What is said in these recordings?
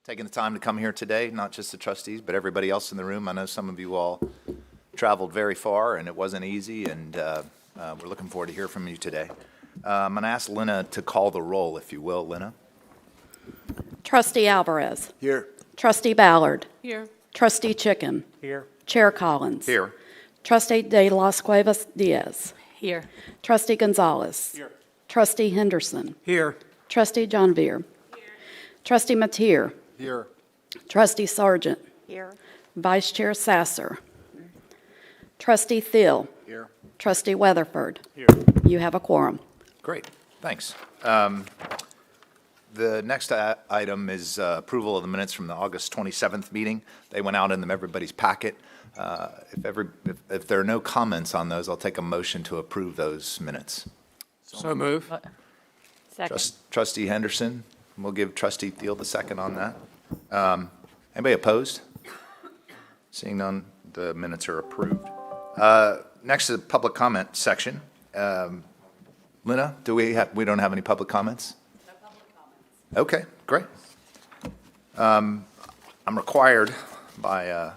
taking the time to come here today, not just the trustees, but everybody else in the room. I know some of you all traveled very far, and it wasn't easy, and we're looking forward to hear from you today. I'm going to ask Lena to call the roll, if you will. Lena? Trustee Alvarez. Here. Trustee Ballard. Here. Trustee Chicken. Here. Chair Collins. Here. Trustee De Las Cuevas Diaz. Here. Trustee Gonzalez. Here. Trustee Henderson. Here. Trustee John Veer. Trustee Mateer. Here. Trustee Sargent. Here. Vice Chair Sasser. Trustee Thiel. Here. Trustee Weatherford. Here. You have a quorum. Great, thanks. The next item is approval of the minutes from the August 27th meeting. They went out in everybody's packet. If there are no comments on those, I'll take a motion to approve those minutes. So move. Second. Trustee Henderson, we'll give Trustee Thiel the second on that. Anybody opposed? Seeing none, the minutes are approved. Next is the public comment section. Lena, we don't have any public comments? No public comments. Okay, great. I'm required by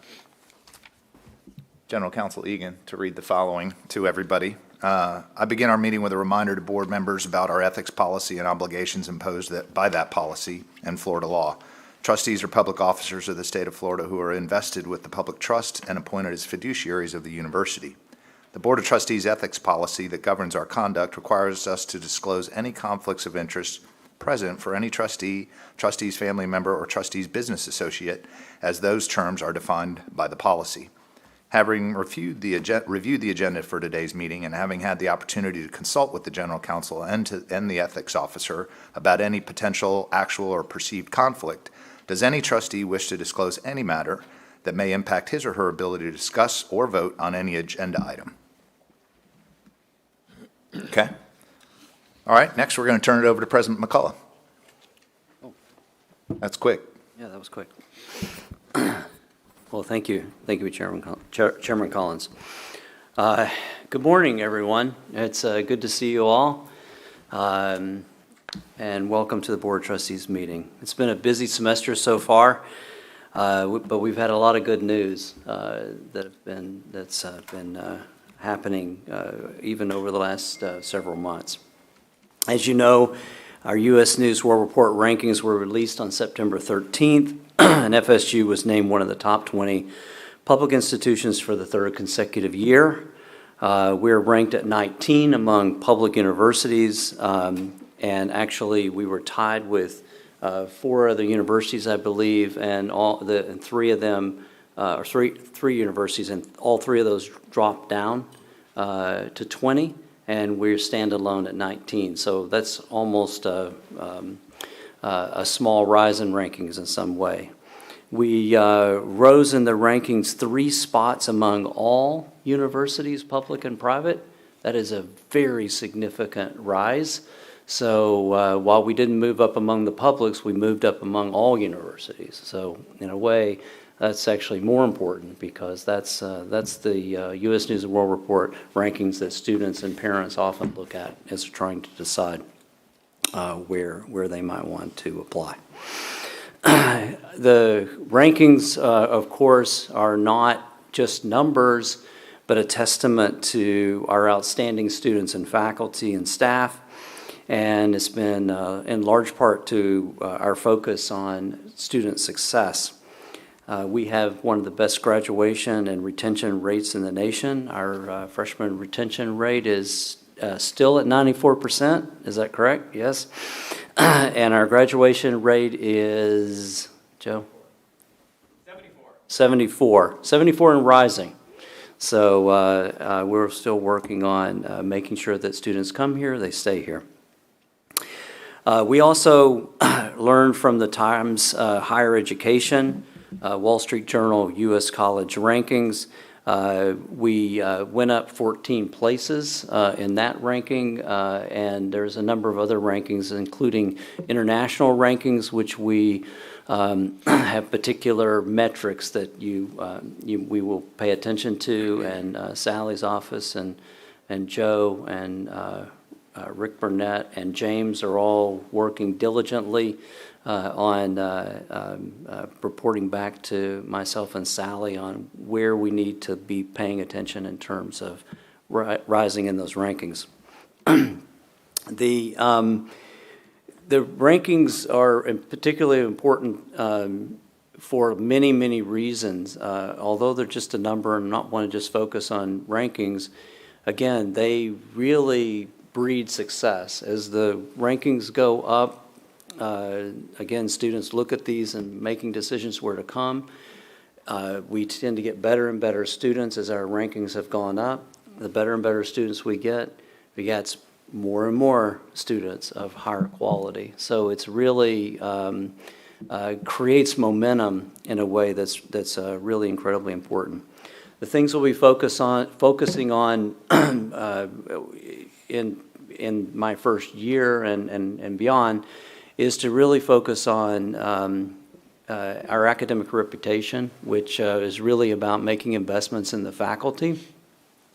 General Counsel Egan to read the following to everybody. I begin our meeting with a reminder to board members about our ethics policy and obligations imposed by that policy and Florida law. Trustees are public officers of the state of Florida who are invested with the public trust and appointed as fiduciaries of the university. The Board of Trustees ethics policy that governs our conduct requires us to disclose any conflicts of interest present for any trustee, trustee's family member, or trustee's business associate, as those terms are defined by the policy. Having reviewed the agenda for today's meeting and having had the opportunity to consult with the General Counsel and the ethics officer about any potential actual or perceived conflict, does any trustee wish to disclose any matter that may impact his or her ability to discuss or vote on any agenda item? Okay. All right, next we're going to turn it over to President McCullough. Oh. That's quick. Yeah, that was quick. Well, thank you. Thank you, Chairman Collins. Good morning, everyone. It's good to see you all. And welcome to the Board of Trustees meeting. It's been a busy semester so far, but we've had a lot of good news that's been happening even over the last several months. As you know, our U.S. News World Report rankings were released on September 13th, and FSU was named one of the top 20 public institutions for the third consecutive year. We're ranked at 19 among public universities, and actually we were tied with 4 other universities, I believe, and three of them, or three universities, and all 3 of those dropped down to 20. And we stand alone at 19. So that's almost a small rise in rankings in some way. We rose in the rankings 3 spots among all universities, public and private. That is a very significant rise. So while we didn't move up among the publics, we moved up among all universities. So in a way, that's actually more important because that's the U.S. News and World Report rankings that students and parents often look at as trying to decide where they might want to apply. The rankings, of course, are not just numbers, but a testament to our outstanding students and faculty and staff. And it's been in large part to our focus on student success. We have one of the best graduation and retention rates in the nation. Our freshman retention rate is still at 94%. Is that correct? Yes. And our graduation rate is, Joe? 74. 74 and rising. So we're still working on making sure that students come here, they stay here. We also learned from the Times Higher Education, Wall Street Journal U.S. College rankings. We went up 14 places in that ranking, and there's a number of other rankings, including international rankings, which we have particular metrics that we will pay attention to, and Sally's office and Joe and Rick Burnett and James are all working diligently on reporting back to myself and Sally on where we need to be paying attention in terms of rising in those rankings. The rankings are particularly important for many, many reasons. Although they're just a number and not want to just focus on rankings, again, they really breed success. As the rankings go up, again, students look at these and making decisions where to come. We tend to get better and better students as our rankings have gone up. The better and better students we get begets more and more students of higher quality. So it's really creates momentum in a way that's really incredibly important. The things we'll be focusing on in my first year and beyond is to really focus on our academic reputation, which is really about making investments in the faculty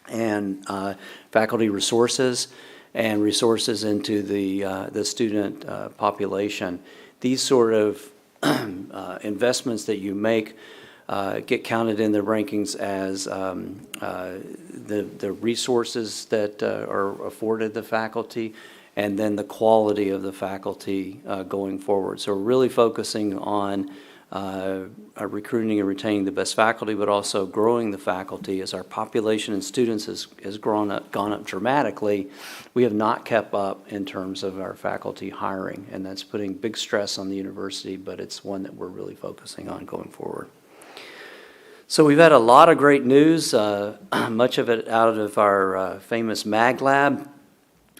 and faculty resources and resources into the student population. These sort of investments that you make get counted in the rankings as the resources that are afforded the faculty, and then the quality of the faculty going forward. So we're really focusing on recruiting and retaining the best faculty, but also growing the faculty. As our population and students has gone up dramatically, we have not kept up in terms of our faculty hiring, and that's putting big stress on the university, but it's one that we're really focusing on going forward. So we've had a lot of great news, much of it out of our famous Mag Lab.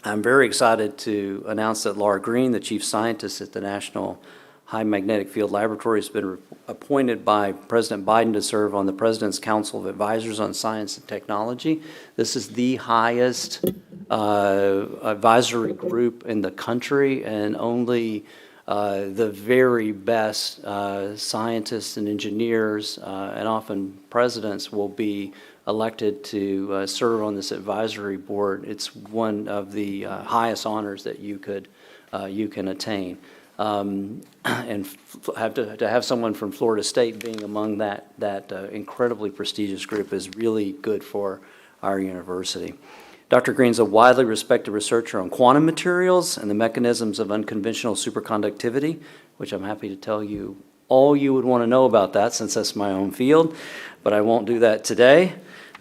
I'm very excited to announce that Laura Green, the chief scientist at the National High Magnetic Field Laboratory, has been appointed by President Biden to serve on the President's Council of Advisors on Science and Technology. This is the highest advisory group in the country, and only the very best scientists and engineers and often presidents will be elected to serve on this advisory board. It's one of the highest honors that you can attain. And to have someone from Florida State being among that incredibly prestigious group is really good for our university. Dr. Green's a widely respected researcher on quantum materials and the mechanisms of unconventional superconductivity, which I'm happy to tell you all you would want to know about that, since that's my own field, but I won't do that today.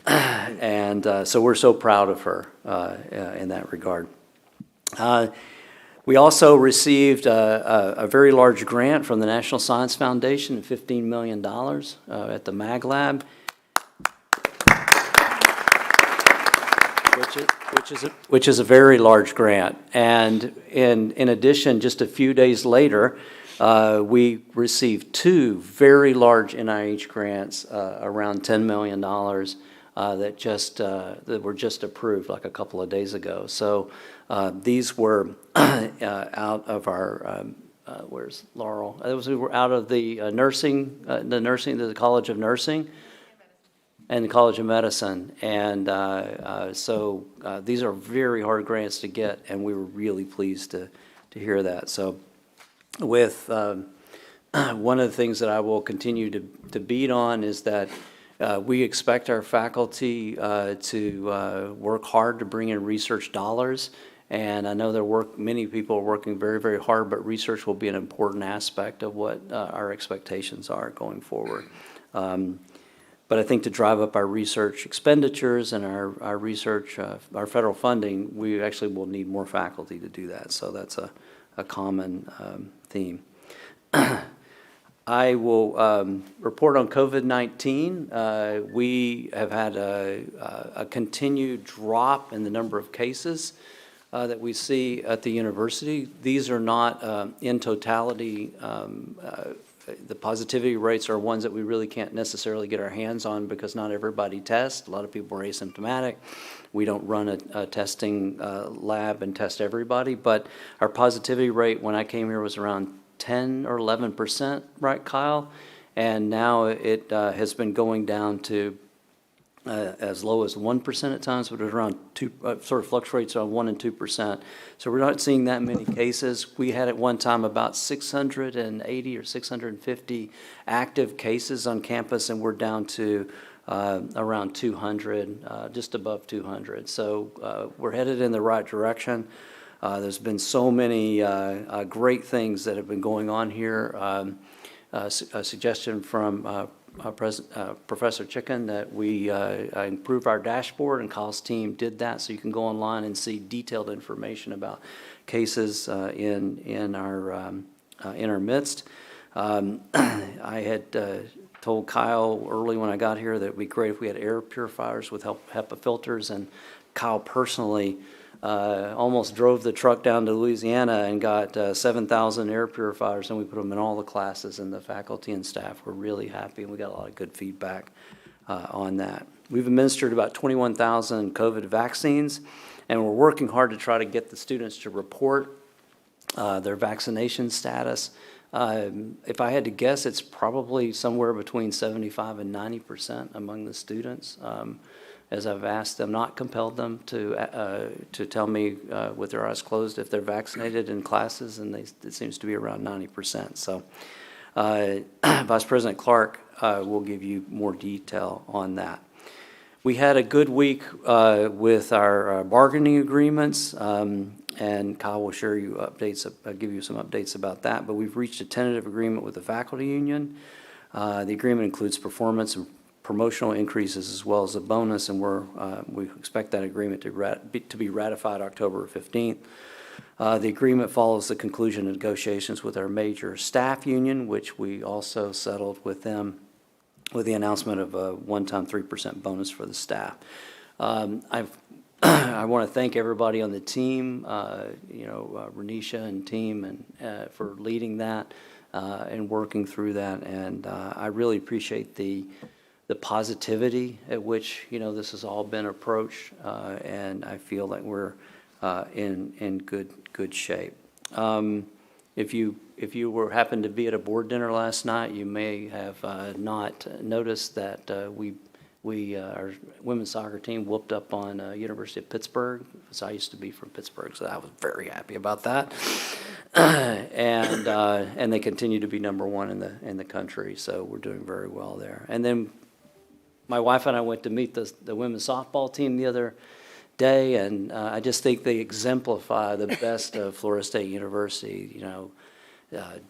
And so we're so proud of her in that regard. We also received a very large grant from the National Science Foundation, $15 million at the Mag Lab, which is a very large grant. And in addition, just a few days later, we received two very large NIH grants, around $10 million, that were just approved like a couple of days ago. So these were out of our where's Laurel? We were out of the the College of Nursing and the College of Medicine, and so these are very hard grants to get, and we were really pleased to hear that. So with one of the things that I will continue to beat on is that we expect our faculty to work hard to bring in research dollars, and I know many people are working very, very hard, but research will be an important aspect of what our expectations are going forward. But I think to drive up our research expenditures and our research, our federal funding, we actually will need more faculty to do that. So that's a common theme. I will report on COVID-19. We have had a continued drop in the number of cases that we see at the university. These are not in totality. The positivity rates are ones that we really can't necessarily get our hands on because not everybody tests. A lot of people are asymptomatic. We don't run a testing lab and test everybody, but our positivity rate when I came here was around 10 or 11%, right, Kyle? And now it has been going down to as low as 1% at times, but it's around sort of fluctuates around 1% and 2%. So we're not seeing that many cases. We had at one time about 680 or 650 active cases on campus, and we're down to around 200, just above 200. So we're headed in the right direction. There's been so many great things that have been going on here. A suggestion from Professor Chicken that we improve our dashboard, and Kyle's team did that, so you can go online and see detailed information about cases in our midst. I had told Kyle early when I got here that it'd be great if we had air purifiers with HEPA filters, and Kyle personally almost drove the truck down to Louisiana and got 7,000 air purifiers, and we put them in all the classes, and the faculty and staff were really happy, and we got a lot of good feedback on that. We've administered about 21,000 COVID vaccines, and we're working hard to try to get the students to report their vaccination status. If I had to guess, it's probably somewhere between 75 and 90% among the students. As I've asked them, not compelled them to tell me with their eyes closed if they're vaccinated in classes, and it seems to be around 90%. So Vice President Clark will give you more detail on that. We had a good week with our bargaining agreements, and Kyle will share you updates, give you some updates about that. But we've reached a tentative agreement with the faculty union. The agreement includes performance and promotional increases as well as a bonus, and we expect that agreement to be ratified October 15th. The agreement follows the conclusion of negotiations with our major staff union, which we also settled with them with the announcement of a one-time 3% bonus for the staff. I want to thank everybody on the team, Renisha and team, and for leading that and working through that. And I really appreciate the positivity at which this has all been approached, and I feel like we're in good shape. If you happened to be at a board dinner last night, you may have not noticed that our women's soccer team whooped up on University of Pittsburgh. So I used to be from Pittsburgh, so I was very happy about that. And they continue to be number one in the country, so we're doing very well there. And then my wife and I went to meet the women's softball team the other day, and I just think they exemplify the best of Florida State University.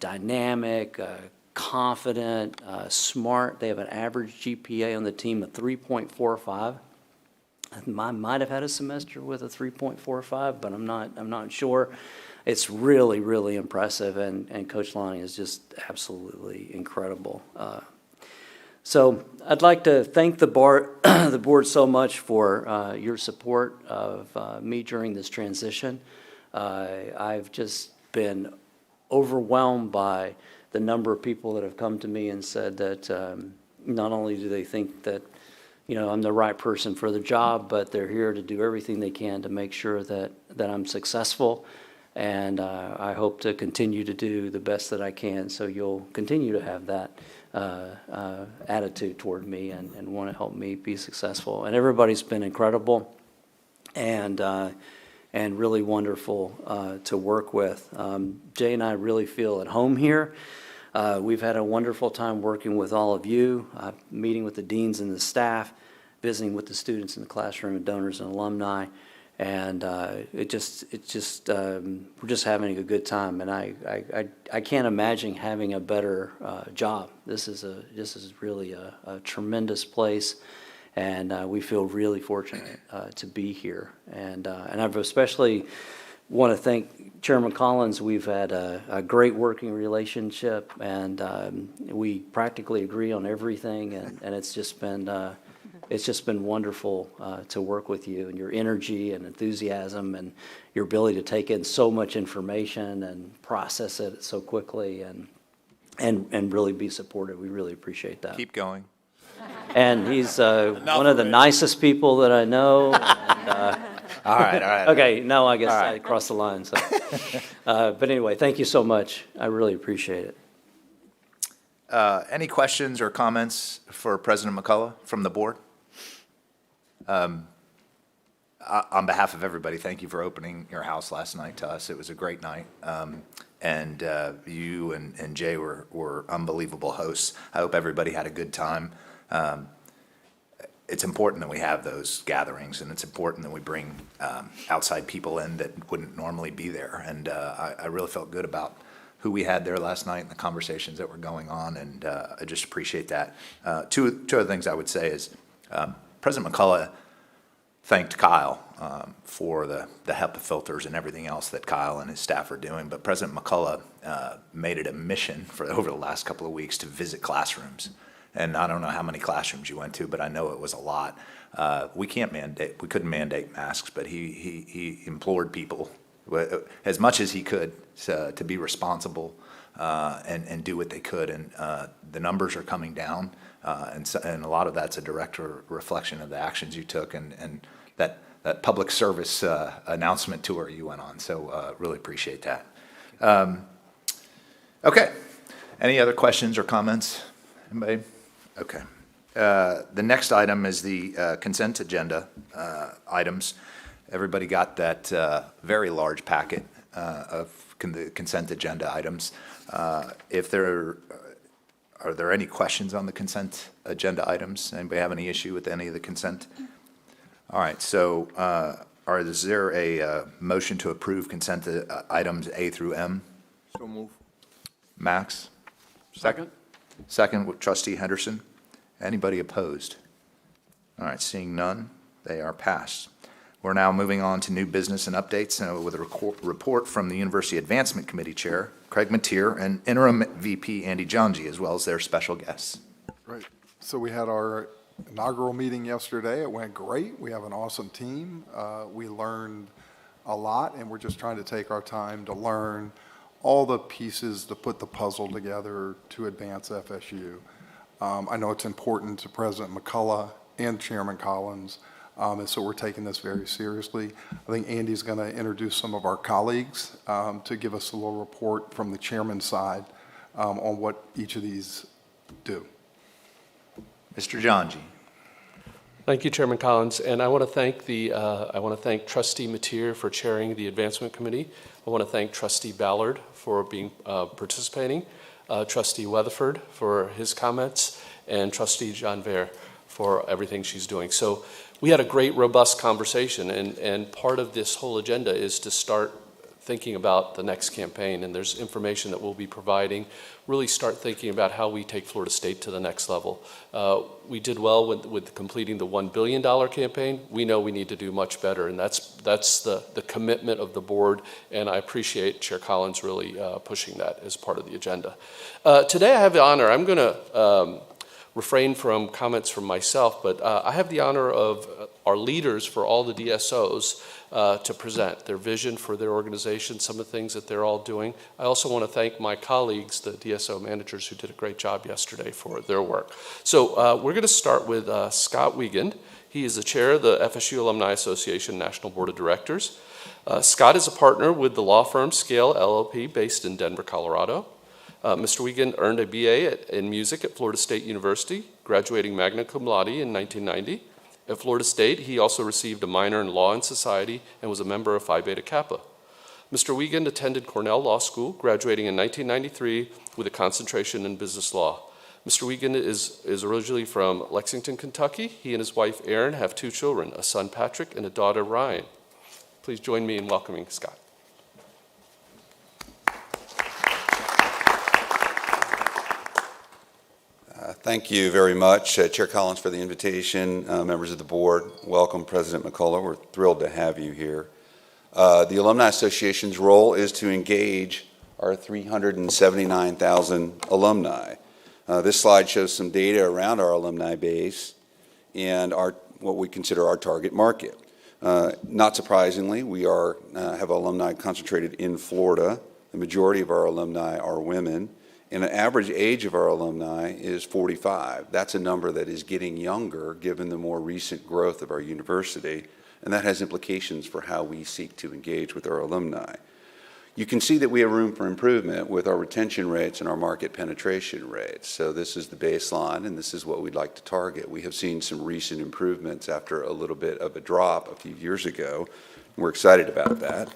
Dynamic, confident, smart. They have an average GPA on the team of 3.45. I might have had a semester with a 3.45, but I'm not sure. It's really, really impressive, and Coach Lonnie is just absolutely incredible. So I'd like to thank the board so much for your support of me during this transition. I've just been overwhelmed by the number of people that have come to me and said that not only do they think that I'm the right person for the job, but they're here to do everything they can to make sure that I'm successful. And I hope to continue to do the best that I can, so you'll continue to have that attitude toward me and want to help me be successful. And everybody's been incredible and really wonderful to work with. Jay and I really feel at home here. We've had a wonderful time working with all of you, meeting with the deans and the staff, visiting with the students in the classroom and donors and alumni. And we're just having a good time, and I can't imagine having a better job. This is really a tremendous place, and we feel really fortunate to be here. And I've especially want to thank Chairman Collins. We've had a great working relationship, and we practically agree on everything, and it's just been wonderful to work with you, and your energy and enthusiasm and your ability to take in so much information and process it so quickly and really be supportive. We really appreciate that. Keep going. And he's one of the nicest people that I know. And, All right. okay, no, I guess All right. I crossed the line. So, but anyway, thank you so much. I really appreciate it. Any questions or comments for President McCullough from the board? On behalf of everybody, thank you for opening your house last night to us. It was a great night. And you and Jay were unbelievable hosts. I hope everybody had a good time. It's important that we have those gatherings, and it's important that we bring outside people in that wouldn't normally be there. And I really felt good about who we had there last night and the conversations that were going on, and I just appreciate that. Two other things I would say is President McCullough thanked Kyle for the HEPA filters and everything else that Kyle and his staff are doing. But President McCullough made it a mission for over the last couple of weeks to visit classrooms. And I don't know how many classrooms you went to, but I know it was a lot. We couldn't mandate masks, but he implored people as much as he could to be responsible and do what they could. And the numbers are coming down. And a lot of that's a direct reflection of the actions you took and that public service announcement tour you went on. So really appreciate that. Okay. Any other questions or comments? Anybody? Okay. The next item is the consent agenda items. Everybody got that very large packet of the consent agenda items. Are there any questions on the consent agenda items? Anybody have any issue with any of the consent? All right, so is there a motion to approve consent items A through M? So move. Max? Second? Second with Trustee Henderson. Anybody opposed? All right, seeing none, they are passed. We're now moving on to new business and updates with a report from the University Advancement Committee Chair, Craig Mateer, and Interim VP Andy Janji, as well as their special guests. Right. So we had our inaugural meeting yesterday. It went great. We have an awesome team. We learned a lot, and we're just trying to take our time to learn all the pieces to put the puzzle together to advance FSU. I know it's important to President McCullough and Chairman Collins, and so we're taking this very seriously. I think Andy's going to introduce some of our colleagues to give us a little report from the chairman's side on what each of these do. Mr. Janji. Thank you, Chairman Collins, and I want to thank Trustee Mateer for chairing the Advancement Committee. I want to thank Trustee Ballard for being participating, Trustee Weatherford for his comments, and Trustee Janvier for everything she's doing. So we had a great, robust conversation, and part of this whole agenda is to start thinking about the next campaign, and there's information that we'll be providing. Really start thinking about how we take Florida State to the next level. We did well with completing the $1 billion campaign. We know we need to do much better, and that's the commitment of the board, and I appreciate Chair Collins really pushing that as part of the agenda. Today I have the honor, I'm going to refrain from comments from myself, but I have the honor of our leaders for all the DSOs to present their vision for their organization, some of the things that they're all doing. I also want to thank my colleagues, the DSO managers, who did a great job yesterday for their work. So we're going to start with Scott Wiegand. He is the chair of the FSU Alumni Association National Board of Directors. Scott is a partner with the law firm Scale LLP based in Denver, Colorado. Mr. Wiegand earned a BA in music at Florida State University, graduating magna cum laude in 1990. At Florida State, he also received a minor in Law and Society and was a member of Phi Beta Kappa. Mr. Wiegand attended Cornell Law School, graduating in 1993 with a concentration in business law. Mr. Wiegand is originally from Lexington, Kentucky. He and his wife, Erin, have 2 children, a son, Patrick, and a daughter, Ryan. Please join me in welcoming Scott. Thank you very much, Chair Collins, for the invitation. Members of the board, welcome, President McCullough. We're thrilled to have you here. The Alumni Association's role is to engage our 379,000 alumni. This slide shows some data around our alumni base and what we consider our target market. Not surprisingly, we have alumni concentrated in Florida. The majority of our alumni are women. And the average age of our alumni is 45. That's a number that is getting younger given the more recent growth of our university, and that has implications for how we seek to engage with our alumni. You can see that we have room for improvement with our retention rates and our market penetration rates. So this is the baseline, and this is what we'd like to target. We have seen some recent improvements after a little bit of a drop a few years ago. We're excited about that.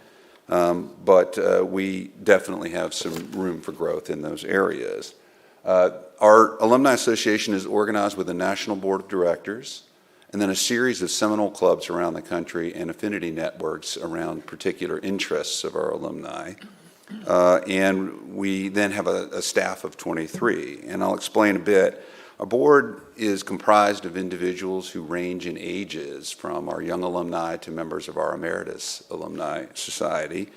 But we definitely have some room for growth in those areas. Our Alumni Association is organized with a national board of directors and then a series of seminal clubs around the country and affinity networks around particular interests of our alumni. And we then have a staff of 23. And I'll explain a bit. Our board is comprised of individuals who range in ages from our young alumni to members of our Emeritus Alumni Society.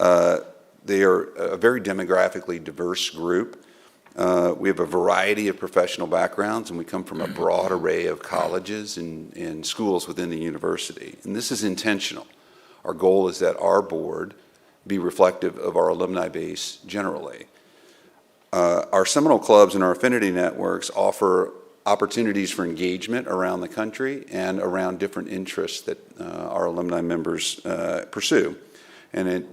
They are a very demographically diverse group. We have a variety of professional backgrounds, and we come from a broad array of colleges and schools within the university. And this is intentional. Our goal is that our board be reflective of our alumni base generally. Our seminal clubs and our affinity networks offer opportunities for engagement around the country and around different interests that our alumni members pursue. And it,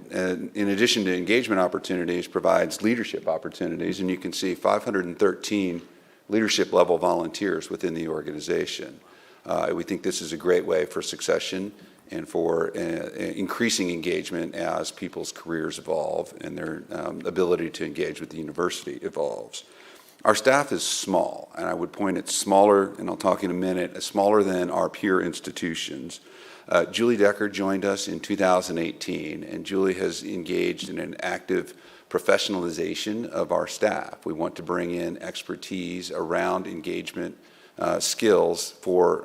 in addition to engagement opportunities, provides leadership opportunities, and you can see 513 leadership level volunteers within the organization. We think this is a great way for succession and for increasing engagement as people's careers evolve and their ability to engage with the university evolves. Our staff is small, and I would point it's smaller, and I'll talk in a minute, smaller than our peer institutions. Julie Decker joined us in 2018, and Julie has engaged in an active professionalization of our staff. We want to bring in expertise around engagement skills for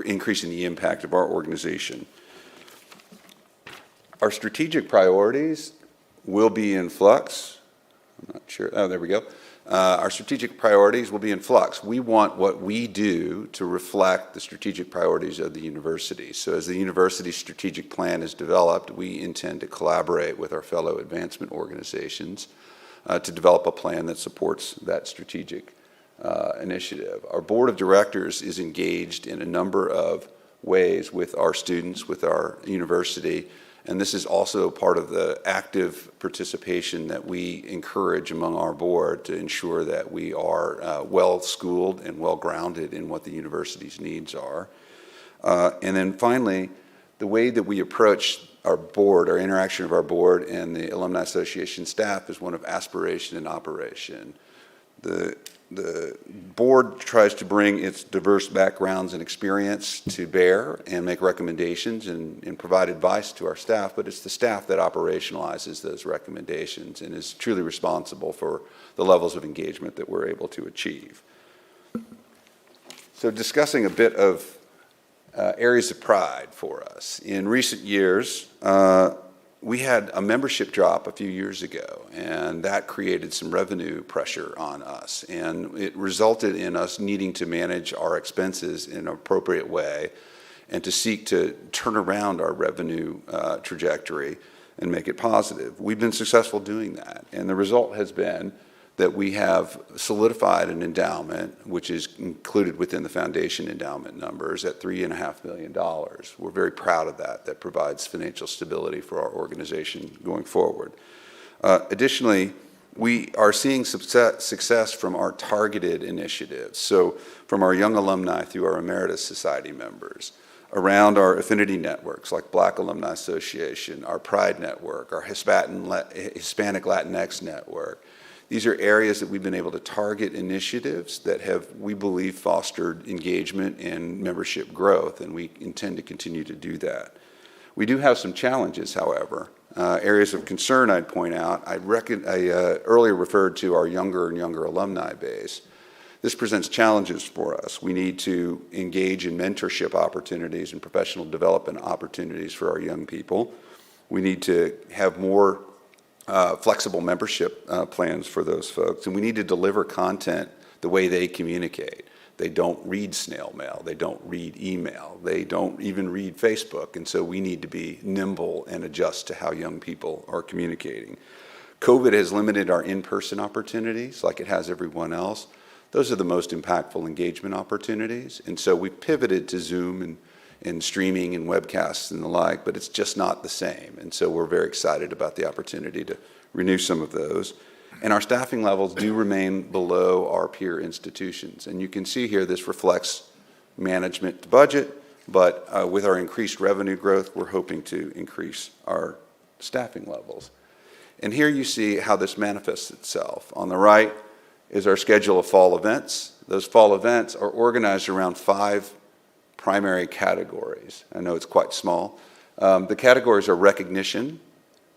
increasing the impact of our organization. Our strategic priorities will be in flux. I'm not sure. Oh, there we go. Our strategic priorities will be in flux. We want what we do to reflect the strategic priorities of the university. So as the university's strategic plan is developed, we intend to collaborate with our fellow advancement organizations to develop a plan that supports that strategic initiative. Our board of directors is engaged in a number of ways with our students, with our university, and this is also part of the active participation that we encourage among our board to ensure that we are well-schooled and well-grounded in what the university's needs are. And then finally, the way that we approach our board, our interaction of our board and the Alumni Association staff is one of aspiration and operation. The board tries to bring its diverse backgrounds and experience to bear and make recommendations and provide advice to our staff, but it's the staff that operationalizes those recommendations and is truly responsible for the levels of engagement that we're able to achieve. So discussing a bit of areas of pride for us. In recent years, we had a membership drop a few years ago, and that created some revenue pressure on us. And it resulted in us needing to manage our expenses in an appropriate way and to seek to turn around our revenue trajectory and make it positive. We've been successful doing that, and the result has been that we have solidified an endowment, which is included within the foundation endowment numbers, at $3.5 million. We're very proud of that. That provides financial stability for our organization going forward. Additionally, we are seeing success from our targeted initiatives. So from our young alumni through our Emeritus Society members, around our affinity networks like Black Alumni Association, our Pride Network, our Hispanic Latinx Network. These are areas that we've been able to target initiatives that have, we believe, fostered engagement and membership growth, and we intend to continue to do that. We do have some challenges, however. Areas of concern I'd point out. I earlier referred to our younger and younger alumni base. This presents challenges for us. We need to engage in mentorship opportunities and professional development opportunities for our young people. We need to have more flexible membership plans for those folks, and we need to deliver content the way they communicate. They don't read snail mail, they don't read email, they don't even read Facebook, and so we need to be nimble and adjust to how young people are communicating. COVID has limited our in-person opportunities like it has everyone else. Those are the most impactful engagement opportunities, and so we've pivoted to Zoom in streaming and webcasts and the like, but it's just not the same. And so we're very excited about the opportunity to renew some of those. And our staffing levels do remain below our peer institutions. And you can see here this reflects management budget, but with our increased revenue growth, we're hoping to increase our staffing levels. And here you see how this manifests itself. On the right is our schedule of fall events. Those fall events are organized around 5 primary categories. I know it's quite small. The categories are recognition,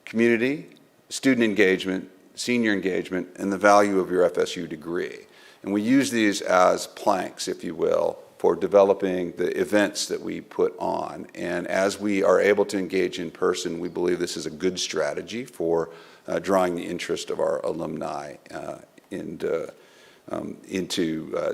community, student engagement, senior engagement, and the value of your FSU degree. And we use these as planks, if you will, for developing the events that we put on. And as we are able to engage in person, we believe this is a good strategy for drawing the interest of our alumni into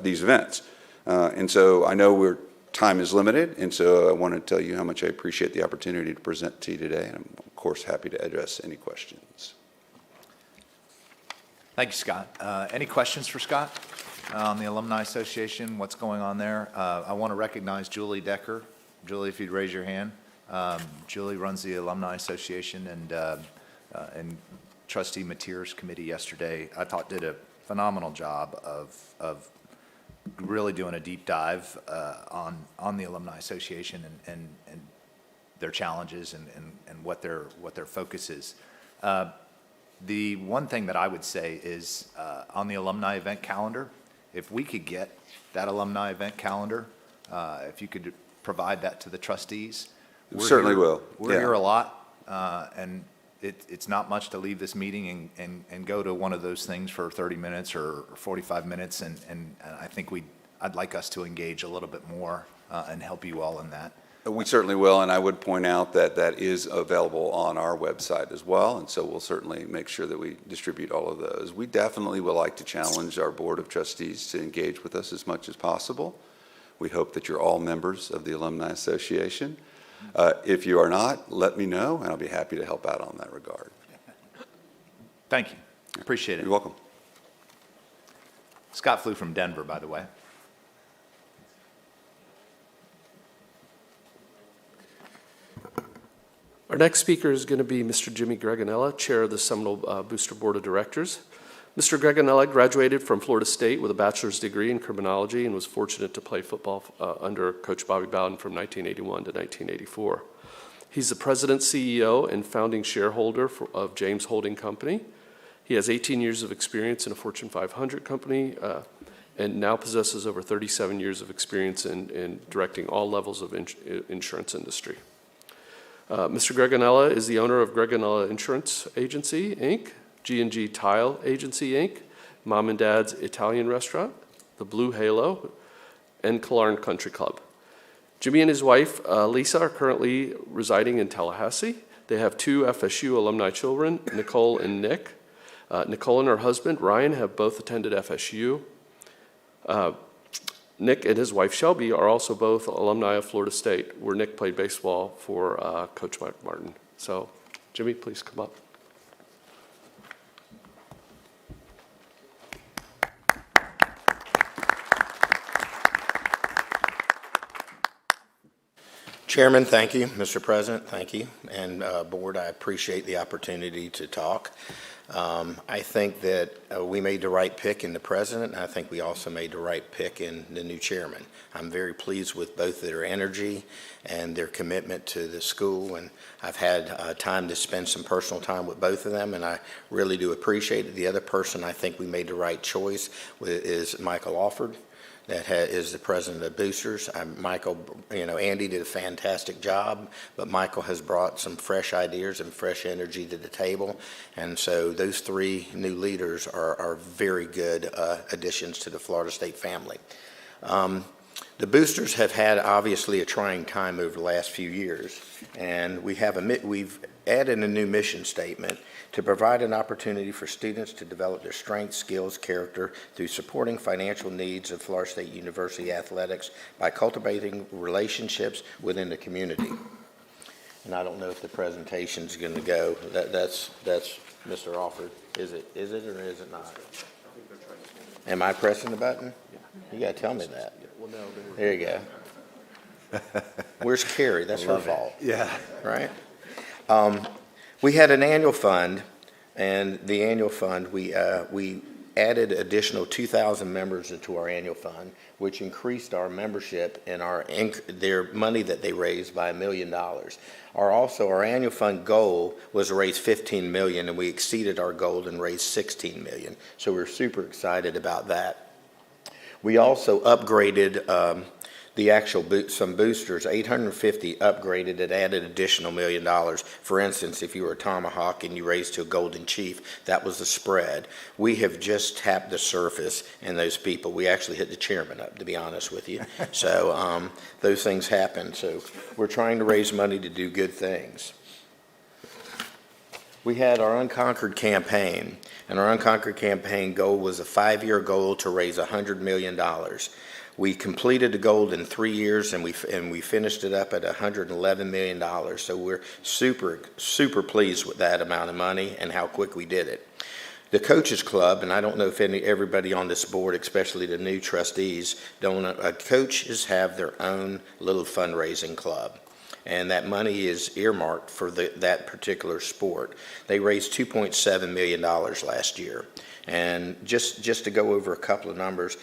these events. And so I know time is limited, and so I want to tell you how much I appreciate the opportunity to present to you today, and I'm of course happy to address any questions. Thank you, Scott. Any questions for Scott on the Alumni Association, what's going on there? I want to recognize Julie Decker. Julie, if you'd raise your hand. Julie runs the Alumni Association, and Trustee Mateer's committee yesterday, I thought, did a phenomenal job of really doing a deep dive on the Alumni Association and their challenges and what their focus is. The one thing that I would say is on the alumni event calendar, if we could get that alumni event calendar, if you could provide that to the trustees. We certainly will. We're here a lot, and it's not much to leave this meeting and go to one of those things for 30 minutes or 45 minutes, and I think I'd like us to engage a little bit more and help you all in that. We certainly will, and I would point out that that is available on our website as well, and so we'll certainly make sure that we distribute all of those. We definitely would like to challenge our Board of Trustees to engage with us as much as possible. We hope that you're all members of the Alumni Association. If you are not, let me know, and I'll be happy to help out on that regard. Thank you. Appreciate it. You're welcome. Scott flew from Denver, by the way. Our next speaker is going to be Mr. Jimmy Greganella, Chair of the Seminole Booster Board of Directors. Mr. Greganella graduated from Florida State with a bachelor's degree in criminology and was fortunate to play football under Coach Bobby Bowden from 1981 to 1984. He's the president, CEO, and founding shareholder of James Holding Company. He has 18 years of experience in a Fortune 500 company and now possesses over 37 years of experience in directing all levels of insurance industry. Mr. Greganella is the owner of Greganella Insurance Agency, Inc., G&G Tile Agency, Inc., Mom and Dad's Italian Restaurant, the Blue Halo, and Killarn Country Club. Jimmy and his wife, Lisa, are currently residing in Tallahassee. They have 2 FSU alumni children, Nicole and Nick. Nicole and her husband, Ryan, have both attended FSU. Nick and his wife Shelby are also both alumni of Florida State, where Nick played baseball for Coach Mike Martin. So, Jimmy, please come up. Chairman, thank you. Mr. President, thank you. And Board, I appreciate the opportunity to talk. I think that we made the right pick in the president, and I think we also made the right pick in the new chairman. I'm very pleased with both their energy and their commitment to the school, and I've had time to spend some personal time with both of them, and I really do appreciate it. The other person I think we made the right choice with is Michael Alford, that is the president of Boosters. Michael, Andy did a fantastic job, but Michael has brought some fresh ideas and fresh energy to the table. And so those 3 new leaders are very good additions to the Florida State family. The Boosters have had obviously a trying time over the last few years, and we've added a new mission statement to provide an opportunity for students to develop their strengths, skills, character through supporting financial needs of Florida State University athletics by cultivating relationships within the community. And I don't know if the presentation's going to go. That's Mr. Alford. Is it or is it not? Am I pressing the button? You got to tell me that. There you go. Where's Carrie? That's her fault, Yeah. right? We had an annual fund, and the annual fund, we added additional 2,000 members into our annual fund, which increased our membership and their money that they raised by $1 million. Our annual fund goal was to raise $15 million, and we exceeded our goal and raised $16 million. So we're super excited about that. We also upgraded some boosters, 850 upgraded, it added additional $1 million. For instance, if you were a Tomahawk and you raised to a Golden Chief, that was the spread. We have just tapped the surface in those people. We actually hit the chairman up, to be honest with you. So those things happen. So we're trying to raise money to do good things. We had our Unconquered campaign, and our Unconquered campaign goal was a 5-year goal to raise $100 million. We completed the goal in 3 years, and we finished it up at $111 million. So we're super pleased with that amount of money and how quick we did it. The Coaches Club, and I don't know if everybody on this board, especially the new trustees, coaches have their own little fundraising club. And that money is earmarked for that particular sport. They raised $2.7 million last year. And just to go over a couple of numbers,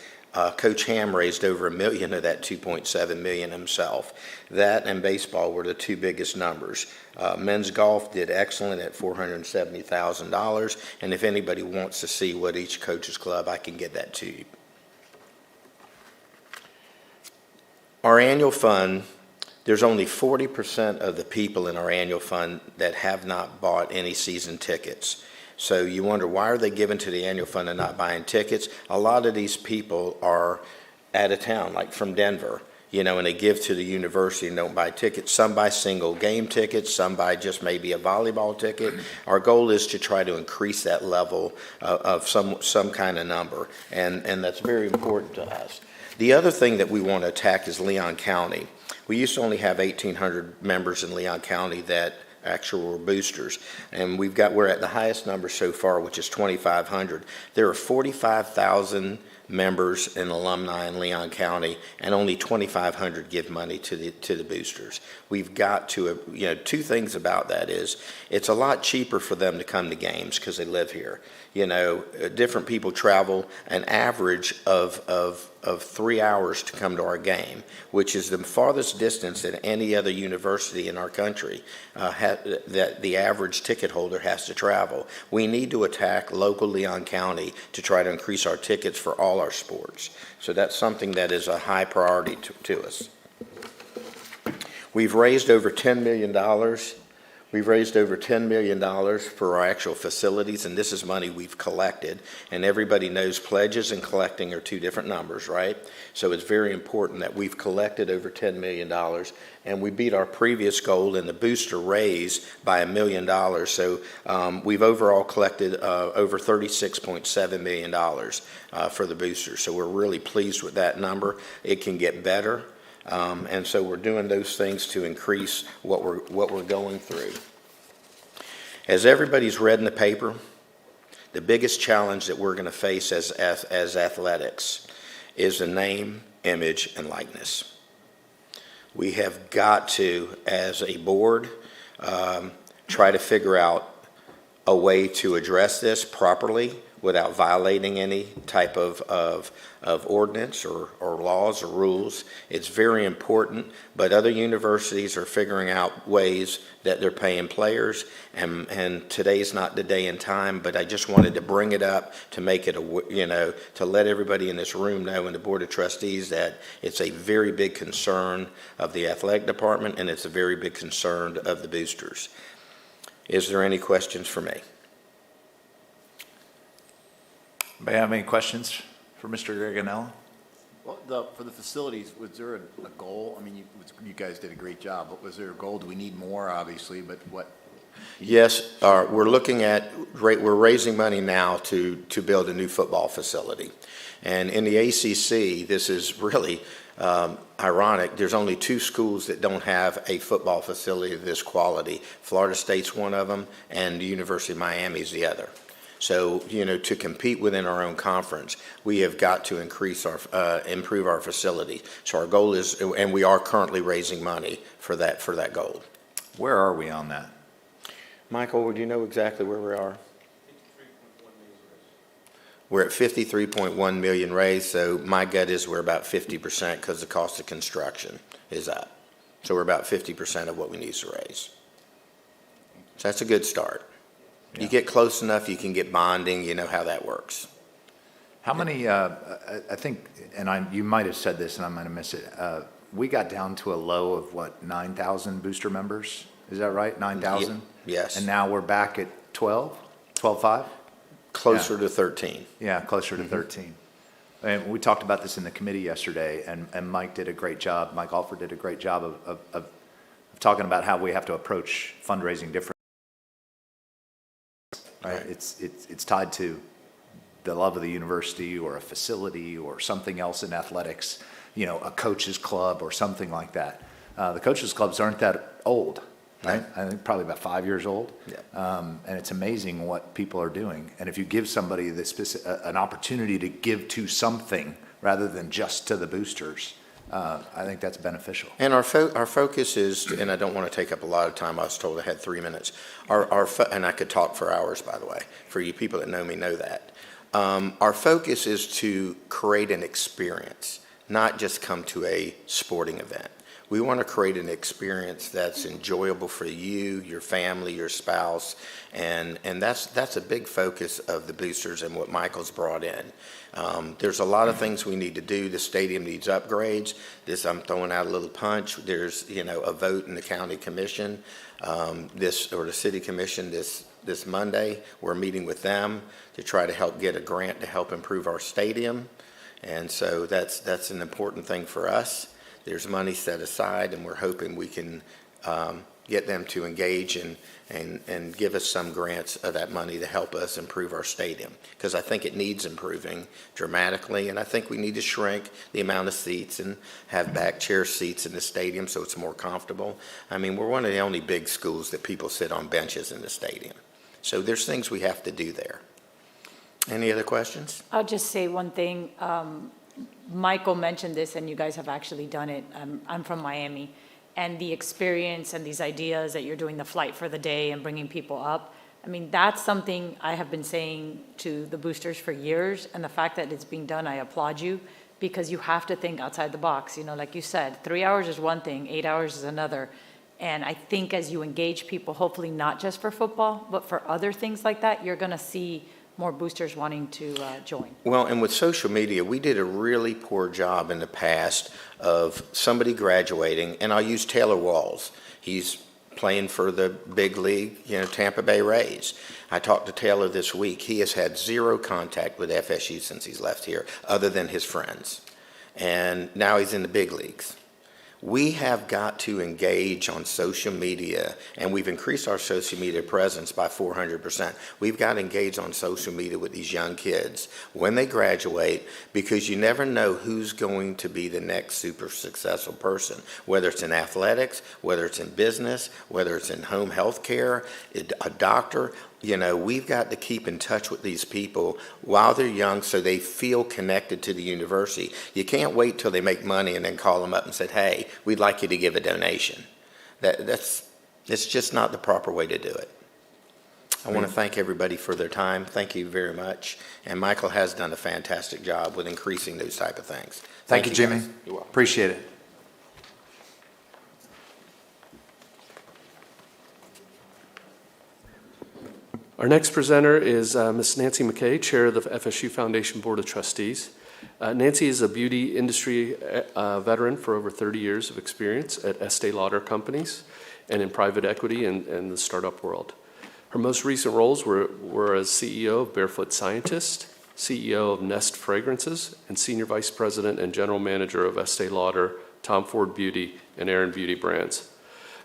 Coach Ham raised over $1 million of that $2.7 million himself. That and baseball were the two biggest numbers. Men's golf did excellent at $470,000. And if anybody wants to see what each coach's club, I can get that to you. Our annual fund, there's only 40% of the people in our annual fund that have not bought any season tickets. So you wonder, why are they giving to the annual fund and not buying tickets? A lot of these people are out of town, like from Denver, and they give to the university and don't buy tickets. Some buy single game tickets, some buy just maybe a volleyball ticket. Our goal is to try to increase that level of some kind of number, and that's very important to us. The other thing that we want to attack is Leon County. We used to only have 1,800 members in Leon County that actually were boosters, and we're at the highest number so far, which is 2,500. There are 45,000 members and alumni in Leon County, and only 2,500 give money to the boosters. We've got to, two things about that is it's a lot cheaper for them to come to games because they live here. Different people travel an average of 3 hours to come to our game, which is the farthest distance that any other university in our country that the average ticket holder has to travel. We need to attack local Leon County to try to increase our tickets for all our sports. So that's something that is a high priority to us. We've raised over $10 million. We've raised over $10 million for our actual facilities, and this is money we've collected. And everybody knows pledges and collecting are two different numbers, right? So it's very important that we've collected over $10 million, and we beat our previous goal in the booster raise by $1 million. So we've overall collected over $36.7 million for the boosters. So we're really pleased with that number. It can get better. And so we're doing those things to increase what we're going through. As everybody's read in the paper, the biggest challenge that we're going to face as athletics is the name, image, and likeness. We have got to, as a board, try to figure out a way to address this properly without violating any type of ordinance or laws or rules. It's very important, but other universities are figuring out ways that they're paying players, and today's not the day and time, but I just wanted to bring it up to make it, to let everybody in this room know and the Board of Trustees that it's a very big concern of the athletic department, and it's a very big concern of the boosters. Is there any questions for me? May I have any questions for Mr. Greganella? Well, for the facilities, was there a goal? I mean, you guys did a great job, but was there a goal? Do we need more, obviously, but what? Yes, we're raising money now to build a new football facility. And in the ACC, this is really ironic. There's only 2 schools that don't have a football facility of this quality. Florida State's one of them, and the University of Miami is the other. So, to compete within our own conference, we have got to improve our facility. So our goal is, and we are currently raising money for that goal. Where are we on that? Michael, would you know exactly where we are? We're at 53.1 million raised, so my gut is we're about 50% because the cost of construction is up. So we're about 50% of what we need to raise. So that's a good start. You get close enough, you can get bonding, you know how that works. How many, I think, and you might have said this and I might have missed it, we got down to a low of what, 9,000 booster members? Is that right, 9,000? Yes. And now we're back at 12, 12.5? Closer to 13. Yeah, closer to 13. And we talked about this in the committee yesterday, and Mike did a great job, Mike Alford did a great job of talking about how we have to approach fundraising differently. Right? It's tied to the love of the university or a facility or something else in athletics, a coaches club or something like that. The coaches clubs aren't that old, right? I think probably about 5 years old. Yeah. And it's amazing what people are doing. And if you give somebody an opportunity to give to something rather than just to the boosters, I think that's beneficial. And our focus is, and I don't want to take up a lot of time, I was told I had 3 minutes. And I could talk for hours, by the way. For you people that know me know that. Our focus is to create an experience, not just come to a sporting event. We want to create an experience that's enjoyable for you, your family, your spouse, and that's a big focus of the boosters and what Michael's brought in. There's a lot of things we need to do. The stadium needs upgrades. I'm throwing out a little punch. There's a vote in the county commission, or the city commission this Monday. We're meeting with them to try to help get a grant to help improve our stadium, and so that's an important thing for us. There's money set aside, and we're hoping we can get them to engage and give us some grants of that money to help us improve our stadium, because I think it needs improving dramatically, and I think we need to shrink the amount of seats and have back chair seats in the stadium so it's more comfortable. I mean, we're one of the only big schools that people sit on benches in the stadium. So there's things we have to do there. Any other questions? I'll just say one thing. Michael mentioned this, and you guys have actually done it. I'm from Miami, and the experience and these ideas that you're doing the flight for the day and bringing people up, I mean, that's something I have been saying to the boosters for years, and the fact that it's being done, I applaud you, because you have to think outside the box. Like you said, 3 hours is one thing, 8 hours is another. And I think as you engage people, hopefully not just for football, but for other things like that, you're going to see more boosters wanting to join. Well, and with social media, we did a really poor job in the past of somebody graduating, and I'll use Taylor Walls. He's playing for the big league, Tampa Bay Rays. I talked to Taylor this week. He has had zero contact with FSU since he's left here, other than his friends. And now he's in the big leagues. We have got to engage on social media, and we've increased our social media presence by 400%. We've got to engage on social media with these young kids when they graduate, because you never know who's going to be the next super successful person, whether it's in athletics, whether it's in business, whether it's in home health care, a doctor. We've got to keep in touch with these people while they're young so they feel connected to the university. You can't wait till they make money and then call them up and say, hey, we'd like you to give a donation. It's just not the proper way to do it. I want to thank everybody for their time. Thank you very much. And Michael has done a fantastic job with increasing those type of things. Thank you, Jimmy. Guys. You're welcome. Appreciate it. Our next presenter is Ms. Nancy McKay, Chair of the FSU Foundation Board of Trustees. Nancy is a beauty industry veteran for over 30 years of experience at Estee Lauder companies and in private equity and the startup world. Her most recent roles were as CEO of Barefoot Scientist, CEO of Nest Fragrances, and Senior Vice President and General Manager of Estee Lauder, Tom Ford Beauty, and Erin Beauty brands.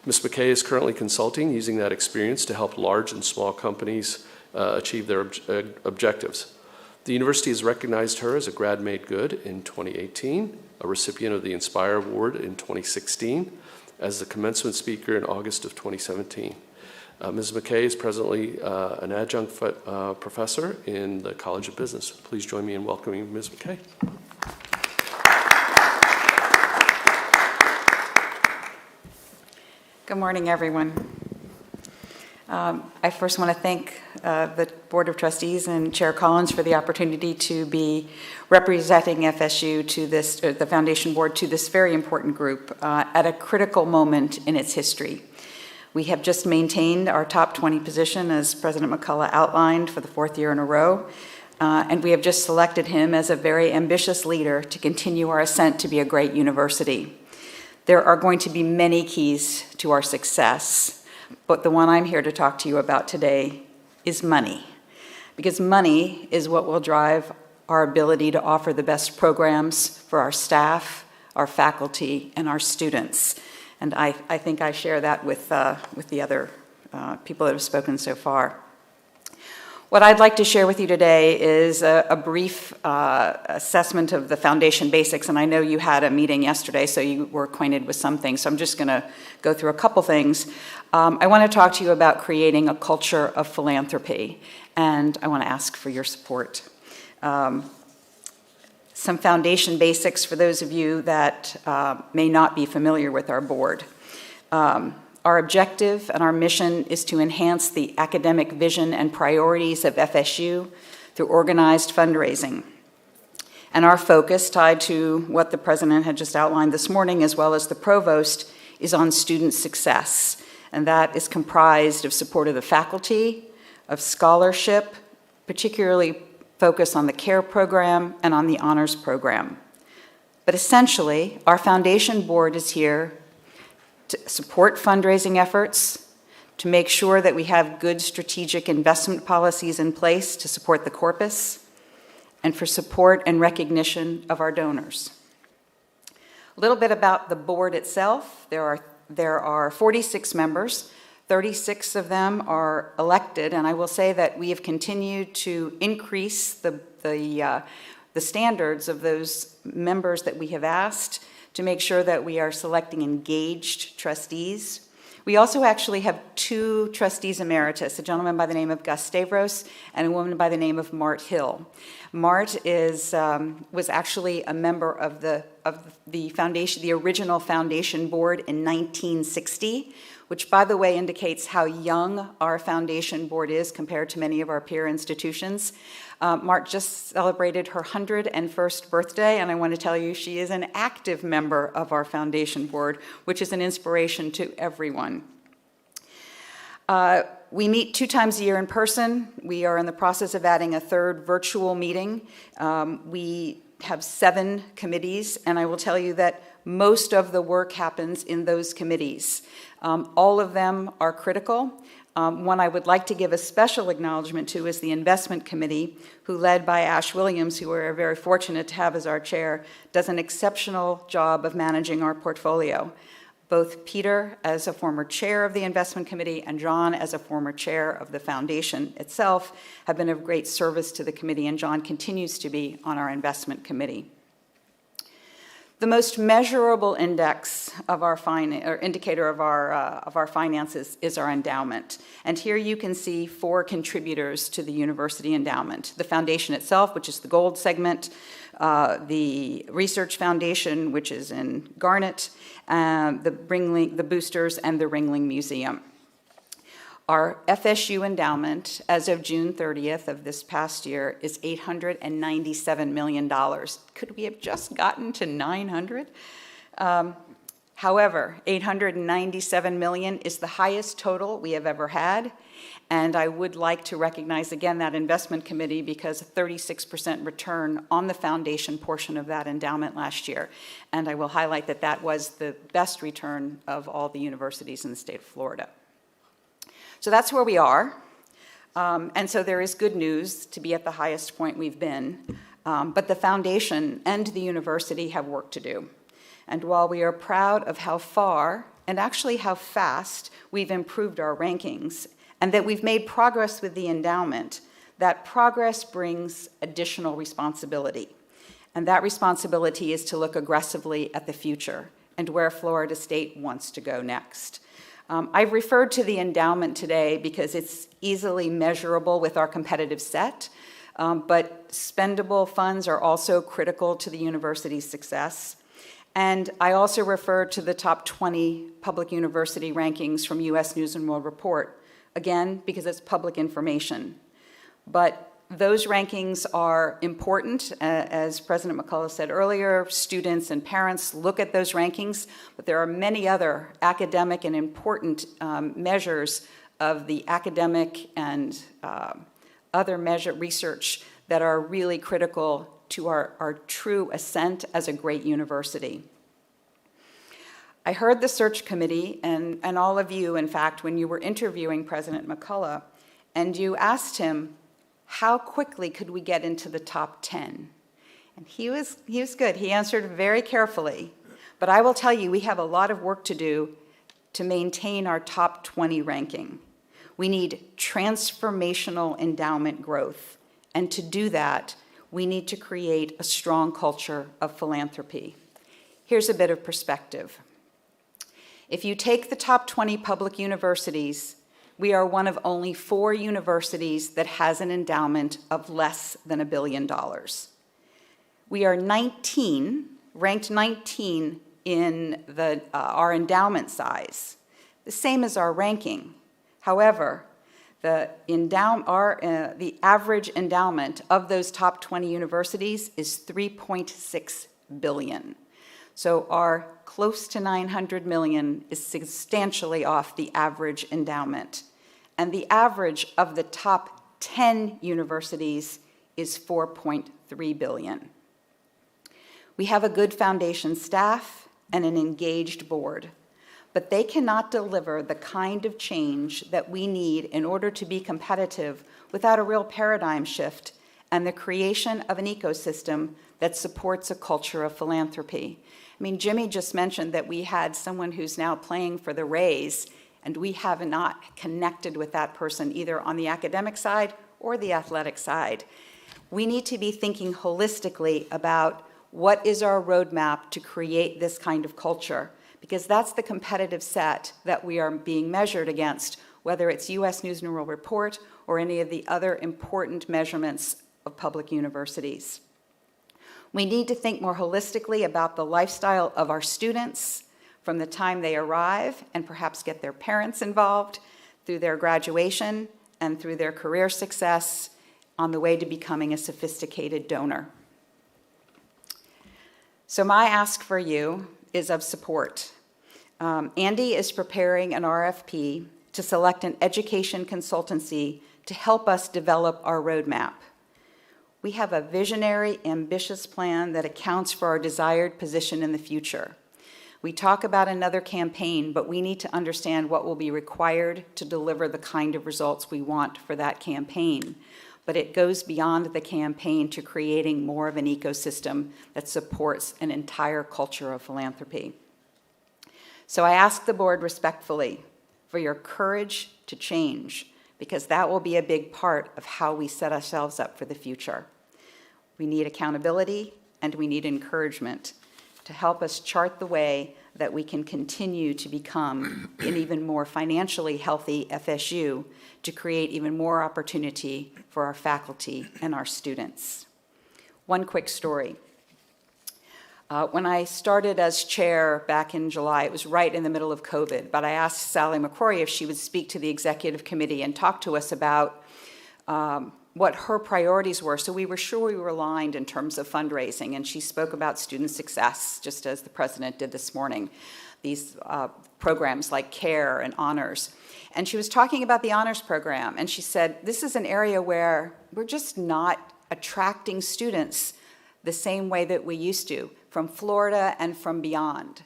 Ms. McKay is currently consulting using that experience to help large and small companies achieve their objectives. The university has recognized her as a grad made good in 2018, a recipient of the Inspire Award in 2016, as the commencement speaker in August of 2017. Ms. McKay is presently an adjunct professor in the College of Business. Please join me in welcoming Ms. McKay. Good morning, everyone. I first want to thank the Board of Trustees and Chair Collins for the opportunity to be representing FSU to this, the Foundation Board, to this very important group at a critical moment in its history. We have just maintained our top 20 position, as President McCullough outlined, for the 4th year in a row, and we have just selected him as a very ambitious leader to continue our ascent to be a great university. There are going to be many keys to our success, but the one I'm here to talk to you about today is money, because money is what will drive our ability to offer the best programs for our staff, our faculty, and our students. And I think I share that with the other people that have spoken so far. What I'd like to share with you today is a brief assessment of the foundation basics, and I know you had a meeting yesterday, so you were acquainted with some things, so I'm just going to go through a couple things. I want to talk to you about creating a culture of philanthropy, and I want to ask for your support. Some foundation basics for those of you that may not be familiar with our board. Our objective and our mission is to enhance the academic vision and priorities of FSU through organized fundraising. And our focus, tied to what the President had just outlined this morning, as well as the Provost, is on student success. And that is comprised of support of the faculty, of scholarship, particularly focus on the CARE program and on the honors program. But essentially, our foundation board is here to support fundraising efforts, to make sure that we have good strategic investment policies in place to support the corpus, and for support and recognition of our donors. A little bit about the board itself. There are 46 members. 36 of them are elected, and I will say that we have continued to increase the standards of those members that we have asked to make sure that we are selecting engaged trustees. We also actually have 2 trustees emeritus, a gentleman by the name of Gus Stavros and a woman by the name of Mart Hill. Mart was actually a member of the foundation, the original foundation board in 1960, which, by the way, indicates how young our foundation board is compared to many of our peer institutions. Mart just celebrated her 101st birthday, and I want to tell you she is an active member of our foundation board, which is an inspiration to everyone. We meet 2 times a year in person. We are in the process of adding a 3rd virtual meeting. We have 7 committees, and I will tell you that most of the work happens in those committees. All of them are critical. One I would like to give a special acknowledgement to is the Investment Committee, who, led by Ash Williams, who we're very fortunate to have as our chair, does an exceptional job of managing our portfolio. Both Peter, as a former chair of the Investment Committee, and John, as a former chair of the foundation itself, have been of great service to the committee, and John continues to be on our Investment Committee. The most measurable index of our indicator of our finances is our endowment. And here you can see 4 contributors to the university endowment: the foundation itself, which is the gold segment, the Research Foundation, which is in garnet, the boosters, and the Ringling Museum. Our FSU endowment, as of June 30th of this past year, is $897 million. Could we have just gotten to 900? However, $897 million is the highest total we have ever had, and I would like to recognize again that investment committee, because a 36% return on the foundation portion of that endowment last year. And I will highlight that that was the best return of all the universities in the state of Florida. So that's where we are. And so there is good news to be at the highest point we've been. But the foundation and the university have work to do. And while we are proud of how far, and actually how fast, we've improved our rankings, and that we've made progress with the endowment, that progress brings additional responsibility. And that responsibility is to look aggressively at the future and where Florida State wants to go next. I've referred to the endowment today because it's easily measurable with our competitive set, but spendable funds are also critical to the university's success. And I also refer to the top 20 public university rankings from U.S. News and World Report, again, because it's public information. But those rankings are important. As President McCullough said earlier, students and parents look at those rankings, but there are many other academic and important measures of the academic and other research that are really critical to our true ascent as a great university. I heard the search committee and all of you, in fact, when you were interviewing President McCullough, and you asked him, how quickly could we get into the top 10? And he was good. He answered very carefully. But I will tell you, we have a lot of work to do to maintain our top 20 ranking. We need transformational endowment growth. And to do that, we need to create a strong culture of philanthropy. Here's a bit of perspective. If you take the top 20 public universities, we are one of only 4 universities that has an endowment of less than $1 billion. We are ranked 19 in our endowment size, the same as our ranking. However, the average endowment of those top 20 universities is $3.6 billion. So our close to $900 million is substantially off the average endowment. And the average of the top 10 universities is $4.3 billion. We have a good foundation staff and an engaged board, but they cannot deliver the kind of change that we need in order to be competitive without a real paradigm shift and the creation of an ecosystem that supports a culture of philanthropy. I mean, Jimmy just mentioned that we had someone who's now playing for the Rays, and we have not connected with that person either on the academic side or the athletic side. We need to be thinking holistically about what is our roadmap to create this kind of culture, because that's the competitive set that we are being measured against, whether it's U.S. News and World Report or any of the other important measurements of public universities. We need to think more holistically about the lifestyle of our students from the time they arrive and perhaps get their parents involved through their graduation and through their career success on the way to becoming a sophisticated donor. So my ask for you is of support. Andy is preparing an RFP to select an education consultancy to help us develop our roadmap. We have a visionary, ambitious plan that accounts for our desired position in the future. We talk about another campaign, but we need to understand what will be required to deliver the kind of results we want for that campaign. But it goes beyond the campaign to creating more of an ecosystem that supports an entire culture of philanthropy. So I ask the board respectfully for your courage to change, because that will be a big part of how we set ourselves up for the future. We need accountability and we need encouragement to help us chart the way that we can continue to become an even more financially healthy FSU to create even more opportunity for our faculty and our students. One quick story. When I started as chair back in July, it was right in the middle of COVID, but I asked Sally McCrory if she would speak to the executive committee and talk to us about what her priorities were, so we were sure we were aligned in terms of fundraising, and she spoke about student success, just as the president did this morning, these programs like CARE and Honors. And she was talking about the Honors program, and she said, this is an area where we're just not attracting students the same way that we used to, from Florida and from beyond.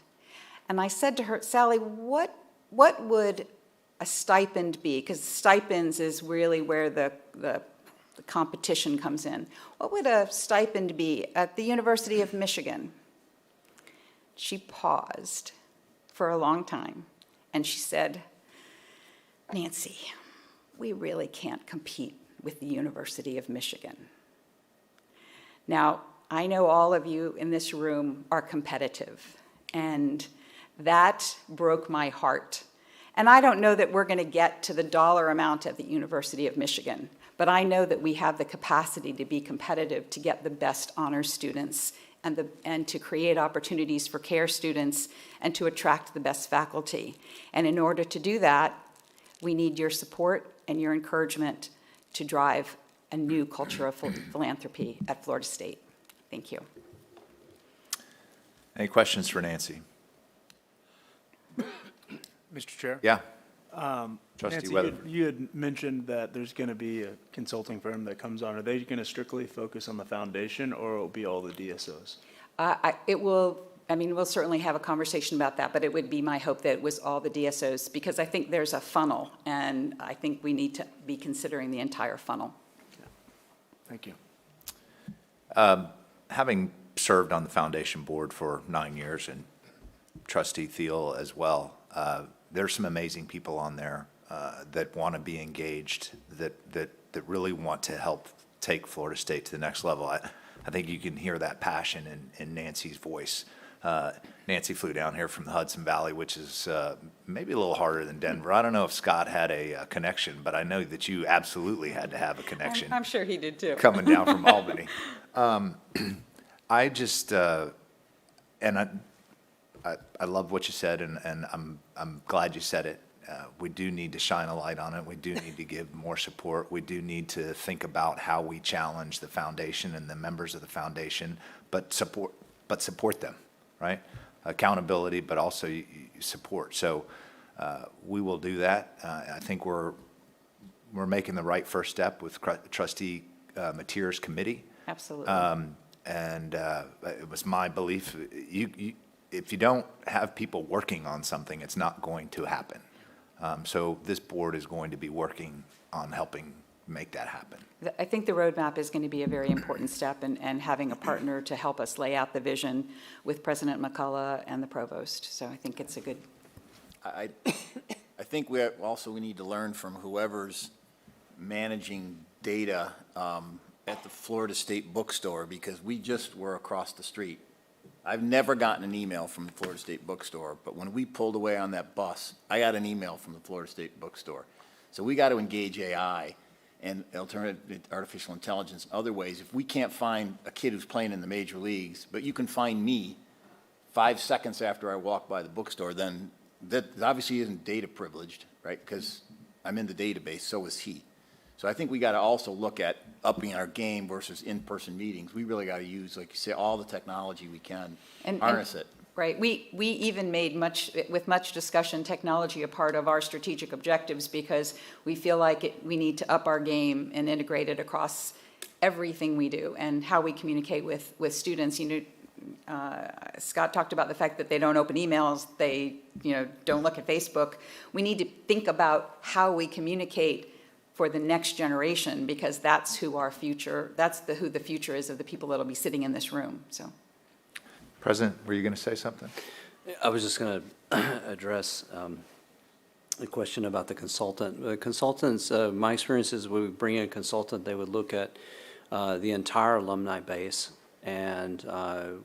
And I said to her, Sally, what would a stipend be? Because stipends is really where the competition comes in. What would a stipend be at the University of Michigan? She paused for a long time, and she said, Nancy, we really can't compete with the University of Michigan. Now, I know all of you in this room are competitive, and that broke my heart. And I don't know that we're going to get to the dollar amount at the University of Michigan, but I know that we have the capacity to be competitive, to get the best honors students and to create opportunities for care students and to attract the best faculty. And in order to do that, we need your support and your encouragement to drive a new culture of philanthropy at Florida State. Thank you. Any questions for Nancy? Mr. Chair? Yeah. Trustee Nancy, Weatherford. you had mentioned that there's going to be a consulting firm that comes on. Are they going to strictly focus on the foundation, or will it be all the DSOs? We'll certainly have a conversation about that, but it would be my hope that it was all the DSOs, because I think there's a funnel, and I think we need to be considering the entire funnel. Thank you. Having served on the foundation board for 9 years, and Trustee Thiel as well, there's some amazing people on there that want to be engaged, that really want to help take Florida State to the next level. I think you can hear that passion in Nancy's voice. Nancy flew down here from the Hudson Valley, which is maybe a little harder than Denver. I don't know if Scott had a connection, but I know that you absolutely had to have a connection. I'm sure he did too. Coming down from Albany. I just, I love what you said, and I'm glad you said it. We do need to shine a light on it. We do need to give more support. We do need to think about how we challenge the foundation and the members of the foundation, but support them, right? Accountability, but also support. So we will do that. I think we're making the right first step with Trustee Matier's committee. Absolutely. And it was my belief, if you don't have people working on something, it's not going to happen. So this board is going to be working on helping make that happen. I think the roadmap is going to be a very important step, and having a partner to help us lay out the vision with President McCullough and the provost. So I think it's a good. I think we need to learn from whoever's managing data at the Florida State bookstore, because we just were across the street. I've never gotten an email from the Florida State bookstore, but when we pulled away on that bus, I got an email from the Florida State bookstore. So we got to engage AI and alternative artificial intelligence in other ways. If we can't find a kid who's playing in the major leagues, but you can find me 5 seconds after I walk by the bookstore, then that obviously isn't data privileged, right? Because I'm in the database, so is he. So I think we got to also look at upping our game versus in-person meetings. We really got to use, like you say, all the technology we can, harness it. Right. We even made with much discussion, technology a part of our strategic objectives, because we feel like we need to up our game and integrate it across everything we do and how we communicate with students. Scott talked about the fact that they don't open emails, they don't look at Facebook. We need to think about how we communicate for the next generation, because that's who our future, who the future is of the people that'll be sitting in this room. So, President, were you going to say something? I was just going to address the question about the consultant. The consultants, my experience is when we bring in a consultant, they would look at the entire alumni base, and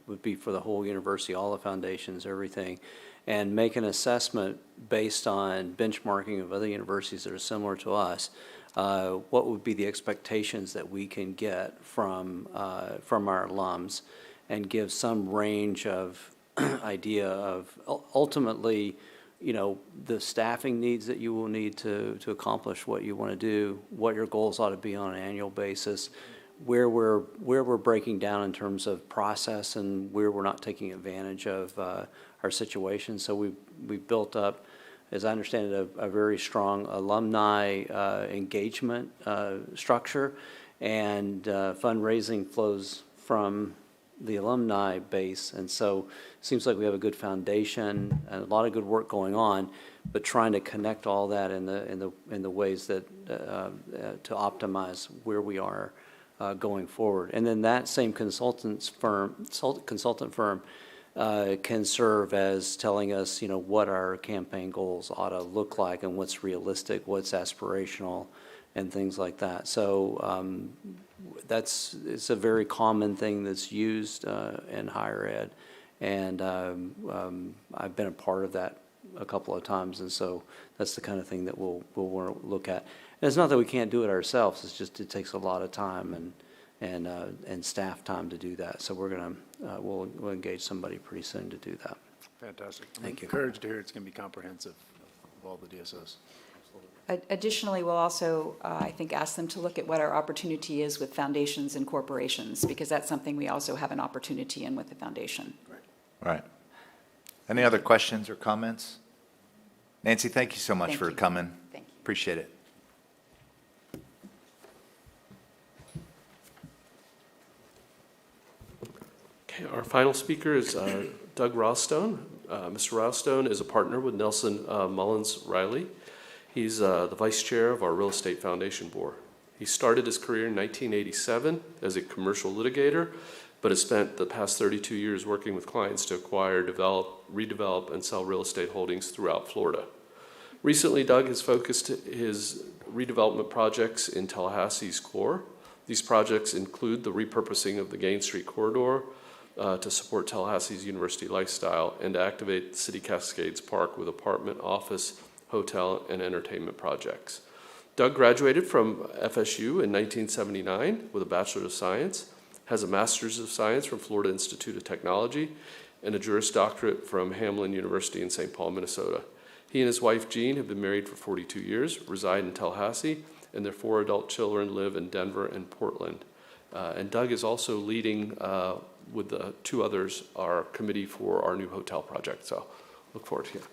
would be for the whole university, all the foundations, everything, and make an assessment based on benchmarking of other universities that are similar to us. What would be the expectations that we can get from our alums, and give some range of idea of ultimately, the staffing needs that you will need to accomplish what you want to do, what your goals ought to be on an annual basis, where we're breaking down in terms of process, and where we're not taking advantage of our situation. So we've built up, as I understand it, a very strong alumni engagement structure, and fundraising flows from the alumni base. And so it seems like we have a good foundation and a lot of good work going on, but trying to connect all that in the ways that to optimize where we are going forward. And then that same consultant firm can serve as telling us, what our campaign goals ought to look like, and what's realistic, what's aspirational, and things like that. So it's a very common thing that's used in higher ed, and I've been a part of that a couple of times, and so that's the kind of thing that we'll want to look at. And it's not that we can't do it ourselves, it's just it takes a lot of time and staff time to do that. So we'll engage somebody pretty soon to do that. Fantastic. Thank you. Encouraged to hear it's going to be comprehensive of all the DSOs. Additionally, we'll also, I think, ask them to look at what our opportunity is with foundations and corporations, because that's something we also have an opportunity in with the foundation. Right. Any other questions or comments? Nancy, thank you so much Thank for you. coming. Thank you. Appreciate it. Okay, our final speaker is Doug Rostone. Mr. Rostone is a partner with Nelson Mullins Riley. He's the vice chair of our Real Estate Foundation Board. He started his career in 1987 as a commercial litigator, but has spent the past 32 years working with clients to acquire, develop, redevelop, and sell real estate holdings throughout Florida. Recently, Doug has focused his redevelopment projects in Tallahassee's core. These projects include the repurposing of the Gain Street corridor to support Tallahassee's university lifestyle and to activate City Cascades Park with apartment, office, hotel, and entertainment projects. Doug graduated from FSU in 1979 with a Bachelor of Science, has a Master's of Science from Florida Institute of Technology, and a Juris Doctorate from Hamline University in St. Paul, Minnesota. He and his wife, Jean, have been married for 42 years, reside in Tallahassee, and their 4 adult children live in Denver and Portland. And Doug is also leading, with the 2 others, our committee for our new hotel project. So look forward to it.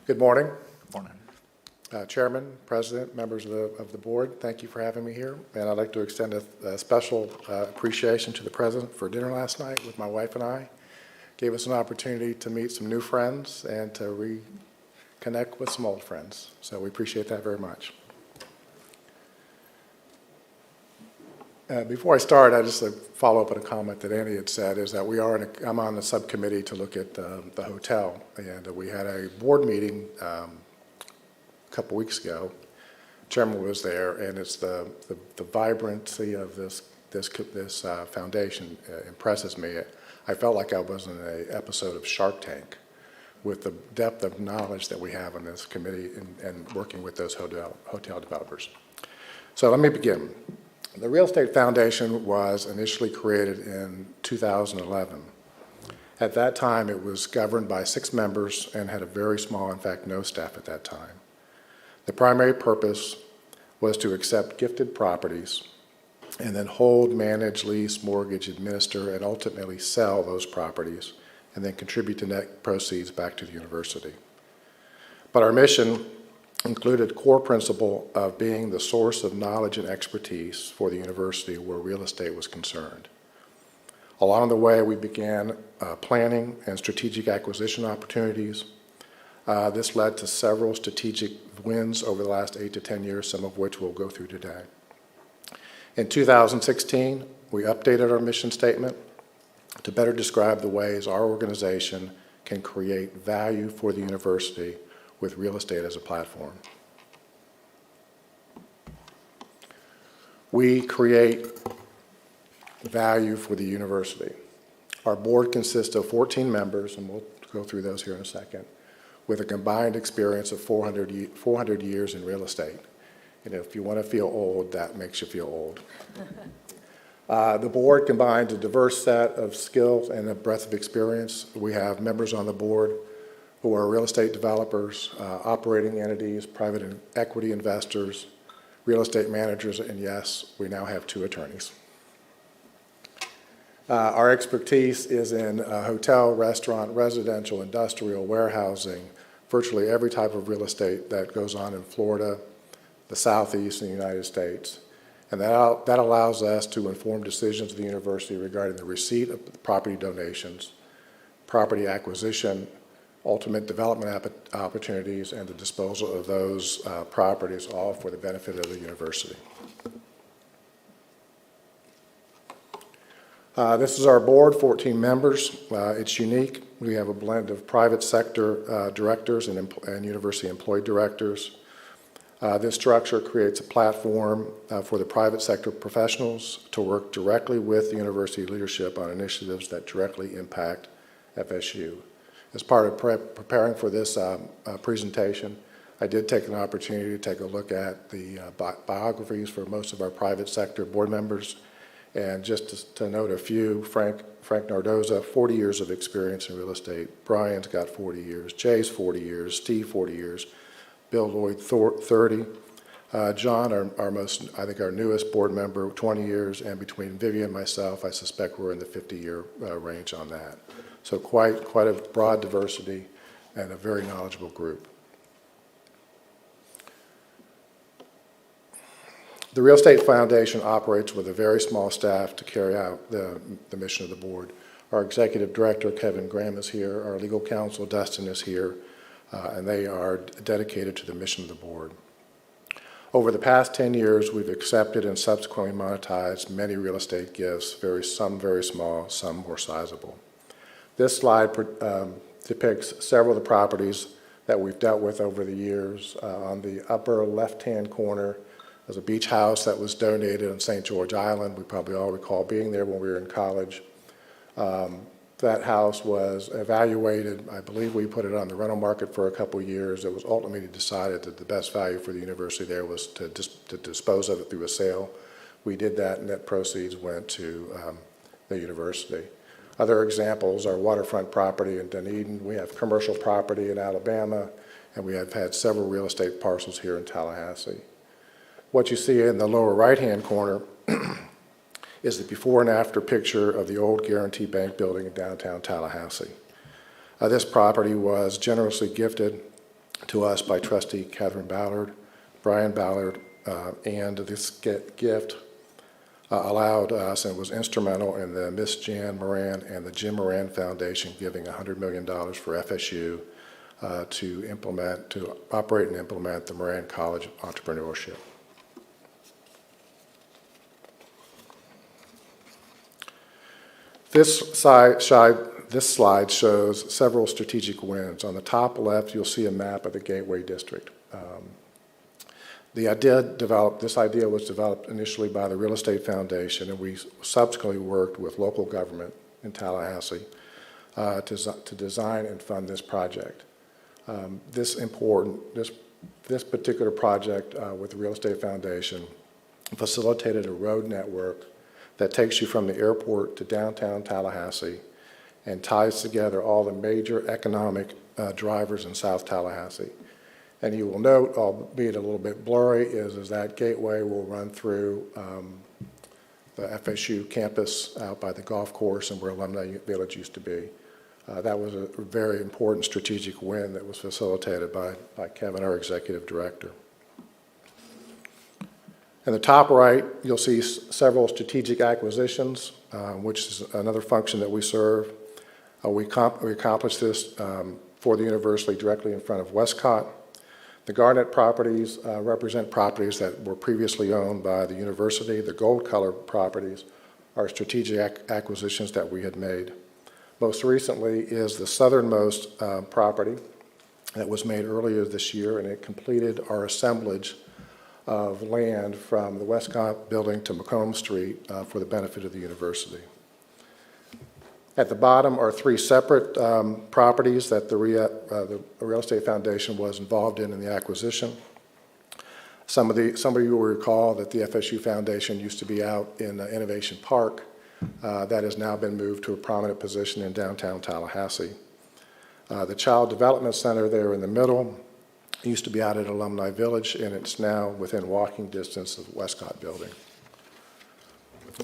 Good morning. Morning. Chairman, President, members of the board, thank you for having me here. And I'd like to extend a special appreciation to the President for dinner last night with my wife and I. Gave us an opportunity to meet some new friends and to reconnect with some old friends. So we appreciate that very much. Before I start, I just follow up on a comment that Andy had said, is that I'm on the subcommittee to look at the hotel, and we had a board meeting a couple weeks ago. Chairman was there, and it's the vibrancy of this foundation impresses me. I felt like I was in an episode of Shark Tank with the depth of knowledge that we have on this committee and working with those hotel developers. So let me begin. The Real Estate Foundation was initially created in 2011. At that time, it was governed by 6 members and had a very small, in fact, no staff at that time. The primary purpose was to accept gifted properties and then hold, manage, lease, mortgage, administer, and ultimately sell those properties and then contribute the net proceeds back to the university. But our mission included core principle of being the source of knowledge and expertise for the university where real estate was concerned. Along the way, we began planning and strategic acquisition opportunities. This led to several strategic wins over the last 8 to 10 years, some of which we'll go through today. In 2016, we updated our mission statement to better describe the ways our organization can create value for the university with real estate as a platform. We create value for the university. Our board consists of 14 members, and we'll go through those here in a second, with a combined experience of 400 years in real estate. And if you want to feel old, that makes you feel old. The board combines a diverse set of skills and a breadth of experience. We have members on the board who are real estate developers, operating entities, private equity investors, real estate managers, and yes, we now have 2 attorneys. Our expertise is in hotel, restaurant, residential, industrial, warehousing, virtually every type of real estate that goes on in Florida, the Southeast, and the United States. And that allows us to inform decisions of the university regarding the receipt of property donations, property acquisition, ultimate development opportunities, and the disposal of those properties, all for the benefit of the university. This is our board, 14 members. It's unique. We have a blend of private sector directors and university employee directors. This structure creates a platform for the private sector professionals to work directly with the university leadership on initiatives that directly impact FSU. As part of preparing for this presentation, I did take an opportunity to take a look at the biographies for most of our private sector board members. And just to note a few, Frank Nardoza, 40 years of experience in real estate. Brian's got 40 years. Jay's 40 years. Steve, 40 years. Bill Lloyd, 30. John, I think our newest board member, 20 years. And between Vivian and myself, I suspect we're in the 50-year range on that. So quite a broad diversity and a very knowledgeable group. The Real Estate Foundation operates with a very small staff to carry out the mission of the board. Our executive director, Kevin Graham, is here. Our legal counsel, Dustin, is here. And they are dedicated to the mission of the board. Over the past 10 years, we've accepted and subsequently monetized many real estate gifts, some very small, some more sizable. This slide depicts several of the properties that we've dealt with over the years. On the upper left-hand corner, there's a beach house that was donated on St. George Island. We probably all recall being there when we were in college. That house was evaluated. I believe we put it on the rental market for a couple of years. It was ultimately decided that the best value for the university there was to dispose of it through a sale. We did that, and net proceeds went to the university. Other examples are waterfront property in Dunedin. We have commercial property in Alabama, and we have had several real estate parcels here in Tallahassee. What you see in the lower right-hand corner is the before and after picture of the old Guarantee Bank building in downtown Tallahassee. This property was generously gifted to us by trustee Catherine Ballard, Brian Ballard, and this gift allowed us and was instrumental in the Miss Jan Moran and the Jim Moran Foundation giving $100 million for FSU to operate and implement the Moran College entrepreneurship. This slide shows several strategic wins. On the top left, you'll see a map of the Gateway District. This idea was developed initially by the Real Estate Foundation, and we subsequently worked with local government in Tallahassee to design and fund this project. This particular project with the Real Estate Foundation facilitated a road network that takes you from the airport to downtown Tallahassee and ties together all the major economic drivers in South Tallahassee. And you will note, albeit a little bit blurry, is that gateway will run through the FSU campus out by the golf course and where Alumni Village used to be. That was a very important strategic win that was facilitated by Kevin, our executive director. In the top right, you'll see several strategic acquisitions, which is another function that we serve. We accomplished this for the university directly in front of Westcott. The Garnet properties represent properties that were previously owned by the university. The gold color properties are strategic acquisitions that we had made. Most recently is the southernmost property that was made earlier this year, and it completed our assemblage of land from the Westcott building to Macomb Street for the benefit of the university. At the bottom are three separate properties that the Real Estate Foundation was involved in the acquisition. Some of you will recall that the FSU Foundation used to be out in Innovation Park. That has now been moved to a prominent position in downtown Tallahassee. The Child Development Center there in the middle used to be out at Alumni Village, and it's now within walking distance of the Westcott building.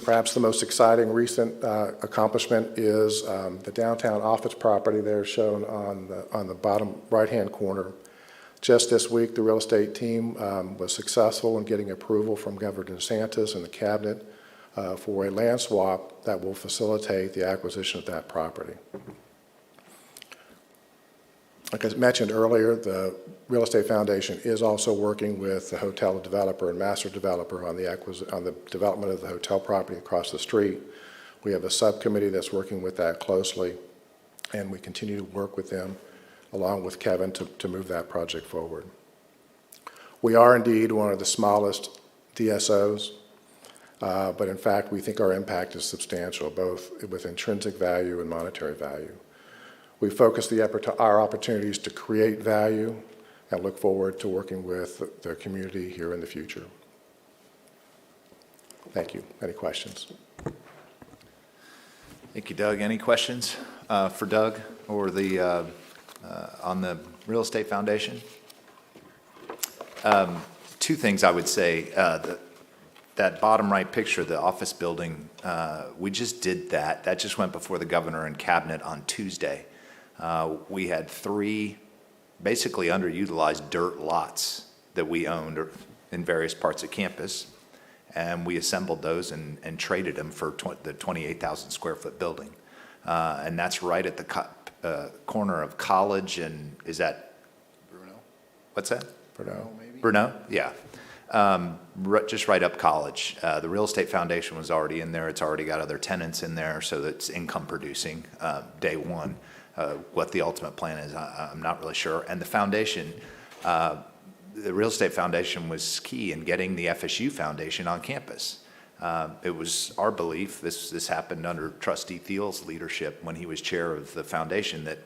Perhaps the most exciting recent accomplishment is the downtown office property there shown on the bottom right-hand corner. Just this week, the real estate team was successful in getting approval from Governor DeSantis and the cabinet for a land swap that will facilitate the acquisition of that property. Like I mentioned earlier, the Real Estate Foundation is also working with the hotel developer and master developer on the development of the hotel property across the street. We have a subcommittee that's working with that closely, and we continue to work with them along with Kevin to move that project forward. We are indeed one of the smallest DSOs, but in fact, we think our impact is substantial, both with intrinsic value and monetary value. We focus our opportunities to create value and look forward to working with the community here in the future. Thank you. Any questions? Thank you, Doug. Any questions for Doug or on the Real Estate Foundation? Two things I would say. That bottom right picture, the office building, we just did that. That just went before the governor and cabinet on Tuesday. We had 3 basically underutilized dirt lots that we owned in various parts of campus, and we assembled those and traded them for the 28,000 square foot building. And that's right at the corner of College and, is that? Bruno? What's that? Bruno. Bruno, yeah. Just right up College. The Real Estate Foundation was already in there. It's already got other tenants in there, so it's income producing day one. What the ultimate plan is, I'm not really sure. And the foundation, the Real Estate Foundation was key in getting the FSU Foundation on campus. It was our belief, this happened under Trustee Thiel's leadership when he was chair of the foundation, that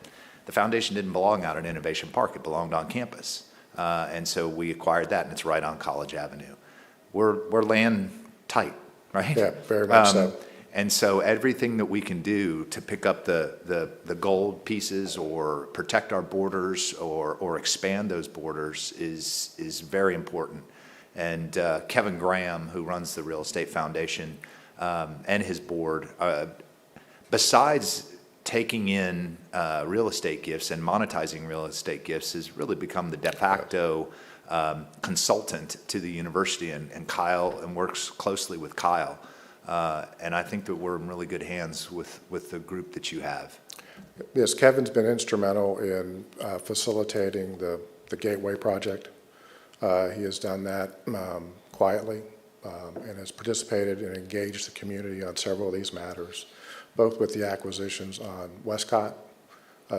the foundation didn't belong out at Innovation Park, it belonged on campus. And so we acquired that, and it's right on College Avenue. We're land tight, right? Yeah, very much so. And so everything that we can do to pick up the gold pieces or protect our borders or expand those borders is very important. And Kevin Graham, who runs the Real Estate Foundation, and his board, besides taking in real estate gifts and monetizing real estate gifts, has really become the de facto consultant to the university, and Kyle, and works closely with Kyle. And I think that we're in really good hands with the group that you have. Yes, Kevin's been instrumental in facilitating the Gateway project. He has done that quietly and has participated and engaged the community on several of these matters, both with the acquisitions on Westcott.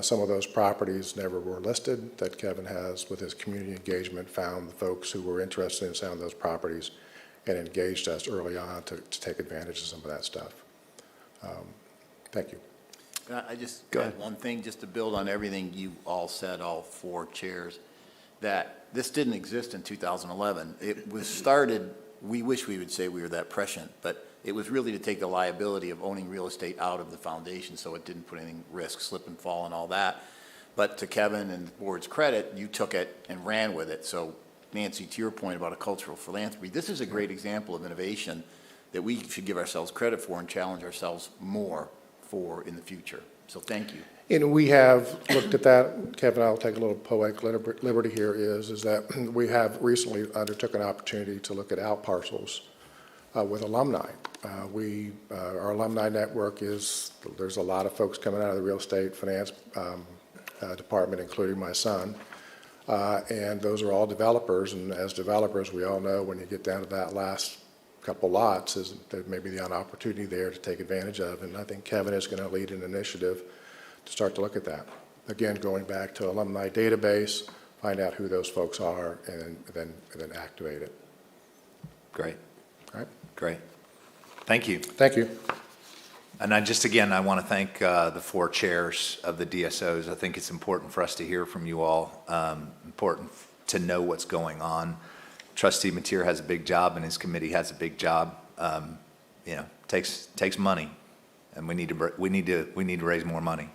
Some of those properties never were listed, that Kevin has, with his community engagement, found the folks who were interested in some of those properties and engaged us early on to take advantage of some of that stuff. Thank you. I just Go add ahead. one thing, just to build on everything you all said, all 4 chairs, that this didn't exist in 2011. It was started, we wish we would say we were that prescient, but it was really to take the liability of owning real estate out of the foundation so it didn't put anything risk, slip and fall and all that. But to Kevin and the board's credit, you took it and ran with it. So Nancy, to your point about a cultural philanthropy, this is a great example of innovation that we should give ourselves credit for and challenge ourselves more for in the future. So thank you. And we have looked at that, Kevin, I'll take a little poetic liberty here, is that we have recently undertook an opportunity to look at out parcels with alumni. Our alumni network there's a lot of folks coming out of the real estate finance department, including my son, and those are all developers, and as developers, we all know when you get down to that last couple lots, there may be an opportunity there to take advantage of, and I think Kevin is going to lead an initiative to start to look at that. Again, going back to alumni database, find out who those folks are, and then activate it. Great. All right? Great. Thank you. Thank you. And I want to thank the 4 chairs of the DSOs. I think it's important for us to hear from you all, important to know what's going on. Trustee Mateer has a big job, and his committee has a big job. Takes money, and we need to raise more money.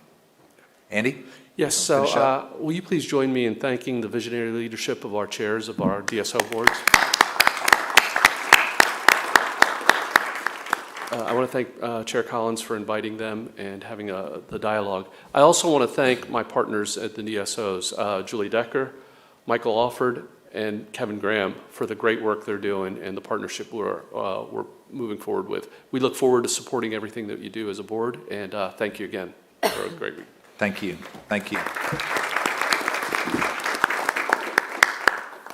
Andy? Yes, so will you please join me in thanking the visionary leadership of our chairs of our DSO boards? I want to thank Chair Collins for inviting them and having the dialogue. I also want to thank my partners at the DSOs, Julie Decker, Michael Alford, and Kevin Graham, for the great work they're doing and the partnership we're moving forward with. We look forward to supporting everything that you do as a board, and thank you again for a great week. Thank you. Thank you.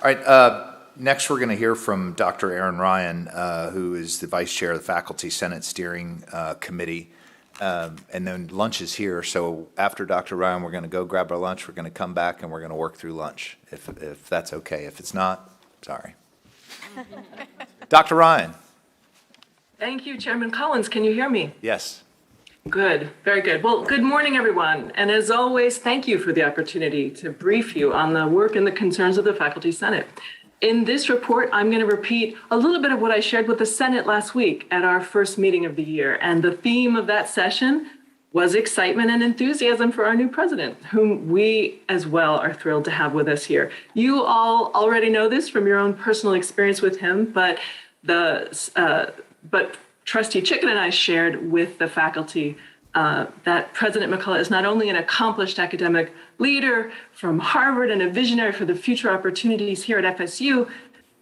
All right. Next, we're going to hear from Dr. Aaron Ryan, who is the Vice Chair of the Faculty Senate Steering Committee. And then lunch is here. So after Dr. Ryan, we're going to go grab our lunch. We're going to come back and we're going to work through lunch, if that's okay. If it's not, Sorry. Dr. Ryan? Thank you, Chairman Collins. Can you hear me? Yes. Good, very good. Well, good morning, everyone. And as always, thank you for the opportunity to brief you on the work and the concerns of the Faculty Senate. In this report, I'm going to repeat a little bit of what I shared with the Senate last week at our first meeting of the year. And the theme of that session was excitement and enthusiasm for our new president, whom we as well are thrilled to have with us here. You all already know this from your own personal experience with him, but Trustee Chicken and I shared with the faculty that President McCullough is not only an accomplished academic leader from Harvard and a visionary for the future opportunities here at FSU,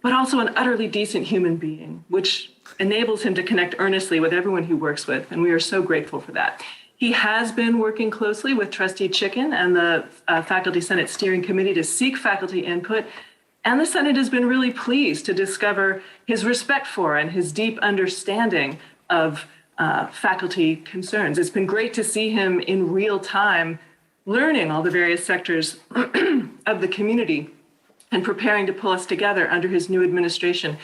but also an utterly decent human being, which enables him to connect earnestly with everyone he works with, and we are so grateful for that. He has been working closely with Trustee Chicken and the Faculty Senate Steering Committee to seek faculty input, and the Senate has been really pleased to discover his respect for and his deep understanding of faculty concerns. It's been great to see him in real time learning all the various sectors of the community and preparing to pull us together under his new administration.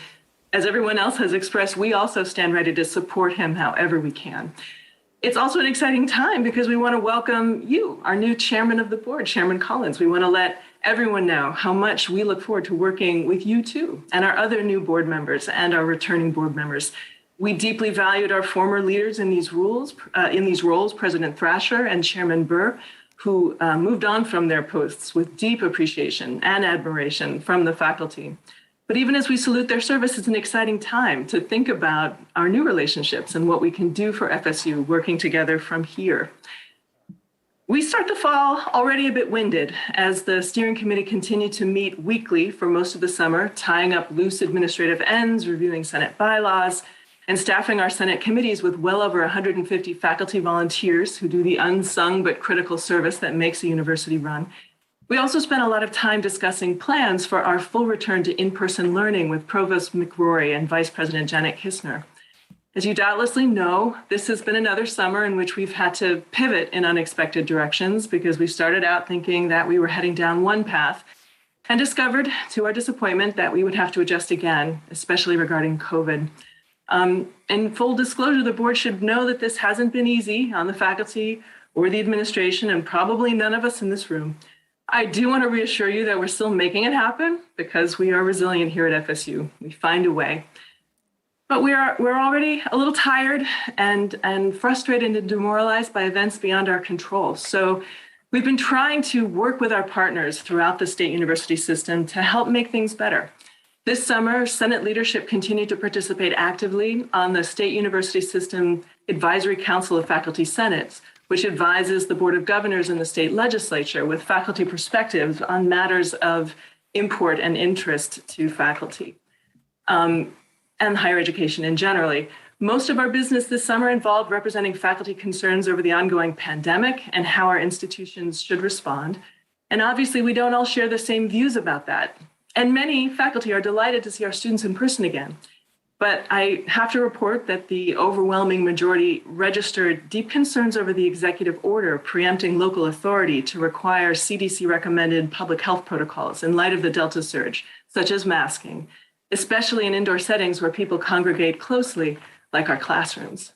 As everyone else has expressed, we also stand ready to support him however we can. It's also an exciting time because we want to welcome you, our new chairman of the board, Chairman Collins. We want to let everyone know how much we look forward to working with you too, and our other new board members and our returning board members. We deeply valued our former leaders in these roles, President Thrasher and Chairman Burr, who moved on from their posts with deep appreciation and admiration from the faculty. But even as we salute their service, it's an exciting time to think about our new relationships and what we can do for FSU working together from here. We start the fall already a bit winded as the steering committee continued to meet weekly for most of the summer, tying up loose administrative ends, reviewing Senate bylaws, and staffing our Senate committees with well over 150 faculty volunteers who do the unsung but critical service that makes a university run. We also spent a lot of time discussing plans for our full return to in-person learning with Provost McRory and Vice President Janet Kistner. As you doubtlessly know, this has been another summer in which we've had to pivot in unexpected directions because we started out thinking that we were heading down one path and discovered, to our disappointment, that we would have to adjust again, especially regarding COVID. In full disclosure, the board should know that this hasn't been easy on the faculty or the administration, and probably none of us in this room. I do want to reassure you that we're still making it happen because we are resilient here at FSU. We find a way. But we're already a little tired and frustrated and demoralized by events beyond our control. So we've been trying to work with our partners throughout the state university system to help make things better. This summer, Senate leadership continued to participate actively on the State University System Advisory Council of Faculty Senates, which advises the Board of Governors and the state legislature with faculty perspectives on matters of import and interest to faculty and higher education in general. Most of our business this summer involved representing faculty concerns over the ongoing pandemic and how our institutions should respond. And obviously, we don't all share the same views about that. And many faculty are delighted to see our students in person again. But I have to report that the overwhelming majority registered deep concerns over the executive order preempting local authority to require CDC-recommended public health protocols in light of the Delta surge, such as masking, especially in indoor settings where people congregate closely, like our classrooms.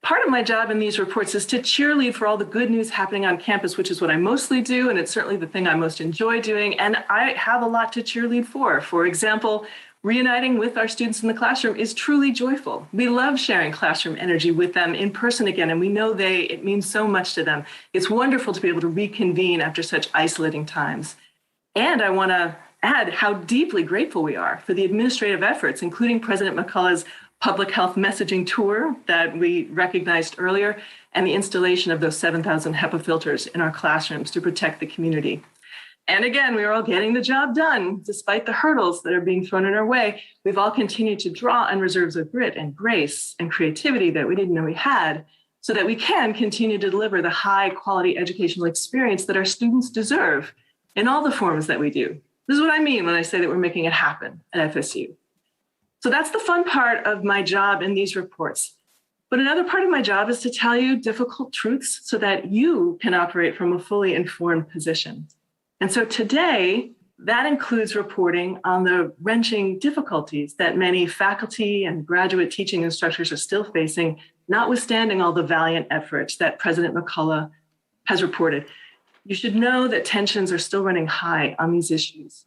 Part of my job in these reports is to cheerlead for all the good news happening on campus, which is what I mostly do, and it's certainly the thing I most enjoy doing, and I have a lot to cheerlead for. For example, reuniting with our students in the classroom is truly joyful. We love sharing classroom energy with them in person again, and we know it means so much to them. It's wonderful to be able to reconvene after such isolating times. And I want to add how deeply grateful we are for the administrative efforts, including President McCullough's public health messaging tour that we recognized earlier, and the installation of those 7,000 HEPA filters in our classrooms to protect the community. And again, we are all getting the job done. Despite the hurdles that are being thrown in our way, we've all continued to draw on reserves of grit and grace and creativity that we didn't know we had, so that we can continue to deliver the high quality educational experience that our students deserve in all the forms that we do. This is what I mean when I say that we're making it happen at FSU. So that's the fun part of my job in these reports. But another part of my job is to tell you difficult truths so that you can operate from a fully informed position. And so today, That includes reporting on the wrenching difficulties that many faculty and graduate teaching instructors are still facing, notwithstanding all the valiant efforts that President McCullough has reported. You should know that tensions are still running high on these issues.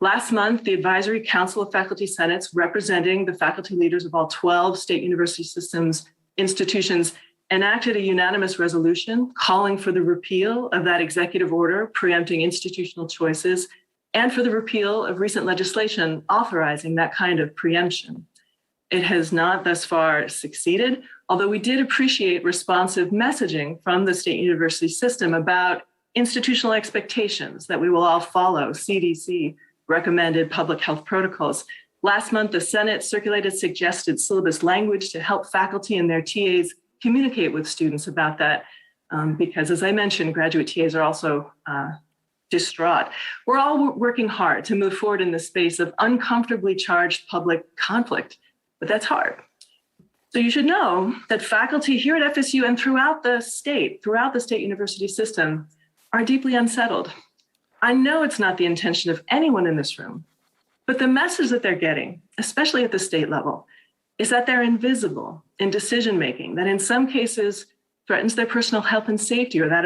Last month, the Advisory Council of Faculty Senates, representing the faculty leaders of all 12 state university systems institutions, enacted a unanimous resolution calling for the repeal of that executive order preempting institutional choices and for the repeal of recent legislation authorizing that kind of preemption. It has not thus far succeeded, although we did appreciate responsive messaging from the state university system about institutional expectations that we will all follow CDC recommended public health protocols. Last month, the Senate circulated suggested syllabus language to help faculty and their TAs communicate with students about that, because as I mentioned, graduate TAs are also distraught. We're all working hard to move forward in the space of uncomfortably charged public conflict, but that's hard. So you should know that faculty here at FSU and throughout the state university system are deeply unsettled. I know it's not the intention of anyone in this room, but the message that they're getting, especially at the state level, is that they're invisible in decision-making, that in some cases threatens their personal health and safety or that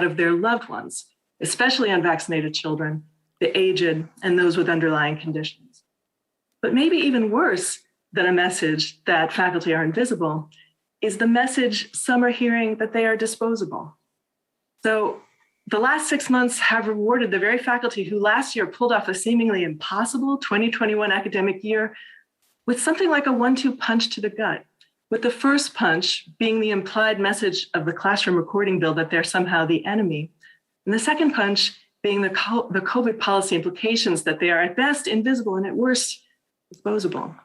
of their loved ones, especially unvaccinated children, the aged, and those with underlying conditions. But maybe even worse than a message that faculty are invisible is the message some are hearing that they are disposable. So the last 6 months have rewarded the very faculty who last year pulled off a seemingly impossible 2021 academic year with something like a 1-2 punch to the gut, with the first punch being the implied message of the classroom recording bill that they're somehow the enemy, and the second punch being the COVID policy implications that they are at best invisible and at worst disposable.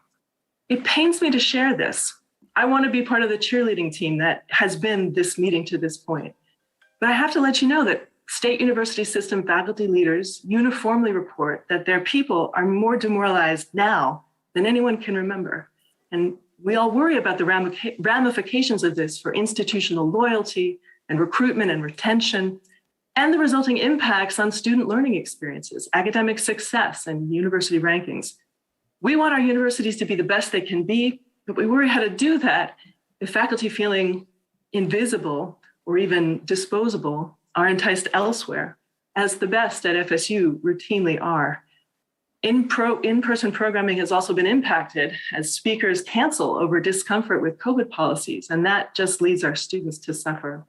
It pains me to share this. I want to be part of the cheerleading team that has been this meeting to this point. But I have to let you know that state university system faculty leaders uniformly report that their people are more demoralized now than anyone can remember. And we all worry about the ramifications of this for institutional loyalty and recruitment and retention, and the resulting impacts on student learning experiences, academic success, and university rankings. We want our universities to be the best they can be, but we worry how to do that if faculty feeling invisible or even disposable are enticed elsewhere, as the best at FSU routinely are. In-person programming has also been impacted as speakers cancel over discomfort with COVID policies, and that just leads our students to suffer.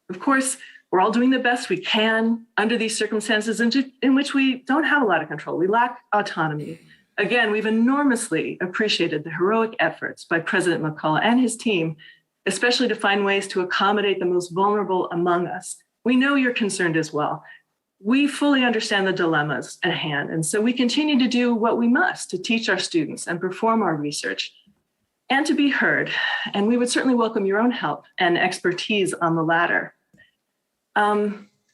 Of course, we're all doing the best we can under these circumstances in which we don't have a lot of control. We lack autonomy. Again, we've enormously appreciated the heroic efforts by President McCullough and his team, especially to find ways to accommodate the most vulnerable among us. We know you're concerned as well. We fully understand the dilemmas at hand, and so we continue to do what we must to teach our students and perform our research and to be heard. And we would certainly welcome your own help and expertise on the latter.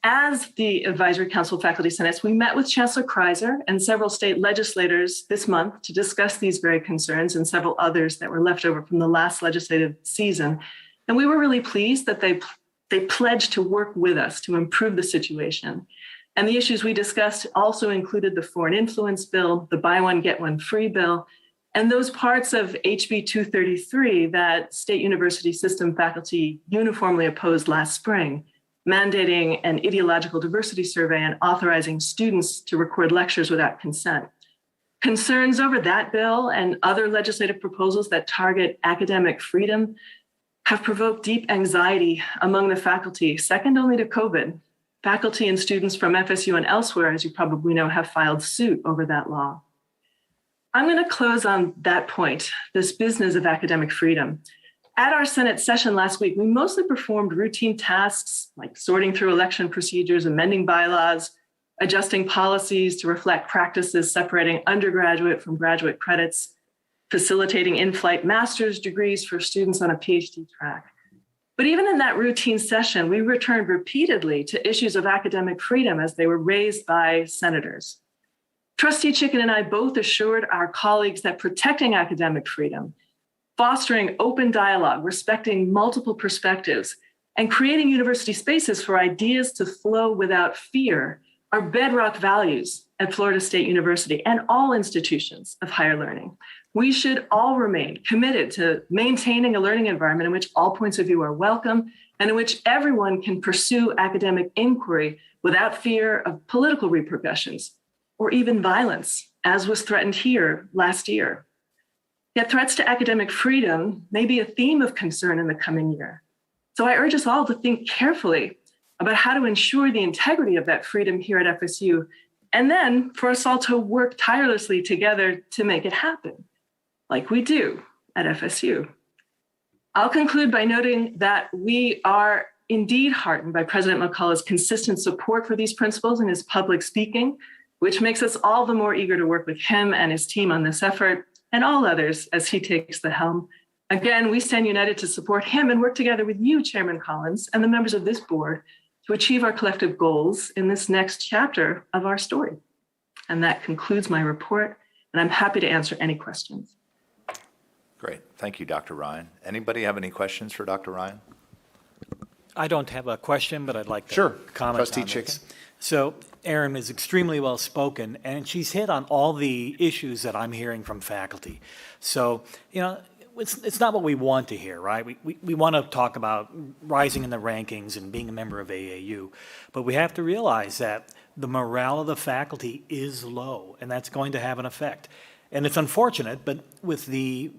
As the Advisory Council of Faculty Senates, we met with Chancellor Kreiser and several state legislators this month to discuss these very concerns and several others that were left over from the last legislative season. And we were really pleased that they pledged to work with us to improve the situation. And the issues we discussed also included the foreign influence bill, the buy one, get one free bill, and those parts of HB 233 that state university system faculty uniformly opposed last spring, mandating an ideological diversity survey and authorizing students to record lectures without consent. Concerns over that bill and other legislative proposals that target academic freedom have provoked deep anxiety among the faculty, second only to COVID. Faculty and students from FSU and elsewhere, as you probably know, have filed suit over that law. I'm going to close on that point, this business of academic freedom. At our Senate session last week, we mostly performed routine tasks like sorting through election procedures, amending bylaws, adjusting policies to reflect practices separating undergraduate from graduate credits, facilitating in-flight master's degrees for students on a PhD track. But even in that routine session, we returned repeatedly to issues of academic freedom as they were raised by senators. Trustee Chicken and I both assured our colleagues that protecting academic freedom, fostering open dialogue, respecting multiple perspectives, and creating university spaces for ideas to flow without fear are bedrock values at Florida State University and all institutions of higher learning. We should all remain committed to maintaining a learning environment in which all points of view are welcome and in which everyone can pursue academic inquiry without fear of political repercussions or even violence, as was threatened here last year. Yet threats to academic freedom may be a theme of concern in the coming year. So I urge us all to think carefully about how to ensure the integrity of that freedom here at FSU, and then for us all to work tirelessly together to make it happen, like we do at FSU. I'll conclude by noting that we are indeed heartened by President McCullough's consistent support for these principles in his public speaking, which makes us all the more eager to work with him and his team on this effort and all others as he takes the helm. Again, we stand united to support him and work together with you, Chairman Collins, and the members of this board to achieve our collective goals in this next chapter of our story. And that concludes my report, and I'm happy to answer any questions. Great. Thank you, Dr. Ryan. Anybody have any questions for Dr. Ryan? I don't have a question, but I'd like to Sure. comment Trustee on it. Chicken. So Erin is extremely well spoken, and she's hit on all the issues that I'm hearing from faculty. So, you know, it's not what we want to hear, right? We want to talk about rising in the rankings and being a member of AAU, but we have to realize that the morale of the faculty is low, and that's going to have an effect. And it's unfortunate, but with the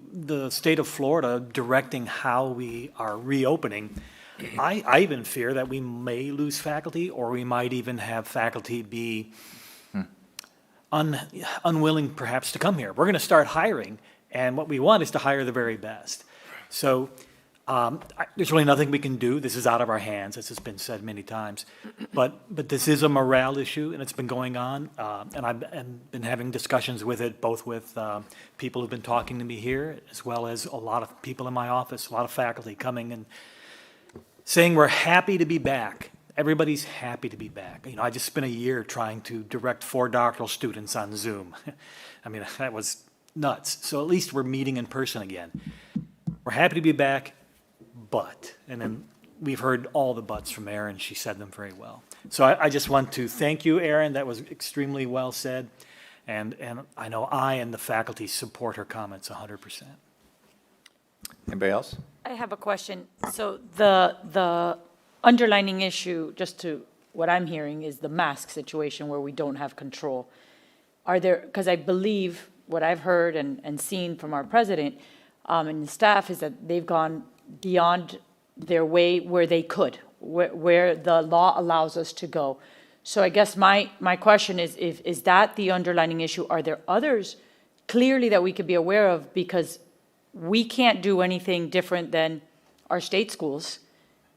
state of Florida directing how we are reopening, I even fear that we may lose faculty, or we might even have faculty be unwilling perhaps to come here. We're going to start hiring, and what we want is to hire the very best. So there's really nothing we can do. This is out of our hands, as has been said many times. But this is a morale issue, and it's been going on. And I've been having discussions with it, both with people who've been talking to me here, as well as a lot of people in my office, a lot of faculty coming and saying we're happy to be back. Everybody's happy to be back. You know, I just spent a year trying to direct 4 doctoral students on Zoom. I mean, that was nuts. So at least we're meeting in person again. We're happy to be back, but, and then we've heard all the buts from Erin. She said them very well. So I just want to thank you, Erin. That was extremely well said. And I know I and the faculty support her comments 100%. Anybody else? I have a question. So the underlining issue, just to what I'm hearing, is the mask situation where we don't have control. Are there, because I believe what I've heard and seen from our president and the staff is that they've gone beyond their way where they could, where the law allows us to go. So I guess my question is that the underlining issue? Are there others clearly that we could be aware of? Because we can't do anything different than our state schools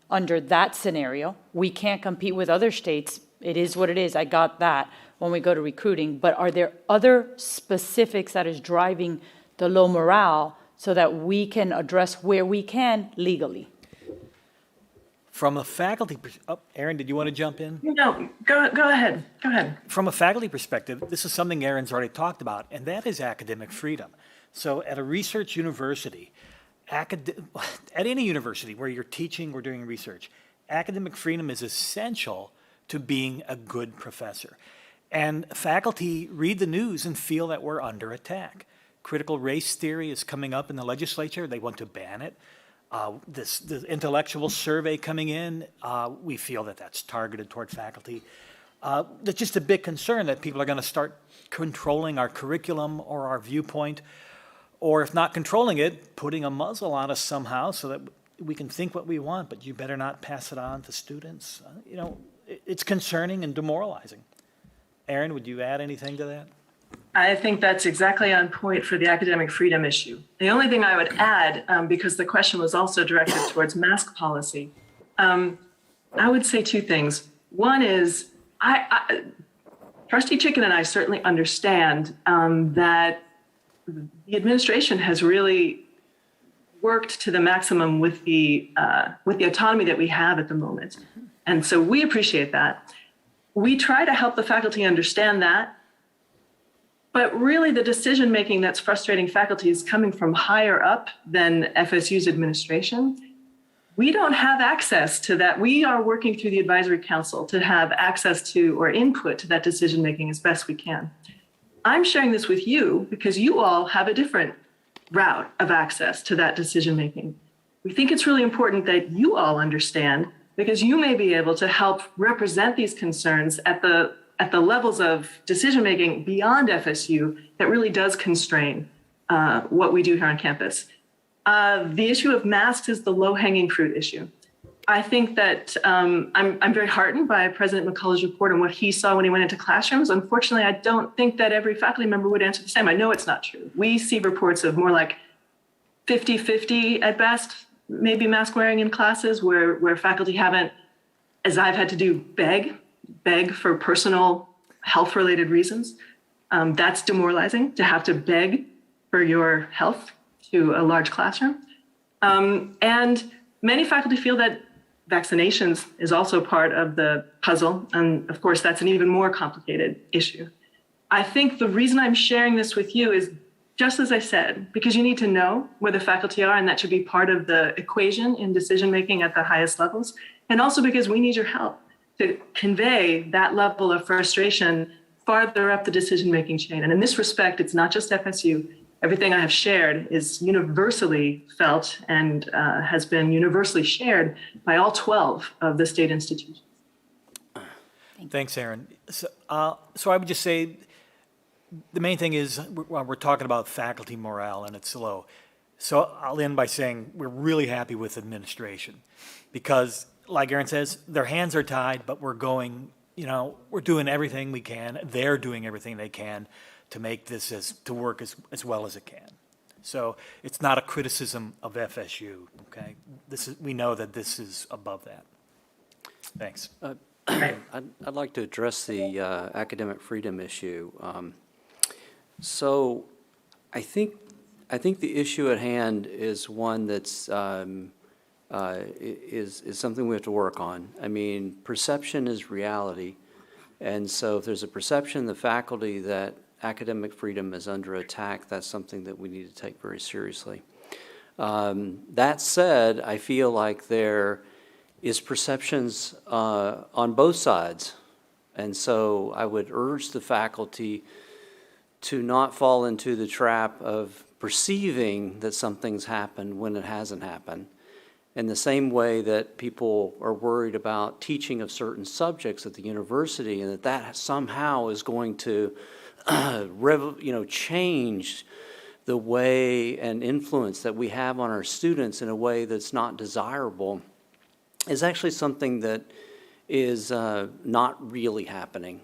under that scenario. We can't compete with other states. It is what it is. I got that when we go to recruiting. But are there other specifics that is driving the low morale so that we can address where we can legally? From a faculty, Erin, did you want to jump in? No, go ahead. Go ahead. From a faculty perspective, this is something Erin's already talked about, and that is academic freedom. So at a research university, at any university where you're teaching or doing research, academic freedom is essential to being a good professor. And faculty read the news and feel that we're under attack. Critical race theory is coming up in the legislature. They want to ban it. The intellectual survey coming in, we feel that that's targeted toward faculty. That's just a big concern that people are going to start controlling our curriculum or our viewpoint, or if not controlling it, putting a muzzle on us somehow so that we can think what we want, but you better not pass it on to students. You know, it's concerning and demoralizing. Erin, would you add anything to that? I think that's exactly on point for the academic freedom issue. The only thing I would add, because the question was also directed towards mask policy, I would say 2 things. One is, Trustee Chicken and I certainly understand that the administration has really worked to the maximum with the autonomy that we have at the moment. And so we appreciate that. We try to help the faculty understand that. But really, the decision-making that's frustrating faculty is coming from higher up than FSU's administration. We don't have access to that. We are working through the advisory council to have access to or input to that decision-making as best we can. I'm sharing this with you because you all have a different route of access to that decision-making. We think it's really important that you all understand because you may be able to help represent these concerns at the levels of decision-making beyond FSU that really does constrain what we do here on campus. The issue of masks is the low-hanging fruit issue. I think that I'm very heartened by President McCullough's report and what he saw when he went into classrooms. Unfortunately, I don't think that every faculty member would answer the same. I know it's not true. We see reports of more like 50-50 at best, maybe mask wearing in classes where faculty haven't, as I've had to do, beg for personal health-related reasons. That's demoralizing to have to beg for your health to a large classroom. And many faculty feel that vaccinations is also part of the puzzle. And of course, that's an even more complicated issue. I think the reason I'm sharing this with you is just as I said, because you need to know where the faculty are, and that should be part of the equation in decision-making at the highest levels. And also because we need your help to convey that level of frustration farther up the decision-making chain. And in this respect, it's not just FSU. Everything I have shared is universally felt and has been universally shared by all 12 of the state institutions. Thanks, Aaron. So I would just say the main thing is we're talking about faculty morale and it's low. So I'll end by saying we're really happy with administration because, like Aaron says, their hands are tied, but we're going, we're doing everything we can. They're doing everything they can to make this to work as well as it can. So it's not a criticism of FSU, okay? We know that this is above that. Thanks. I'd like to address the academic freedom issue. So I think the issue at hand is one that's is something we have to work on. I mean, perception is reality. And so if there's a perception in the faculty that academic freedom is under attack, that's something that we need to take very seriously. That said, I feel like there is perceptions on both sides. And so I would urge the faculty to not fall into the trap of perceiving that something's happened when it hasn't happened. In the same way that people are worried about teaching of certain subjects at the university and that somehow is going to change the way and influence that we have on our students in a way that's not desirable, is actually something that is not really happening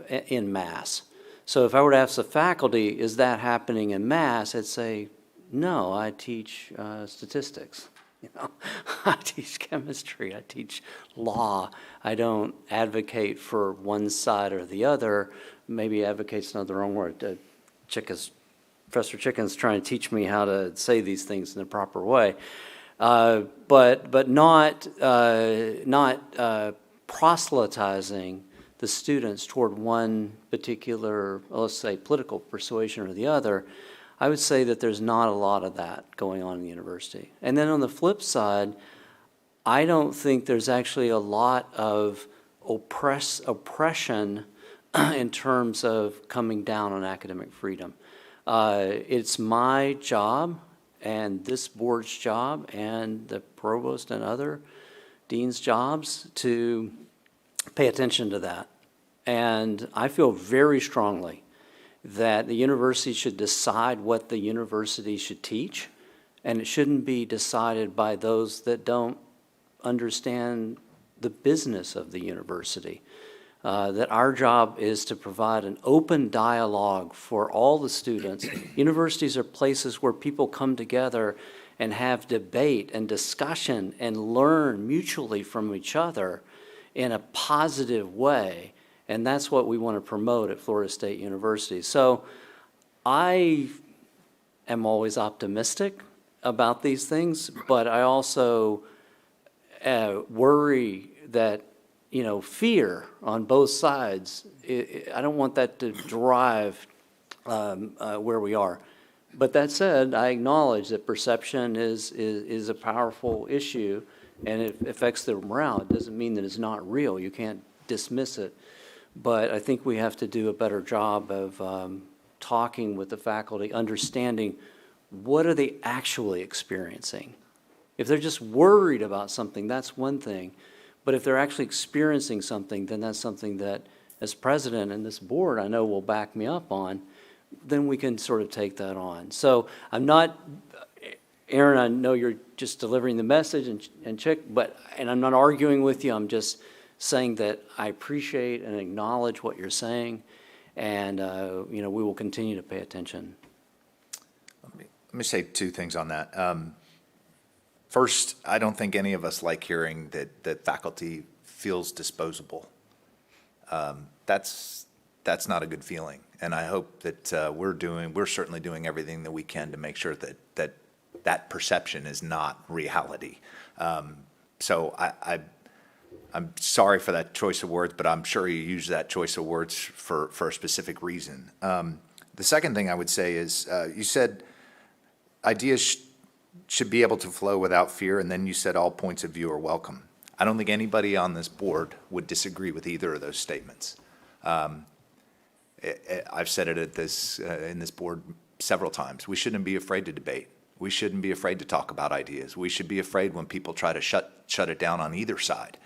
in mass. So if I were to ask the faculty, is that happening in mass? I'd say, no, I teach statistics. I teach chemistry, I teach law. I don't advocate for one side or the other. Maybe advocate's not the wrong word. Professor Chicken's trying to teach me how to say these things in the proper way. But not proselytizing the students toward one particular, let's say, political persuasion or the other. I would say that there's not a lot of that going on in the university. And then on the flip side, I don't think there's actually a lot of oppression in terms of coming down on academic freedom. It's my job and this board's job and the provost and other dean's jobs to pay attention to that. And I feel very strongly that the university should decide what the university should teach, and it shouldn't be decided by those that don't understand the business of the university. That our job is to provide an open dialogue for all the students. Universities are places where people come together and have debate and discussion and learn mutually from each other in a positive way. And that's what we want to promote at Florida State University. So I am always optimistic about these things, but I also worry that, fear on both sides, I don't want that to drive where we are. But that said, I acknowledge that perception is a powerful issue, and it affects the morale. It doesn't mean that it's not real. You can't dismiss it. But I think we have to do a better job of talking with the faculty, understanding what are they actually experiencing. If they're just worried about something, that's one thing. But if they're actually experiencing something, then that's something that, as president and this board, I know will back me up on, then we can sort of take that on. So I'm not, Aaron, I know you're just delivering the message and and I'm not arguing with you. I'm just saying that I appreciate and acknowledge what you're saying, and we will continue to pay attention. Let me say two things on that. First, I don't think any of us like hearing that faculty feels disposable. That's not a good feeling, and I hope that we're certainly doing everything that we can to make sure that perception is not reality. So I'm sorry for that choice of words, but I'm sure you use that choice of words for a specific reason. The second thing I would say is, you said ideas should be able to flow without fear, and then you said all points of view are welcome. I don't think anybody on this board would disagree with either of those statements. I've said it in this board several times. We shouldn't be afraid to debate. We shouldn't be afraid to talk about ideas. We should be afraid when people try to shut it down on either side.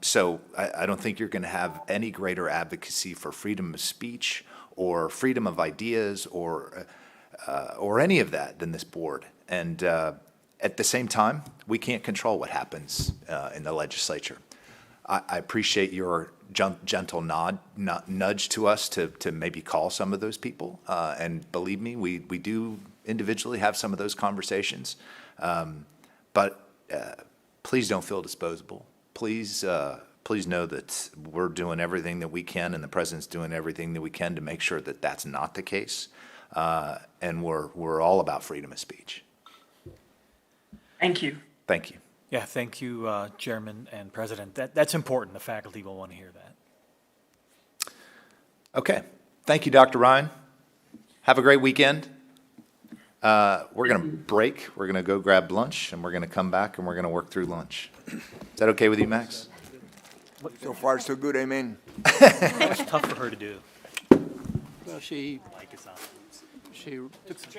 So I don't think you're going to have any greater advocacy for freedom of speech or freedom of ideas or any of that than this board. And at the same time, we can't control what happens in the legislature. I appreciate your gentle nudge to us to maybe call some of those people. And believe me, we do individually have some of those conversations. But please don't feel disposable. Please know that we're doing everything that we can, and the president's doing everything that we can to make sure that that's not the case. And we're all about freedom of speech. Thank you. Thank you. Yeah, thank you, Chairman and President. That's important. The faculty will want to hear that. Okay. Thank you, Dr. Ryan. Have a great weekend. We're going to break. We're going to go grab lunch, and we're going to come back, and we're going to work through lunch. Is that okay with you, Max? So far, so good, amen. That was tough for her to do. Well, she Took some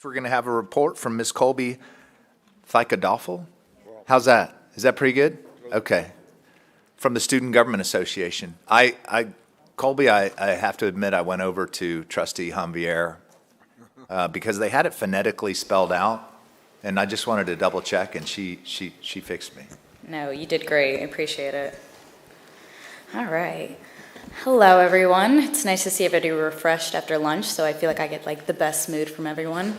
We're going to have a report from Ms. Colby Thickedoffel. How's that? Is that pretty good? Okay. From the Student Government Association. Colby, I have to admit, I went over to Trustee Javier because they had it phonetically spelled out, and I just wanted to double check, and she fixed me. No, you did great. I appreciate it. All right. Hello, everyone. It's nice to see everybody refreshed after lunch, so I feel like I get like the best mood from everyone.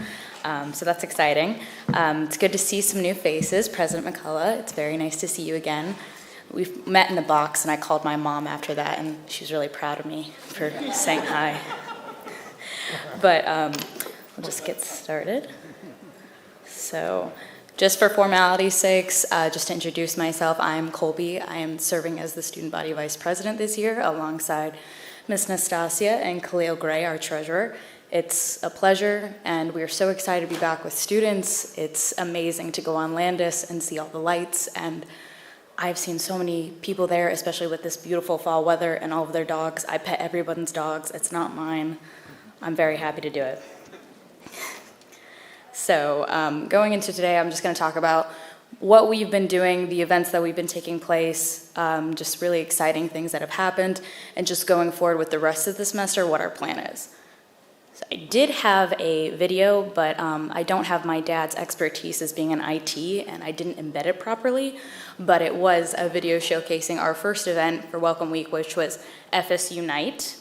So that's exciting. It's good to see some new faces. President McCullough, it's very nice to see you again. We've met in the box, and I called my mom after that, and she was really proud of me for saying hi. But we'll just get started. So just for formality's sakes, just to introduce myself, I'm Colby. I am serving as the Student Body Vice President this year alongside Ms. Nastasia and Khalil Gray, our treasurer. It's a pleasure, and we are so excited to be back with students. It's amazing to go on Landis and see all the lights, and I've seen so many people there, especially with this beautiful fall weather and all of their dogs. I pet everyone's dogs. It's not mine. I'm very happy to do it. So going into today, I'm just going to talk about what we've been doing, the events that we've been taking place, just really exciting things that have happened, and just going forward with the rest of the semester, what our plan is. So I did have a video, but I don't have my dad's expertise as being in IT, and I didn't embed it properly, but it was a video showcasing our first event for Welcome Week, which was FSU Night.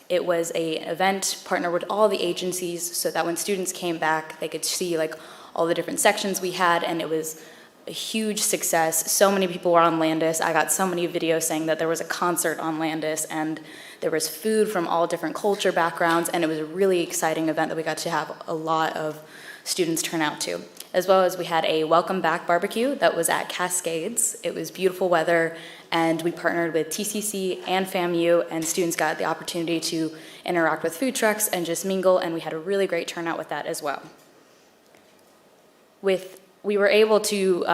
It was an event partnered with all the agencies so that when students came back, they could see like all the different sections we had, and it was a huge success. So many people were on Landis. I got so many videos saying that there was a concert on Landis, and there was food from all different culture backgrounds, and it was a really exciting event that we got to have a lot of students turn out to. As well as we had a welcome back barbecue that was at Cascades. It was beautiful weather, and we partnered with TCC and FAMU, and students got the opportunity to interact with food trucks and just mingle, and we had a really great turnout with that as well. We were able to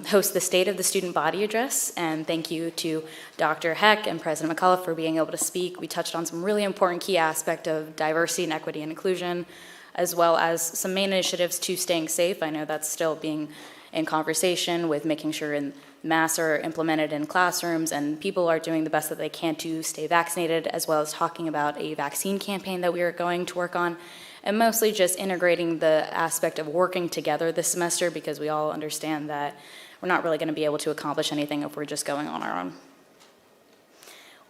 host the State of the Student Body Address, and thank you to Dr. Heck and President McCullough for being able to speak. We touched on some really important key aspects of diversity and equity and inclusion, as well as some main initiatives to staying safe. I know that's still being in conversation with making sure masks are implemented in classrooms and people are doing the best that they can to stay vaccinated, as well as talking about a vaccine campaign that we are going to work on. And mostly just integrating the aspect of working together this semester, because we all understand that we're not really going to be able to accomplish anything if we're just going on our own.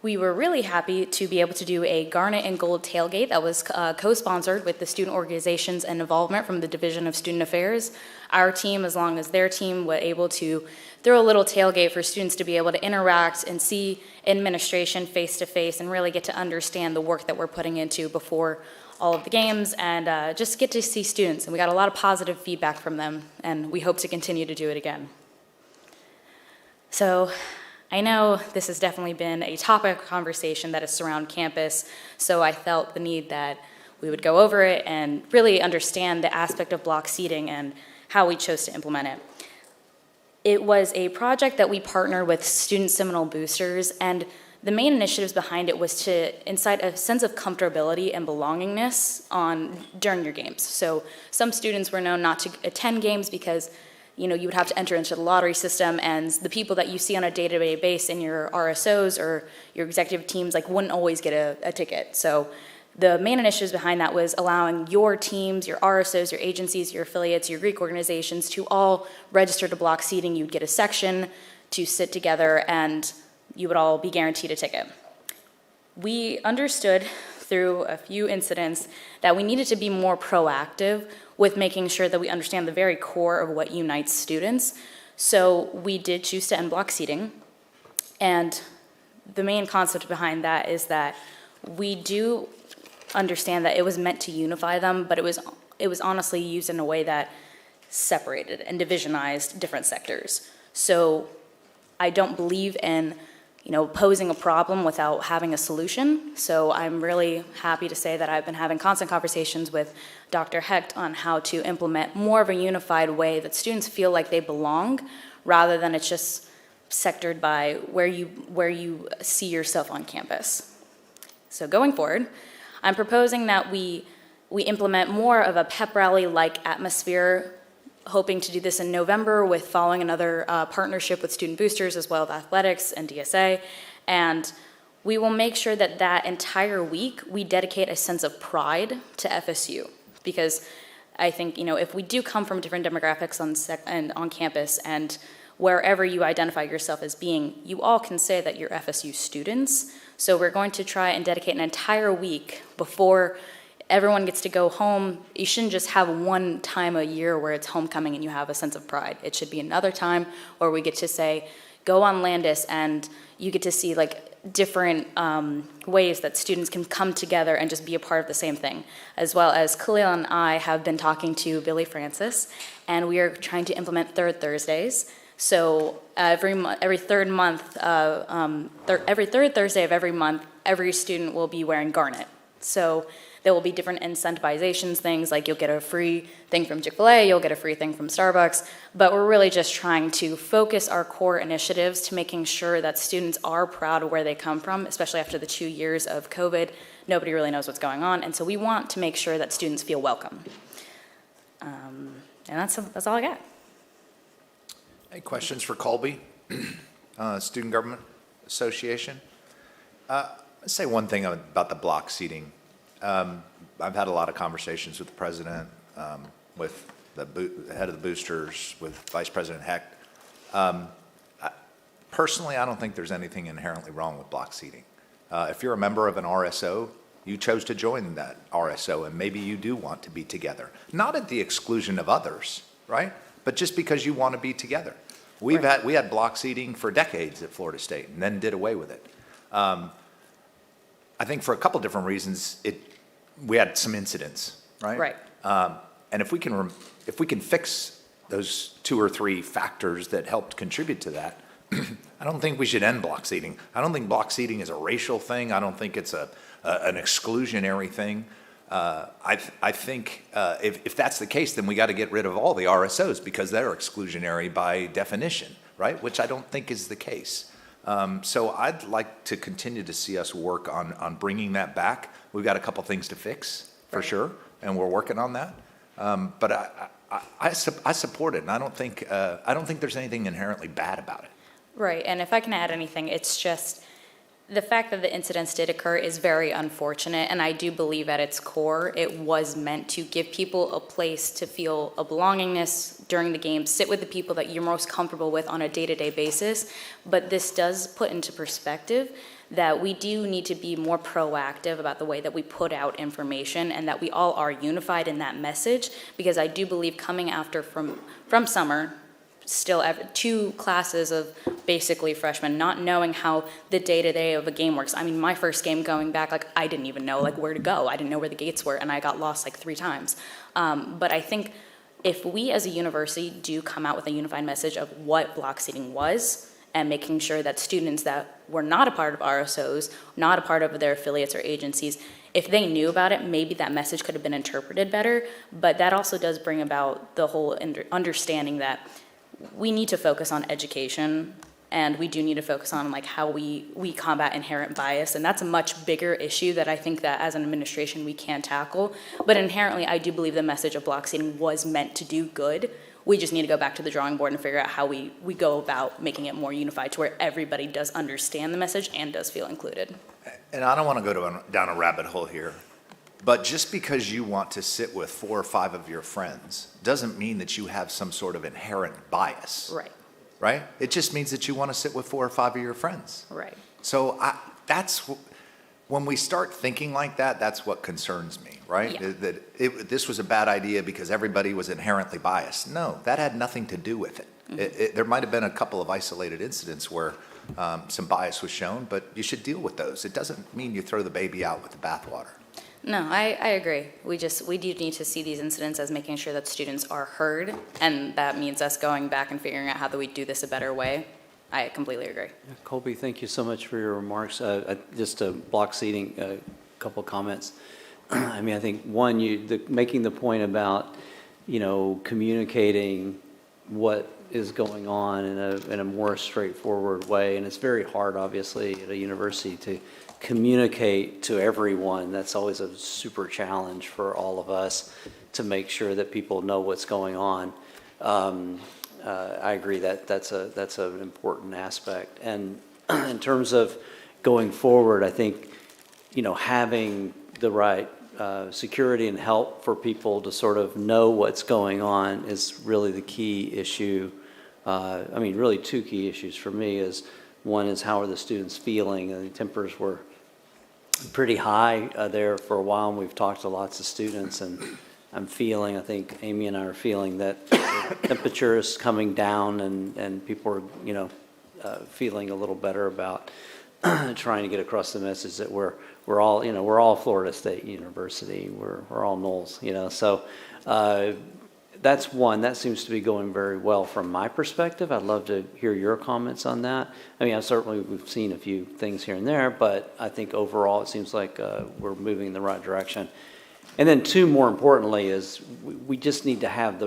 We were really happy to be able to do a Garnet and Gold tailgate that was co-sponsored with the student organizations and involvement from the Division of Student Affairs. Our team, as long as their team, were able to throw a little tailgate for students to be able to interact and see administration face to face and really get to understand the work that we're putting into before all of the games, and just get to see students. And we got a lot of positive feedback from them, and we hope to continue to do it again. So I know this has definitely been a topic of conversation that has surrounded campus, so I felt the need that we would go over it and really understand the aspect of block seating and how we chose to implement it. It was a project that we partnered with Student Seminole Boosters, and the main initiatives behind it was to incite a sense of comfortability and belongingness during your games. So some students were known not to attend games because you would have to enter into the lottery system, and the people that you see on a day-to-day basis in your RSOs or your executive teams wouldn't always get a ticket. So the main initiatives behind that was allowing your teams, your RSOs, your agencies, your affiliates, your Greek organizations to all register to block seating. You'd get a section to sit together, and you would all be guaranteed a ticket. We understood through a few incidents that we needed to be more proactive with making sure that we understand the very core of what unites students. So we did choose to end block seating. And the main concept behind that is that we do understand that it was meant to unify them, but it was honestly used in a way that separated and divisionized different sectors. So I don't believe in posing a problem without having a solution. So I'm really happy to say that I've been having constant conversations with Dr. Hecht on how to implement more of a unified way that students feel like they belong, rather than it's just sectored by where you see yourself on campus. So going forward, I'm proposing that we we implement more of a pep rally-like atmosphere, hoping to do this in November with following another partnership with Student Boosters as well as athletics and DSA. And we will make sure that that entire week we dedicate a sense of pride to FSU, because I think, if we do come from different demographics on campus, and wherever you identify yourself as being, you all can say that you're FSU students. So we're going to try and dedicate an entire week before everyone gets to go home. You shouldn't just have one time a year where it's homecoming and you have a sense of pride. It should be another time where we get to say, go on Landis, and you get to see different ways that students can come together and just be a part of the same thing. As well as Khalil and I have been talking to Billy Francis, and we are trying to implement third Thursdays. So every third Thursday of every month, every student will be wearing garnet. So there will be different incentivizations, things like you'll get a free thing from Chick-fil-A, you'll get a free thing from Starbucks, but we're really just trying to focus our core initiatives to making sure that students are proud of where they come from, especially after the 2 years of COVID. Nobody really knows what's going on, and so we want to make sure that students feel welcome. And that's all I got. Any questions for Colby, Student Government Association? Let's say one thing about the block seating. I've had a lot of conversations with the president, with the head of the boosters, with Vice President Hecht. Personally, I don't think there's anything inherently wrong with block seating. If you're a member of an RSO, you chose to join that RSO, and maybe you do want to be together. Not at the exclusion of others, right? But just because you want to be together. We had block seating for decades at Florida State and then did away with it. I think for a couple different reasons, we had some incidents, right? Right. And if we can fix those 2 or 3 factors that helped contribute to that, I don't think we should end block seating. I don't think block seating is a racial thing. I don't think it's an exclusionary thing. I think if that's the case, then we got to get rid of all the RSOs because they're exclusionary by definition, right? Which I don't think is the case. So I'd like to continue to see us work on bringing that back. We've got a couple things to fix for sure, and we're working on that. But I support it, and I don't think there's anything inherently bad about it. Right, and if I can add anything, it's just the fact that the incidents did occur is very unfortunate, and I do believe at its core it was meant to give people a place to feel a belongingness during the game, sit with the people that you're most comfortable with on a day-to-day basis. But this does put into perspective that we do need to be more proactive about the way that we put out information, and that we all are unified in that message, because I do believe coming after from summer, still 2 classes of basically freshmen, not knowing how the day-to-day of a game works. I mean, my first game going back, I didn't even know where to go. I didn't know where the gates were, and I got lost 3 times. But I think if we as a university do come out with a unified message of what block seating was, and making sure that students that were not a part of RSOs, not a part of their affiliates or agencies, if they knew about it, maybe that message could have been interpreted better. But that also does bring about the whole understanding that we need to focus on education, and we do need to focus on how we combat inherent bias, and that's a much bigger issue that I think that as an administration we can tackle. But inherently, I do believe the message of block seating was meant to do good. We just need to go back to the drawing board and figure out how we go about making it more unified to where everybody does understand the message and does feel included. And I don't want to go down a rabbit hole here, but just because you want to sit with 4 or 5 of your friends doesn't mean that you have some sort of inherent bias. Right. Right? It just means that you want to sit with 4 or 5 of your friends. Right. So when we start thinking like that, that's what concerns me, right? Yeah. This was a bad idea because everybody was inherently biased. No, that had nothing to do with it. Mm-hmm. There might have been a couple of isolated incidents where some bias was shown, but you should deal with those. It doesn't mean you throw the baby out with the bathwater. No, I agree. We do need to see these incidents as making sure that students are heard, and that means us going back and figuring out how do we do this a better way. I completely agree. Colby, thank you so much for your remarks. Just block seating, a couple comments. I mean, I think one, making the point about, communicating, what is going on in a more straightforward way. And it's very hard, obviously, at a university to communicate to everyone. That's always a super challenge for all of us to make sure that people know what's going on. I agree that that's an important aspect. And in terms of going forward, I think, having the right security and help for people to sort of know what's going on is really the key issue. Really two key issues for me is, one is how are the students feeling? The tempers were pretty high there for a while, and we've talked to lots of students, and I think Amy and I are feeling that the temperature is coming down, and people are, feeling a little better about trying to get across the message that we're all Florida State University, we're all Knowles, so that's one that seems to be going very well from my perspective. I'd love to hear your comments on that. We've seen a few things here and there, but I think overall it seems like we're moving in the right direction. And then two, more importantly, is we just need to have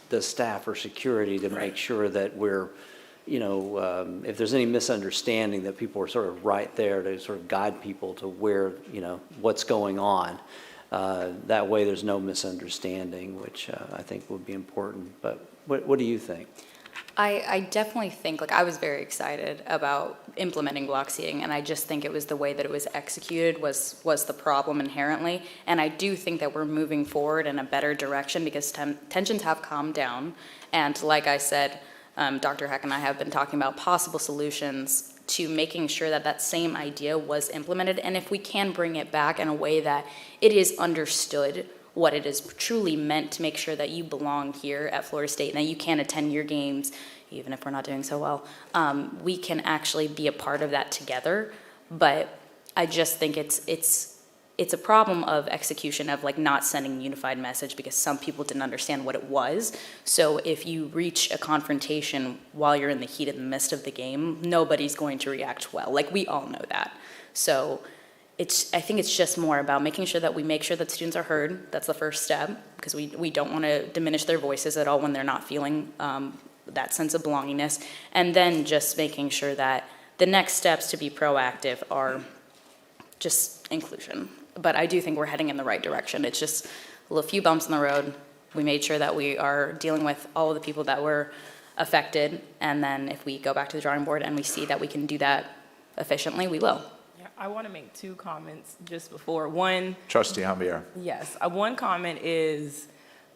the staff or security to make sure that we're, if there's any misunderstanding, that people are sort of right there to sort of guide people to where, what's going on. That way there's no misunderstanding, which I think would be important. But what do you think? I definitely think, I was very excited about implementing block seating, and I just think it was the way that it was executed was the problem inherently. And I do think that we're moving forward in a better direction because tensions have calmed down. And like I said, Dr. Heck and I have been talking about possible solutions to making sure that that same idea was implemented. And if we can bring it back in a way that it is understood what it is truly meant to make sure that you belong here at Florida State and that you can attend your games, even if we're not doing so well, we can actually be a part of that together. But I just think it's a problem of execution of not sending a unified message because some people didn't understand what it was. So if you reach a confrontation while you're in the heat of the midst of the game, nobody's going to react well. We all know that. So I think it's just more about making sure that we make sure that students are heard. That's the first step, because we don't want to diminish their voices at all when they're not feeling that sense of belongingness. And then just making sure that the next steps to be proactive are just inclusion. But I do think we're heading in the right direction. It's just a few bumps in the road. We made sure that we are dealing with all of the people that were affected. And then if we go back to the drawing board and we see that we can do that efficiently, we will. I want to make two comments just before. One, Trustee Javier. yes, one comment is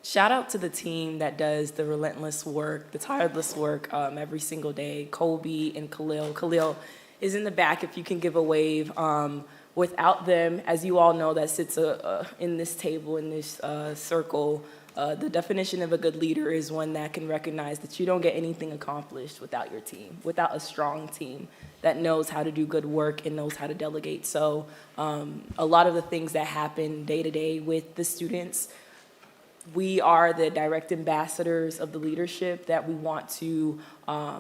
shout out to the team that does the relentless work, the tireless work every single day. Colby and Khalil. Khalil is in the back if you can give a wave. Without them, as you all know, that sits in this table, in this circle, the definition of a good leader is one that can recognize that you don't get anything accomplished without your team, without a strong team that knows how to do good work and knows how to delegate. So a lot of the things that happen day to day with the students, we are the direct ambassadors of the leadership that we want to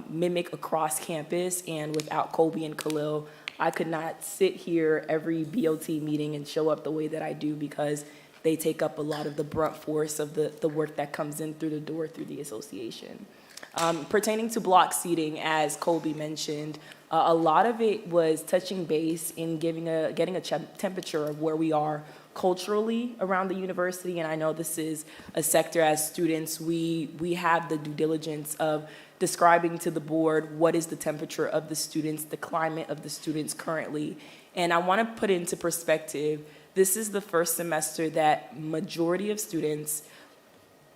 mimic across campus. And without Colby and Khalil, I could not sit here every BOT meeting and show up the way that I do because they take up a lot of the brunt force of the work that comes in through the door through the association. Pertaining to block seating, as Colby mentioned, a lot of it was touching base in getting a temperature of where we are culturally around the university. And I know this is a sector as students, we have the due diligence of describing to the board what is the temperature of the students, the climate of the students currently. And I want to put into perspective, this is the first semester that majority of students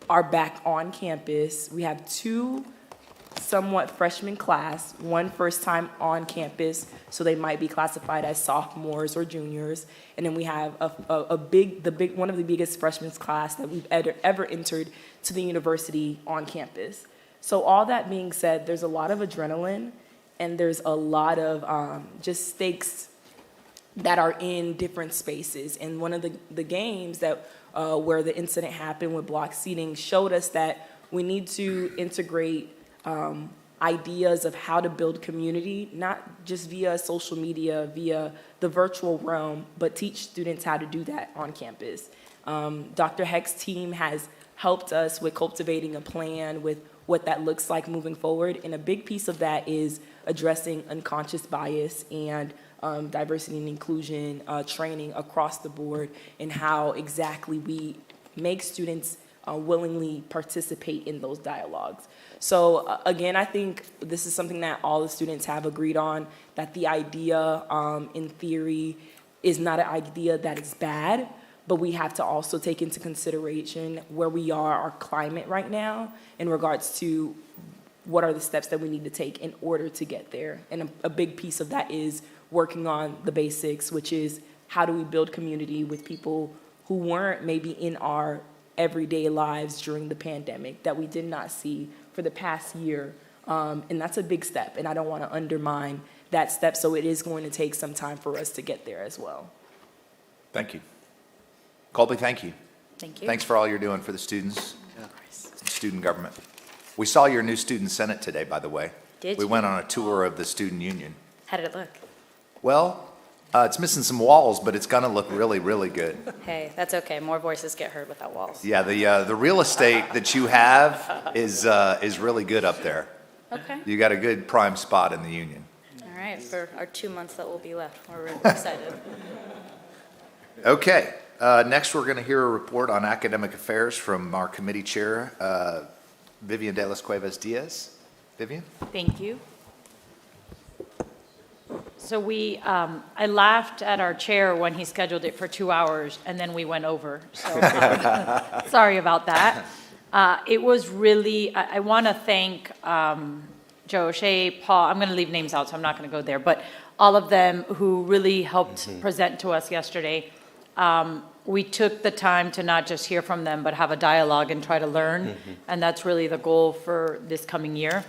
are back on campus. We have two somewhat freshman class, one first time on campus, so they might be classified as sophomores or juniors. And then we have one of the biggest freshman class that we've ever entered to the university on campus. So all that being said, there's a lot of adrenaline and there's a lot of just stakes that are in different spaces. And one of the games that where the incident happened with block seating showed us that we need to integrate ideas of how to build community, not just via social media, via the virtual realm, but teach students how to do that on campus. Dr. Heck's team has helped us with cultivating a plan with what that looks like moving forward. And a big piece of that is addressing unconscious bias and diversity and inclusion training across the board, and how exactly we make students willingly participate in those dialogues. So again, I think this is something that all the students have agreed on, that the idea in theory is not an idea that is bad, but we have to also take into consideration where we are, our climate right now, in regards to what are the steps that we need to take in order to get there. And a big piece of that is working on the basics, which is how do we build community with people who weren't maybe in our everyday lives during the pandemic, that we did not see for the past year. And that's a big step, and I don't want to undermine that step, so it is going to take some time for us to get there as well. Thank you. Colby, thank you. Thank you. Thanks for all you're doing for the students, student government. We saw your new student senate today, by the way. Did We you? went on a tour of the student union. How did it look? Well, it's missing some walls, but it's going to look really, really good. Hey, that's okay. More voices get heard without walls. Yeah, the real estate that you have is really good up there. Okay. You got a good prime spot in the union. All right, for our 2 months that will be left, we're really excited. Okay, next we're going to hear a report on academic affairs from our committee chair, Vivian De Las Cuevas Diaz. Vivian? Thank you. So I laughed at our chair when he scheduled it for 2 hours, and then we went over. So sorry about that. It was really, I want to thank Joe O'Shea, Paul, I'm going to leave names out, so I'm not going to go there, but all of them who really helped present to us yesterday. We took the time to not just hear from them, but have a dialogue and try to learn, and that's really the goal for this coming year.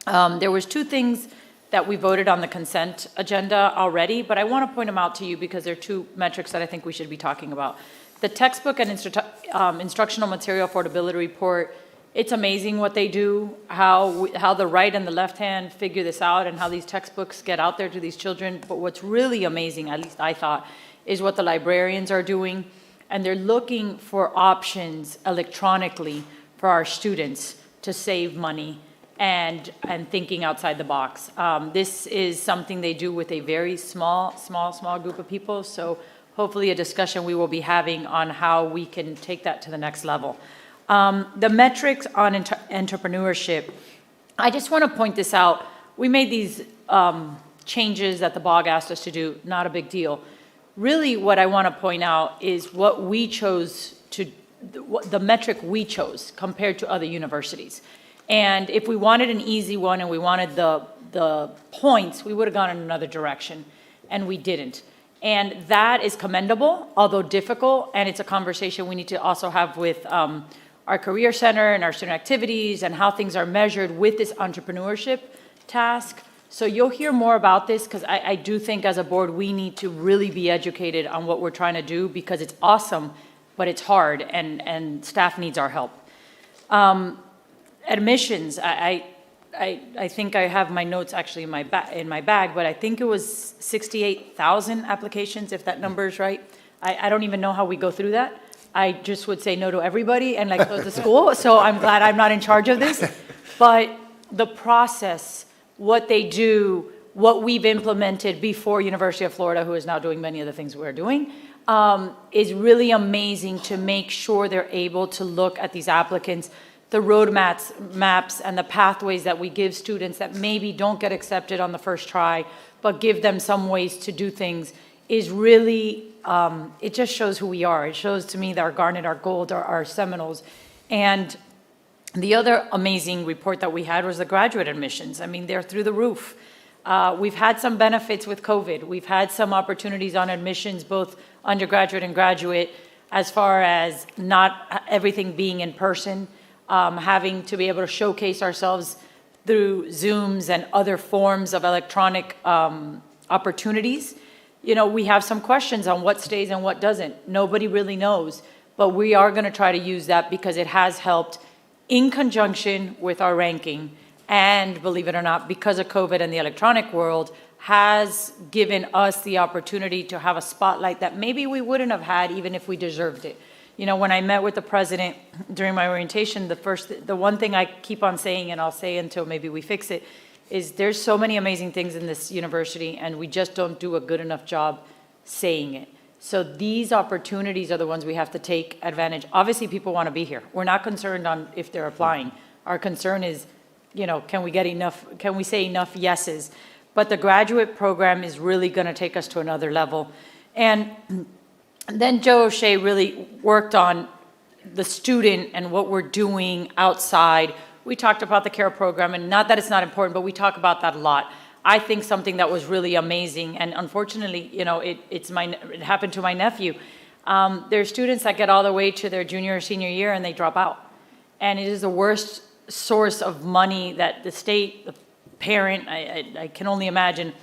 There was 2 things that we voted on the consent agenda already, but I want to point them out to you because they're 2 metrics that I think we should be talking about. The textbook and instructional material affordability report, it's amazing what they do, how the right and the left hand figure this out, and how these textbooks get out there to these children. But what's really amazing, at least I thought, is what the librarians are doing, and they're looking for options electronically for our students to save money and thinking outside the box. This is something they do with a very small group of people, so hopefully a discussion we will be having on how we can take that to the next level. The metrics on entrepreneurship, I just want to point this out. We made these changes that the BOG asked us to do, not a big deal. Really what I want to point out is what we chose to, the metric we chose compared to other universities. And if we wanted an easy one and we wanted the points, we would have gone in another direction, and we didn't. And that is commendable, although difficult, and it's a conversation we need to also have with our Career Center and our student activities and how things are measured with this entrepreneurship task. So you'll hear more about this, because I do think as a board we need to really be educated on what we're trying to do, because it's awesome, but it's hard, and staff needs our help. Admissions, I think I have my notes actually in my bag, but I think it was 68,000 applications, if that number is right. I don't even know how we go through that. I just would say no to everybody and like close the school, so I'm glad I'm not in charge of this. But the process, what they do, what we've implemented before University of Florida, who is now doing many of the things we're doing, is really amazing to make sure they're able to look at these applicants, the maps and the pathways that we give students that maybe don't get accepted on the first try, but give them some ways to do things, is really, it just shows who we are. It shows to me that our Garnet, our Gold, our Seminoles. And the other amazing report that we had was the graduate admissions. I mean, they're through the roof. We've had some benefits with COVID. We've had some opportunities on admissions, both undergraduate and graduate, as far as not everything being in person, having to be able to showcase ourselves through Zooms and other forms of electronic opportunities. You know, we have some questions on what stays and what doesn't. Nobody really knows, but we are going to try to use that because it has helped in conjunction with our ranking. And believe it or not, because of COVID and the electronic world, has given us the opportunity to have a spotlight that maybe we wouldn't have had even if we deserved it. You know, when I met with the president during my orientation, the one thing I keep on saying, and I'll say until maybe we fix it, is there's so many amazing things in this university, and we just don't do a good enough job saying it. So these opportunities are the ones we have to take advantage. Obviously, people want to be here. We're not concerned on if they're applying. Our concern is, you know, can we say enough yeses? But the graduate program is really going to take us to another level. And then Joe O'Shea really worked on the student and what we're doing outside. We talked about the CARE program, and not that it's not important, but we talk about that a lot. I think something that was really amazing, and unfortunately, you know, it happened to my nephew. There are students that get all the way to their junior or senior year and they drop out. And it is the worst source of money that the state, the parent, I can only imagine,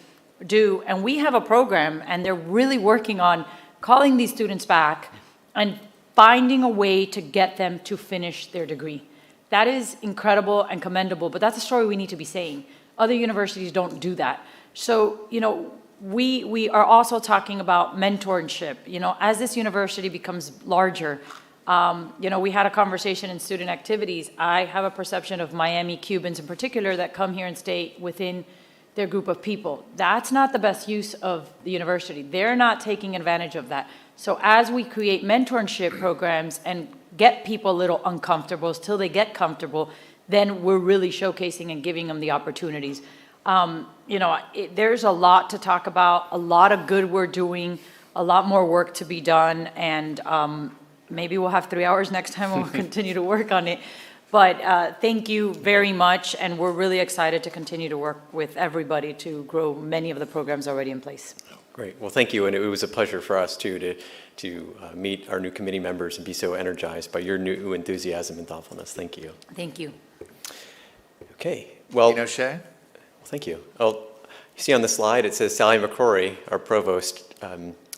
do. And we have a program, and they're really working on calling these students back and finding a way to get them to finish their degree. That is incredible and commendable, but that's a story we need to be saying. Other universities don't do that. So, you know, we are also talking about mentorship. You know, as this university becomes larger, you know, we had a conversation in student activities. I have a perception of Miami Cubans in particular that come here and stay within their group of people. That's not the best use of the university. They're not taking advantage of that. So as we create mentorship programs and get people a little uncomfortable till they get comfortable, then we're really showcasing and giving them the opportunities. You know, there's a lot to talk about, a lot of good we're doing, a lot more work to be done, and maybe we'll have 3 hours next time and we'll continue to work on it. But thank you very much, and we're really excited to continue to work with everybody to grow many of the programs already in place. Great. Well, thank you, and it was a pleasure for us, too, to meet our new committee members and be so energized by your new enthusiasm and thoughtfulness. Thank you. Thank you. Okay. Well, Dean O'Shea? Thank you. Oh, you see on the slide, it says Sally McCrory, our provost.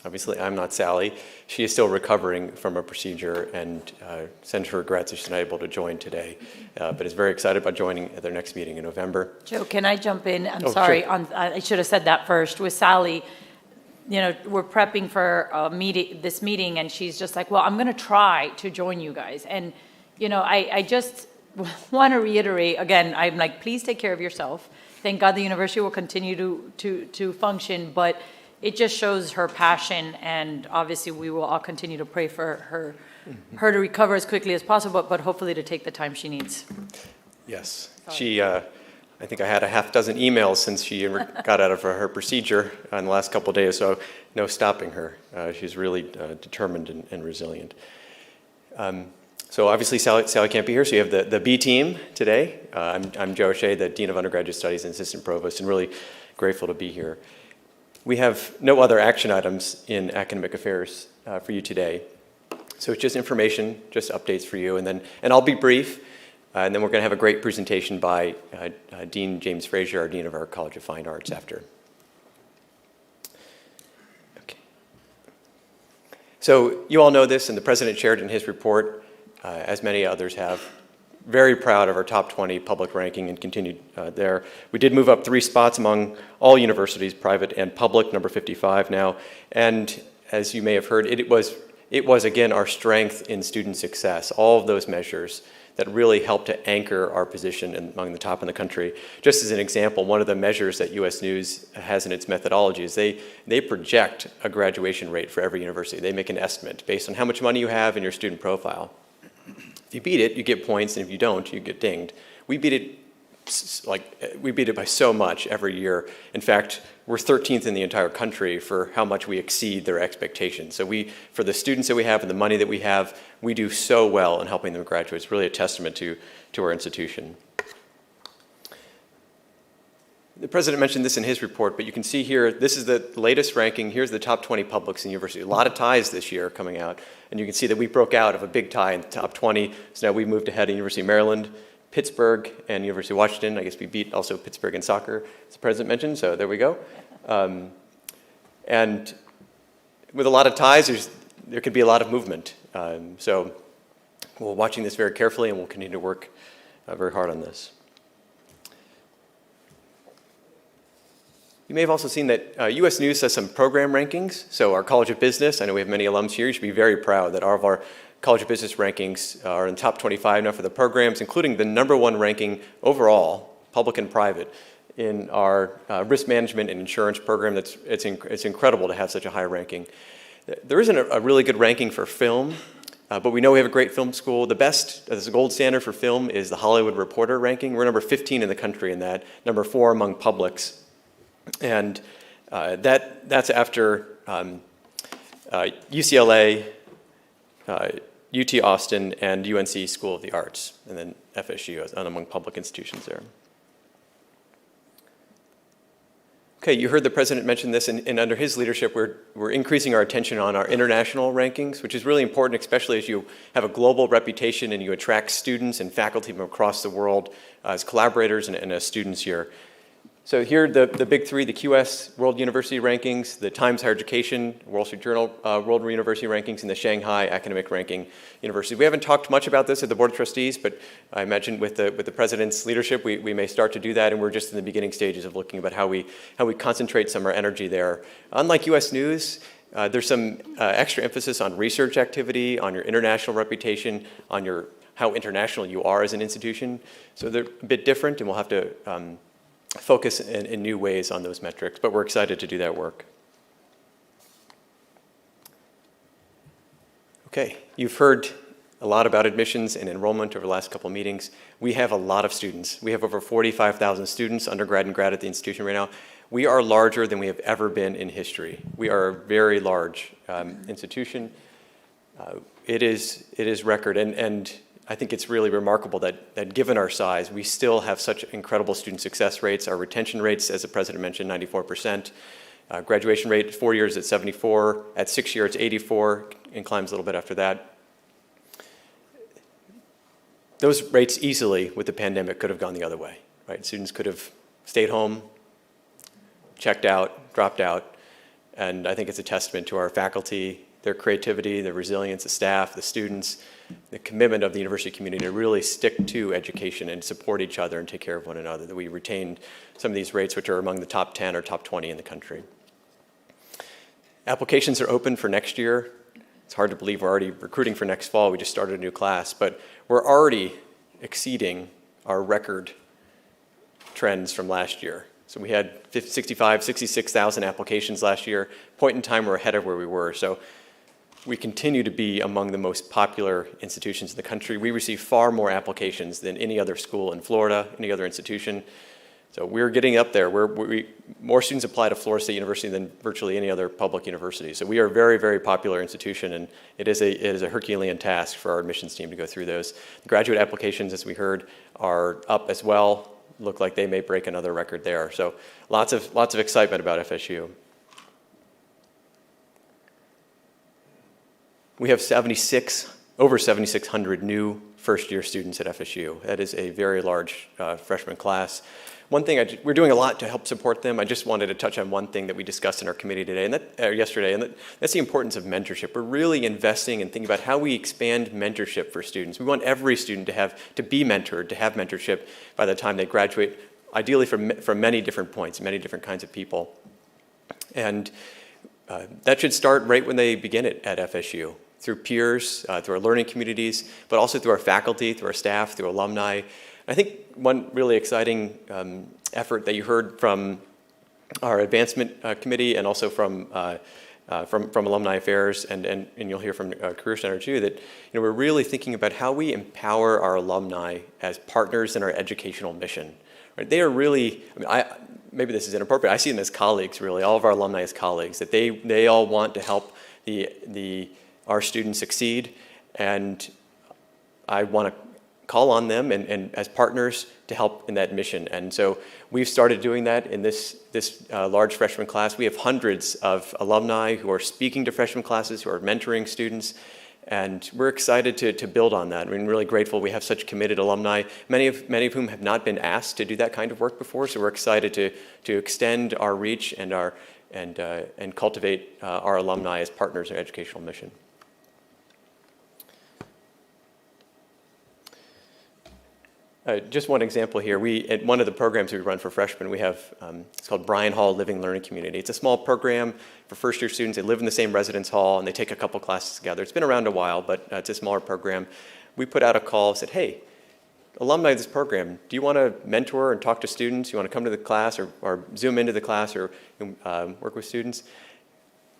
Obviously, I'm not Sally. She is still recovering from a procedure and sends her regrets that she's not able to join today, but is very excited about joining at their next meeting in November. Joe, can I jump in? I'm Oh, sorry. sure. I should have said that first. With Sally, you know, we're prepping for this meeting, and she's just like, well, I'm going to try to join you guys. And, you know, I just want to reiterate, again, I'm like, please take care of yourself. Thank God the university will continue to function, but it just shows her passion, and obviously we will all continue to pray for her to recover as quickly as possible, but hopefully to take the time she needs. Yes. She, I think I had a half dozen emails since she got out of her procedure in the last couple of days, so no stopping her. She's really determined and resilient. So obviously Sally can't be here, so you have the B team today. I'm Joe O'Shea, the Dean of Undergraduate Studies and Assistant Provost, and really grateful to be here. We have no other action items in academic affairs for you today. So it's just information, just updates for you, and I'll be brief, and then we're going to have a great presentation by Dean James Frazier, our Dean of our College of Fine Arts, after. Okay. So you all know this, and the President shared in his report, as many others have. Very proud of our top 20 public ranking and continued there. We did move up 3 spots among all universities, private and public, number 55 now. And as you may have heard, it was again our strength in student success, all of those measures that really helped to anchor our position among the top in the country. Just as an example, one of the measures that U.S. News has in its methodology is they project a graduation rate for every university. They make an estimate based on how much money you have in your student profile. If you beat it, you get points, and if you don't, you get dinged. We beat it by so much every year. In fact, we're 13th in the entire country for how much we exceed their expectations. So for the students that we have and the money that we have, we do so well in helping them graduate. It's really a testament to our institution. The president mentioned this in his report, but you can see here, this is the latest ranking. Here's the top 20 publics in university. A lot of ties this year coming out. And you can see that we broke out of a big tie in the top 20. So now we moved ahead of University of Maryland, Pittsburgh, and University of Washington. I guess we beat also Pittsburgh in soccer, as the president mentioned, so there we go. And with a lot of ties, there could be a lot of movement. So we're watching this very carefully, and we'll continue to work very hard on this. You may have also seen that U.S. News has some program rankings. So our College of Business, I know we have many alums here, you should be very proud that all of our College of Business rankings are in the top 25 now for the programs, including the #1 ranking overall, public and private, in our risk management and insurance program. It's incredible to have such a high ranking. There isn't a really good ranking for film, but we know we have a great film school. The best, as a gold standard for film, is the Hollywood Reporter ranking. We're number 15 in the country in that, number 4 among publics. And that's after UCLA, UT Austin, and UNC School of the Arts, and then FSU as among public institutions there. Okay, you heard the president mention this, and under his leadership, we're increasing our attention on our international rankings, which is really important, especially as you have a global reputation and you attract students and faculty from across the world as collaborators and as students here. So here, the big three, the QS World University Rankings, the Times Higher Education, Wall Street Journal World University Rankings, and the Shanghai Academic Ranking University. We haven't talked much about this at the Board of Trustees, but I imagine with the President's leadership, we may start to do that, and we're just in the beginning stages of looking about how we concentrate some of our energy there. Unlike US News, there's some extra emphasis on research activity, on your international reputation, on how international you are as an institution. So they're a bit different, and we'll have to focus in new ways on those metrics, but we're excited to do that work. Okay, you've heard a lot about admissions and enrollment over the last couple of meetings. We have a lot of students. We have over 45,000 students, undergrad and grad, at the institution right now. We are larger than we have ever been in history. We are a very large institution. It is record, and I think it's really remarkable that given our size, we still have such incredible student success rates. Our retention rates, as the president mentioned, 94%. Graduation rate, 4 years at 74. At 6 years, it's 84, and climbs a little bit after that. Those rates easily, with the pandemic, could have gone the other way, right? Students could have stayed home, checked out, dropped out, and I think it's a testament to our faculty, their creativity, their resilience, the staff, the students, the commitment of the university community to really stick to education and support each other and take care of one another, that we retained some of these rates, which are among the top 10 or top 20 in the country. Applications are open for next year. It's hard to believe we're already recruiting for next fall. We just started a new class, but we're already exceeding our record trends from last year. So we had 66,000 applications last year. Point in time, we're ahead of where we were. So we continue to be among the most popular institutions in the country. We receive far more applications than any other school in Florida, any other institution. So we're getting up there. More students apply to Florida State University than virtually any other public university. So we are a very, very popular institution, and it is a Herculean task for our admissions team to go through those. The graduate applications, as we heard, are up as well. Look like they may break another record there. So lots of excitement about FSU. We have over 7,600 new first-year students at FSU. That is a very large freshman class. One thing, we're doing a lot to help support them. I just wanted to touch on one thing that we discussed in our committee today, yesterday, and that's the importance of mentorship. We're really investing and thinking about how we expand mentorship for students. We want every student to be mentored, to have mentorship by the time they graduate, ideally from many different points, many different kinds of people. And that should start right when they begin it at FSU, through peers, through our learning communities, but also through our faculty, through our staff, through alumni. I think one really exciting effort that you heard from our advancement committee and also from Alumni Affairs, and you'll hear from Career Center too, that we're really thinking about how we empower our alumni as partners in our educational mission. Right? They are really, maybe this is inappropriate, I see them as colleagues really, all of our alumni as colleagues, that they all want to help our students succeed, and I want to call on them and as partners to help in that mission. And so we've started doing that in this large freshman class. We have hundreds of alumni who are speaking to freshman classes, who are mentoring students, and we're excited to build on that. We're really grateful we have such committed alumni, many of whom have not been asked to do that kind of work before, so we're excited to extend our reach and cultivate our alumni as partners in our educational mission. Just one example here. At one of the programs we run for freshmen, we have, it's called Bryan Hall Living Learning Community. It's a small program for first-year students. They live in the same residence hall, and they take a couple classes together. It's been around a while, but it's a smaller program. We put out a call, said, hey, alumni of this program, do you want to mentor and talk to students? You want to come to the class or Zoom into the class or work with students?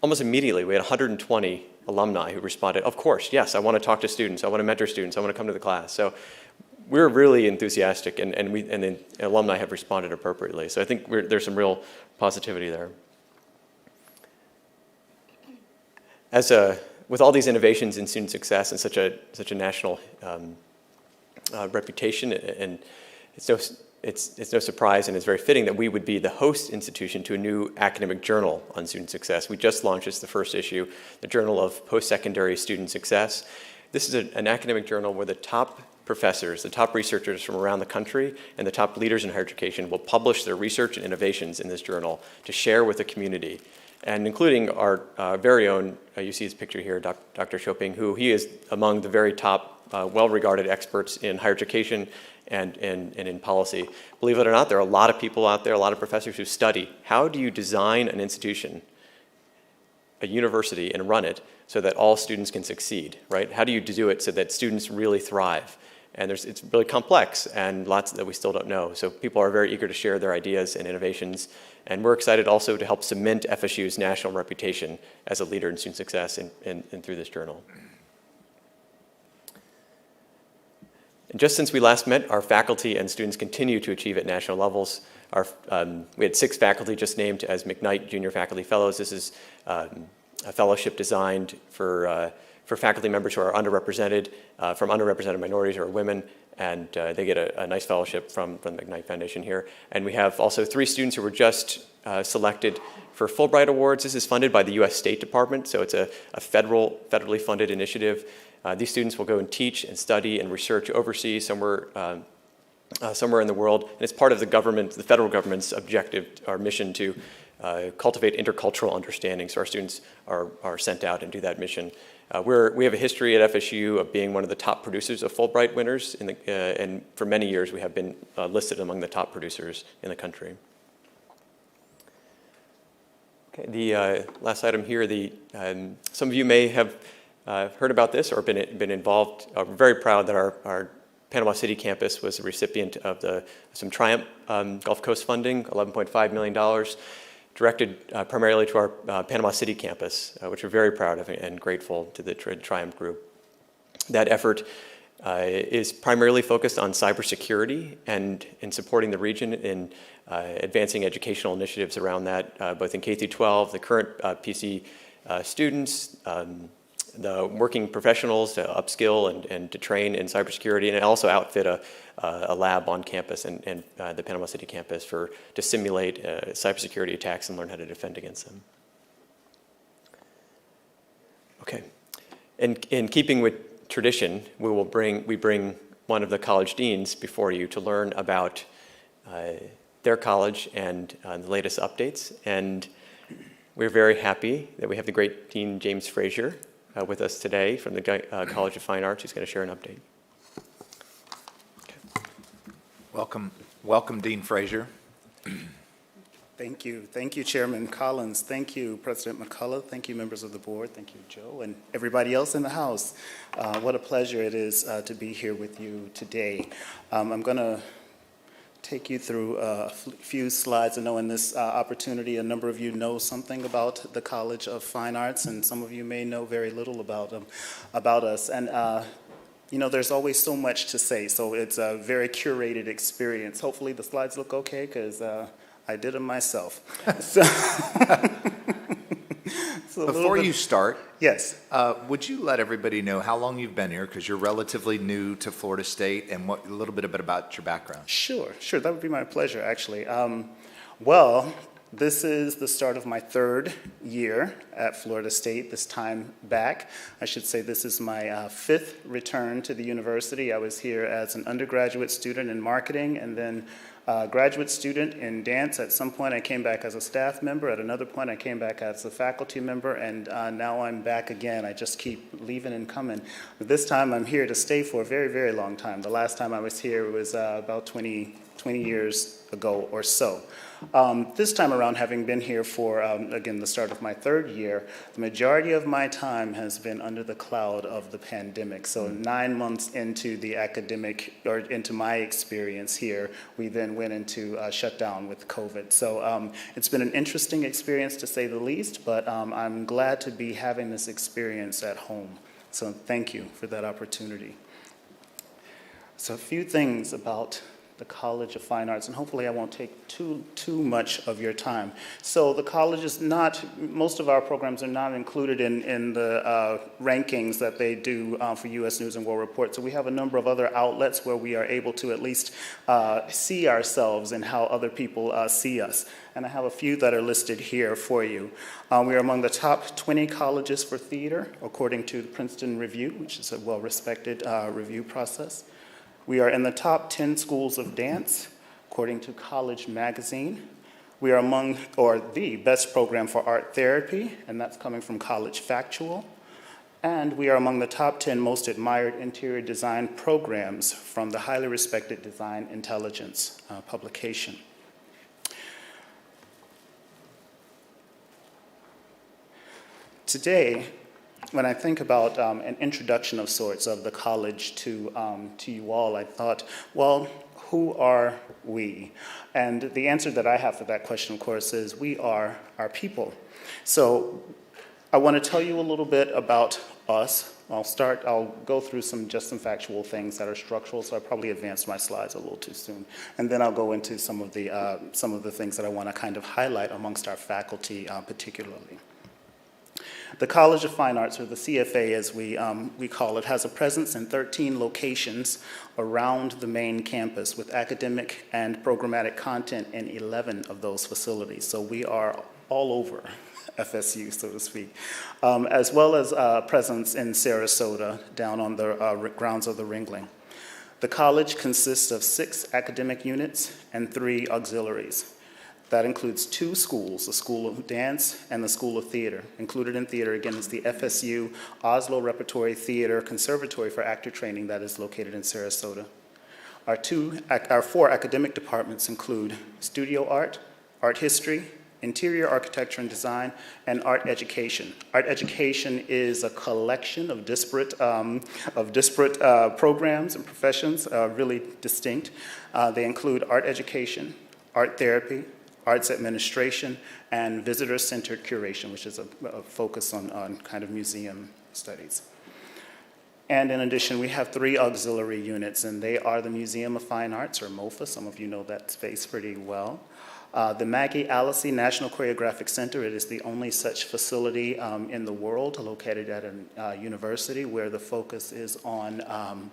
Almost immediately, we had 120 alumni who responded, of course, yes, I want to talk to students. I want to mentor students. I want to come to the class. So we're really enthusiastic, and the alumni have responded appropriately. So I think there's some real positivity there. With all these innovations in student success and such a national reputation, and it's no surprise, and it's very fitting that we would be the host institution to a new academic journal on student success. We just launched, it's the first issue, the Journal of Post-Secondary Student Success. This is an academic journal where the top professors, the top researchers from around the country, and the top leaders in higher education will publish their research and innovations in this journal to share with the community, and including our very own, you see his picture here, Dr. Shopping, who he is among the very top well-regarded experts in higher education and in policy. Believe it or not, there are a lot of people out there, a lot of professors who study how do you design an institution, a university, and run it so that all students can succeed, right? How do you do it so that students really thrive? And it's really complex and lots that we still don't know. So people are very eager to share their ideas and innovations. And we're excited also to help cement FSU's national reputation as a leader in student success and through this journal. And just since we last met, our faculty and students continue to achieve at national levels. We had 6 faculty just named as McKnight Junior Faculty Fellows. This is a fellowship designed for faculty members who are underrepresented, from underrepresented minorities or women, and they get a nice fellowship from the McKnight Foundation here. And we have also 3 students who were just selected for Fulbright Awards. This is funded by the U.S. State Department, so it's a federally funded initiative. These students will go and teach and study and research overseas somewhere in the world, and it's part of the federal government's objective, our mission to cultivate intercultural understanding. So our students are sent out and do that mission. We have a history at FSU of being one of the top producers of Fulbright winners, and for many years we have been listed among the top producers in the country. Okay, the last item here, some of you may have heard about this or been involved. We're very proud that our Panama City campus was a recipient of some Triumph Gulf Coast funding, $11.5 million. Directed primarily to our Panama City campus, which we're very proud of and grateful to the Triumph Group. That effort is primarily focused on cybersecurity and in supporting the region in advancing educational initiatives around that, both in K-12, the current PC students, the working professionals to upskill and to train in cybersecurity, and also outfit a lab on campus and the Panama City campus to simulate cybersecurity attacks and learn how to defend against them. Okay, in keeping with tradition, we bring one of the college deans before you to learn about their college and the latest updates. And we're very happy that we have the great Dean James Frazier with us today from the College of Fine Arts, who's going to share an update. Okay. Welcome, Dean Frazier. Thank you. Thank you, Chairman Collins. Thank you, President McCullough. Thank you, members of the board. Thank you, Joe, and everybody else in the House. What a pleasure it is to be here with you today. I'm going to take you through a few slides. I know in this opportunity, a number of you know something about the College of Fine Arts, and some of you may know very little about us. And you know, there's always so much to say, so it's a very curated experience. Hopefully the slides look okay, because I did them myself. Before you start, yes, would you let everybody know how long you've been here, because you're relatively new to Florida State, and a little bit about your background? Sure, that would be my pleasure, actually. Well, This is the start of my third year at Florida State, this time back. I should say this is my fifth return to the university. I was here as an undergraduate student in marketing and then graduate student in dance. At some point I came back as a staff member. At another point I came back as a faculty member, and now I'm back again. I just keep leaving and coming. But this time I'm here to stay for a very, very long time. The last time I was here was about 20 years ago or so. This time around, having been here for, again, the start of my third year, the majority of my time has been under the cloud of the pandemic. So 9 months into the academic, or into my experience here, we then went into shutdown with COVID. So it's been an interesting experience to say the least, but I'm glad to be having this experience at home. So thank you for that opportunity. So a few things about the College of Fine Arts, and hopefully I won't take too much of your time. So the college is not, most of our programs are not included in the rankings that they do for U.S. News and World Report. So we have a number of other outlets where we are able to at least see ourselves and how other people see us. And I have a few that are listed here for you. We are among the top 20 colleges for theater, according to the Princeton Review, which is a well-respected review process. We are in the top 10 schools of dance, according to College Magazine. We are among, or the best program for art therapy, and that's coming from College Factual. And we are among the top 10 most admired interior design programs from the highly respected Design Intelligence publication. Today, when I think about an introduction of sorts of the college to you all, I thought, well, who are we? And the answer that I have for that question, of course, is we are our people. So I want to tell you a little bit about us. I'll go through some factual things that are structural, so I probably advanced my slides a little too soon. And then I'll go into some of the things that I want to kind of highlight amongst our faculty particularly. The College of Fine Arts, or the CFA as we call it, has a presence in 13 locations around the main campus with academic and programmatic content in 11 of those facilities. So we are all over FSU, so to speak, as well as presence in Sarasota, down on the grounds of the Ringling. The college consists of 6 academic units and 3 auxiliaries. That includes 2 schools, the School of Dance and the School of Theater. Included in theater, again, is the FSU Oslo Repertory Theater Conservatory for Actor Training that is located in Sarasota. Our 4 academic departments include studio art, art history, interior architecture and design, and art education. Art education is a collection of disparate programs and professions, really distinct. They include art education, art therapy, arts administration, and visitor-centered curation, which is a focus on kind of museum studies. And in addition, we have 3 auxiliary units, and they are the Museum of Fine Arts, or MOFA. Some of you know that space pretty well. The Maggie Allison National Choreographic Center, it is the only such facility in the world located at a university where the focus is on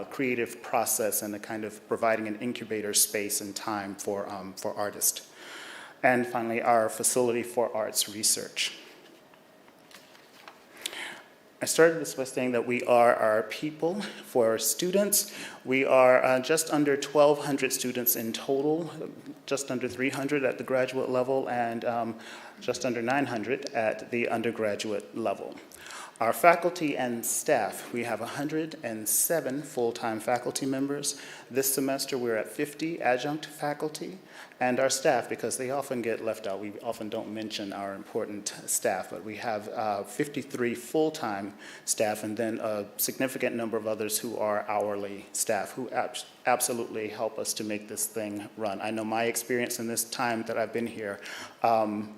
creative process, and the kind of providing an incubator space and time for artists. And finally, our facility for arts research. I started this by saying that we are our people. For our students, we are just under 1,200 students in total, just under 300 at the graduate level, and just under 900 at the undergraduate level. Our faculty and staff, we have 107 full-time faculty members. This semester we're at 50 adjunct faculty, and our staff, because they often get left out, we often don't mention our important staff, but we have 53 full-time staff, and then a significant number of others who are hourly staff who absolutely help us to make this thing run. I know my experience in this time that I've been here,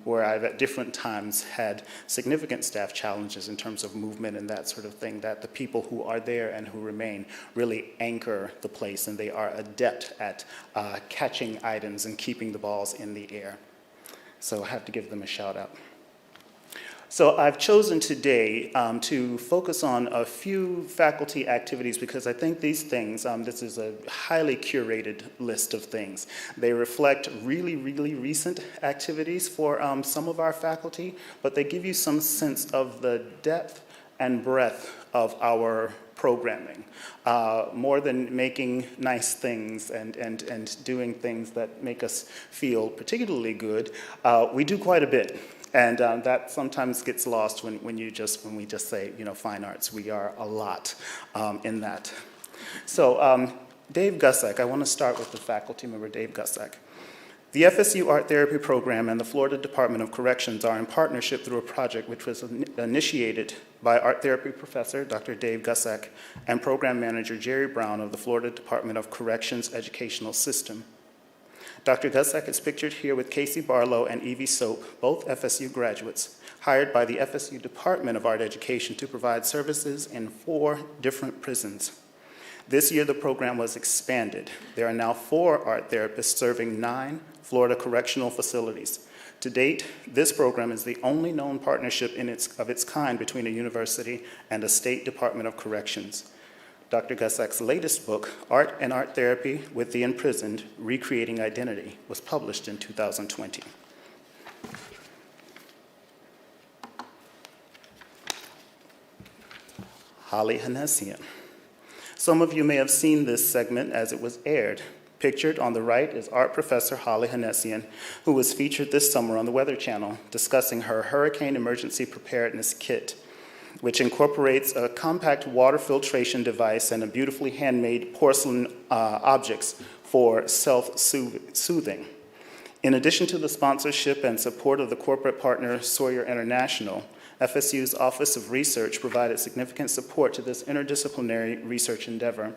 where I've at different times had significant staff challenges in terms of movement and that sort of thing, that the people who are there and who remain really anchor the place, and they are adept at catching items and keeping the balls in the air. So I have to give them a shout out. So I've chosen today to focus on a few faculty activities because I think these things, this is a highly curated list of things. They reflect really, really recent activities for some of our faculty, but they give you some sense of the depth and breadth of our programming. More than making nice things and doing things that make us feel particularly good, we do quite a bit. And that sometimes gets lost when we just say, fine arts. We are a lot in that. So Dave Gussack, I want to start with the faculty member, Dave Gussack. The FSU Art Therapy Program and the Florida Department of Corrections are in partnership through a project which was initiated by art therapy professor Dr. Dave Gussack and program manager Jerry Brown of the Florida Department of Corrections Educational System. Dr. Gussack is pictured here with Casey Barlow and Evie Soap, both FSU graduates, hired by the FSU Department of Art Education to provide services in 4 different prisons. This year, the program was expanded. There are now 4 art therapists serving 9 Florida correctional facilities. To date, this program is the only known partnership of its kind between a university and a state Department of Corrections. Dr. Gussack's latest book, Art and Art Therapy with the Imprisoned, Recreating Identity, was published in 2020. Holly Hanessian. Some of you may have seen this segment as it was aired. Pictured on the right is art professor Holly Hanessian, who was featured this summer on the Weather Channel discussing her Hurricane Emergency Preparedness Kit, which incorporates a compact water filtration device and a beautifully handmade porcelain objects for self-soothing. In addition to the sponsorship and support of the corporate partner Sawyer International, FSU's Office of Research provided significant support to this interdisciplinary research endeavor.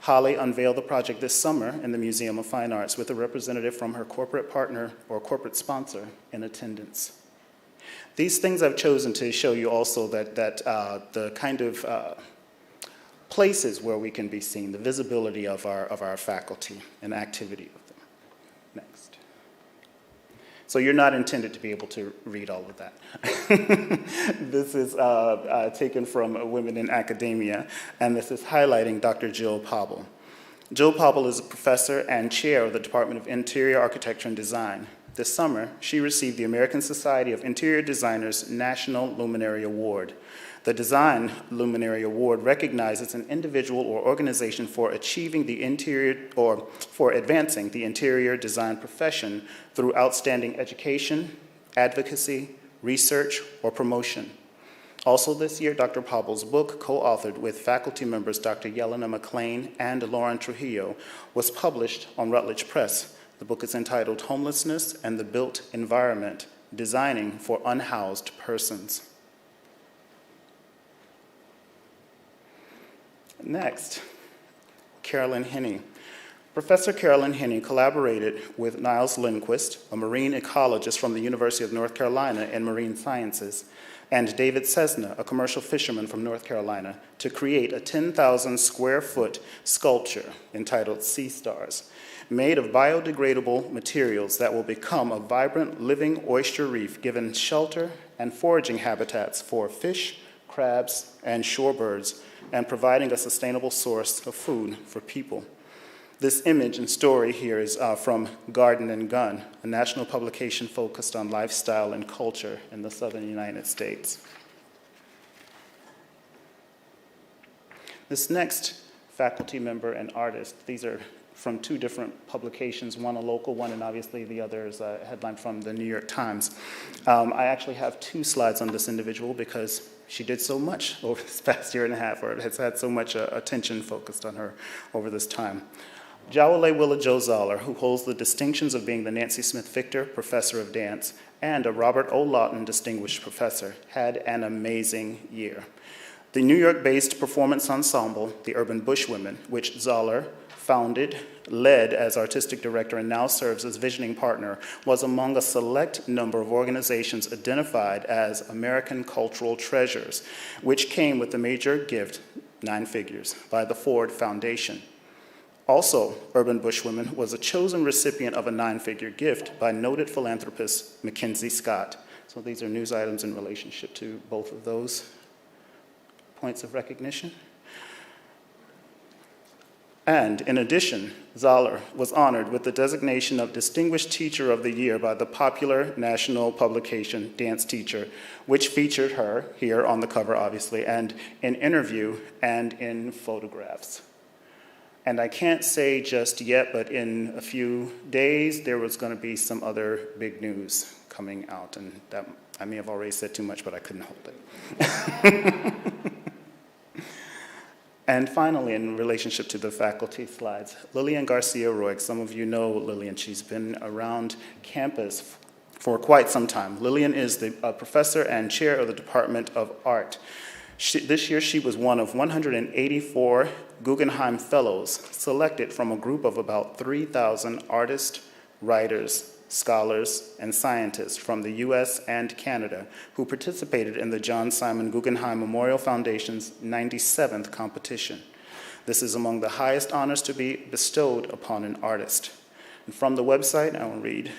Holly unveiled the project this summer in the Museum of Fine Arts with a representative from her corporate partner or corporate sponsor in attendance. These things I've chosen to show you also that the kind of places where we can be seen, the visibility of our faculty and activity of them. Next. So you're not intended to be able to read all of that. This is taken from Women in Academia, and this is highlighting Dr. Jill Pobble. Jill Pobble is a professor and chair of the Department of Interior Architecture and Design. This summer, she received the American Society of Interior Designers National Luminary Award. The Design Luminary Award recognizes an individual or organization for achieving the interior or for advancing the interior design profession through outstanding education, advocacy, research, or promotion. Also this year, Dr. Pobble's book, co-authored with faculty members Dr. Yelena McLean and Lauren Trujillo, was published on Routledge Press. The book is entitled Homelessness and the Built Environment, Designing for Unhoused Persons. Next, Carolyn Henney. Professor Carolyn Henney collaborated with Niles Lindquist, a marine ecologist from the University of North Carolina in marine sciences, and David Cessna, a commercial fisherman from North Carolina, to create a 10,000 square foot sculpture entitled Sea Stars, made of biodegradable materials that will become a vibrant living oyster reef, given shelter and foraging habitats for fish, crabs, and shorebirds, and providing a sustainable source of food for people. This image and story here is from Garden and Gun, a national publication focused on lifestyle and culture in the southern United States. This next faculty member and artist, these are from 2 different publications, one a local one, and obviously the other is a headline from the New York Times. I actually have 2 slides on this individual because she did so much over this past year and a half, or has had so much attention focused on her over this time. Jawole Willa Jo Zoller, who holds the distinctions of being the Nancy Smith Victor Professor of Dance and a Robert O. Lawton Distinguished Professor, had an amazing year. The New York-based performance ensemble, the Urban Bushwomen, which Zoller founded, led as artistic director, and now serves as visioning partner, was among a select number of organizations identified as American Cultural Treasures, which came with the major gift, 9 figures, by the Ford Foundation. Also, Urban Bushwomen was a chosen recipient of a 9-figure gift by noted philanthropist Mackenzie Scott, So these are news items in relationship to both of those points of recognition. And in addition, Zoller was honored with the designation of Distinguished Teacher of the Year by the popular national publication Dance Teacher, which featured her here on the cover, obviously, and in interview and in photographs. And I can't say just yet, but in a few days, there was going to be some other big news coming out, and that I may have already said too much, but I couldn't hold it. And finally, in relationship to the faculty slides, Lillian Garcia-Roig, some of you know Lillian, she's been around campus for quite some time. Lillian is the professor and chair of the Department of Art. This year, she was one of 184 Guggenheim Fellows selected from a group of about 3,000 artists, writers, scholars, and scientists from the US and Canada who participated in the John Simon Guggenheim Memorial Foundation's 97th competition. This is among the highest honors to be bestowed upon an artist. And from the website, I will read,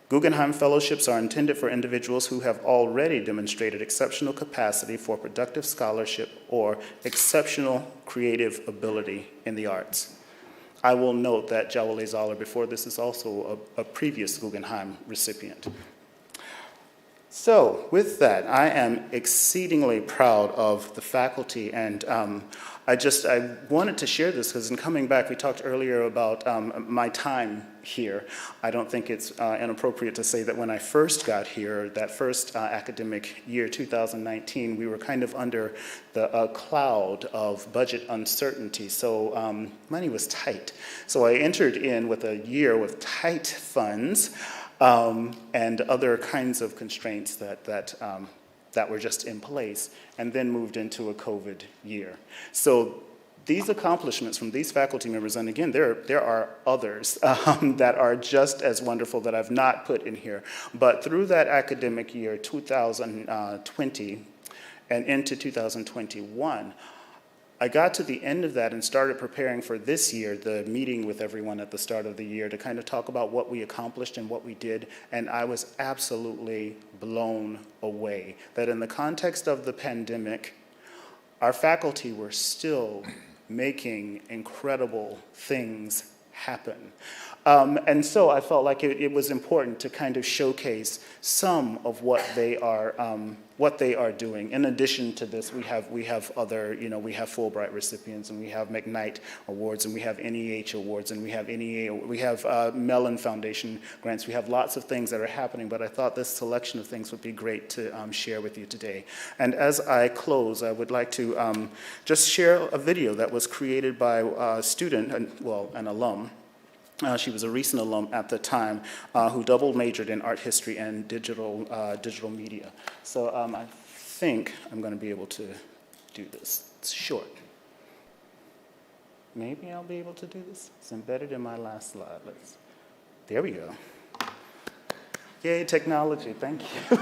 Guggenheim Fellowships are intended for individuals who have already demonstrated exceptional capacity for productive scholarship or exceptional creative ability in the arts. I will note that Jawole Zoller, before this, is also a previous Guggenheim recipient. So with that, I am exceedingly proud of the faculty, and I wanted to share this because in coming back, we talked earlier about my time here. I don't think it's inappropriate to say that when I first got here, that first academic year, 2019, we were kind of under the cloud of budget uncertainty, so money was tight. So I entered in with a year with tight funds and other kinds of constraints that were just in place, and then moved into a COVID year. So these accomplishments from these faculty members, and again, there are others that are just as wonderful that I've not put in here, but through that academic year, 2020 and into 2021, I got to the end of that and started preparing for this year, the meeting with everyone at the start of the year to kind of talk about what we accomplished and what we did, and I was absolutely blown away that in the context of the pandemic, our faculty were still making incredible things happen. And so I felt like it was important to kind of showcase some of what they are doing. In addition to this, we have other, we have Fulbright recipients, and we have McKnight Awards, and we have NEH Awards, and we have NEA, we have Mellon Foundation grants. We have lots of things that are happening, but I thought this selection of things would be great to share with you today. And as I close, I would like to just share a video that was created by a student, an alum. She was a recent alum at the time who double majored in art history and digital media. So I think I'm going to be able to do this. It's short. Maybe I'll be able to do this. It's embedded in my last slide. There we go. Yay, technology. Thank you.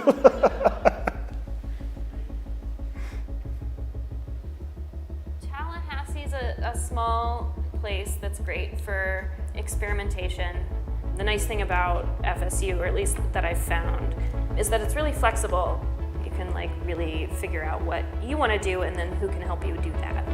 Tallahassee's a small place that's great for experimentation. The nice thing about FSU, or at least that I've found, is that it's really flexible. You can really figure out what you want to do and then who can help you do that.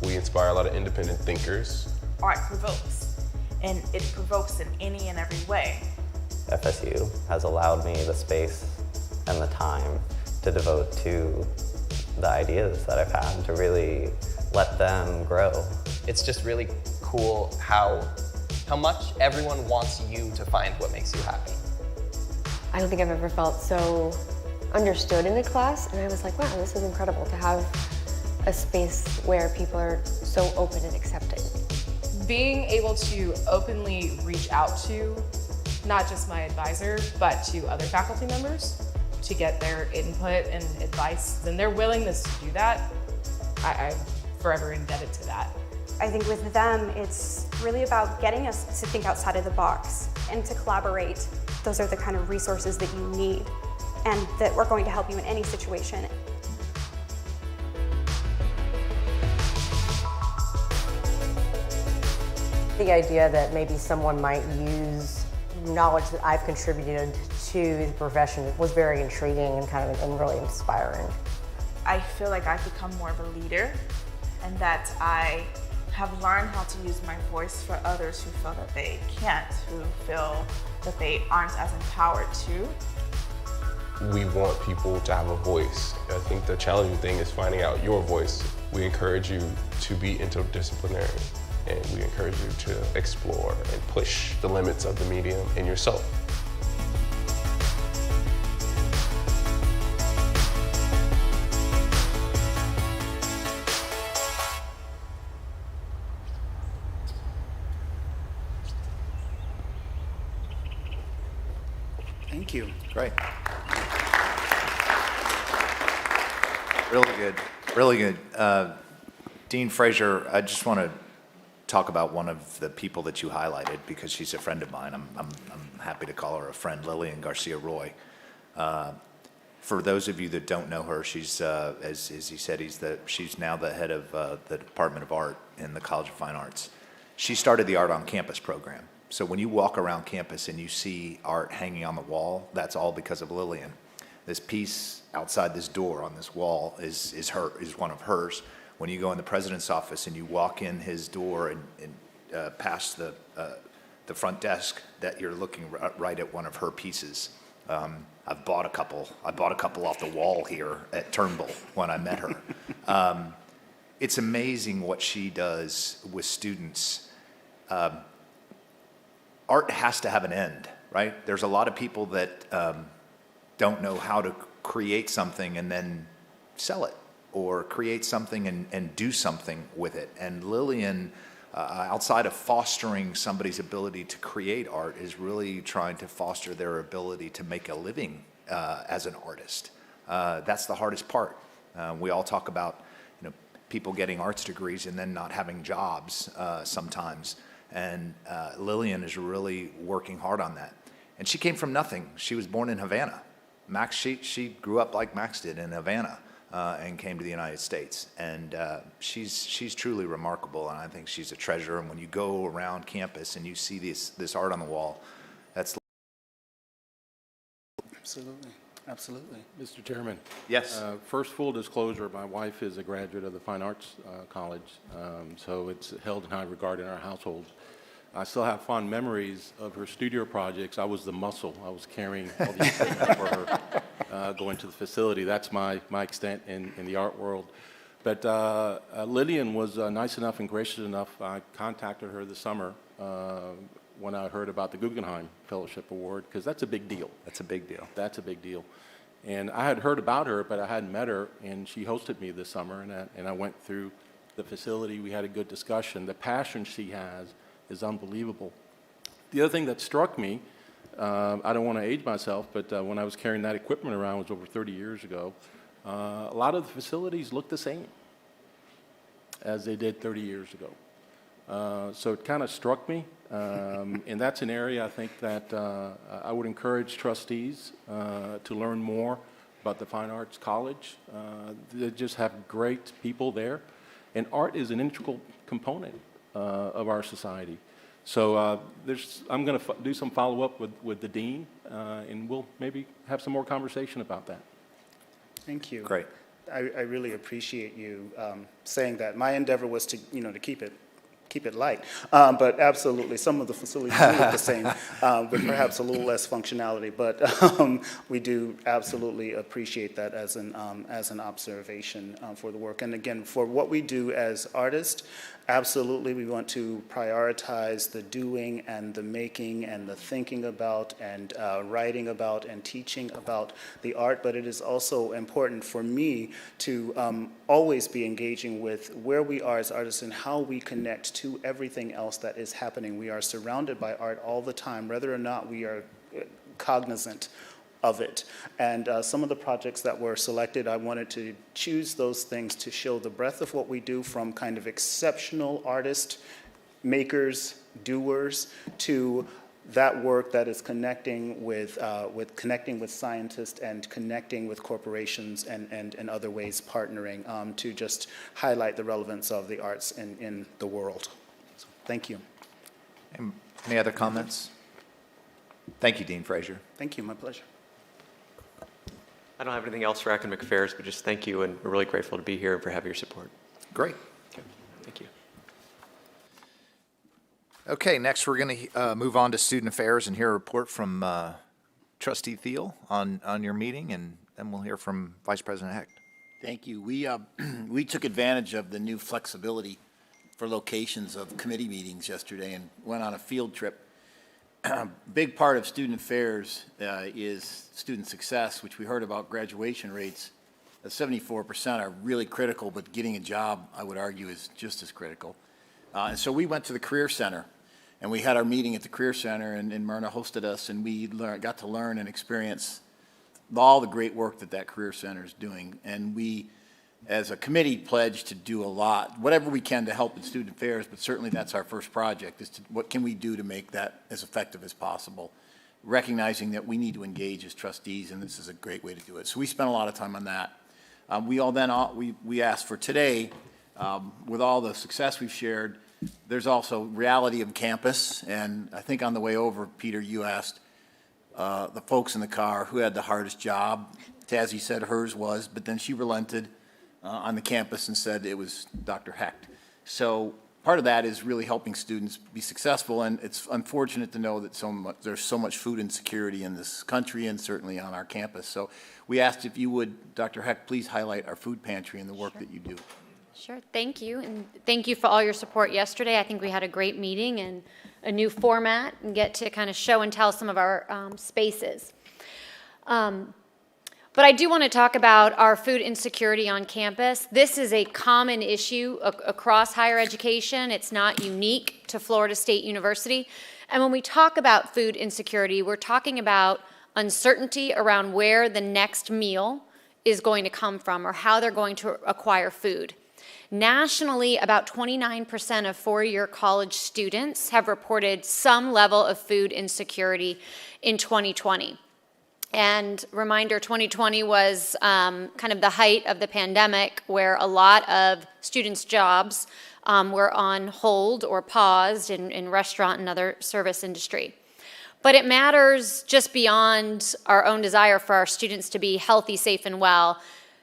We inspire a lot of independent thinkers. Art provokes, and it provokes in any and every way. FSU has allowed me the space and the time to devote to the ideas that I've had, to really let them grow. It's just really cool how much everyone wants you to find what makes you happy. I don't think I've ever felt so understood in a class, and I was like, wow, this is incredible to have a space where people are so open and accepting. Being able to openly reach out to not just my advisor, but to other faculty members to get their input and advice and their willingness to do that. I'm forever indebted to that. I think with them, it's really about getting us to think outside of the box and to collaborate. Those are the kind of resources that you need and that we're going to help you in any situation. The idea that maybe someone might use knowledge that I've contributed to the profession was very intriguing and really inspiring. I feel like I've become more of a leader and that I have learned how to use my voice for others who feel that they can't, who feel that they aren't as empowered to. We want people to have a voice. I think the challenging thing is finding out your voice. We encourage you to be interdisciplinary, and we encourage you to explore and push the limits of the medium in yourself. Thank you. Great. Really good, really good. Dean Fraser, I just want to talk about one of the people that you highlighted because she's a friend of mine. I'm happy to call her a friend, Lillian Garcia-Roy. For those of you that don't know her, she's, as he said, she's now the head of the Department of Art in the College of Fine Arts. She started the Art on Campus program. So when you walk around campus and you see art hanging on the wall, that's all because of Lillian. This piece outside this door on this wall is one of hers. When you go in the president's office and you walk in his door and past the front desk, that you're looking right at one of her pieces. I bought a couple off the wall here at Turnbull when I met her. It's amazing what she does with students. Art has to have an end, right? There's a lot of people that don't know how to create something and then sell it, or create something and do something with it. And Lillian, outside of fostering somebody's ability to create art, is really trying to foster their ability to make a living as an artist. That's the hardest part. We all talk about, people getting arts degrees and then not having jobs sometimes. And Lillian is really working hard on that. And she came from nothing. She was born in Havana. Max, she grew up like Max did in Havana and came to the United States. And she's truly remarkable, and I think she's a treasure. And when you go around campus and you see this art on the wall, that's... Absolutely. Absolutely. Mr. Chairman. Yes. First, full disclosure, my wife is a graduate of the Fine Arts College, so it's held in high regard in our household. I still have fond memories of her studio projects. I was the muscle. I was carrying all the equipment for her going to the facility. That's my extent in the art world. But Lillian was nice enough and gracious enough. I contacted her this summer when I heard about the Guggenheim Fellowship Award, because that's a big deal. That's a big deal. That's a big deal. And I had heard about her, but I hadn't met her, and she hosted me this summer, and I went through the facility. We had a good discussion. The passion she has is unbelievable. The other thing that struck me, I don't want to age myself, but when I was carrying that equipment around, it was over 30 years ago, a lot of the facilities look the same as they did 30 years ago. So it kind of struck me, and that's an area I think that I would encourage trustees to learn more about the Fine Arts College. They just have great people there, and art is an integral component of our society. So I'm going to do some follow-up with the dean, and we'll maybe have some more conversation about that. Thank you. Great. I really appreciate you saying that. My endeavor was to keep it light, but absolutely some of the facilities do look the same, with perhaps a little less functionality. But we do absolutely appreciate that as an observation for the work. And again, for what we do as artists, Absolutely, we want to prioritize the doing and the making and the thinking about and writing about and teaching about the art, but it is also important for me to always be engaging with where we are as artists and how we connect to everything else that is happening. We are surrounded by art all the time, whether or not we are cognizant of it. And some of the projects that were selected, I wanted to choose those things to show the breadth of what we do, from kind of exceptional artists, makers, doers, to that work that is connecting with scientists and connecting with corporations and other ways partnering to just highlight the relevance of the arts in the world. So, thank you. Any other comments? Thank you, Dean Frazier. Thank you, my pleasure. I don't have anything else for academic affairs, but just thank you, and we're really grateful to be here and for having your support. Great. Okay. Thank you. Okay, next we're going to move on to student affairs and hear a report from Trustee Thiel on your meeting, and then we'll hear from Vice President Hecht. Thank you. We took advantage of the new flexibility for locations of committee meetings yesterday and went on a field trip. A big part of student affairs is student success, which we heard about graduation rates. 74% are really critical, but getting a job, I would argue, is just as critical. And so we went to the Career Center, and we had our meeting at the Career Center, and Myrna hosted us, and we got to learn and experience all the great work that Career Center is doing. And we, as a committee, pledged to do a lot, whatever we can to help in student affairs, but certainly that's our first project, is what can we do to make that as effective as possible, recognizing that we need to engage as trustees, and this is a great way to do it. So we spent a lot of time on that. We asked for today, with all the success we've shared, there's also reality of campus, and I think on the way over, Peter, you asked the folks in the car who had the hardest job. Tazzy said hers was, but then she relented on the campus and said it was Dr. Hecht. So part of that is really helping students be successful, and it's unfortunate to know that there's so much food insecurity in this country and certainly on our campus. So we asked if you would, Dr. Hecht, please highlight our food pantry and the work that you do. Sure, thank you, and thank you for all your support yesterday. I think we had a great meeting and a new format and get to kind of show and tell some of our spaces. But I do want to talk about our food insecurity on campus. This is a common issue across higher education. It's not unique to Florida State University. And when we talk about food insecurity, we're talking about uncertainty around where the next meal is going to come from or how they're going to acquire food. Nationally, about 29% of four-year college students have reported some level of food insecurity in 2020. And reminder, 2020 was kind of the height of the pandemic, where a lot of students' jobs were on hold or paused in restaurant and other service industry. But it matters just beyond our own desire for our students to be healthy, safe, and well.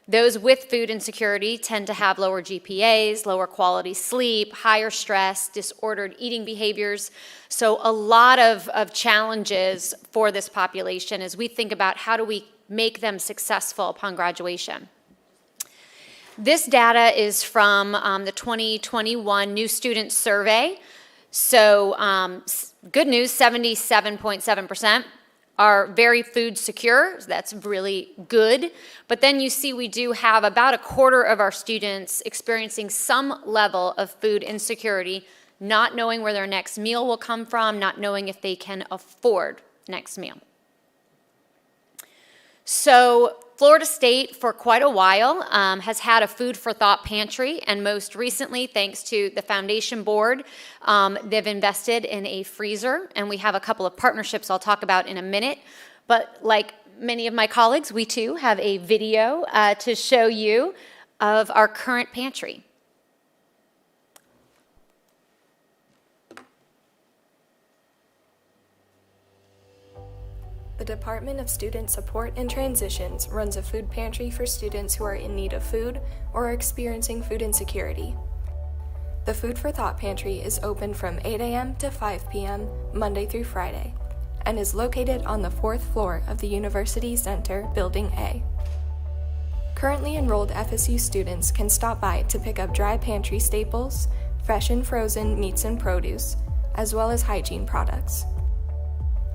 Those with food insecurity tend to have lower GPAs, lower quality sleep, higher stress, disordered eating behaviors. So a lot of challenges for this population as we think about how do we make them successful upon graduation. This data is from the 2021 New Student Survey. So good news, 77.7%. Are very food secure. That's really good. But then you see we do have about a quarter of our students experiencing some level of food insecurity, not knowing where their next meal will come from, not knowing if they can afford next meal. So Florida State, for quite a while, has had a food for thought pantry, and most recently, thanks to the foundation board, they've invested in a freezer, and we have a couple of partnerships I'll talk about in a minute. But like many of my colleagues, we too have a video to show you of our current pantry. The Department of Student Support and Transitions runs a food pantry for students who are in need of food or are experiencing food insecurity. The Food for Thought Pantry is open from 8 a.m. to 5 p.m. Monday through Friday and is located on the 4th floor of the University Center, Building A. Currently enrolled FSU students can stop by to pick up dry pantry staples, fresh and frozen meats and produce, as well as hygiene products.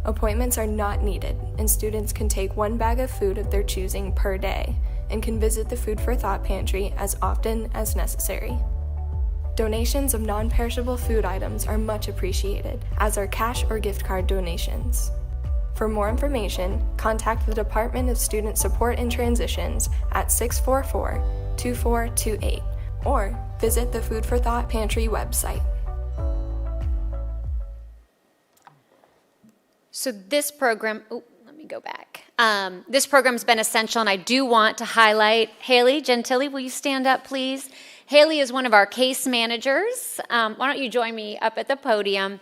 Appointments are not needed, and students can take one bag of food of their choosing per day and can visit the Food for Thought pantry as often as necessary. Donations of non-perishable food items are much appreciated, as are cash or gift card donations. For more information, contact the Department of Student Support and Transitions at 644-2428 or visit the Food for Thought Pantry website. So this program, let me go back. This program's been essential, and I do want to highlight Haley Gentili. Will you stand up, please? Haley is one of our case managers. Why don't you join me up at the podium?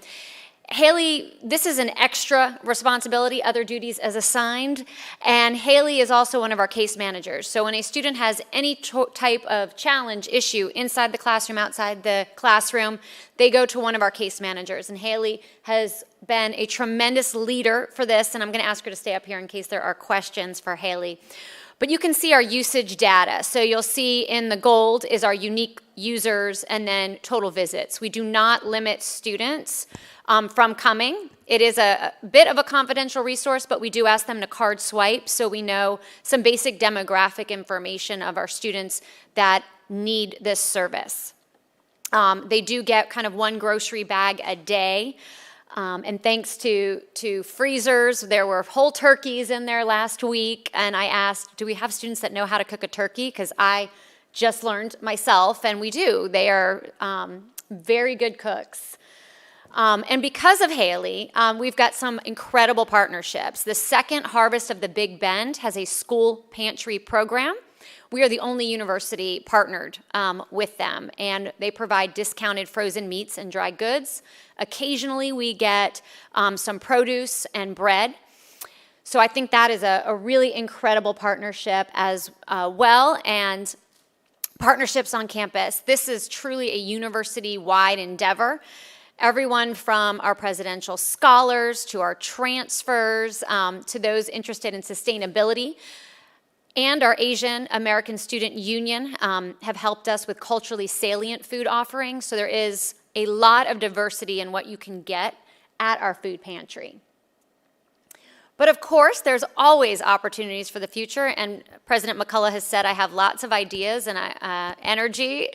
Haley, this is an extra responsibility, other duties as assigned, and Haley is also one of our case managers. So when a student has any type of challenge, issue, inside the classroom, outside the classroom, they go to one of our case managers. And Haley has been a tremendous leader for this, and I'm going to ask her to stay up here in case there are questions for Haley. But you can see our usage data. So you'll see in the gold is our unique users and then total visits. We do not limit students from coming. It is a bit of a confidential resource, but we do ask them to card swipe so we know some basic demographic information of our students that need this service. They do get kind of one grocery bag a day. And thanks to freezers, there were whole turkeys in there last week. And I asked, do we have students that know how to cook a turkey? Because I just learned myself, and we do. They are very good cooks. And because of Haley, we've got some incredible partnerships. The second harvest of the Big Bend has a school pantry program. We are the only university partnered with them, and they provide discounted frozen meats and dry goods. Occasionally, we get some produce and bread. So I think that is a really incredible partnership as well. And partnerships on campus. This is truly a university-wide endeavor. Everyone from our presidential scholars to our transfers to those interested in sustainability. And our Asian American Student Union have helped us with culturally salient food offerings. So there is a lot of diversity in what you can get at our food pantry. But of course, there's always opportunities for the future, and President McCullough has said I have lots of ideas and energy,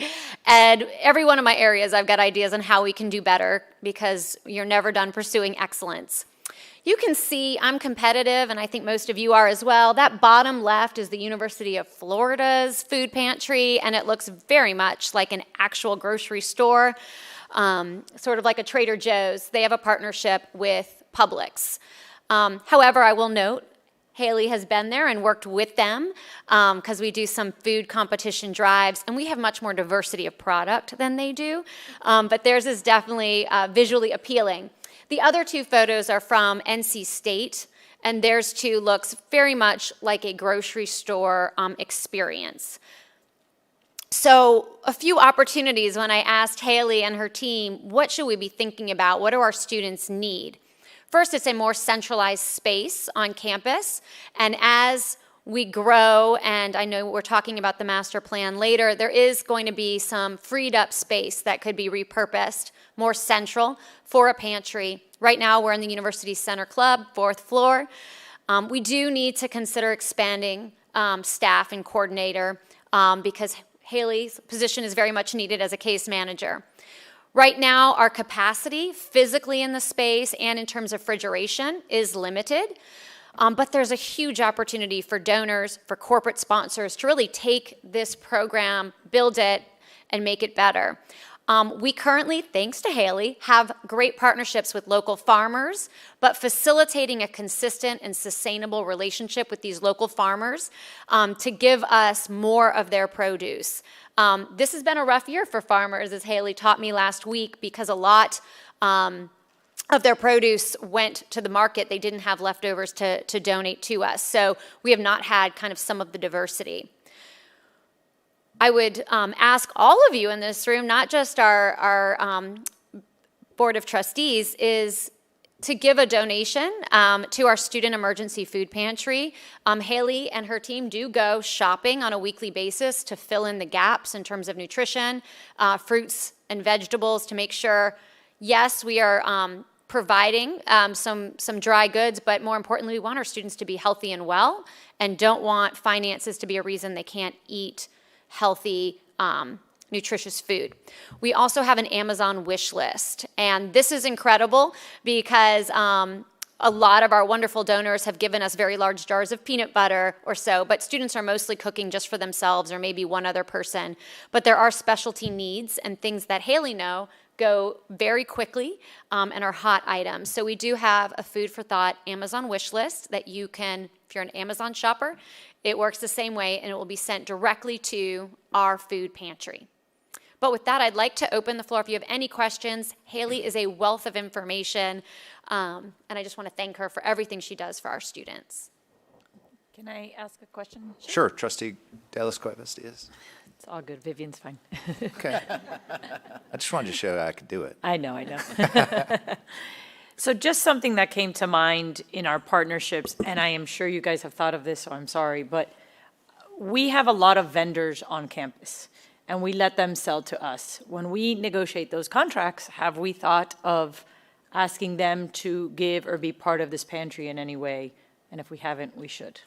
and every one of my areas I've got ideas on how we can do better because you're never done pursuing excellence. You can see I'm competitive, and I think most of you are as well. That bottom left is the University of Florida's food pantry, and it looks very much like an actual grocery store, sort of like a Trader Joe's. They have a partnership with Publix. However, I will note, Haley has been there and worked with them because we do some food competition drives, and we have much more diversity of product than they do, but theirs is definitely visually appealing. The other two photos are from NC State, and theirs too looks very much like a grocery store experience. So a few opportunities when I asked Haley and her team, what should we be thinking about? What do our students need? First, it's a more centralized space on campus, and as we grow, and I know we're talking about the master plan later, there is going to be some freed up space that could be repurposed, more central for a pantry. Right now, we're in the University Center Club, 4th floor. We do need to consider expanding staff and coordinator because Haley's position is very much needed as a case manager. Right now, our capacity physically in the space and in terms of refrigeration is limited, but there's a huge opportunity for donors, for corporate sponsors to really take this program, build it, and make it better. We currently, thanks to Haley, have great partnerships with local farmers, but facilitating a consistent and sustainable relationship with these local farmers to give us more of their produce. This has been a rough year for farmers, as Haley taught me last week, because a lot of their produce went to the market. They didn't have leftovers to donate to us. So we have not had kind of some of the diversity. I would ask all of you in this room, not just our Board of Trustees, is to give a donation to our Student Emergency Food Pantry. Haley and her team do go shopping on a weekly basis to fill in the gaps in terms of nutrition, fruits and vegetables to make sure, yes, we are providing some dry goods, but more importantly, we want our students to be healthy and well and don't want finances to be a reason they can't eat healthy, nutritious food. We also have an Amazon wish list, and this is incredible because a lot of our wonderful donors have given us very large jars of peanut butter or so, but students are mostly cooking just for themselves or maybe one other person. But there are specialty needs and things that Haley know go very quickly and are hot items. So we do have a Food for Thought Amazon wish list that you can, if you're an Amazon shopper, it works the same way and it will be sent directly to our food pantry. But with that, I'd like to open the floor if you have any questions. Haley is a wealth of information, and I just want to thank her for everything she does for our students. Can I ask a question? Sure, Trustee De Las Cuevas Diaz. It's all good. Vivian's fine. Okay. I just wanted to show you I could do it. I know. So just something that came to mind in our partnerships, and I am sure you guys have thought of this, so I'm sorry, but we have a lot of vendors on campus, and we let them sell to us. When we negotiate those contracts, have we thought of asking them to give or be part of this pantry in any way? And if we haven't, we should.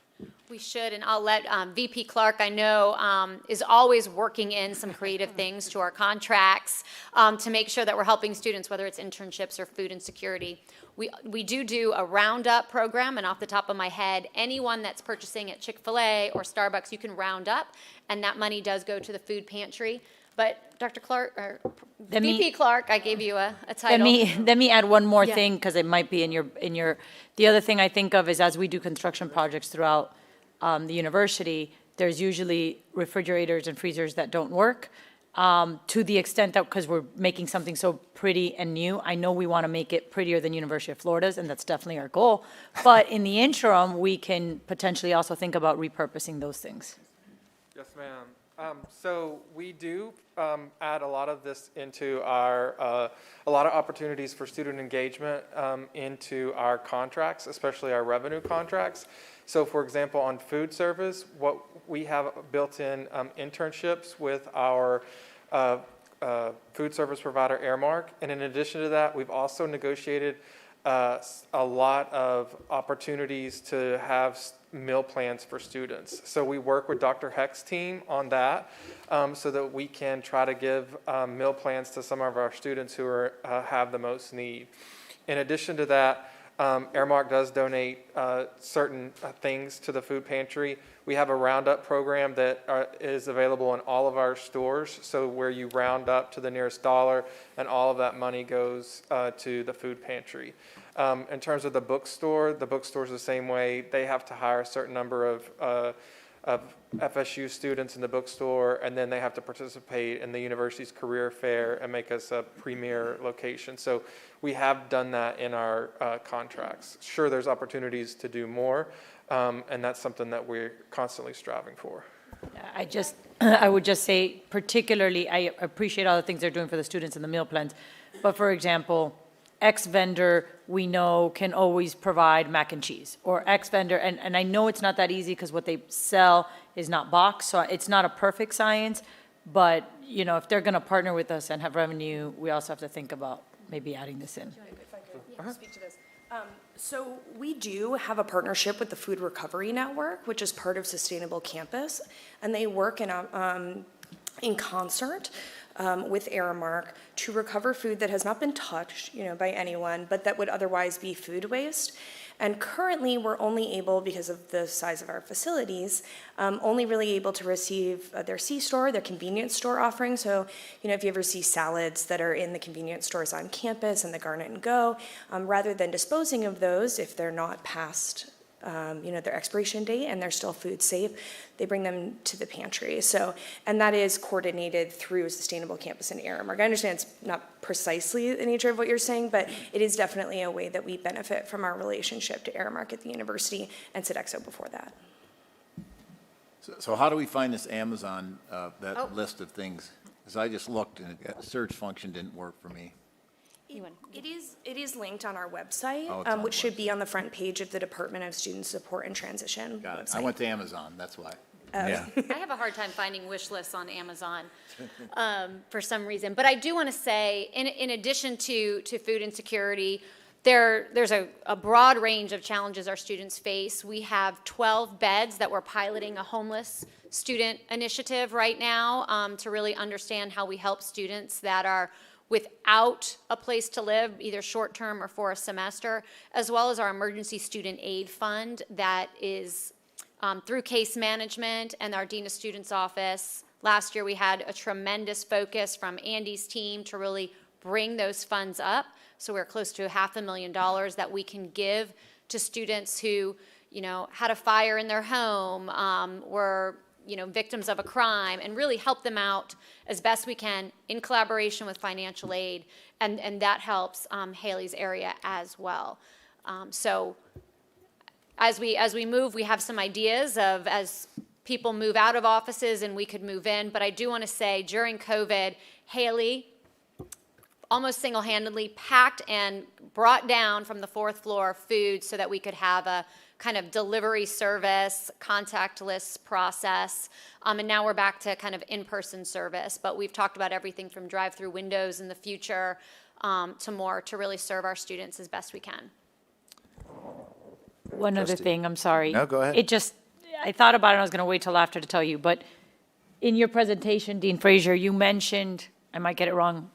We should, and I'll let VP Clark, I know, is always working in some creative things to our contracts to make sure that we're helping students, whether it's internships or food insecurity. We do a roundup program, and off the top of my head, anyone that's purchasing at Chick-fil-A or Starbucks, you can round up, and that money does go to the food pantry. But Dr. Clark, or VP Clark, I gave you a title. Let me add one more thing, because it might be in your, the other thing I think of is as we do construction projects throughout the university, there's usually refrigerators and freezers that don't work. To the extent that, because we're making something so pretty and new, I know we want to make it prettier than University of Florida's, and that's definitely our goal. But in the interim, we can potentially also think about repurposing those things. Yes, ma'am. So we do add a lot of this into our, a lot of opportunities for student engagement into our contracts, especially our revenue contracts. So for example, on food service, what we have built-in internships with our food service provider, Airmark. And in addition to that, we've also negotiated a lot of opportunities to have meal plans for students. So we work with Dr. Heck's team on that so that we can try to give meal plans to some of our students who are, have the most need. In addition to that, Airmark does donate certain things to the food pantry. We have a roundup program that is available in all of our stores, so where you round up to the nearest dollar and all of that money goes to the food pantry. In terms of the bookstore is the same way. They have to hire a certain number of FSU students in the bookstore, and then they have to participate in the university's career fair and make us a premier location. So we have done that in our contracts. Sure, there's opportunities to do more, and that's something that we're constantly striving for. I would just say, particularly, I appreciate all the things they're doing for the students in the meal plans, but for example, X vendor we know can always provide mac and cheese, or X vendor, and I know it's not that easy because what they sell is not boxed, so it's not a perfect science, but you know, if they're going to partner with us and have revenue, we also have to think about maybe adding this in. If I could speak to this. So we do have a partnership with the Food Recovery Network, which is part of Sustainable Campus, and they work in concert with Aramark to recover food that has not been touched, by anyone, but that would otherwise be food waste. And currently, we're only able, because of the size of our facilities, only really able to receive their C-store, their convenience store offering. So, if you ever see salads that are in the convenience stores on campus and the Garnet and Go, rather than disposing of those if they're not past their expiration date and they're still food safe, they bring them to the pantry. So, and that is coordinated through Sustainable Campus and Aramark. I understand it's not precisely the nature of what you're saying, but it is definitely a way that we benefit from our relationship to Aramark at the university and Sodexo before that. So how do we find this Amazon, list of things? Because I just looked and the search function didn't work for me. It is linked on our website, which should be on the front page of the Department of Student Support and Transition Got it. website. I went to Amazon, that's why. Yeah. I have a hard time finding wish lists on Amazon for some reason. But I do want to say, in addition to food insecurity, there's a broad range of challenges our students face. We have 12 beds that we're piloting a homeless student initiative right now to really understand how we help students that are without a place to live, either short-term or for a semester, as well as our emergency student aid fund that is through case management and our Dean of Students office. Last year we had a tremendous focus from Andy's team to really bring those funds up. So we're close to $500,000 that we can give to students who, had a fire in their home, were victims of a crime, and really help them out as best we can in collaboration with financial aid, and that helps Haley's area as well. So as we move, we have some ideas of as people move out of offices and we could move in, but I do want to say during COVID, Haley almost single-handedly packed and brought down from the 4th floor food so that we could have a kind of delivery service, contactless process, and now we're back to kind of in-person service. But we've talked about everything from drive-through windows in the future to more to really serve our students as best we can. One other thing, I'm sorry. No, go ahead. I thought about it, and I was going to wait till after to tell you, but in your presentation, Dean Frazier, you mentioned, I might get it wrong,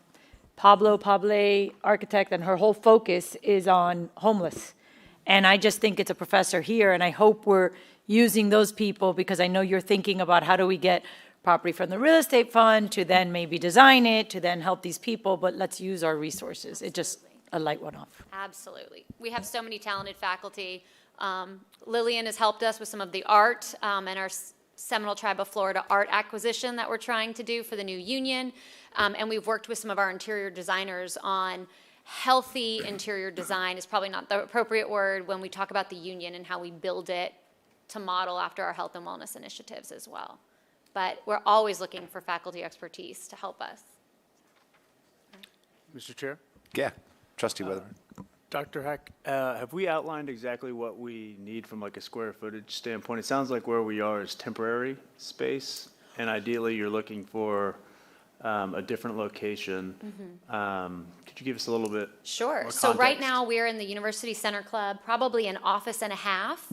Pablo Pable, architect, and her whole focus is on homeless. And I just think it's a professor here, and I hope we're using those people, because I know you're thinking about how do we get property from the real estate fund to then maybe design it, to then help these people, but let's use our resources. It just, a light went off. Absolutely. We have so many talented faculty. Lillian has helped us with some of the art and our Seminole Tribe of Florida art acquisition that we're trying to do for the new union. And we've worked with some of our interior designers on healthy interior design is probably not the appropriate word when we talk about the union and how we build it to model after our health and wellness initiatives as well. But we're always looking for faculty expertise to help us. Mr. Chair? Yeah, Trustee Weatherman. Dr. Heck, have we outlined exactly what we need from like a square footage standpoint? It sounds like where we are is temporary space, and ideally you're looking for a different location. Could you give us a little bit Sure. more So right context? now we're in the University Center Club, probably an office and a half.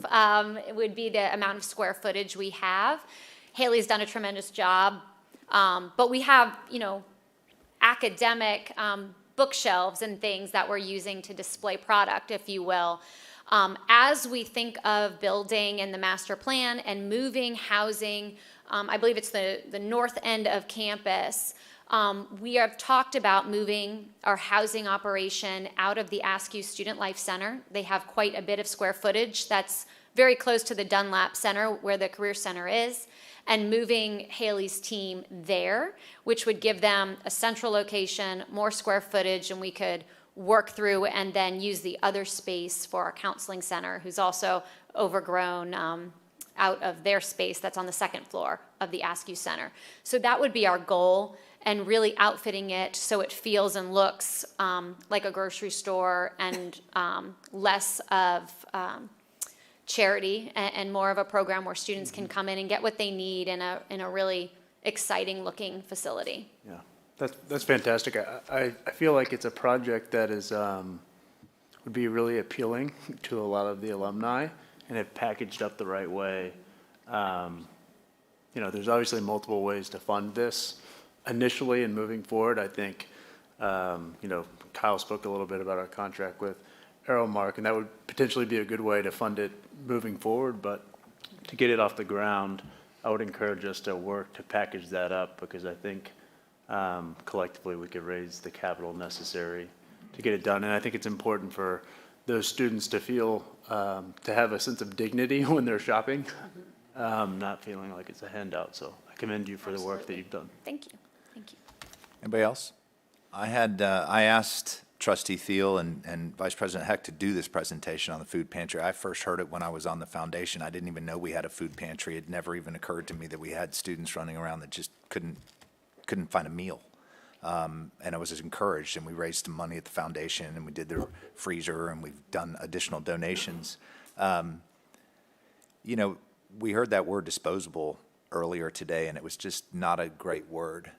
It would be the amount of square footage we have. Haley's done a tremendous job, but we have, academic bookshelves and things that we're using to display product, if you will. As we think of building and the master plan and moving housing, I believe it's the north end of campus, we have talked about moving our housing operation out of the ASCU Student Life Center. They have quite a bit of square footage that's very close to the Dunlap Center where the Career Center is, and moving Haley's team there, which would give them a central location, more square footage, and we could work through and then use the other space for our counseling center, who's also overgrown out of their space that's on the 2nd floor of the ASCU Center. So that would be our goal, and really outfitting it so it feels and looks like a grocery store and less of charity and more of a program where students can come in and get what they need in a really exciting looking facility. Yeah, that's fantastic. I feel like it's a project that is would be really appealing to a lot of the alumni, and if packaged up the right way. There's obviously multiple ways to fund this initially and moving forward. I think, Kyle spoke a little bit about our contract with Aeromark, and that would potentially be a good way to fund it moving forward, but to get it off the ground, I would encourage us to work to package that up, because I think collectively we could raise the capital necessary to get it done. And I think it's important for those students to feel, to have a sense of dignity when they're shopping, not feeling like it's a handout. So I commend you for the work that you've done. Thank you. Thank you. Anybody else? I asked Trustee Thiel and Vice President Heck to do this presentation on the food pantry. I first heard it when I was on the foundation. I didn't even know we had a food pantry. It never even occurred to me that we had students running around that just couldn't find a meal. And I was encouraged, and we raised some money at the foundation, and we did the freezer, and we've done additional donations. We heard that word disposable earlier today, and it was just not a great word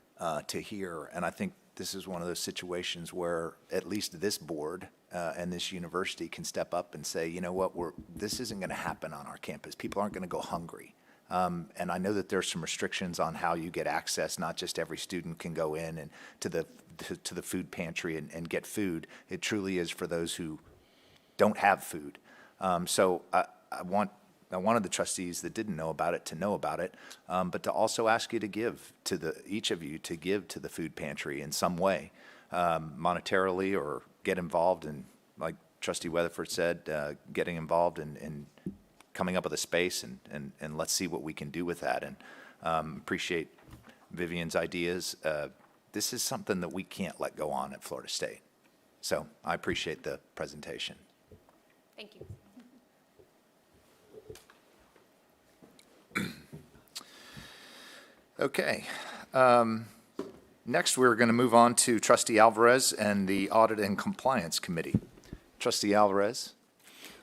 to hear. And I think this is one of those situations where at least this board and this university can step up and say, you know what, this isn't going to happen on our campus. People aren't going to go hungry. And I know that there's some restrictions on how you get access. Not just every student can go in and to the food pantry and get food. It truly is for those who don't have food. So I wanted the trustees that didn't know about it to know about it, but to also ask you to give to each of you to give to the food pantry in some way, monetarily, or get involved in, like Trustee Weatherford said, getting involved in coming up with a space, and let's see what we can do with that. And appreciate Vivian's ideas. This is something that we can't let go on at Florida State. So I appreciate the presentation. Thank you. Okay. Next, we're going to move on to Trustee Alvarez and the Audit and Compliance Committee. Trustee Alvarez.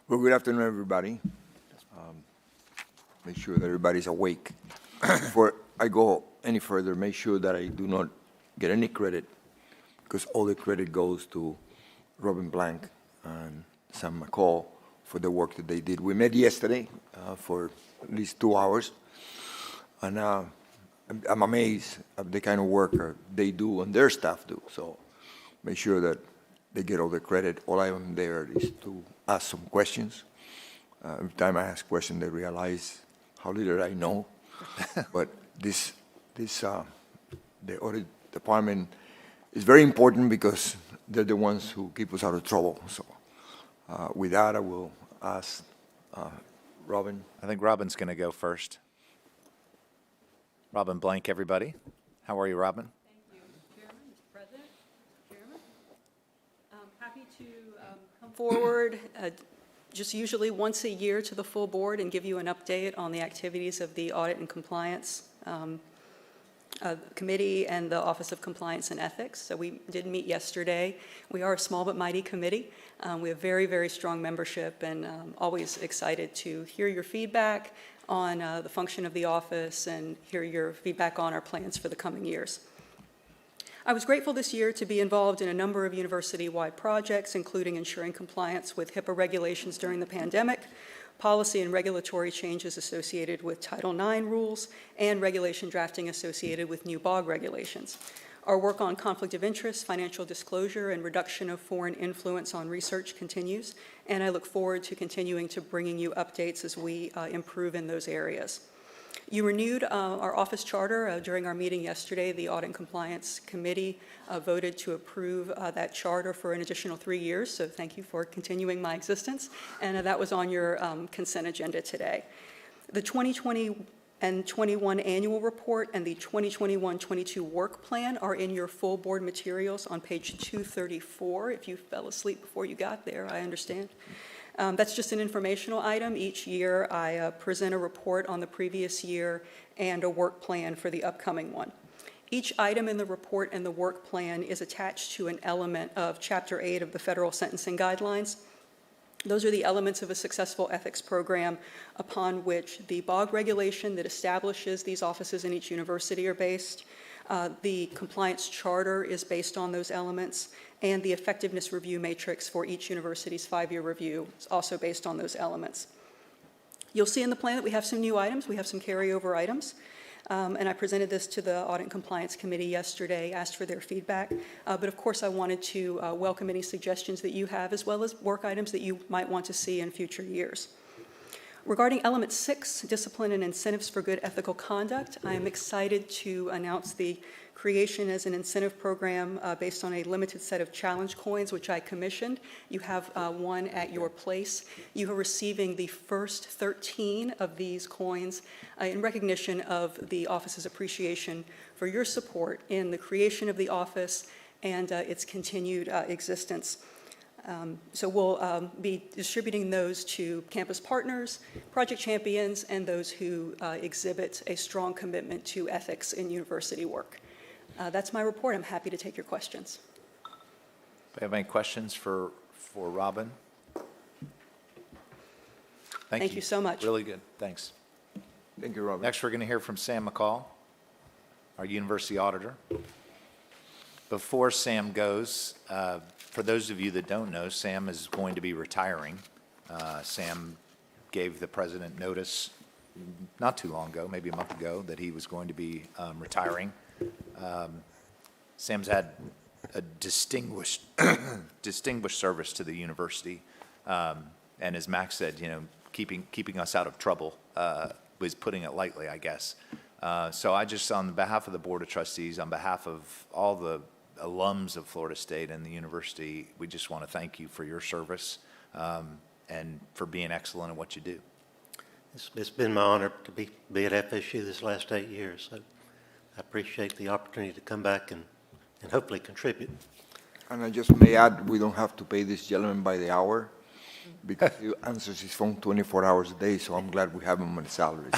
Well, good afternoon, everybody. Make sure that everybody's awake. Before I go any further, make sure that I do not get any credit, because all the credit goes to Robin Blank and Sam McCall for the work that they did. We met yesterday for at least 2 hours, and I'm amazed at the kind of work they do and their staff do. So make sure that they get all the credit. All I am there is to ask some questions. Every time I ask questions, they realize how little I know. But the audit department is very important because they're the ones who keep us out of trouble. So with that, I will ask Robin. I think Robin's going to go first. Robin Blank, everybody. How are you, Robin? Thank you, Chairman, President, Chairman. Happy to come forward just usually once a year to the full board and give you an update on the activities of the Audit and Compliance Committee and the Office of Compliance and Ethics. So we did meet yesterday. We are a small but mighty committee. We have very, very strong membership, and always excited to hear your feedback on the function of the office and hear your feedback on our plans for the coming years. I was grateful this year to be involved in a number of university-wide projects, including ensuring compliance with HIPAA regulations during the pandemic, policy and regulatory changes associated with Title IX rules, and regulation drafting associated with new BOG regulations. Our work on conflict of interest, financial disclosure, and reduction of foreign influence on research continues, and I look forward to continuing to bringing you updates as we improve in those areas. You renewed our office charter during our meeting yesterday. The Audit and Compliance Committee voted to approve that charter for an additional 3 years, so thank you for continuing my existence, and that was on your consent agenda today. The 2020 and 21 annual report and the 2021-22 work plan are in your full board materials on page 234. If you fell asleep before you got there, I understand. That's just an informational item. Each year, I present a report on the previous year and a work plan for the upcoming one. Each item in the report and the work plan is attached to an element of Chapter 8 of the Federal Sentencing Guidelines. Those are the elements of a successful ethics program upon which the BOG regulation that establishes these offices in each university are based. The compliance charter is based on those elements, and the effectiveness review matrix for each university's 5-year review is also based on those elements. You'll see in the plan that we have some new items. We have some carryover items. And I presented this to the Audit and Compliance Committee yesterday, asked for their feedback. But of course, I wanted to welcome any suggestions that you have, as well as work items that you might want to see in future years. Regarding element 6, discipline and incentives for good ethical conduct, I am excited to announce the creation as an incentive program based on a limited set of challenge coins, which I commissioned. You have one at your place. You are receiving the first 13 of these coins in recognition of the office's appreciation for your support in the creation of the office and its continued existence. So we'll be distributing those to campus partners, project champions, and those who exhibit a strong commitment to ethics in university work. That's my report. I'm happy to take your questions. Do you have any questions for Robin? Thank you so much. Really good. Thanks. Thank you, Robert. Next, we're going to hear from Sam McCall, our university auditor. Before Sam goes, for those of you that don't know, Sam is going to be retiring. Sam gave the president notice not too long ago, maybe a month ago, that he was going to be retiring. Sam's had a distinguished service to the university, and as Max said, keeping us out of trouble was putting it lightly, I guess. So I just, on behalf of the Board of Trustees, on behalf of all the alums of Florida State and the university, we just want to thank you for your service and for being excellent at what you do. It's been my honor to be at FSU this last 8 years. So I appreciate the opportunity to come back and hopefully contribute. And I just may add, we don't have to pay this gentleman by the hour because he answers his phone 24 hours a day, so I'm glad we have him on salary.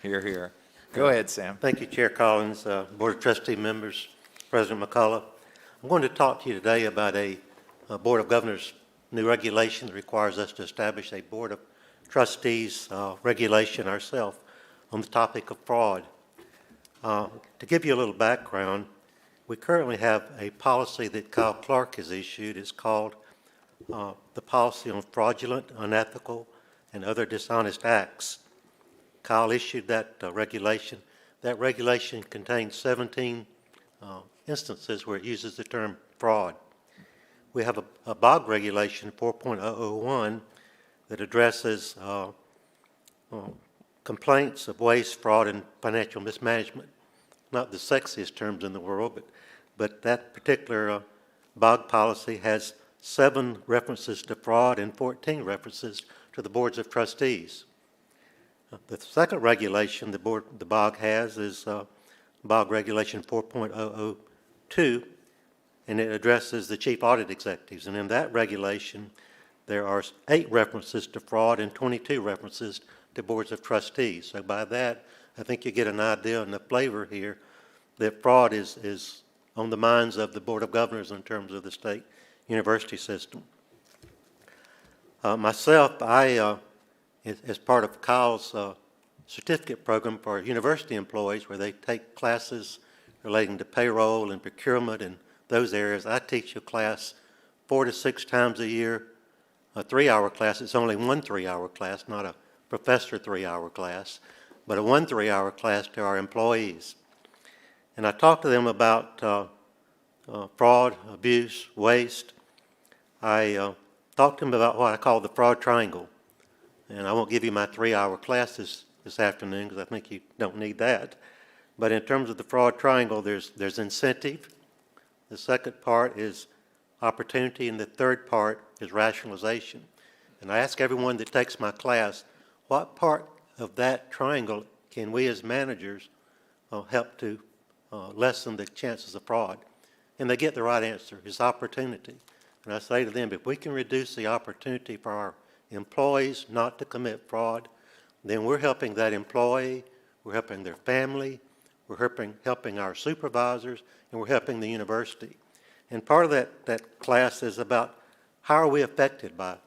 Hear, hear. Go ahead, Sam. Thank you, Chair Collins, Board of Trustee members, President McCullough. I'm going to talk to you today about a Board of Governors new regulation that requires us to establish a Board of Trustees regulation ourselves on the topic of fraud. To give you a little background, we currently have a policy that Kyle Clark has issued. It's called the Policy on Fraudulent, Unethical, and Other Dishonest Acts. Kyle issued that regulation. That regulation contains 17 instances where it uses the term fraud. We have a BOG regulation, 4.001, that addresses complaints of waste, fraud, and financial mismanagement. Not the sexiest terms in the world, but that particular BOG policy has 7 references to fraud and 14 references to the boards of trustees. The second regulation the BOG has is BOG Regulation 4.002, and it addresses the chief audit executives. And in that regulation, there are 8 references to fraud and 22 references to boards of trustees. So by that, I think you get an idea and a flavor here that fraud is on the minds of the Board of Governors in terms of the state university system. Myself, as part of Kyle's certificate program for university employees where they take classes relating to payroll and procurement and those areas, I teach a class 4 to 6 times a year, a 3-hour class. It's only one 3-hour class, not a professor 3-hour class, but a 1 3-hour class to our employees. And I talk to them about fraud, abuse, waste. I talk to them about what I call the fraud triangle. And I won't give you my 3-hour class this afternoon because I think you don't need that. But in terms of the fraud triangle, there's incentive. The second part is opportunity, and the third part is rationalization. And I ask everyone that takes my class, what part of that triangle can we as managers help to lessen the chances of fraud? And they get the right answer, is opportunity. And I say to them, if we can reduce the opportunity for our employees not to commit fraud, then we're helping that employee, we're helping their family, we're helping our supervisors, and we're helping the university. And part of that class is about how are we affected by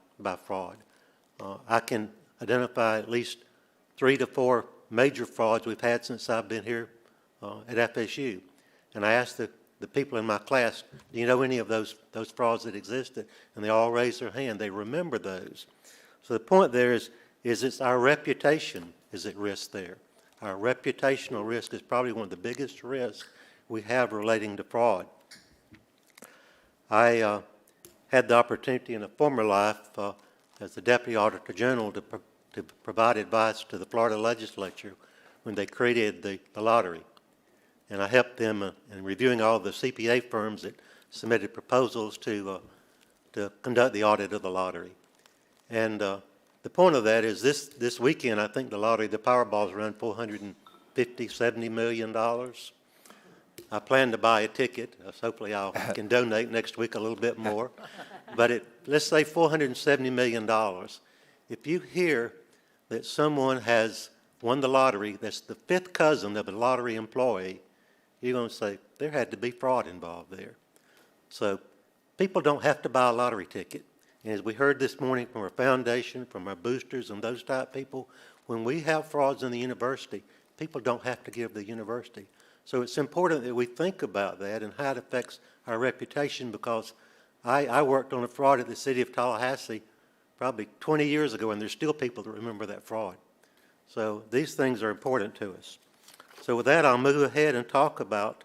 fraud. I can identify at least 3 to 4 major frauds we've had since I've been here at FSU. And I asked the people in my class, do you know any of those frauds that existed? And they all raised their hand. They remember those. So the point there is it's our reputation is at risk there. Our reputational risk is probably one of the biggest risks we have relating to fraud. I had the opportunity in a former life as the Deputy Auditor General to provide advice to the Florida Legislature when they created the lottery. And I helped them in reviewing all the CPA firms that submitted proposals to conduct the audit of the lottery. And the point of that is this weekend, I think the lottery, the Powerball is around $450, $70 million. I plan to buy a ticket. Hopefully I can donate next week a little bit more. But let's say $470 million. If you hear that someone has won the lottery, that's the 5th cousin of a lottery employee, you're going to say, there had to be fraud involved there. So people don't have to buy a lottery ticket. And as we heard this morning from our foundation, from our boosters and those type people, When we have frauds in the university, people don't have to give the university. So it's important that we think about that and how it affects our reputation, because I worked on a fraud at the city of Tallahassee probably 20 years ago, and there's still people that remember that fraud. So these things are important to us. So with that, I'll move ahead and talk about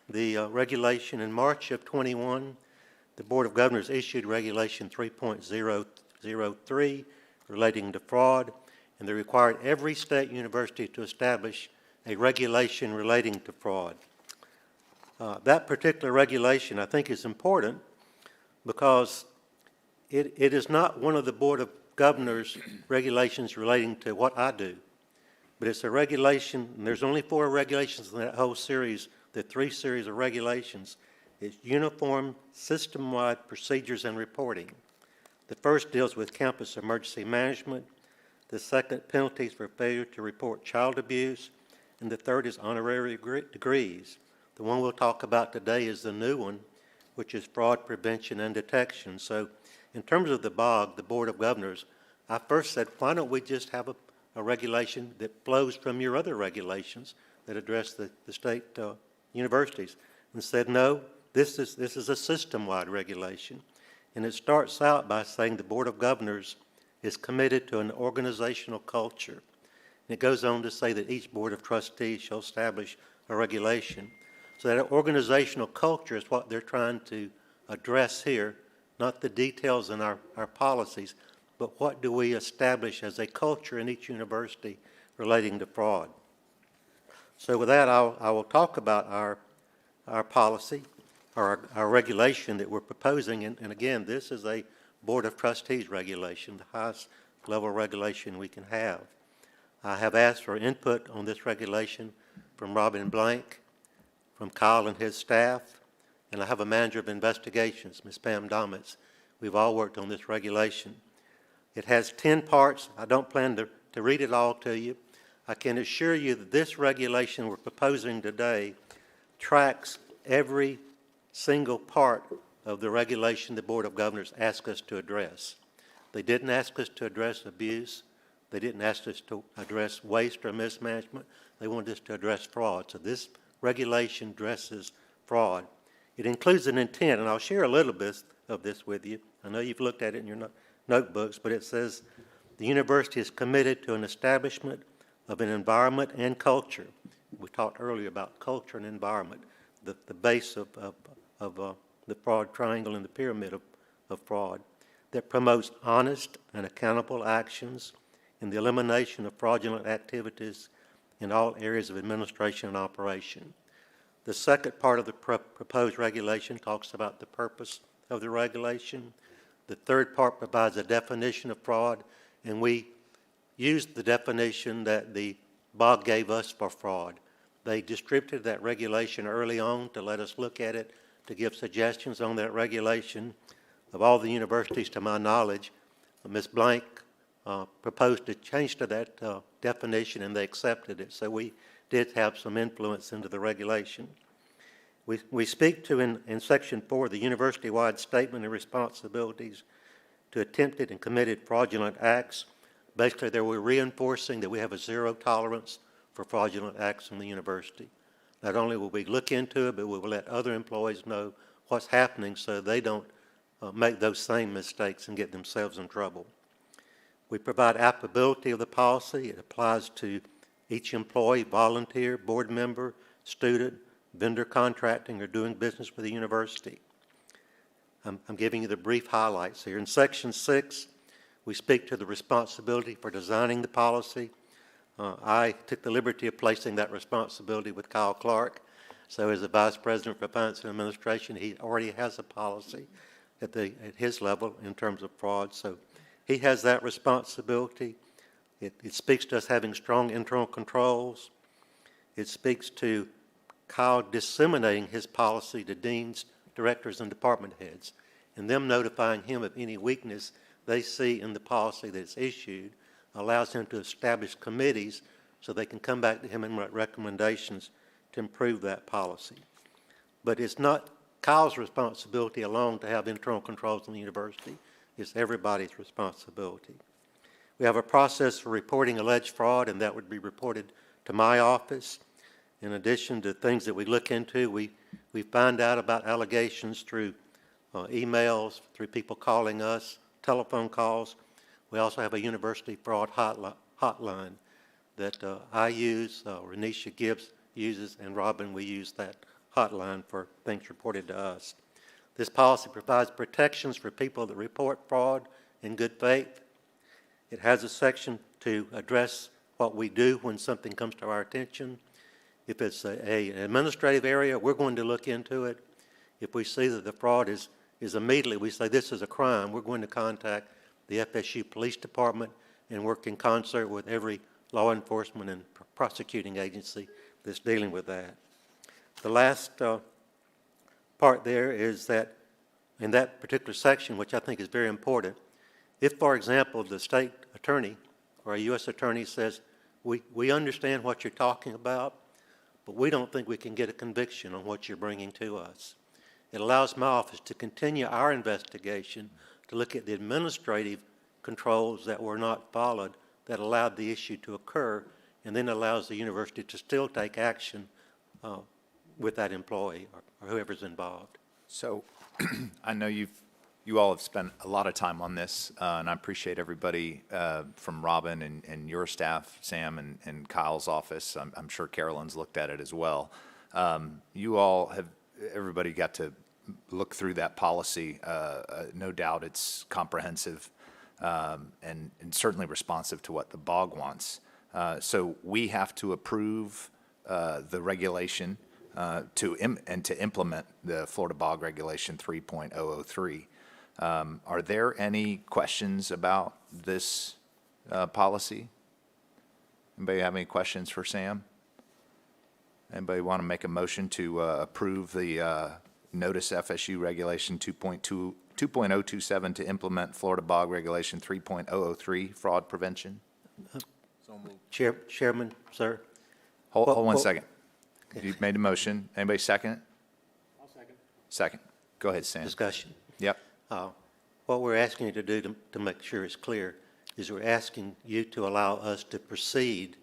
the regulation. In March of 21, the Board of Governors issued Regulation 3.003 relating to fraud, and they required every state university to establish a regulation relating to fraud. That particular regulation, I think, is important because it is not one of the Board of Governors' regulations relating to what I do, but it's a regulation, and there's only 4 regulations in that whole series, the 3 series of regulations. It's uniform, system-wide procedures and reporting. The first deals with campus emergency management. The second, penalties for failure to report child abuse. And the third is honorary degrees. The one we'll talk about today is the new one, which is fraud prevention and detection. So in terms of the BOG, the Board of Governors, I first said, why don't we just have a regulation that flows from your other regulations that address the state universities? And said, no, this is a system-wide regulation. And it starts out by saying the Board of Governors is committed to an organizational culture. And it goes on to say that each Board of Trustees shall establish a regulation. So that organizational culture is what they're trying to address here, not the details in our policies, but what do we establish as a culture in each university relating to fraud. So with that, I will talk about our policy, or our regulation that we're proposing. And again, this is a Board of Trustees regulation, the highest level regulation we can have. I have asked for input on this regulation from Robin Blank, from Kyle and his staff, and I have a manager of investigations, Ms. Pam Domitz. We've all worked on this regulation. It has 10 parts. I don't plan to read it all to you. I can assure you that this regulation we're proposing today tracks every single part of the regulation the Board of Governors asked us to address. They didn't ask us to address abuse. They didn't ask us to address waste or mismanagement. They wanted us to address fraud. So this regulation addresses fraud. It includes an intent, and I'll share a little bit of this with you. I know you've looked at it in your notebooks, but it says the university is committed to an establishment of an environment and culture. We talked earlier about culture and environment, the base of the fraud triangle and the pyramid of fraud, that promotes honest and accountable actions in the elimination of fraudulent activities in all areas of administration and operation. The second part of the proposed regulation talks about the purpose of the regulation. The third part provides a definition of fraud, and we used the definition that the BOG gave us for fraud. They distributed that regulation early on to let us look at it, to give suggestions on that regulation. Of all the universities, to my knowledge, Ms. Blank proposed to change to that definition, and they accepted it. So we did have some influence into the regulation. We speak to, in Section 4, the university-wide statement of responsibilities to attempted and committed fraudulent acts. Basically, they were reinforcing that we have a zero tolerance for fraudulent acts in the university. Not only will we look into it, but we will let other employees know what's happening so they don't make those same mistakes and get themselves in trouble. We provide applicability of the policy. It applies to each employee, volunteer, board member, student, vendor contracting, or doing business with the university. I'm giving you the brief highlights here. In Section 6, we speak to the responsibility for designing the policy. I took the liberty of placing that responsibility with Kyle Clark. So as the Vice President for Finance and Administration, he already has a policy at his level in terms of fraud. So he has that responsibility. It speaks to us having strong internal controls. It speaks to Kyle disseminating his policy to deans, directors, and department heads, and them notifying him of any weakness they see in the policy that's issued, allows him to establish committees so they can come back to him and make recommendations to improve that policy. But it's not Kyle's responsibility alone to have internal controls in the university. It's everybody's responsibility. We have a process for reporting alleged fraud, and that would be reported to my office. In addition to things that we look into, we find out about allegations through emails, through people calling us, telephone calls. We also have a university fraud hotline that I use, Renisha Gibbs uses, and Robin, we use that hotline for things reported to us. This policy provides protections for people that report fraud in good faith. It has a section to address what we do when something comes to our attention. If it's an administrative area, we're going to look into it. If we see that the fraud is immediately, we say this is a crime, we're going to contact the FSU Police Department and work in concert with every law enforcement and prosecuting agency that's dealing with that. The last part there is that in that particular section, which I think is very important, if, for example, the state attorney or a U.S. attorney says, we understand what you're talking about, but we don't think we can get a conviction on what you're bringing to us. It allows my office to continue our investigation to look at the administrative controls that were not followed that allowed the issue to occur, and then allows the university to still take action with that employee or whoever's involved. So I know you all have spent a lot of time on this, and I appreciate everybody from Robin and your staff, Sam, and Kyle's office. I'm sure Carolyn's looked at it as well. You all have, everybody got to look through that policy. No doubt it's comprehensive and certainly responsive to what the BOG wants. So we have to approve the regulation to implement the Florida BOG Regulation 3.003. Are there any questions about this policy? Anybody have any questions for Sam? Anybody want to make a motion to approve the Notice FSU Regulation 2.027 to implement Florida BOG Regulation 3.003 fraud prevention? Chairman, sir. Hold one second. You've made a motion. Anybody second? I'll second. Second. Go ahead, Sam. Discussion. Yep. What we're asking you to do to make sure it's clear is we're asking you to allow us to proceed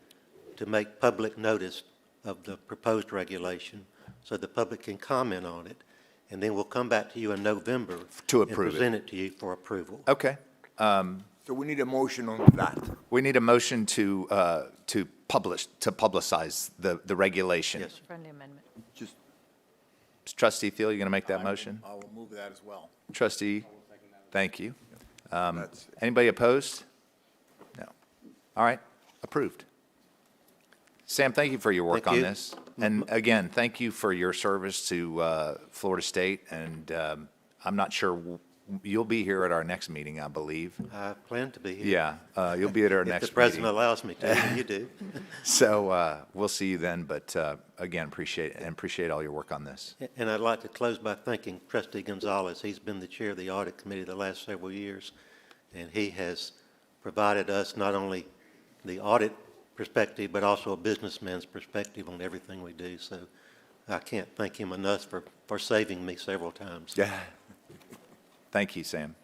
to make public notice of the proposed regulation so the public can comment on it, and then we'll come back to you in November to approve and present it to you for approval. Okay. So we need a motion on that. We need a motion to publicize the regulation. Yes. Friendly amendment. Just Trustee Thiel, you going to make that motion? I will move that as well. Trustee, thank you. Anybody opposed? No. All right, approved. Sam, thank you for your work on this. And again, thank you for your service to Florida State. And I'm not sure, you'll be here at our next meeting, I believe. I plan to be here. Yeah, you'll be at our next meeting. If the president allows me to, you do. So we'll see you then, but again, appreciate all your work on this. And I'd like to close by thanking Trustee Gonzalez. He's been the chair of the audit committee the last several years, and he has provided us not only the audit perspective, but also a businessman's perspective on everything we do. So I can't thank him enough for saving me several times. Yeah. Thank you, Sam.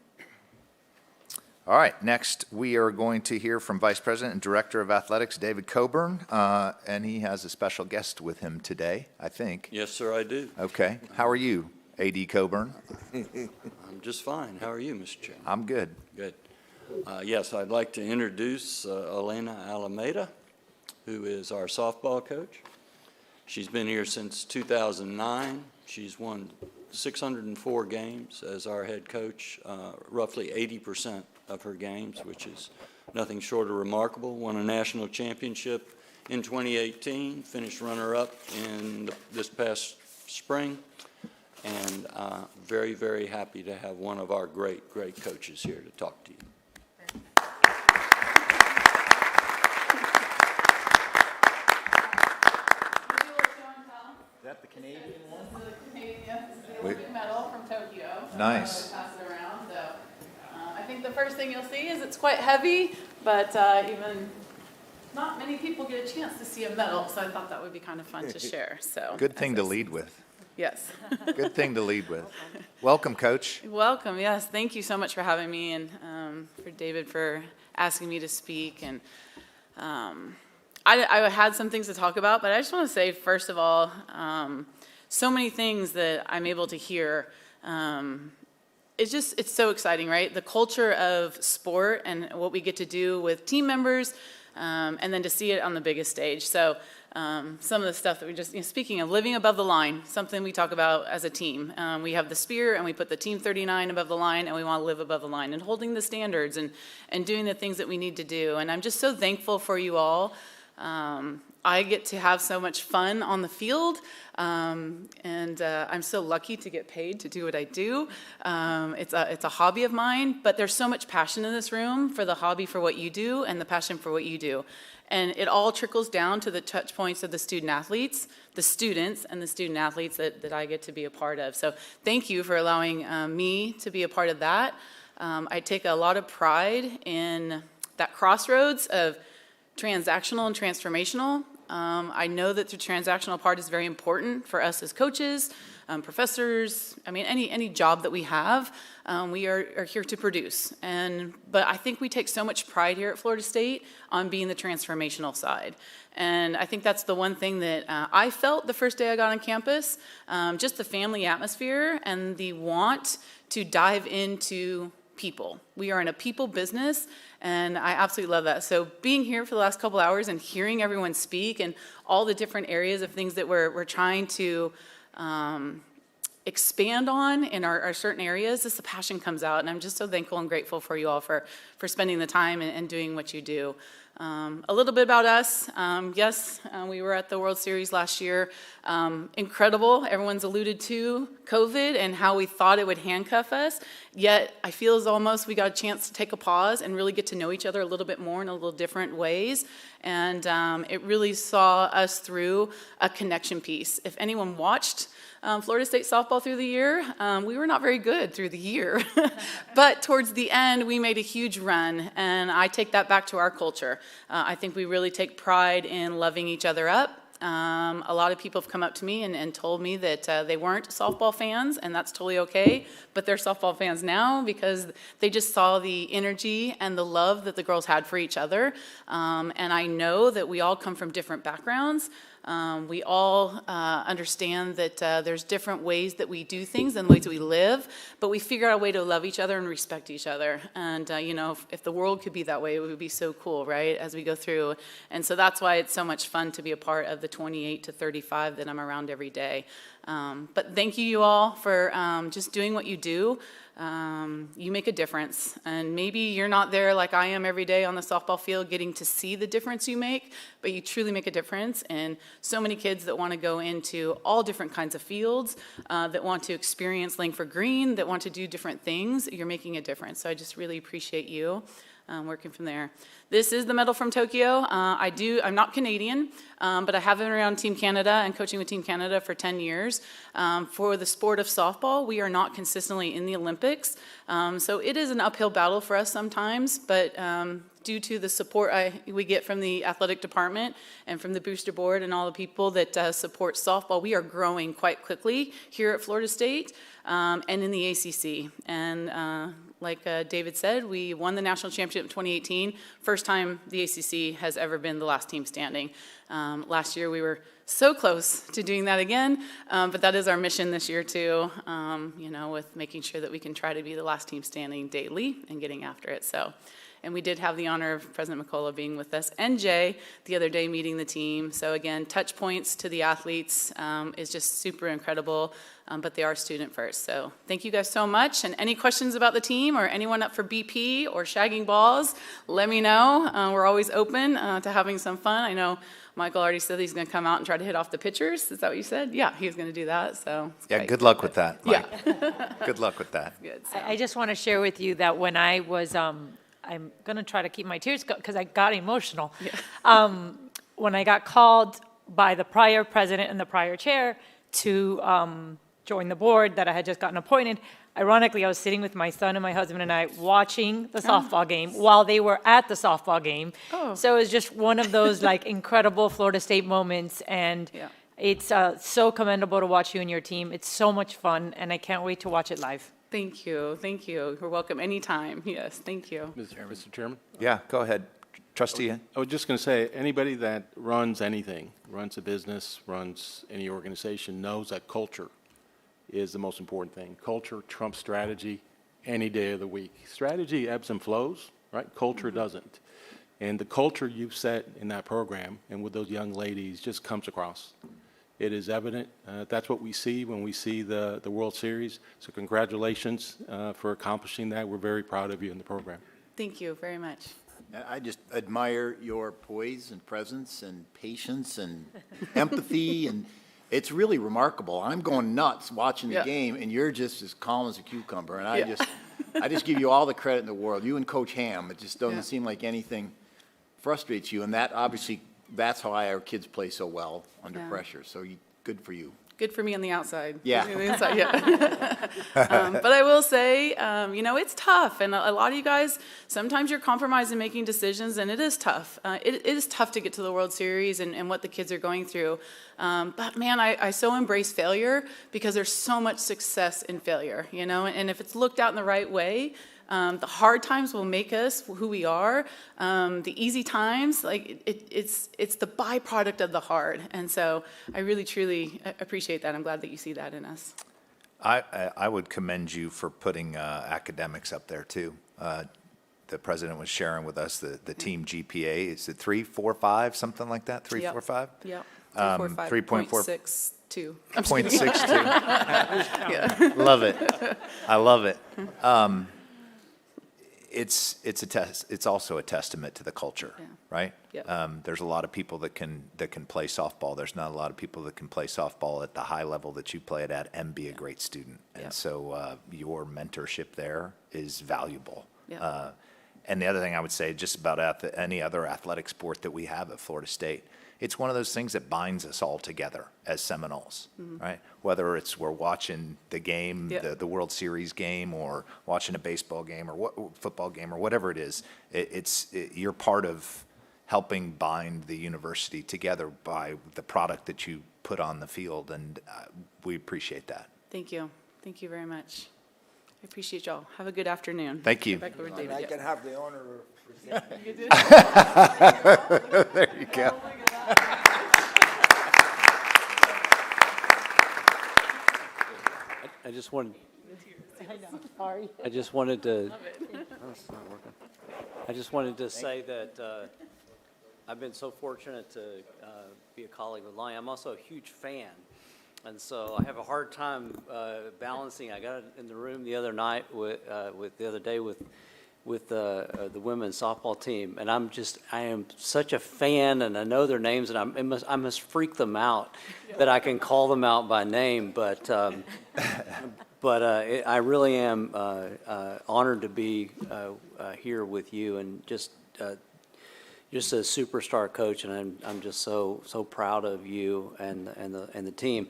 All right, next we are going to hear from Vice President and Director of Athletics, David Coburn, and he has a special guest with him today, I think. Yes, sir, I do. Okay. How are you, A.D. Coburn? I'm just fine. How are you, Mr. Chairman? I'm good. Good. Yes, I'd like to introduce Elena Alameda, who is our softball coach. She's been here since 2009. She's won 604 games as our head coach, roughly 80% of her games, which is nothing short of remarkable. Won a national championship in 2018, finished runner-up in this past spring, and very, very happy to have one of our great coaches here to talk to you. Is that the Canadian one? This is the Canadian, this is the Olympic medal from Tokyo. Nice. So pass it around. So I think the first thing you'll see is it's quite heavy, but even not many people get a chance to see a medal, so I thought that would be kind of fun to share. So Good thing to lead with. Yes. Good thing to lead with. Welcome, Coach. Welcome. Yes, thank you so much for having me and for David for asking me to speak. And I had some things to talk about, but I just want to say, first of all, so many things that I'm able to hear. It's so exciting, right? The culture of sport and what we get to do with team members, and then to see it on the biggest stage. So some of the stuff that we just, speaking of living above the line, something we talk about as a team. We have the spear and we put the team 39 above the line, and we want to live above the line and holding the standards and doing the things that we need to do. And I'm just so thankful for you all. I get to have so much fun on the field, and I'm so lucky to get paid to do what I do. It's a hobby of mine, but there's so much passion in this room for the hobby for what you do and the passion for what you do. And it all trickles down to the touch points of the student athletes, the students and the student athletes that I get to be a part of. So thank you for allowing me to be a part of that. I take a lot of pride in that crossroads of transactional and transformational. I know that the transactional part is very important for us as coaches, professors. I mean, any job that we have, we are here to produce. But I think we take so much pride here at Florida State on being the transformational side. And I think that's the one thing that I felt the first day I got on campus, just the family atmosphere and the want to dive into people. We are in a people business, and I absolutely love that. So being here for the last couple hours and hearing everyone speak and all the different areas of things that we're trying to expand on in our certain areas, the passion comes out, and I'm just so thankful and grateful for you all for spending the time and doing what you do. A little bit about us. Yes, we were at the World Series last year. Incredible. Everyone's alluded to COVID and how we thought it would handcuff us. Yet I feel as almost we got a chance to take a pause and really get to know each other a little bit more in a little different ways. And it really saw us through a connection piece. If anyone watched Florida State softball through the year, we were not very good through the year. But towards the end, we made a huge run, and I take that back to our culture. I think we really take pride in loving each other up. A lot of people have come up to me and told me that they weren't softball fans, and that's totally okay, but they're softball fans now because they just saw the energy and the love that the girls had for each other. And I know that we all come from different backgrounds. We all understand that there's different ways that we do things and the ways that we live, but we figure out a way to love each other and respect each other. And, if the world could be that way, it would be so cool, right, as we go through. And so that's why it's so much fun to be a part of the 28 to 35 that I'm around every day. But thank you all for just doing what you do. You make a difference, and maybe you're not there like I am every day on the softball field getting to see the difference you make, but you truly make a difference. And so many kids that want to go into all different kinds of fields, that want to experience Langford Green, that want to do different things, you're making a difference. So I just really appreciate you working from there. This is the medal from Tokyo. I'm not Canadian, but I have been around Team Canada and coaching with Team Canada for 10 years. For the sport of softball, we are not consistently in the Olympics. So it is an uphill battle for us sometimes, but due to the support we get from the athletic department and from the booster board and all the people that support softball, we are growing quite quickly here at Florida State and in the ACC. And like David said, we won the national championship in 2018. First time the ACC has ever been the last team standing. Last year we were so close to doing that again, but that is our mission this year too, with making sure that we can try to be the last team standing daily and getting after it. And we did have the honor of President McCullough being with us and Jay the other day meeting the team. So again, touch points to the athletes is just super incredible, but they are student first. So thank you guys so much. And any questions about the team or anyone up for BP or shagging balls, let me know. We're always open to having some fun. I know Michael already said he's going to come out and try to hit off the pitchers. Is that what you said? Yeah, he's going to do that. So yeah, good luck with that, Mike. Yeah. Good luck with that. Good. So. I just want to share with you that when I was, I'm going to try to keep my tears because I got emotional. Yeah. When I got called by the prior president and the prior chair to join the board that I had just gotten appointed, ironically, I was sitting with my son and my husband and I watching the softball game while they were at the softball game. Oh. So it was just one of those like incredible Florida State moments, and it's so commendable to watch you and your team. It's so much fun, and I can't wait to watch it live. Thank you, thank you. You're welcome anytime. Yes, thank you. Mr. Chairman? Yeah, go ahead. Trustee. I was just going to say, anybody that runs anything, runs a business, runs any organization, knows that culture is the most important thing. Culture trumps strategy any day of the week. Strategy ebbs and flows, right? Culture doesn't. And the culture you've set in that program and with those young ladies just comes across. It is evident. That's what we see when we see the World Series. So congratulations for accomplishing that. We're very proud of you in the program. Thank you very much. I just admire your poise and presence and patience and empathy, and it's really remarkable. I'm going nuts watching the game, and you're just as calm as a cucumber. And I just give you all the credit in the world. You and Coach Ham, it just doesn't seem like anything frustrates you, and that obviously that's how our kids play so well under pressure. So good for you. Good for me on the outside. Yeah. On the inside, yeah. But I will say, it's tough. And a lot of you guys, sometimes you're compromising making decisions, and it is tough. It is tough to get to the World Series and what the kids are going through. But, man, I so embrace failure because there's so much success in failure, And if it's looked at in the right way, the hard times will make us who we are. The easy times, it's the byproduct of the hard. And so I really, truly appreciate that. I'm glad that you see that in us. I would commend you for putting academics up there, too. The president was sharing with us the team GPA. Is it 3.45, something like that? 3.45? Yep. 3.4. 3.62. 0.62. Yeah. Love it. I love it. It's a test. It's also a testament to the culture, right? Yep. There's a lot of people that can play softball. There's not a lot of people that can play softball at the high level that you play it at and be a great student. And so your mentorship there is valuable. Yep. And the other thing I would say, just about any other athletic sport that we have at Florida State, it's one of those things that binds us all together as Seminoles, right? Whether it's we're watching the game, the World Series game, or watching a baseball game or football game or whatever it is, you're part of helping bind the university together by the product that you put on the field, and we appreciate that. Thank you. Thank you very much. I appreciate y'all. Have a good afternoon. Thank you. Back over to David. I can have the honor of presenting. You do? There you go. I just wanted. Sorry. I just wanted to. It's not working. I just wanted to say that I've been so fortunate to be a colleague with Lonnie. I'm also a huge fan, and so I have a hard time balancing. I got in the room the other night with the women's softball team, and I am such a fan, and I know their names, and I must freak them out that I can call them out by name, but I really am honored to be here with you, and just a superstar coach, and I'm just so proud of you and the team.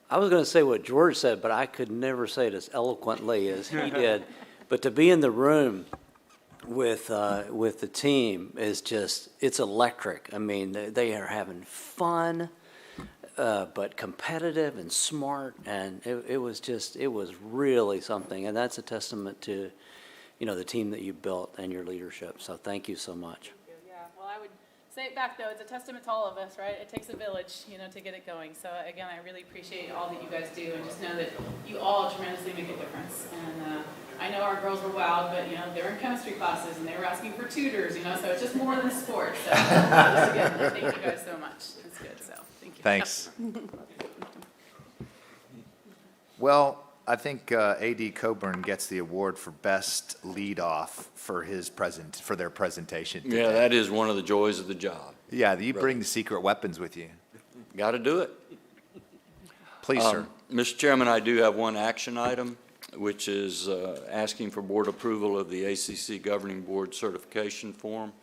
I was going to say what George said, but I could never say it as eloquently as he did. But to be in the room with the team is it's electric. I mean, they are having fun, but competitive and smart, and it was really something. And that's a testament to, the team that you built and your leadership. So thank you so much. Yeah, well, I would say it back, though. It's a testament to all of us, right? It takes a village, to get it going. So, again, I really appreciate all that you guys do, and just know that you all tremendously make a difference. And I know our girls were wild, but, they were in chemistry classes, and they were asking for tutors, so it's just more than sport. So, just again, thank you guys so much. It's good, so thank you. Thanks. Well, I think A.D. Coburn gets the award for best lead off for their presentation today. Yeah, that is one of the joys of the job. Yeah, you bring the secret weapons with you. Got to do it. Please, sir. Mr. Chairman, I do have one action item, which is asking for board approval of the ACC Governing Board certification form.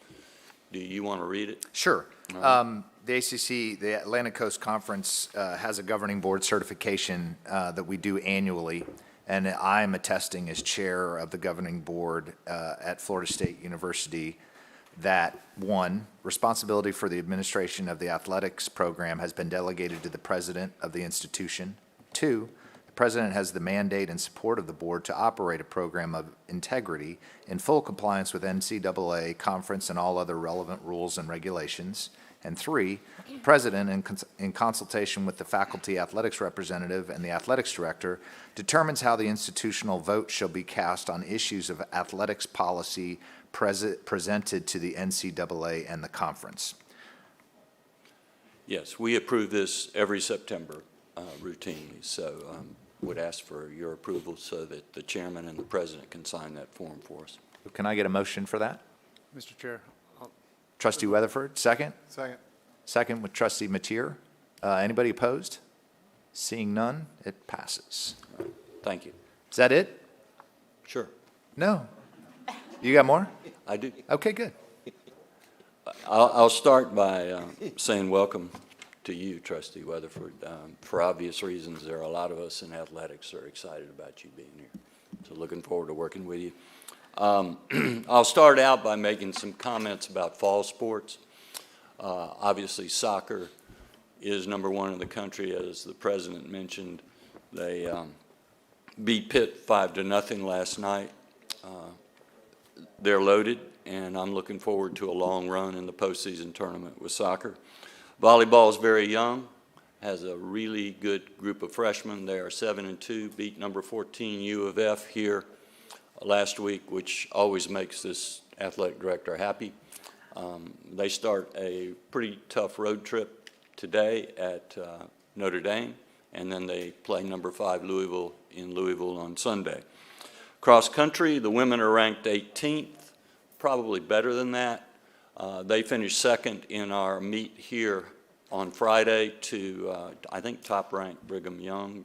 Do you want to read it? Sure. The ACC, the Atlantic Coast Conference, has a governing board certification that we do annually, and I'm attesting as chair of the governing board at Florida State University that, one, responsibility for the administration of the athletics program has been delegated to the president of the institution. Two, the President has the mandate and support of the board to operate a program of integrity in full compliance with NCAA, conference, and all other relevant rules and regulations. And 3, the President, in consultation with the faculty athletics representative and the athletics director, determines how the institutional vote shall be cast on issues of athletics policy presented to the NCAA and the conference. Yes, we approve this every September routinely, so would ask for your approval so that the chairman and the president can sign that form for us. Can I get a motion for that? Mr. Chair. Trustee Weatherford, second? Second. Second with Trustee Mateer. Anybody opposed? Seeing none, it passes. Thank you. Is that it? Sure. No. You got more? I do. Okay, good. I'll start by saying welcome to you, Trustee Weatherford. For obvious reasons, there are a lot of us in athletics who are excited about you being here. So looking forward to working with you. I'll start out by making some comments about fall sports. Obviously, soccer is #1 in the country, as the president mentioned. They beat Pitt 5-0 last night. They're loaded, and I'm looking forward to a long run in the postseason tournament with soccer. Volleyball is very young, has a really good group of freshmen. They are 7-2, beat #14 U of F here last week, which always makes this athletic director happy. They start a pretty tough road trip today at Notre Dame, and then they play #5 Louisville in Louisville on Sunday. Cross country, the women are ranked 18th, probably better than that. They finished second in our meet here on Friday to, I think, top-ranked Brigham Young.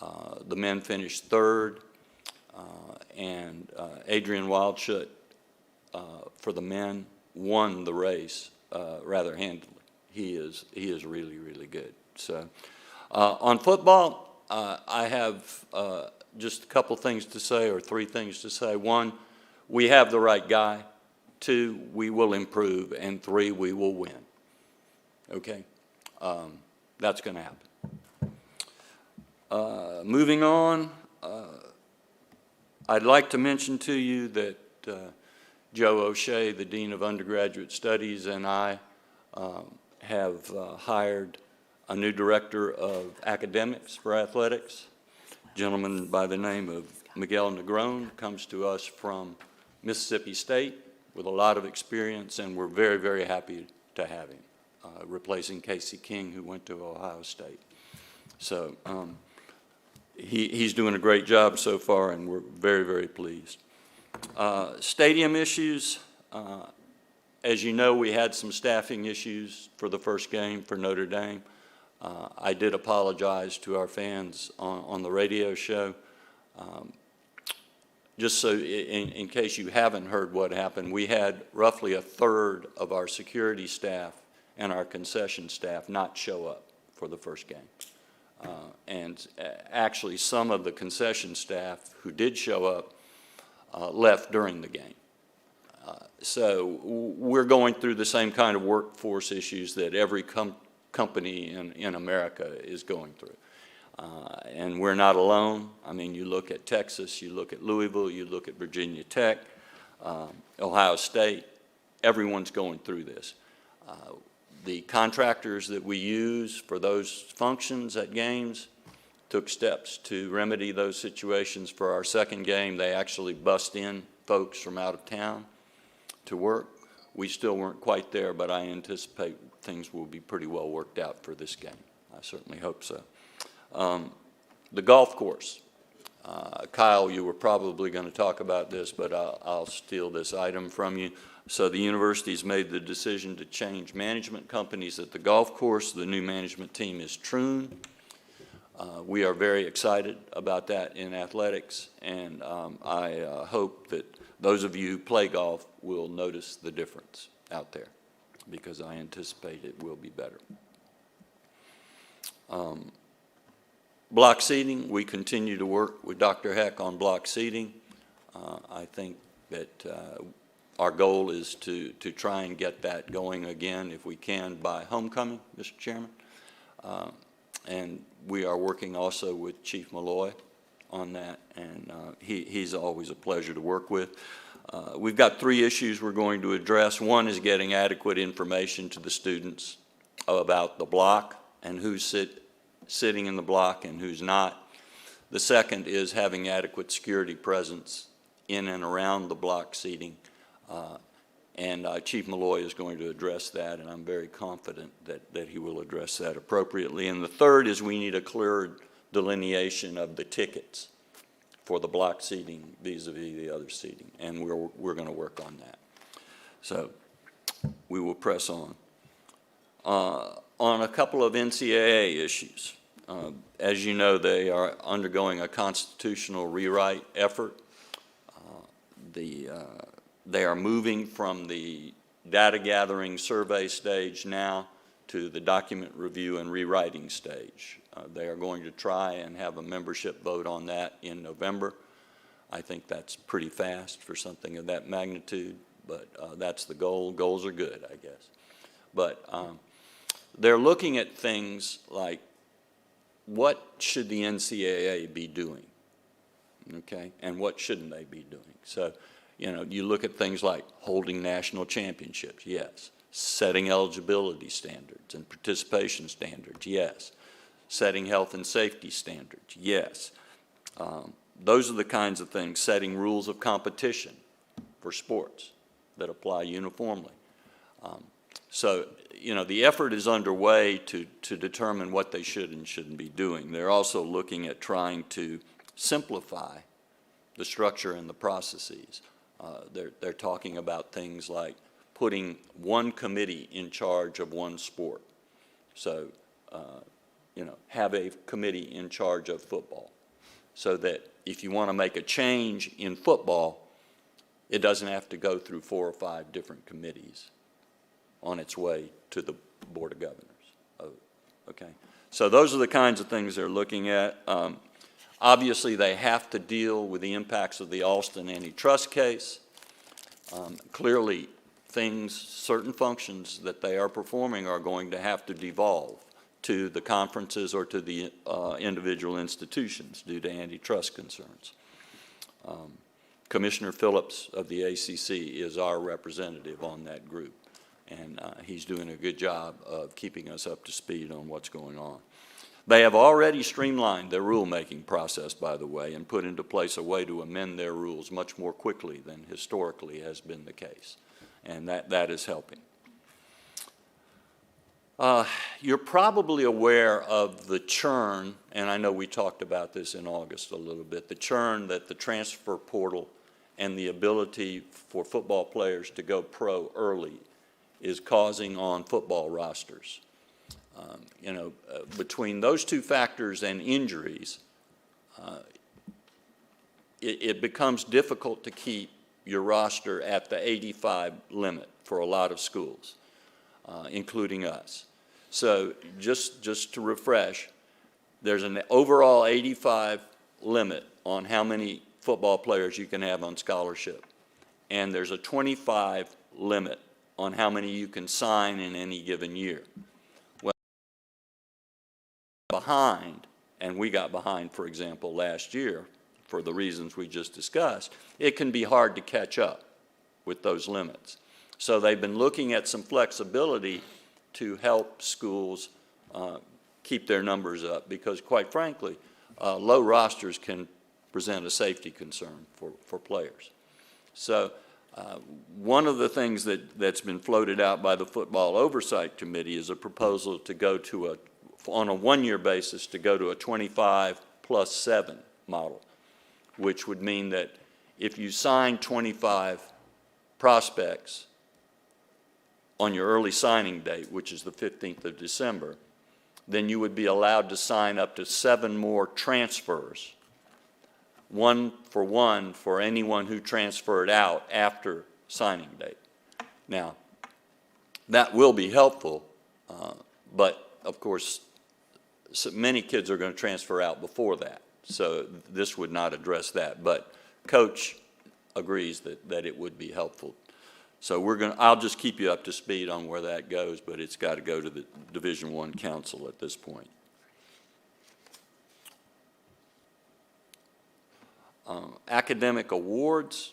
The men finished third, and Adrian Wildschut for the men won the race rather handily. He is really, really good. So on football, I have just a couple things to say, or 3 things to say. 1, we have the right guy. 2, we will improve. And 3, we will win. Okay? That's going to happen. Moving on, I'd like to mention to you that Joe O'Shea, the Dean of Undergraduate Studies, and I have hired a new director of academics for athletics. A gentleman by the name of Miguel Negron comes to us from Mississippi State with a lot of experience, and we're very, very happy to have him, replacing Casey King, who went to Ohio State. So he's doing a great job so far, and we're very, very pleased. Stadium issues. As you know, we had some staffing issues for the first game for Notre Dame. I did apologize to our fans on the radio show. Just so in case you haven't heard what happened, we had roughly 1/3 of our security staff and our concession staff not show up for the first game. And actually, some of the concession staff who did show up left during the game. So we're going through the same kind of workforce issues that every company in America is going through. And we're not alone. I mean, you look at Texas, you look at Louisville, you look at Virginia Tech, Ohio State, everyone's going through this. The contractors that we use for those functions at games took steps to remedy those situations. For our second game, they actually bussed in folks from out of town to work. We still weren't quite there, but I anticipate things will be pretty well worked out for this game. I certainly hope so. The golf course. Kyle, you were probably going to talk about this, but I'll steal this item from you. So the university's made the decision to change management companies at the golf course. The new management team is Troon. We are very excited about that in athletics, and I hope that those of you who play golf will notice the difference out there, because I anticipate it will be better. Block seating, we continue to work with Dr. Heck on block seating. I think that our goal is to try and get that going again, if we can, by homecoming, Mr. Chairman. And We are working also with Chief Malloy on that, and he's always a pleasure to work with. We've got 3 issues we're going to address. One is getting adequate information to the students about the block and who's sitting in the block and who's not. The second is having adequate security presence in and around the block seating. And Chief Malloy is going to address that, and I'm very confident that he will address that appropriately. And the third is we need a clearer delineation of the tickets for the block seating vis-a-vis the other seating, and we're going to work on that. So we will press on. On a couple of NCAA issues, as you know, they are undergoing a constitutional rewrite effort. They are moving from the data gathering survey stage now to the document review and rewriting stage. They are going to try and have a membership vote on that in November. I think that's pretty fast for something of that magnitude, but that's the goal. Goals are good, I guess. But they're looking at things like, what should the NCAA be doing, okay, and what shouldn't they be doing? So, you know, you look at things like holding national championships, yes. Setting eligibility standards and participation standards, yes. Setting health and safety standards, yes. Those are the kinds of things. Setting rules of competition for sports that apply uniformly. So, you know, the effort is underway to determine what they should and shouldn't be doing. They're also looking at trying to simplify the structure and the processes. They're talking about things like putting one committee in charge of one sport. So, you know, have a committee in charge of football, so that if you want to make a change in football, it doesn't have to go through 4 or 5 different committees on its way to the Board of Governors. Okay, so those are the kinds of things they're looking at. Obviously, they have to deal with the impacts of the Alston antitrust case. Clearly, certain functions that they are performing are going to have to devolve to the conferences or to the individual institutions due to antitrust concerns. Commissioner Phillips of the ACC is our representative on that group, and he's doing a good job of keeping us up to speed on what's going on. They have already streamlined their rulemaking process, by the way, and put into place a way to amend their rules much more quickly than historically has been the case, and that is helping. You're probably aware of the churn, and I know we talked about this in August a little bit, the churn that the transfer portal and the ability for football players to go pro early is causing on football rosters. You know, between those 2 factors and injuries, it becomes difficult to keep your roster at the 85 limit for a lot of schools, including us. So just to refresh, there's an overall 85 limit on how many football players you can have on scholarship, and there's a 25 limit on how many you can sign in any given year. Well, behind, and we got behind, for example, last year for the reasons we just discussed, it can be hard to catch up with those limits. So they've been looking at some flexibility to help schools keep their numbers up, because quite frankly, low rosters can present a safety concern for players. So one of the things that's been floated out by the Football Oversight Committee is a proposal to go to on a 1-year basis, to go to a 25+7 model, which would mean that if you sign 25 prospects on your early signing date, which is the 15th of December, then you would be allowed to sign up to 7 more transfers, 1 for anyone who transferred out after signing date. Now, that will be helpful, but of course, so many kids are going to transfer out before that, so this would not address that. But Coach agrees that it would be helpful. So I'll just keep you up to speed on where that goes, but it's got to go to the Division I Council at this point. Academic awards,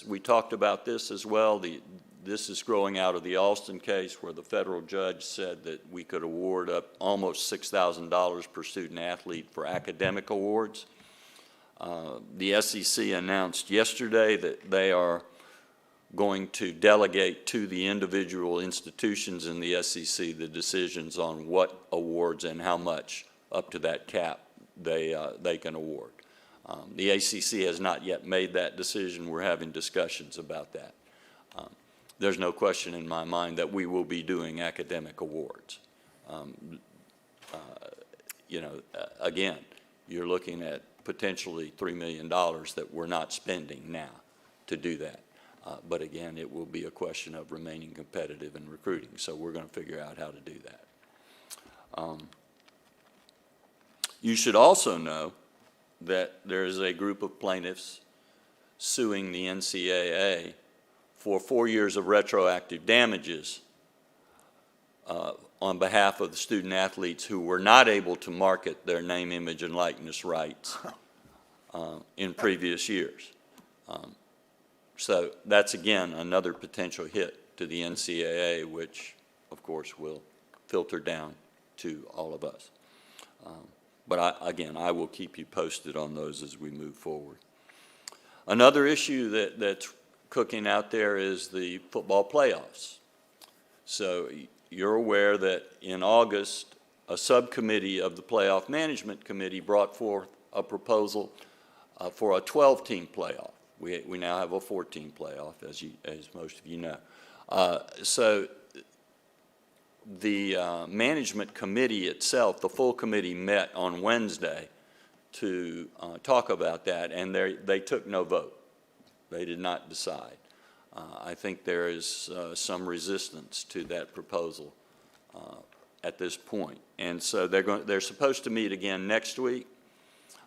we talked about this as well. This is growing out of the Alston case where the federal judge said that we could award up almost $6,000 per student athlete for academic awards. The SEC announced yesterday that they are going to delegate to the individual institutions in the SEC the decisions on what awards and how much up to that cap they can award. The ACC has not yet made that decision. We're having discussions about that. There's no question in my mind that we will be doing academic awards. Again, you're looking at potentially $3 million that we're not spending now to do that. But again, it will be a question of remaining competitive in recruiting. So we're going to figure out how to do that. You should also know that there is a group of plaintiffs suing the NCAA for 4 years of retroactive damages on behalf of the student athletes who were not able to market their name, image, and likeness rights in previous years. So that's, again, another potential hit to the NCAA, which, of course, will filter down to all of us. But again, I will keep you posted on those as we move forward. Another issue that's cooking out there is the football playoffs. So you're aware that in August, a subcommittee of the Playoff Management Committee brought forth a proposal for a 12-team playoff. We now have a 14 playoff, as most of you know. So the management committee itself, the full committee, met on Wednesday to talk about that, and they took no vote. They did not decide. I think there is some resistance to that proposal at this point. And so they're supposed to meet again next week.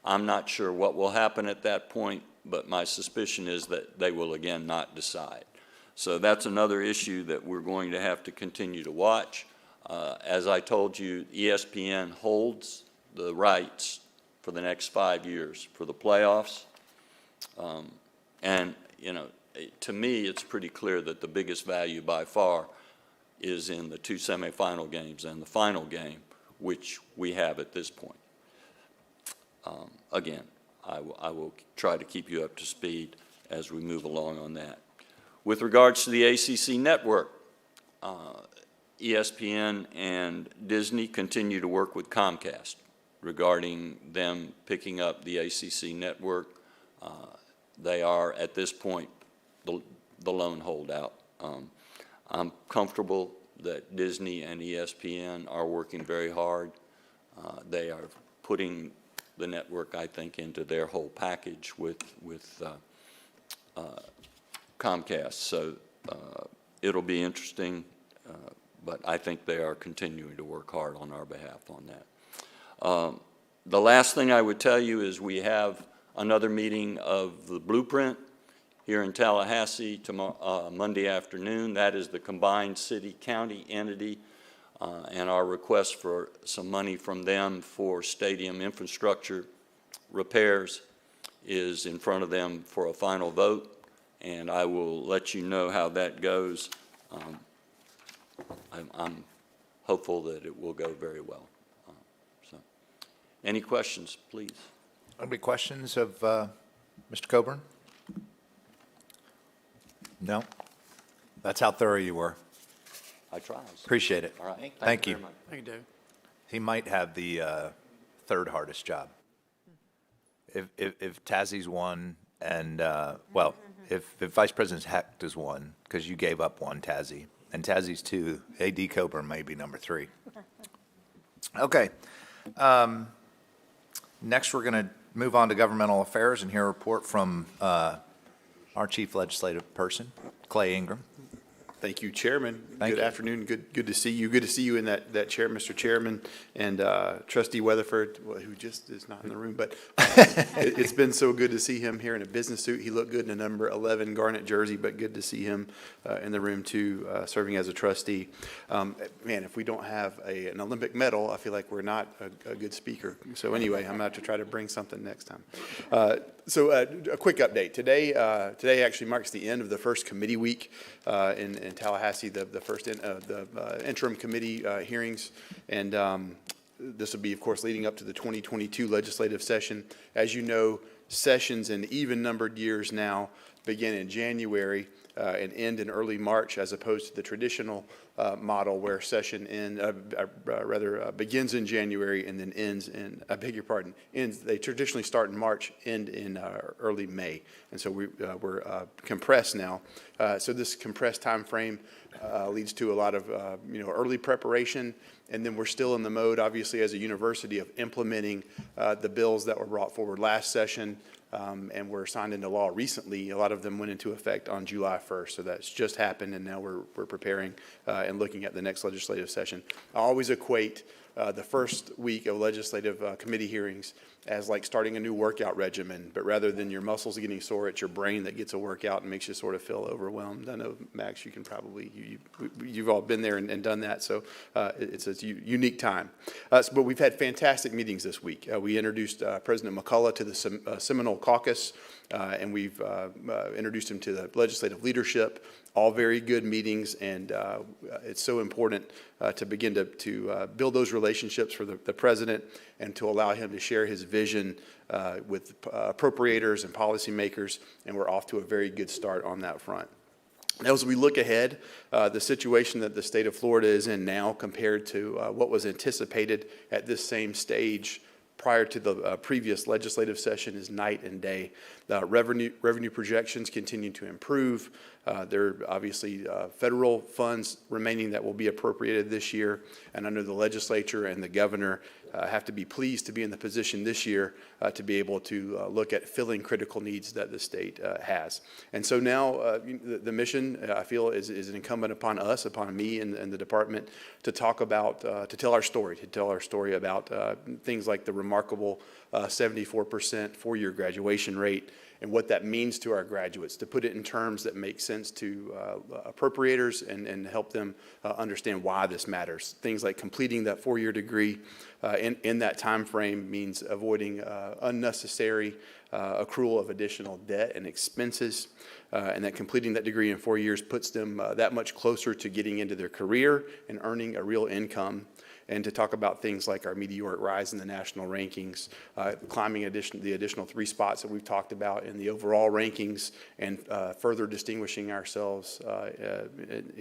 I'm not sure what will happen at that point, but my suspicion is that they will again not decide. So that's another issue that we're going to have to continue to watch. As I told you, ESPN holds the rights for the next 5 years for the playoffs. And, to me, it's pretty clear that the biggest value by far is in the 2 semifinal games and the final game, which we have at this point. Again, I will try to keep you up to speed as we move along on that. With regards to the ACC network, ESPN and Disney continue to work with Comcast regarding them picking up the ACC network. They are, at this point, the lone holdout. I'm comfortable that Disney and ESPN are working very hard. They are putting the network, I think, into their whole package with Comcast. So it'll be interesting, but I think they are continuing to work hard on our behalf on that. The last thing I would tell you is we have another meeting of the Blueprint here in Tallahassee tomorrow, Monday afternoon. That is the combined city-county entity, and our request for some money from them for stadium infrastructure repairs is in front of them for a final vote, and I will let you know how that goes. I'm hopeful that it will go very well. Any questions, please? Any questions of Mr. Coburn? No? That's how thorough you were. I tried. Appreciate it. All right. Thank you. Very much. Thank you, Dave. He might have the third hardest job. If Tazzie's one and, if Vice President Hecht is one, because you gave up one, Tazzie, and Tazzie's two, A.D. Coburn may be number 3. Okay. Next, we're going to move on to governmental affairs and hear a report from our chief legislative person, Clay Ingram. Thank you, Chairman. Thank Good you. afternoon. Good to see you. Good to see you in that chair, Mr. Chairman, and Trustee Weatherford, who just is not in the room. But it's been so good to see him here in a business suit. He looked good in a number 11 garnet jersey, but good to see him in the room too, serving as a trustee. Man, if we don't have an Olympic medal, I feel like we're not a good speaker. So anyway, I'm going to have to try to bring something next time. So a quick update. Today actually marks the end of the first committee week in Tallahassee, the first interim committee hearings. And this will be, of course, leading up to the 2022 legislative session. As you know, sessions in even-numbered years now begin in January and end in early March, as opposed to the traditional model where session begins in January and then ends in, I beg your pardon, they traditionally start in March, end in early May. And so we're compressed now. So this compressed time frame leads to a lot of early preparation, and then we're still in the mode, obviously, as a university of implementing the bills that were brought forward last session and were signed into law recently. A lot of them went into effect on July 1st, so that's just happened, and now we're preparing and looking at the next legislative session. I always equate the first week of legislative committee hearings as like starting a new workout regimen, but rather than your muscles getting sore, it's your brain that gets a workout and makes you sort of feel overwhelmed. I know, Max, you can probably, you've all been there and done that, so it's a unique time. But we've had fantastic meetings this week. We introduced President McCullough to the Seminole Caucus, and we've introduced him to the legislative leadership. All very good meetings, and it's so important to begin to build those relationships for the president and to allow him to share his vision with appropriators and policymakers, and we're off to a very good start on that front. As we look ahead, the situation that the state of Florida is in now compared to what was anticipated at this same stage prior to the previous legislative session is night and day. Revenue projections continue to improve. There are obviously federal funds remaining that will be appropriated this year, and under the legislature and the governor have to be pleased to be in the position this year to be able to look at filling critical needs that the state has. And so now the mission, I feel, is incumbent upon us, upon me and the department, to talk about, to tell our story about things like the remarkable 74% four-year graduation rate and what that means to our graduates, to put it in terms that make sense to appropriators and help them understand why this matters. Things like completing that four-year degree in that time frame means avoiding unnecessary accrual of additional debt and expenses, and that completing that degree in 4 years puts them that much closer to getting into their career and earning a real income. And to talk about things like our meteoric rise in the national rankings, climbing the additional 3 spots that we've talked about in the overall rankings, and further distinguishing ourselves,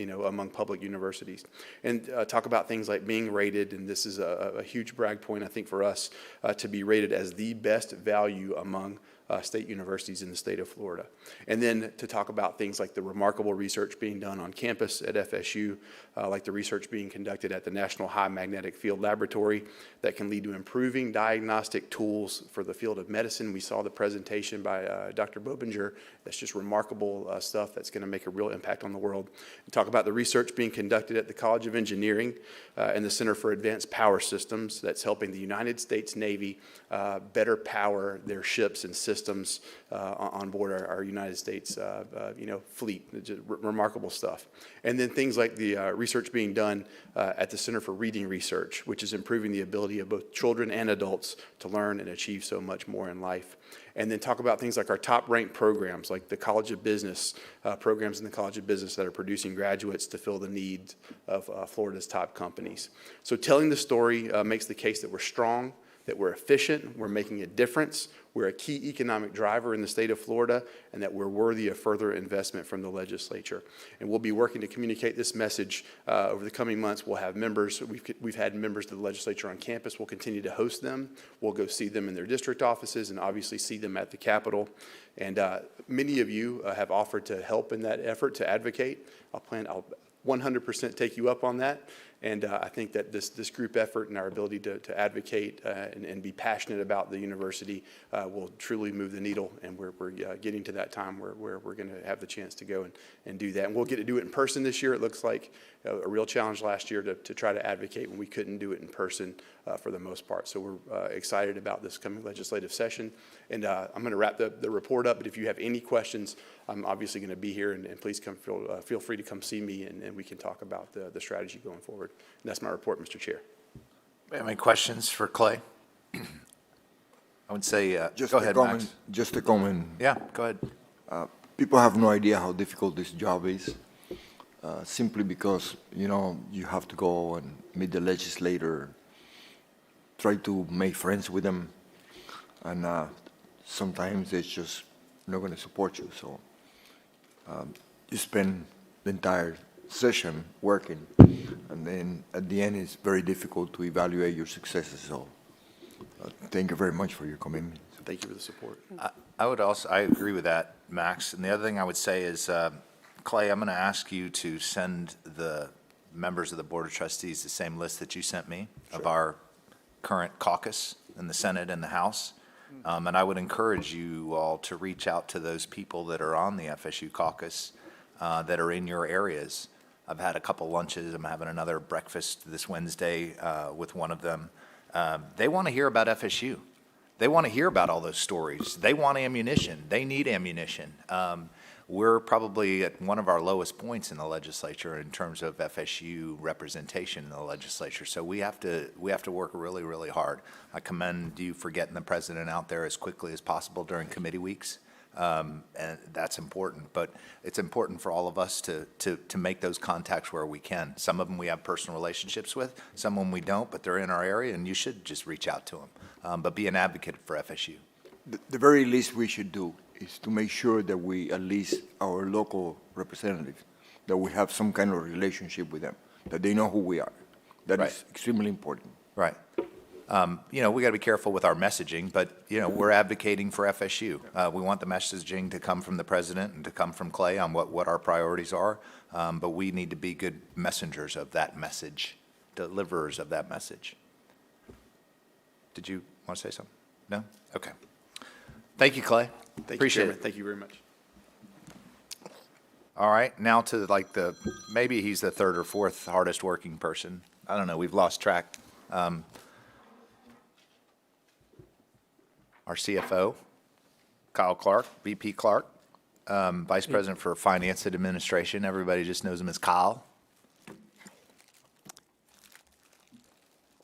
among public universities. And talk about things like being rated, and this is a huge brag point, I think, for us, to be rated as the best value among state universities in the state of Florida. And then to talk about things like the remarkable research being done on campus at FSU, like the research being conducted at the National High Magnetic Field Laboratory that can lead to improving diagnostic tools for the field of medicine. We saw the presentation by Dr. Bobinger. That's just remarkable stuff that's going to make a real impact on the world. And talk about the research being conducted at the College of Engineering and the Center for Advanced Power Systems that's helping the United States Navy better power their ships and systems on board our United States fleet. Just remarkable stuff. And then things like the research being done at the Center for Reading Research, which is improving the ability of both children and adults to learn and achieve so much more in life. And then talk about things like our top-ranked programs, like the College of Business, programs in the College of Business that are producing graduates to fill the needs of Florida's top companies. So telling the story makes the case that we're strong, that we're efficient, we're making a difference, we're a key economic driver in the state of Florida, and that we're worthy of further investment from the legislature. And we'll be working to communicate this message over the coming months. We'll have members, we've had members of the legislature on campus. We'll continue to host them. We'll go see them in their district offices and obviously see them at the Capitol. And many of you have offered to help in that effort to advocate. I'll 100% take you up on that. And I think that this group effort and our ability to advocate and be passionate about the university will truly move the needle. And we're getting to that time where we're going to have the chance to go and do that. And we'll get to do it in person this year. It looks like a real challenge last year to try to advocate when we couldn't do it in person for the most part. So we're excited about this coming legislative session. And I'm going to wrap the report up, but if you have any questions, I'm obviously going to be here, and please feel free to come see me, and we can talk about the strategy going forward. And that's my report, Mr. Chair. Any questions for Clay? I would say, Just go a ahead, comment, Max. just a comment. Yeah, go ahead. People have no idea how difficult this job is, simply because, you have to go and meet the legislator, try to make friends with them, and sometimes it's just not going to support you. So you spend the entire session working, and then at the end it's very difficult to evaluate your successes. So thank you very much for your commitment. Thank you for the support. I agree with that, Max. And the other thing I would say is, Clay, I'm going to ask you to send the members of the Board of Trustees the same list that you sent me of our current caucus in the Senate and the House. And I would encourage you all to reach out to those people that are on the FSU caucus that are in your areas. I've had a couple lunches. I'm having another breakfast this Wednesday with one of them. They want to hear about FSU. They want to hear about all those stories. They want ammunition. They need ammunition. We're probably at one of our lowest points in the legislature in terms of FSU representation in the legislature. So we have to work really, really hard. I commend you for getting the president out there as quickly as possible during committee weeks. And that's important, but it's important for all of us to make those contacts where we can. Some of them we have personal relationships with, some of them we don't, but they're in our area, and you should just reach out to them. But be an advocate for FSU. The very least we should do is to make sure that we, at least our local representatives, that we have some kind of relationship with them, that they know who we are. That is extremely important. Right. We got to be careful with our messaging, but, we're advocating for FSU. We want the messaging to come from the president and to come from Clay on what our priorities are, but we need to be good messengers of that message, deliverers of that message. Did you want to say something? No? Okay. Thank you, Clay. Appreciate it. Thank you very much. All right, now to maybe he's the third or fourth hardest working person. I don't know, we've lost track. Our CFO, Kyle Clark, VP Clark, Vice President for Finance and Administration. Everybody just knows him as Kyle.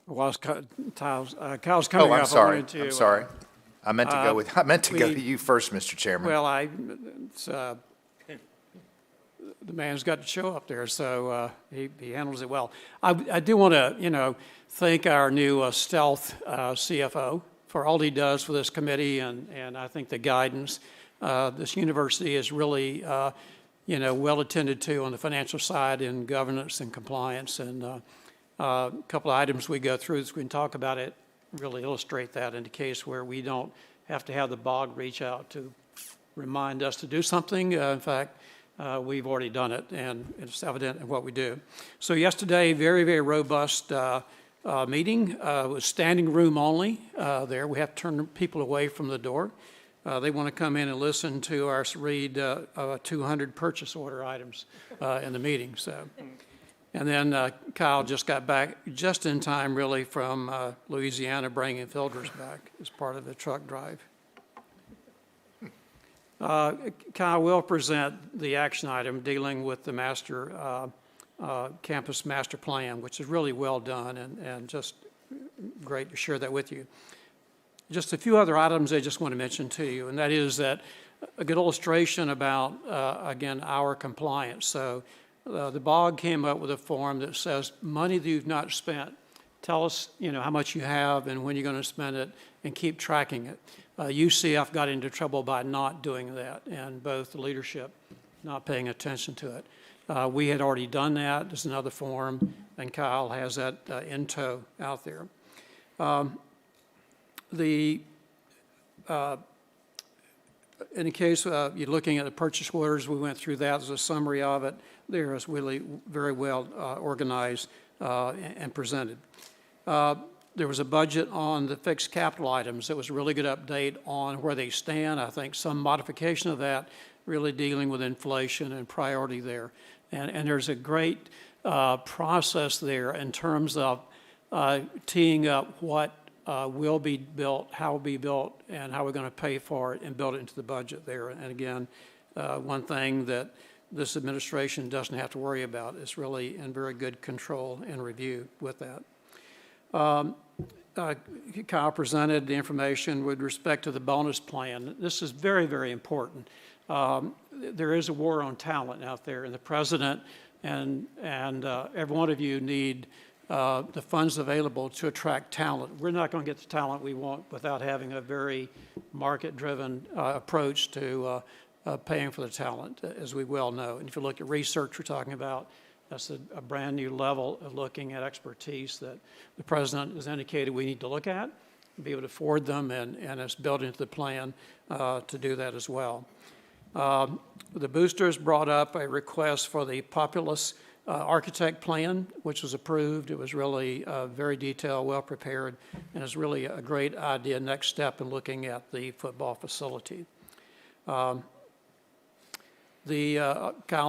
While Kyle's coming up, I'm sorry. I meant to go to you first, Mr. Chairman. Well, the man's got to show up there, so he handles it well. I do want to, thank our new stealth CFO for all he does for this committee, and I think the guidance. This university is really, well attended to on the financial side in governance and compliance, and a couple of items we go through so we can talk about it really illustrate that in the case where we don't have to have the BOG reach out to remind us to do something. In fact, we've already done it, and it's evident in what we do. So yesterday, very, very robust meeting. It was standing room only there. We have to turn people away from the door. They want to come in and listen to us read 200 purchase order items in the meeting. So. And then Kyle just got back just in time, really, from Louisiana, bringing filters back as part of the truck drive. Kyle will present the action item dealing with the campus master plan, which is really well done and just great to share that with you. Just a few other items I just want to mention to you, and that is that a good illustration about, again, our compliance. So. The BOG came up with a form that says money that you've not spent, tell us how much you have and when you're going to spend it, and keep tracking it. UCF got into trouble by not doing that, and both the leadership not paying attention to it. We had already done that. There's another form, and Kyle has that in tow out there. In the case you're looking at the purchase orders, we went through that as a summary of it. There is really very well organized. and presented. There was a budget on the fixed capital items. It was a really good update on where they stand. I think some modification of that, really dealing with inflation and priority there. And there's a great process there in terms of teeing up what will be built, how will be built, and how we're going to pay for it and build it into the budget there. And again, one thing that this administration doesn't have to worry about is really in very good control and review with that. Kyle presented the information with respect to the bonus plan. This is very, very important. There is a war on talent out there, and the president and every one of you need the funds available to attract talent. We're not going to get the talent we want without having a very market-driven approach to paying for the talent, as we well know. And if you look at research we're talking about, that's a brand new level of looking at expertise that the president has indicated we need to look at, be able to afford them, and it's built into the plan to do that as well. The boosters brought up a request for the populous architect plan, which was approved. It was really very detailed, well prepared, and is really a great idea, next step in looking at the football facility. Kyle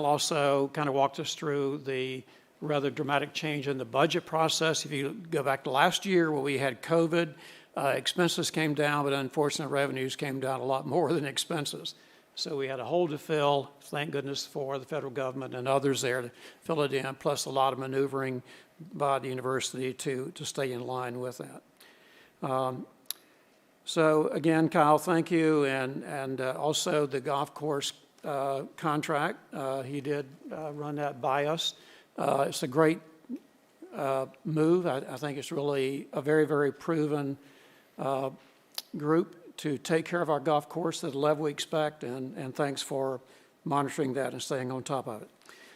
also kind of walked us through the rather dramatic change in the budget process. If you go back to last year where we had COVID, expenses came down, but unfortunately revenues came down a lot more than expenses. So we had a hole to fill, thank goodness for the federal government and others there to fill it in, plus a lot of maneuvering by the university to stay in line with that. So again, Kyle, thank you, and also the golf course contract. He did run that by us. It's a great move. I think it's really a very, very proven group to take care of our golf course at the level we expect, and thanks for monitoring that and staying on top of it.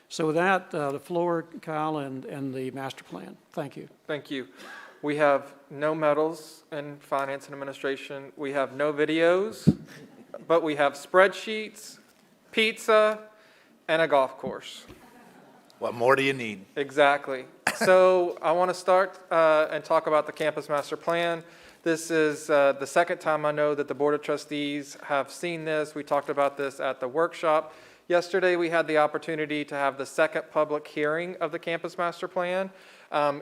So with that, the floor, Kyle, and the master plan. Thank you. Thank you. We have no medals in finance and administration. We have no videos, but we have spreadsheets, pizza, and a golf course. What more do you need? Exactly. So I want to start and talk about the campus master plan. This is the second time I know that the Board of Trustees have seen this. We talked about this at the workshop. Yesterday, we had the opportunity to have the second public hearing of the campus master plan.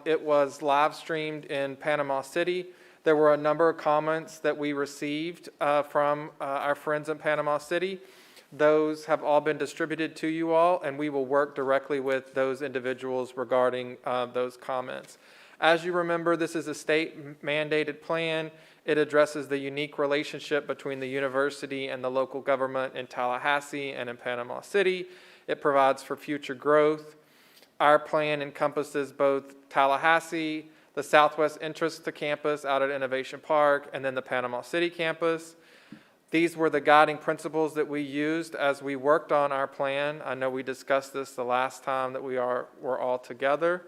It was live streamed in Panama City. There were a number of comments that we received from our friends in Panama City. Those have all been distributed to you all, and we will work directly with those individuals regarding those comments. As you remember, this is a state-mandated plan. It addresses the unique relationship between the university and the local government in Tallahassee and in Panama City. It provides for future growth. Our plan encompasses both Tallahassee, the southwest entrance to campus out at Innovation Park, and then the Panama City campus. These were the guiding principles that we used as we worked on our plan. I know we discussed this the last time that we were all together.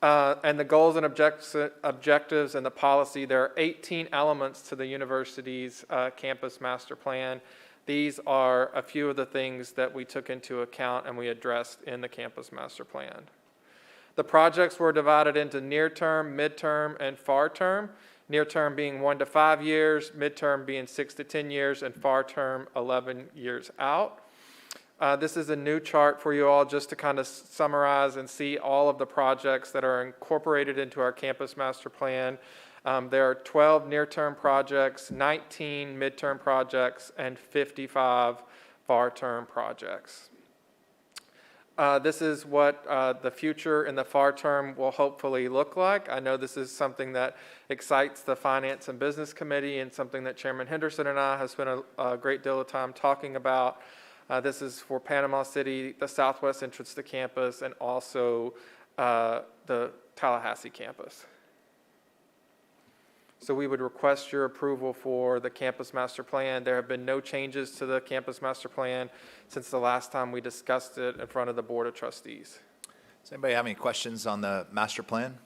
And the goals and objectives and the policy, there are 18 elements to the university's campus master plan. These are a few of the things that we took into account and we addressed in the campus master plan. The projects were divided into near term, midterm, and far term. Near term being 1 to 5 years, midterm being 6 to 10 years, and far term 11 years out. This is a new chart for you all just to kind of summarize and see all of the projects that are incorporated into our campus master plan. There are 12 near-term projects, 19 midterm projects, and 55 far-term projects. This is what the future in the far term will hopefully look like. I know this is something that excites the Finance and Business Committee and something that Chairman Henderson and I have spent a great deal of time talking about. This is for Panama City, the southwest entrance to campus, and also the Tallahassee campus. So we would request your approval for the campus master plan. There have been no changes to the campus master plan since the last time we discussed it in front of the Board of Trustees. Does anybody have any questions on the master plan?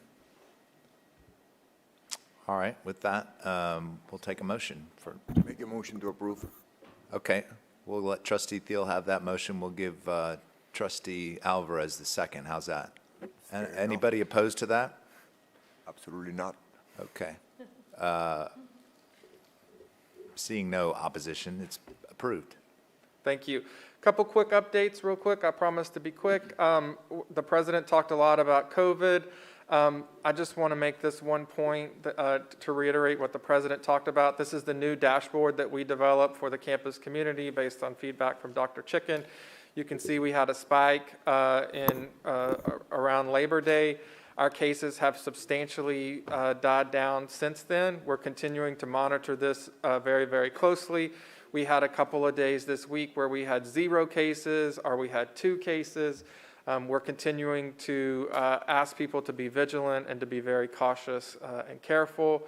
All right, with that, we'll take a motion for. Make a motion to approve. Okay, we'll let Trustee Thiel have that motion. We'll give Trustee Alvarez the second. How's that? Anybody opposed to that? Absolutely not. Okay. Seeing no opposition, it's approved. Thank you. Couple quick updates, real quick. I promise to be quick. The president talked a lot about COVID. I just want to make this one point to reiterate what the president talked about. This is the new dashboard that we developed for the campus community based on feedback from Dr. Chicken. You can see we had a spike around Labor Day. Our cases have substantially died down since then. We're continuing to monitor this very, very closely. We had a couple of days this week where we had 0 cases or we had 2 cases. We're continuing to ask people to be vigilant and to be very cautious and careful.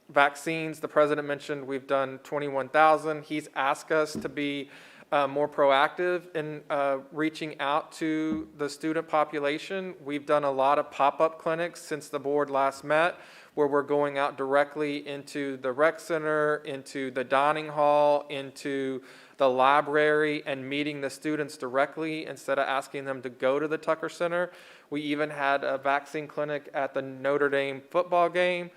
Vaccines, the president mentioned we've done 21,000. He's asked us to be more proactive in reaching out to the student population. We've done a lot of pop-up clinics since the board last met, where we're going out directly into the rec center, into the dining hall, into the library, and meeting the students directly instead of asking them to go to the Tucker Center. We even had a vaccine clinic at the Notre Dame football game.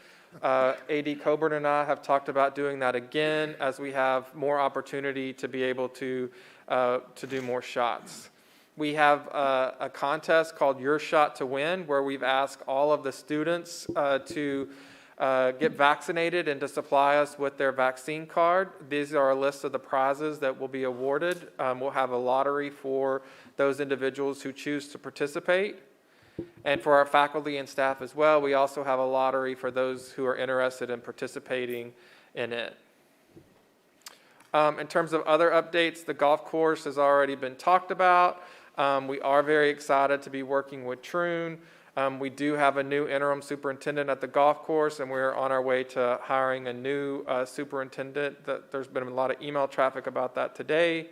AD Coburn and I have talked about doing that again as we have more opportunity to be able to do more shots. We have a contest called Your Shot to Win, where we've asked all of the students to get vaccinated and to supply us with their vaccine card. These are a list of the prizes that will be awarded. We'll have a lottery for those individuals who choose to participate. And for our faculty and staff as well, we also have a lottery for those who are interested in participating in it. In terms of other updates, the golf course has already been talked about. We are very excited to be working with Troon. We do have a new interim superintendent at the golf course, and we're on our way to hiring a new superintendent. There's been a lot of email traffic about that today.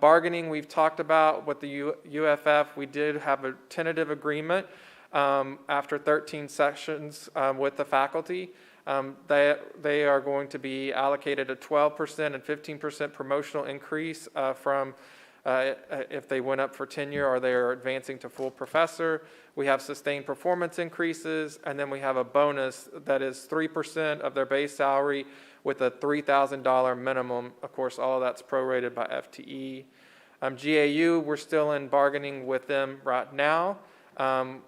Bargaining, we've talked about with the UFF. We did have a tentative agreement after 13 sessions with the faculty. They are going to be allocated a 12% and 15% promotional increase from if they went up for tenure or they are advancing to full professor. We have sustained performance increases, and then we have a bonus that is 3% of their base salary with a $3,000 minimum. Of course, all of that's prorated by FTE. GAU, we're still in bargaining with them right now.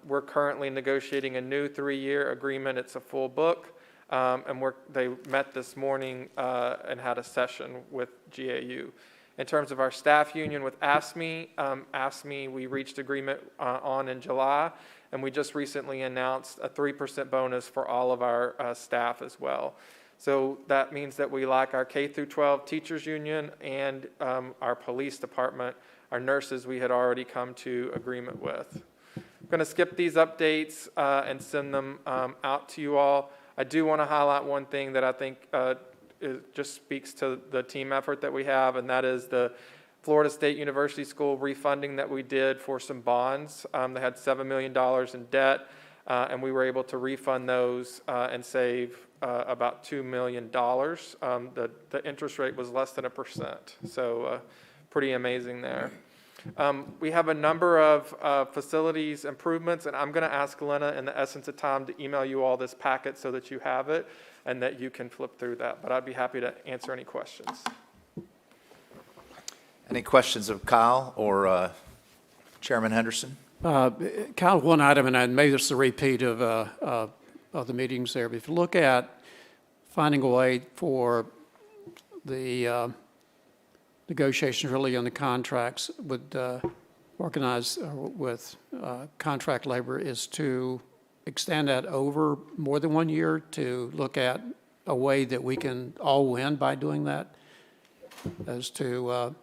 We're currently negotiating a new 3-year agreement. It's a full book, and they met this morning and had a session with GAU. In terms of our staff union with AFSCME, we reached agreement on in July, and we just recently announced a 3% bonus for all of our staff as well. So that means that we like our K through 12 teachers union and our police department, our nurses we had already come to agreement with. I'm going to skip these updates and send them out to you all. I do want to highlight one thing that I think it just speaks to the team effort that we have, and that is the Florida State University School refunding that we did for some bonds. They had $7 million in debt, and we were able to refund those and save about $2 million. The interest rate was less than 1%, so pretty amazing there. We have a number of facilities improvements, and I'm going to ask Lena, in the essence of time, to email you all this packet so that you have it and that you can flip through that. But I'd be happy to answer any questions. Any questions of Kyle or Chairman Henderson? Kyle, one item, and maybe it's a repeat of the meetings there, but if you look at finding a way for the negotiations really on the contracts would organize with contract labor is to extend that over more than 1 year, to look at a way that we can all win by doing that. As to,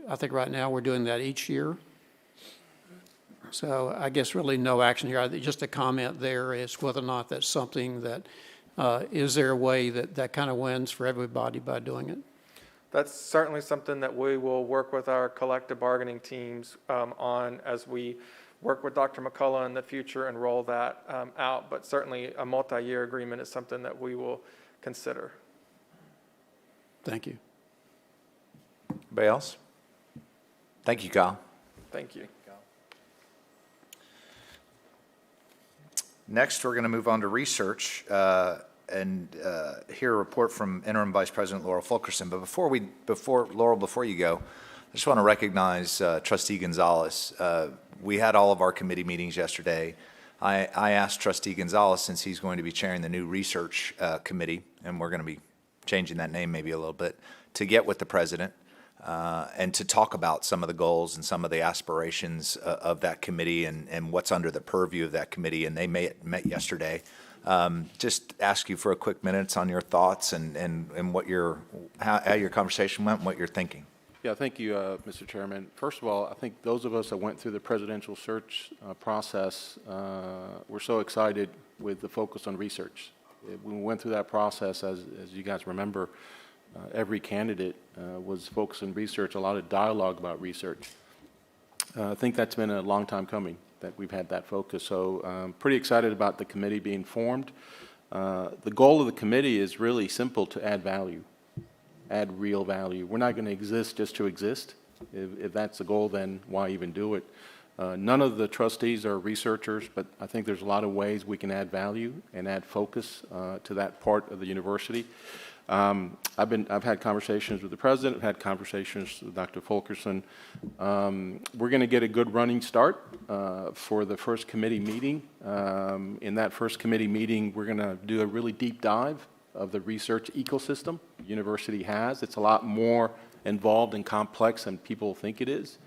I think right now we're doing that each year. So I guess really no action here. Just a comment there is whether or not that's something that, is there a way that kind of wins for everybody by doing it? That's certainly something that we will work with our collective bargaining teams on as we work with Dr. McCullough in the future and roll that out. But certainly a multi-year agreement is something that we will consider. Thank you. Anybody else? Thank you, Kyle. Thank you. Next, we're going to move on to research and hear a report from Interim Vice President Laurel Fulkerson. But before you go, I just want to recognize Trustee Gonzalez. We had all of our committee meetings yesterday. I asked Trustee Gonzalez, since he's going to be chairing the new research committee, and we're going to be changing that name maybe a little bit, to get with the president and to talk about some of the goals and some of the aspirations of that committee and what's under the purview of that committee. And they met yesterday. Just ask you for a quick minutes on your thoughts and what how your conversation went and what you're thinking. Yeah, thank you, Mr. Chairman. First of all, I think those of us that went through the presidential search process were so excited with the focus on research. When we went through that process, as you guys remember, every candidate was focused on research, a lot of dialogue about research. I think that's been a long time coming that we've had that focus. So pretty excited about the committee being formed. The goal of the committee is really simple: to add value. Add real value. We're not going to exist just to exist. If that's the goal, then why even do it? None of the trustees are researchers, but I think there's a lot of ways we can add value and add focus to that part of the university. I've had conversations with the president. I've had conversations with Dr. Fulkerson. We're going to get a good running start for the first committee meeting. In that first committee meeting, we're going to do a really deep dive of the research ecosystem the university has. It's a lot more involved and complex than people think it is.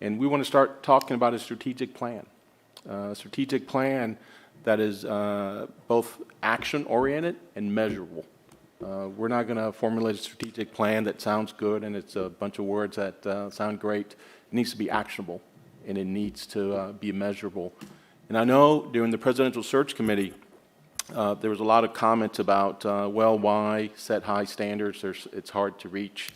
And we want to start talking about a strategic plan that is both action-oriented and measurable. We're not going to formulate a strategic plan that sounds good and it's a bunch of words that sound great. It needs to be actionable and it needs to be measurable. And I know during the Presidential Search Committee, there was a lot of comments about, well, why set high standards? It's hard to reach.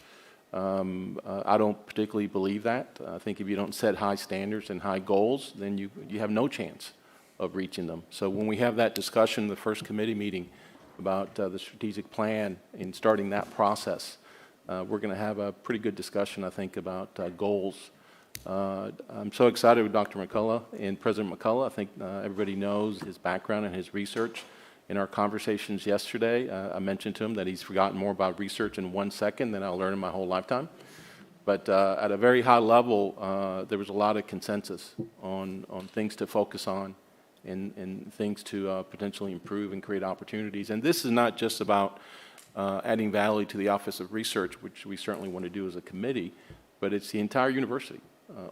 I don't particularly believe that. I think if you don't set high standards and high goals, then you have no chance of reaching them. So when we have that discussion in the first committee meeting about the strategic plan and starting that process, we're going to have a pretty good discussion, I think, about goals. I'm so excited with Dr. McCullough and President McCullough. I think everybody knows his background and his research. In our conversations yesterday, I mentioned to him that he's forgotten more about research in 1 second than I'll learn in my whole lifetime. But at a very high level, there was a lot of consensus on things to focus on and things to potentially improve and create opportunities. And this is not just about adding value to the Office of Research, which we certainly want to do as a committee, but it's the entire university,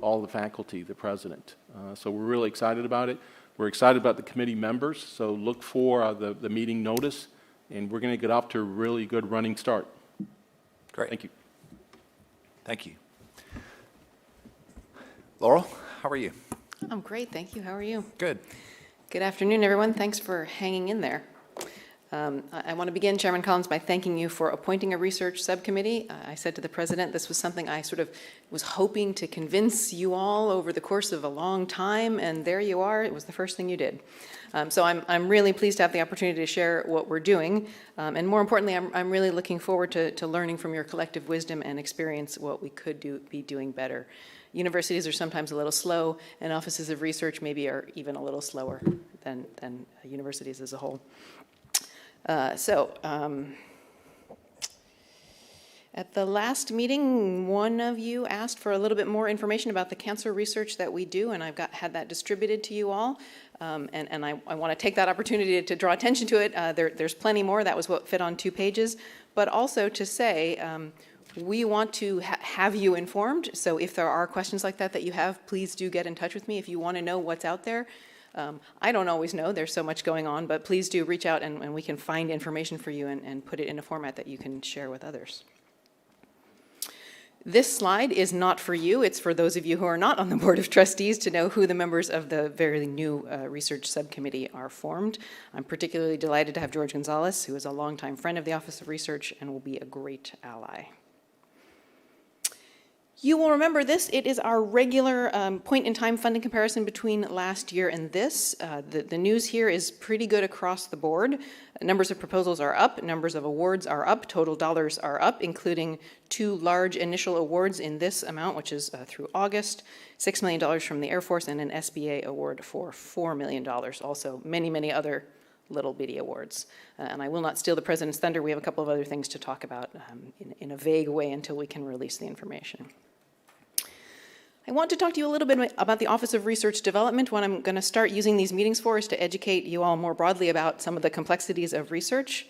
all the faculty, the president. So we're really excited about it. We're excited about the committee members, so look for the meeting notice, and we're going to get off to a really good running start. Great. Thank you. Thank you. Laurel, how are you? I'm great, thank you. How are you? Good. Good afternoon, everyone. Thanks for hanging in there. I want to begin, Chairman Collins, by thanking you for appointing a research subcommittee. I said to the president, this was something I sort of was hoping to convince you all over the course of a long time, and there you are. It was the first thing you did. So I'm really pleased to have the opportunity to share what we're doing, and more importantly, I'm really looking forward to learning from your collective wisdom and experience what we could be doing better. Universities are sometimes a little slow, and offices of research maybe are even a little slower than universities as a whole. At the last meeting, one of you asked for a little bit more information about the cancer research that we do, and I've had that distributed to you all. And I want to take that opportunity to draw attention to it. There's plenty more. That was what fit on 2 pages. But also to say, we want to have you informed. So if there are questions like that you have, please do get in touch with me if you want to know what's out there. I don't always know, there's so much going on, but please do reach out and we can find information for you and put it in a format that you can share with others. This slide is not for you, it's for those of you who are not on the Board of Trustees to know who the members of the very new research subcommittee are formed. I'm particularly delighted to have George Gonzalez, who is a longtime friend of the Office of Research and will be a great ally. You will remember this. It is our regular point-in-time funding comparison between last year and this. The news here is pretty good across the board. Numbers of proposals are up, numbers of awards are up, total dollars are up, including 2 large initial awards in this amount, which is through August, $6 million from the Air Force, and an SBA award for $4 million. Also, many, many other little bitty awards. And I will not steal the President's thunder. We have a couple of other things to talk about in a vague way until we can release the information. I want to talk to you a little bit about the Office of Research Development. What I'm going to start using these meetings for is to educate you all more broadly about some of the complexities of research.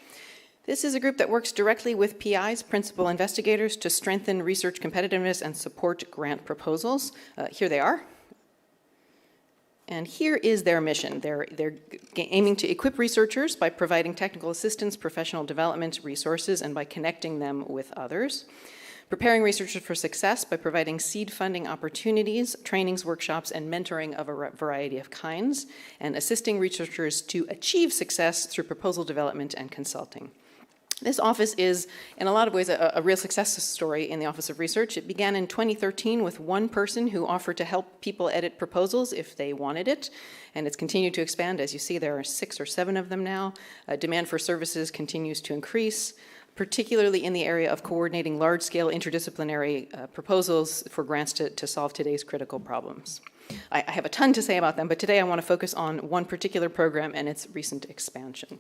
This is a group that works directly with PIs, principal investigators, to strengthen research competitiveness and support grant proposals. Here they are. And here is their mission. They're aiming to equip researchers by providing technical assistance, professional development resources, and by connecting them with others. Preparing researchers for success by providing seed funding opportunities, trainings, workshops, and mentoring of a variety of kinds, and assisting researchers to achieve success through proposal development and consulting. This office is, in a lot of ways, a real success story in the Office of Research. It began in 2013 with one person who offered to help people edit proposals if they wanted it, and it's continued to expand. As you see, there are 6 or 7 of them now. Demand for services continues to increase, particularly in the area of coordinating large-scale interdisciplinary proposals for grants to solve today's critical problems. I have a ton to say about them, but today I want to focus on one particular program and its recent expansion.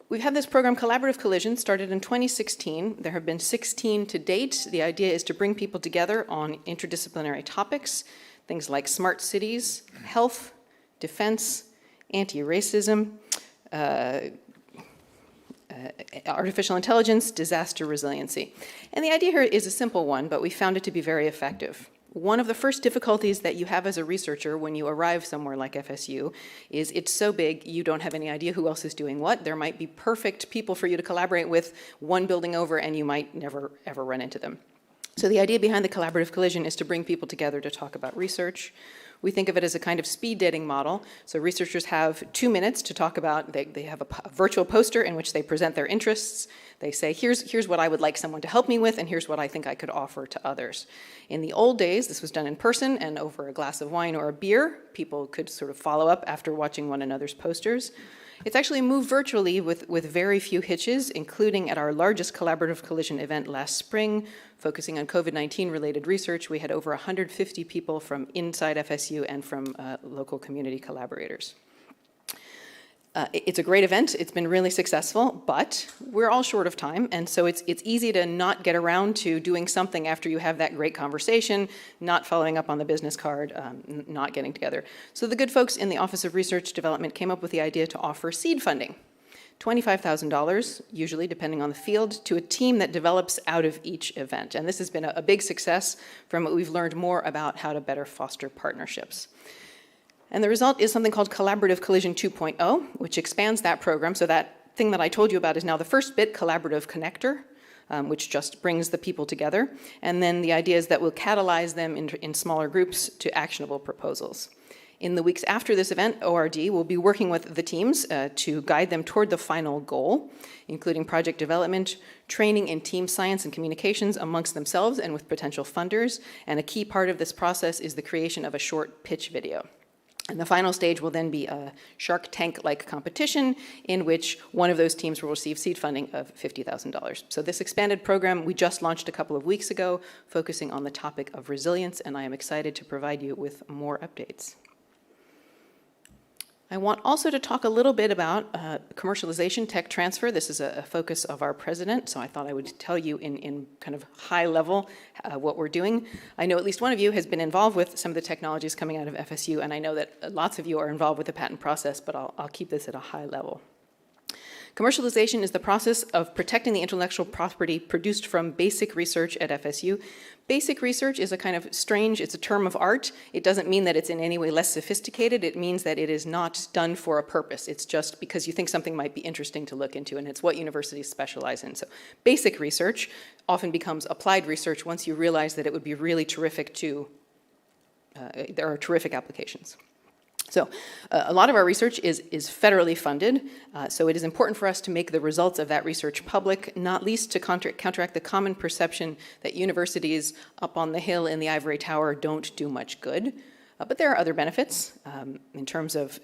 We've had this program, Collaborative Collision, started in 2016. There have been 16 to date. The idea is to bring people together on interdisciplinary topics, things like smart cities, health, defense, anti-racism, artificial intelligence, disaster resiliency. And the idea here is a simple one, but we found it to be very effective. One of the first difficulties that you have as a researcher when you arrive somewhere like FSU is it's so big you don't have any idea who else is doing what. There might be perfect people for you to collaborate with one building over, and you might never ever run into them. So the idea behind the Collaborative Collision is to bring people together to talk about research. We think of it as a kind of speed dating model. So researchers have 2 minutes to talk about, they have a virtual poster in which they present their interests. They say, here's what I would like someone to help me with, and here's what I think I could offer to others. In the old days, this was done in person and over a glass of wine or a beer. People could sort of follow up after watching one another's posters. It's actually moved virtually with very few hitches, including at our largest Collaborative Collision event last spring, focusing on COVID-19 related research. We had over 150 people from inside FSU and from local community collaborators. It's a great event. It's been really successful, but we're all short of time, and so it's easy to not get around to doing something after you have that great conversation, not following up on the business card, not getting together. So the good folks in the Office of Research Development came up with the idea to offer seed funding, $25,000, usually depending on the field, to a team that develops out of each event. And this has been a big success from what we've learned more about how to better foster partnerships. And the result is something called Collaborative Collision 2.0, which expands that program. So that thing that I told you about is now the first bit, Collaborative Connector, which just brings the people together. And then the idea is that we'll catalyze them in smaller groups to actionable proposals. In the weeks after this event, ORD will be working with the teams to guide them toward the final goal, including project development, training in team science and communications amongst themselves and with potential funders. And a key part of this process is the creation of a short pitch video. And the final stage will then be a Shark Tank-like competition in which one of those teams will receive seed funding of $50,000. So this expanded program we just launched a couple of weeks ago, focusing on the topic of resilience, and I am excited to provide you with more updates. I want also to talk a little bit about commercialization, tech transfer. This is a focus of our president, so I thought I would tell you in kind of high level what we're doing. I know at least one of you has been involved with some of the technologies coming out of FSU, and I know that lots of you are involved with the patent process, but I'll keep this at a high level. Commercialization is the process of protecting the intellectual property produced from basic research at FSU. Basic research is a kind of strange, it's a term of art. It doesn't mean that it's in any way less sophisticated. It means that it is not done for a purpose. It's just because you think something might be interesting to look into, and it's what universities specialize in. So basic research often becomes applied research once you realize that it would be really terrific to, there are terrific applications. So a lot of our research is federally funded, so it is important for us to make the results of that research public, not least to counteract the common perception that universities up on the hill in the ivory tower don't do much good. But there are other benefits in terms of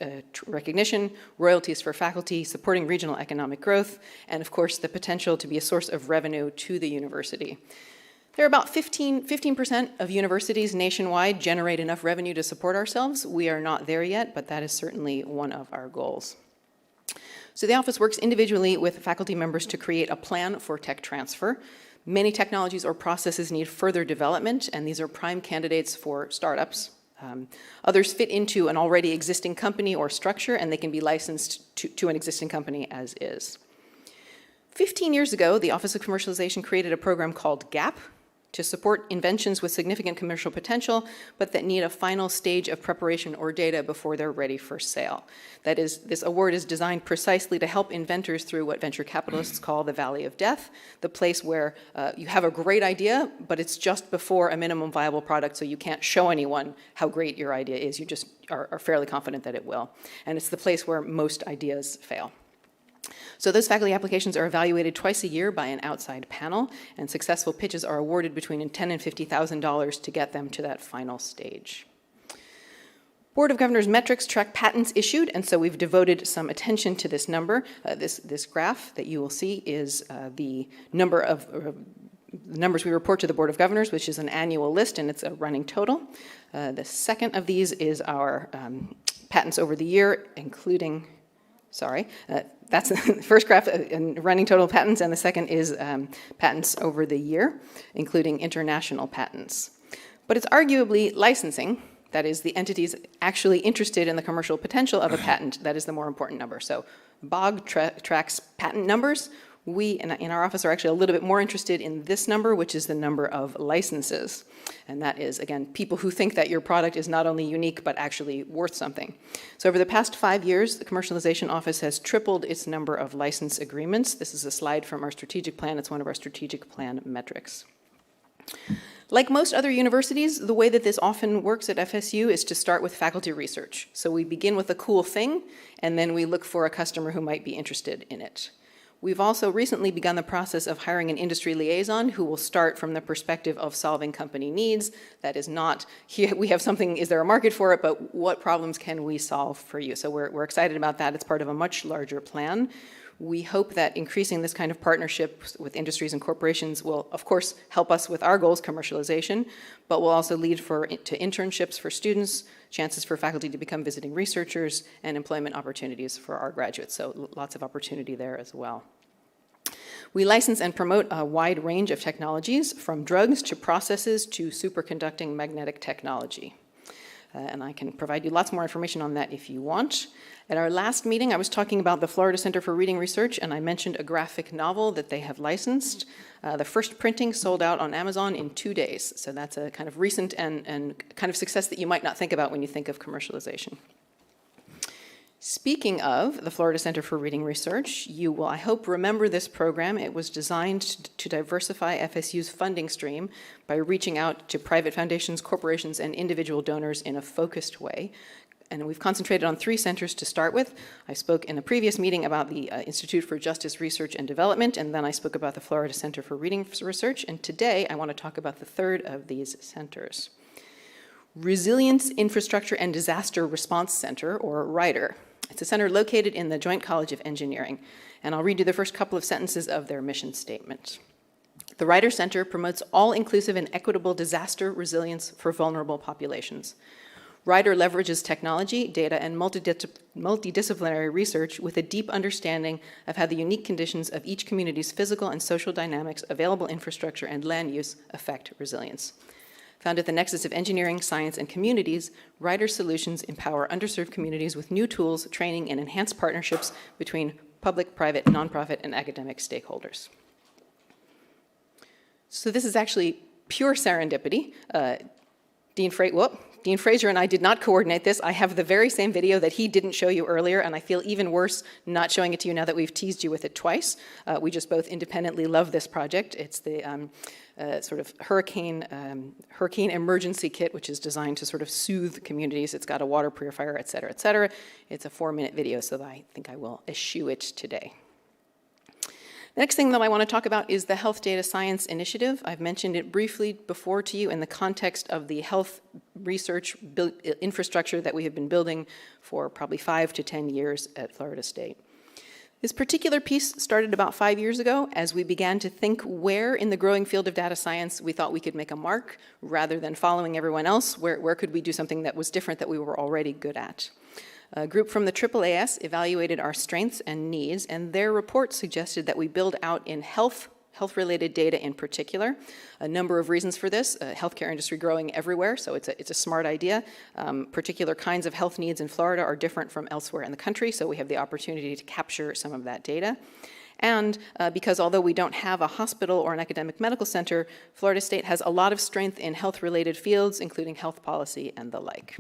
recognition, royalties for faculty, supporting regional economic growth, and of course the potential to be a source of revenue to the university. There are about 15% of universities nationwide generate enough revenue to support ourselves. We are not there yet, but that is certainly one of our goals. So the office works individually with faculty members to create a plan for tech transfer. Many technologies or processes need further development, and these are prime candidates for startups. Others fit into an already existing company or structure, and they can be licensed to an existing company as is. 15 years ago, the Office of Commercialization created a program called GAP to support inventions with significant commercial potential, but that need a final stage of preparation or data before they're ready for sale. That is, this award is designed precisely to help inventors through what venture capitalists call the valley of death, the place where you have a great idea, but it's just before a minimum viable product, so you can't show anyone how great your idea is. You just are fairly confident that it will. And it's the place where most ideas fail. So those faculty applications are evaluated twice a year by an outside panel, and successful pitches are awarded between $10,000 and $50,000 to get them to that final stage. Board of Governors metrics track patents issued, and so we've devoted some attention to this number. This graph that you will see is the number of numbers we report to the Board of Governors, which is an annual list, and it's a running total. The second of these is our patents over the year, including, that's the first graph, running total patents, and the second is patents over the year, including international patents. But it's arguably licensing, that is the entities actually interested in the commercial potential of a patent, that is the more important number. So BOG tracks patent numbers. We in our office are actually a little bit more interested in this number, which is the number of licenses. And that is, again, people who think that your product is not only unique, but actually worth something. So over the past 5 years, the Commercialization Office has tripled its number of license agreements. This is a slide from our strategic plan. It's one of our strategic plan metrics. Like most other universities, the way that this often works at FSU is to start with faculty research. So we begin with a cool thing, and then we look for a customer who might be interested in it. We've also recently begun the process of hiring an industry liaison who will start from the perspective of solving company needs. That is not, here we have something, is there a market for it, but what problems can we solve for you? So we're excited about that. It's part of a much larger plan. We hope that increasing this kind of partnership with industries and corporations will, of course, help us with our goals, commercialization, but will also lead to internships for students, chances for faculty to become visiting researchers, and employment opportunities for our graduates. So lots of opportunity there as well. We license and promote a wide range of technologies, from drugs to processes to superconducting magnetic technology. And I can provide you lots more information on that if you want. At our last meeting, I was talking about the Florida Center for Reading Research, and I mentioned a graphic novel that they have licensed. The first printing sold out on Amazon in 2 days. So that's a kind of recent and kind of success that you might not think about when you think of commercialization. Speaking of the Florida Center for Reading Research, you will, I hope, remember this program. It was designed to diversify FSU's funding stream by reaching out to private foundations, corporations, and individual donors in a focused way. And we've concentrated on 3 centers to start with. I spoke in a previous meeting about the Institute for Justice Research and Development, and then I spoke about the Florida Center for Reading Research, and today I want to talk about the third of these centers. Resilience, Infrastructure, and Disaster Response Center, or RIDER. It's a center located in the Joint College of Engineering, and I'll read you the first couple of sentences of their mission statement. The RIDER Center promotes all-inclusive and equitable disaster resilience for vulnerable populations. RIDER leverages technology, data, and multidisciplinary research with a deep understanding of how the unique conditions of each community's physical and social dynamics, available infrastructure, and land use affect resilience. Found at the nexus of engineering, science, and communities, RIDER solutions empower underserved communities with new tools, training, and enhanced partnerships between public, private, nonprofit, and academic stakeholders. So this is actually pure serendipity. Dean Dean Fraser and I did not coordinate this. I have the very same video that he didn't show you earlier, and I feel even worse not showing it to you now that we've teased you with it twice. We just both independently love this project. It's the sort of hurricane emergency kit, which is designed to sort of soothe communities. It's got a water purifier, et cetera, et cetera. It's a 4-minute video, so I think I will eschew it today. The next thing that I want to talk about is the Health Data Science Initiative. I've mentioned it briefly before to you in the context of the health research infrastructure that we have been building for probably 5 to 10 years at Florida State. This particular piece started about 5 years ago as we began to think where in the growing field of data science we thought we could make a mark rather than following everyone else. Where could we do something that was different that we were already good at? A group from the AAAS evaluated our strengths and needs, and their report suggested that we build out in health-related data in particular. A number of reasons for this. Healthcare industry growing everywhere, so it's a smart idea. Particular kinds of health needs in Florida are different from elsewhere in the country, so we have the opportunity to capture some of that data. And because although we don't have a hospital or an academic medical center, Florida State has a lot of strength in health-related fields, including health policy and the like.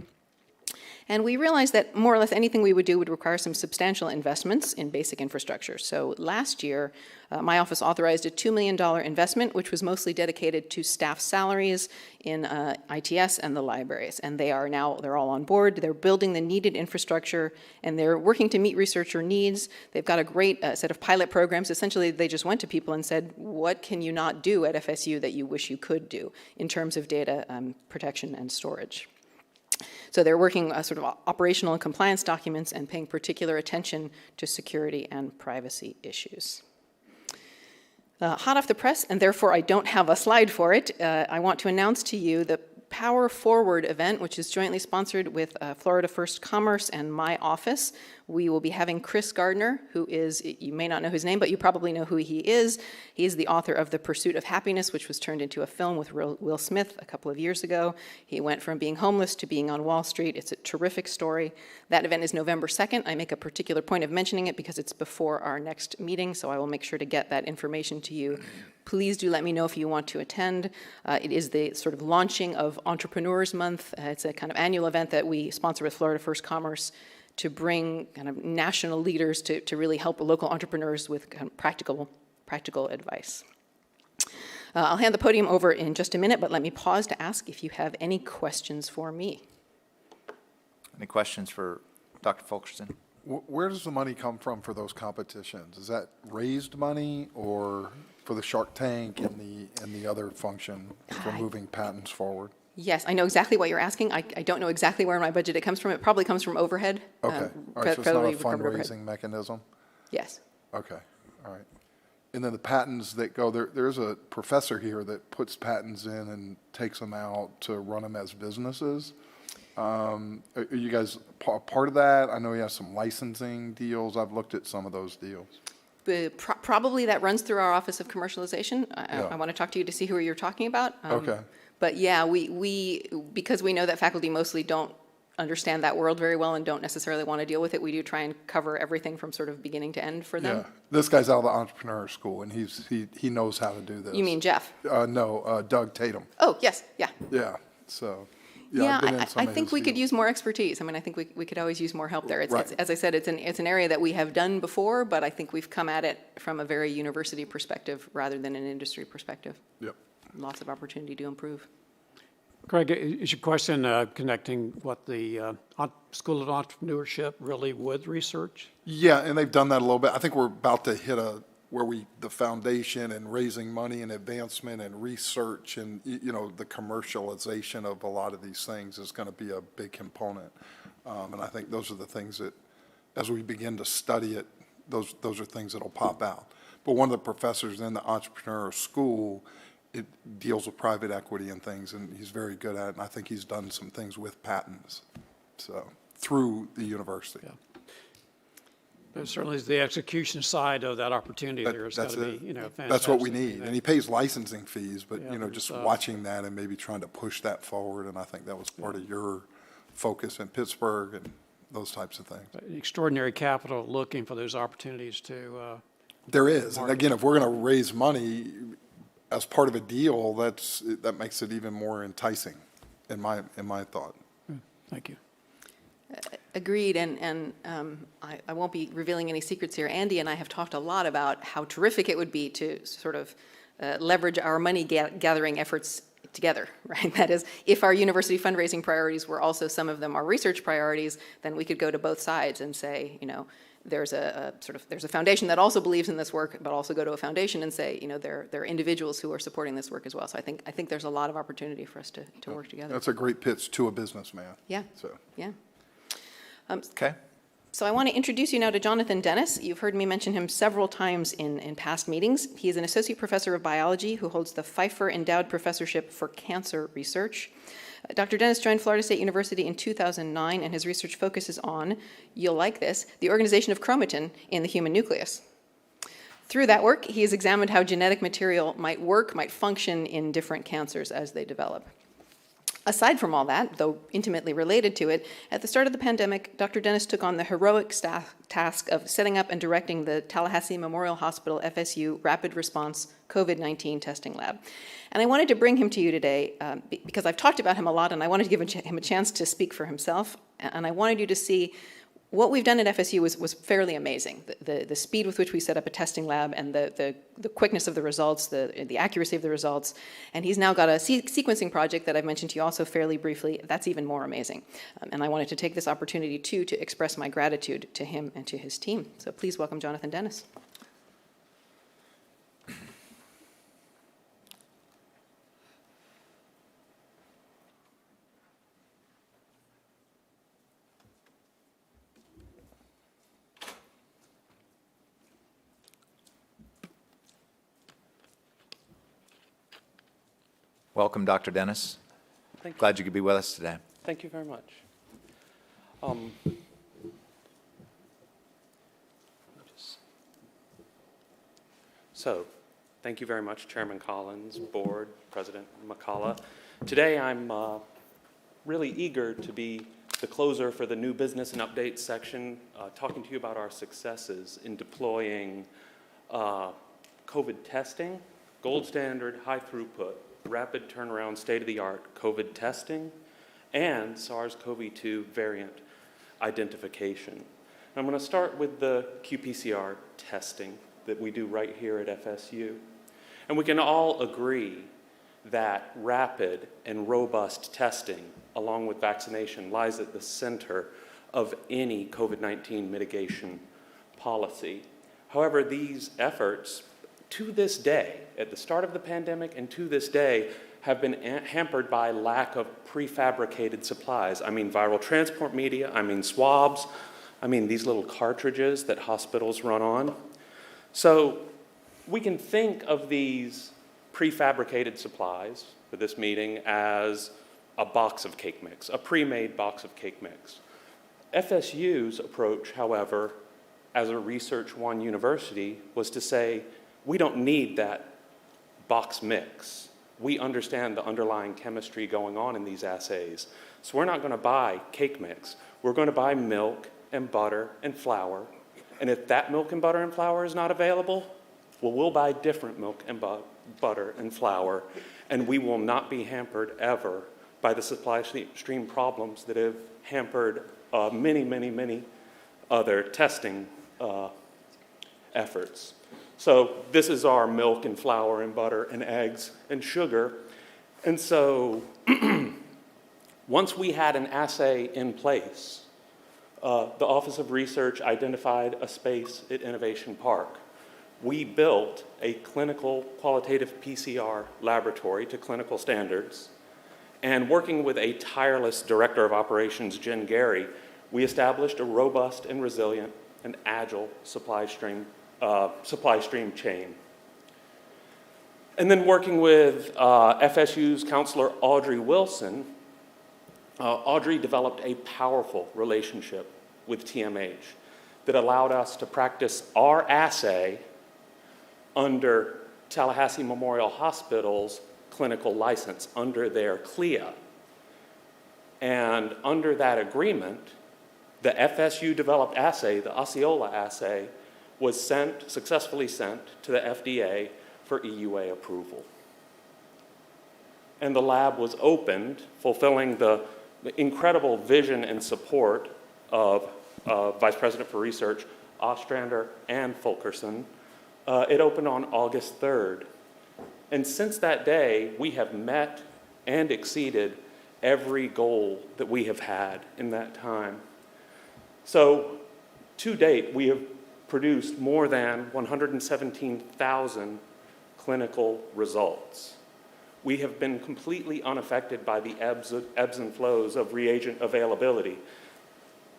And we realized that more or less anything we would do would require some substantial investments in basic infrastructure. So last year, my office authorized a $2 million investment, which was mostly dedicated to staff salaries in ITS and the libraries. And they're all on board. They're building the needed infrastructure, and they're working to meet researcher needs. They've got a great set of pilot programs. Essentially, they just went to people and said, what can you not do at FSU that you wish you could do in terms of data protection and storage? So they're working sort of operational and compliance documents and paying particular attention to security and privacy issues. Hot off the press, and therefore I don't have a slide for it, I want to announce to you the Power Forward event, which is jointly sponsored with Florida First Commerce and my office. We will be having Chris Gardner, who is, you may not know his name, but you probably know who he is. He is the author of The Pursuit of Happiness, which was turned into a film with Will Smith a couple of years ago. He went from being homeless to being on Wall Street. It's a terrific story. That event is November 2nd. I make a particular point of mentioning it because it's before our next meeting, so I will make sure to get that information to you. Please do let me know if you want to attend. It is the sort of launching of Entrepreneurs Month. It's a kind of annual event that we sponsor with Florida First Commerce to bring kind of national leaders to really help local entrepreneurs with kind of practical advice. I'll hand the podium over in just a minute, but let me pause to ask if you have any questions for me. Any questions for Dr. Fulkerson? Where does the money come from for those competitions? Is that raised money or for the Shark Tank and the other function for moving patents forward? Yes, I know exactly what you're asking. I don't know exactly where in my budget it comes from. It probably comes from overhead. Okay, all right, so it's not a fundraising mechanism? Yes. Okay, all right. And then the patents that go, there's a professor here that puts patents in and takes them out to run them as businesses. Are you guys part of that? I know you have some licensing deals. I've looked at some of those deals. Probably that runs through our Office of Commercialization. I want to talk to you to see who you're talking about. Okay. But yeah, because we know that faculty mostly don't understand that world very well and don't necessarily want to deal with it, we do try and cover everything from sort of beginning to end for them. Yeah, this guy's out of the entrepreneur school, and he knows how to do this. You mean Jeff? No, Doug Tatum. Oh, yes, yeah. Yeah, so. Yeah, I think we could use more expertise. I mean, I think we could always use more help there. It's, as I said, it's an area that we have done before, but I think we've come at it from a very university perspective rather than an industry perspective. Yep. Lots of opportunity to improve. Greg, is your question connecting what the School of Entrepreneurship really would research? Yeah, and they've done that a little bit. I think we're about to hit the foundation and raising money and advancement and research and, the commercialization of a lot of these things is going to be a big component. And I think those are the things that, as we begin to study it, those are things that'll pop out. But one of the professors in the entrepreneur school, it deals with private equity and things, and he's very good at it, and I think he's done some things with patents, so, through the university. Yeah. But certainly the execution side of that opportunity there has got to be, fantastic. That's what we need, and he pays licensing fees, but, just watching that and maybe trying to push that forward, and I think that was part of your focus in Pittsburgh and those types of things. Extraordinary capital looking for those opportunities to there is, and again, if we're going to raise money as part of a deal, that makes it even more enticing, in my thought. Thank you. Agreed, and I won't be revealing any secrets here. Andy and I have talked a lot about how terrific it would be to sort of leverage our money gathering efforts together, right? That is, if our university fundraising priorities were also some of them our research priorities, then we could go to both sides and say, you know, there's there's a foundation that also believes in this work, but also go to a foundation and say, you know, there are individuals who are supporting this work as well. So I think there's a lot of opportunity for us to work together. That's a great pitch to a businessman. Yeah. So. Yeah. Okay. So I want to introduce you now to Jonathan Dennis. You've heard me mention him several times in past meetings. He is an associate professor of biology who holds the Pfeiffer Endowed Professorship for Cancer Research. Dr. Dennis joined Florida State University in 2009, and his research focuses on, you'll like this, the organization of chromatin in the human nucleus. Through that work, he has examined how genetic material might function in different cancers as they develop. Aside from all that, though intimately related to it, at the start of the pandemic, Dr. Dennis took on the heroic task of setting up and directing the Tallahassee Memorial Hospital FSU Rapid Response COVID-19 testing lab. And I wanted to bring him to you today because I've talked about him a lot, and I wanted to give him a chance to speak for himself. And I wanted you to see what we've done at FSU was fairly amazing. The speed with which we set up a testing lab and the quickness of the results, the accuracy of the results. And he's now got a sequencing project that I've mentioned to you also fairly briefly. That's even more amazing. And I wanted to take this opportunity, too, to express my gratitude to him and to his team. So please welcome Jonathan Dennis. Welcome, Dr. Dennis. Thank you. Glad you could be with us today. Thank you very much. So, thank you very much, Chairman Collins, Board, President McCullough. Today I'm really eager to be the closer for the new business and updates section, talking to you about our successes in deploying COVID testing, gold standard, high throughput, rapid turnaround, state-of-the-art COVID testing, and SARS-CoV-2 variant identification. I'm going to start with the qPCR testing that we do right here at FSU. And we can all agree that rapid and robust testing, along with vaccination, lies at the center of any COVID-19 mitigation policy. However, these efforts, to this day, at the start of the pandemic and to this day, have been hampered by lack of prefabricated supplies. I mean viral transport media, I mean swabs, I mean these little cartridges that hospitals run on. So we can think of these prefabricated supplies for this meeting as a box of cake mix, a pre-made box of cake mix. FSU's approach, however, as a Research One university, was to say, we don't need that box mix. We understand the underlying chemistry going on in these assays. So we're not going to buy cake mix. We're going to buy milk and butter and flour. And if that milk and butter and flour is not available, well, we'll buy different milk and butter and flour, and we will not be hampered ever by the supply stream problems that have hampered many other testing efforts. So this is our milk and flour and butter and eggs and sugar. And so once we had an assay in place, the Office of Research identified a space at Innovation Park. We built a clinical qualitative PCR laboratory to clinical standards, and working with a tireless Director of Operations, Jen Gary, we established a robust and resilient and agile supply stream chain. And then working with FSU's counselor, Audrey Wilson, Audrey developed a powerful relationship with TMH that allowed us to practice our assay under Tallahassee Memorial Hospital's clinical license, under their CLIA. And under that agreement, the FSU-developed assay, the Osceola assay, was successfully sent to the FDA for EUA approval. And the lab was opened, fulfilling the the incredible vision and support of Vice President for Research Ostrander and Fulkerson, it opened on August 3rd. And since that day, we have met and exceeded every goal that we have had in that time. So, to date, we have produced more than 117,000 clinical results. We have been completely unaffected by the ebbs and flows of reagent availability.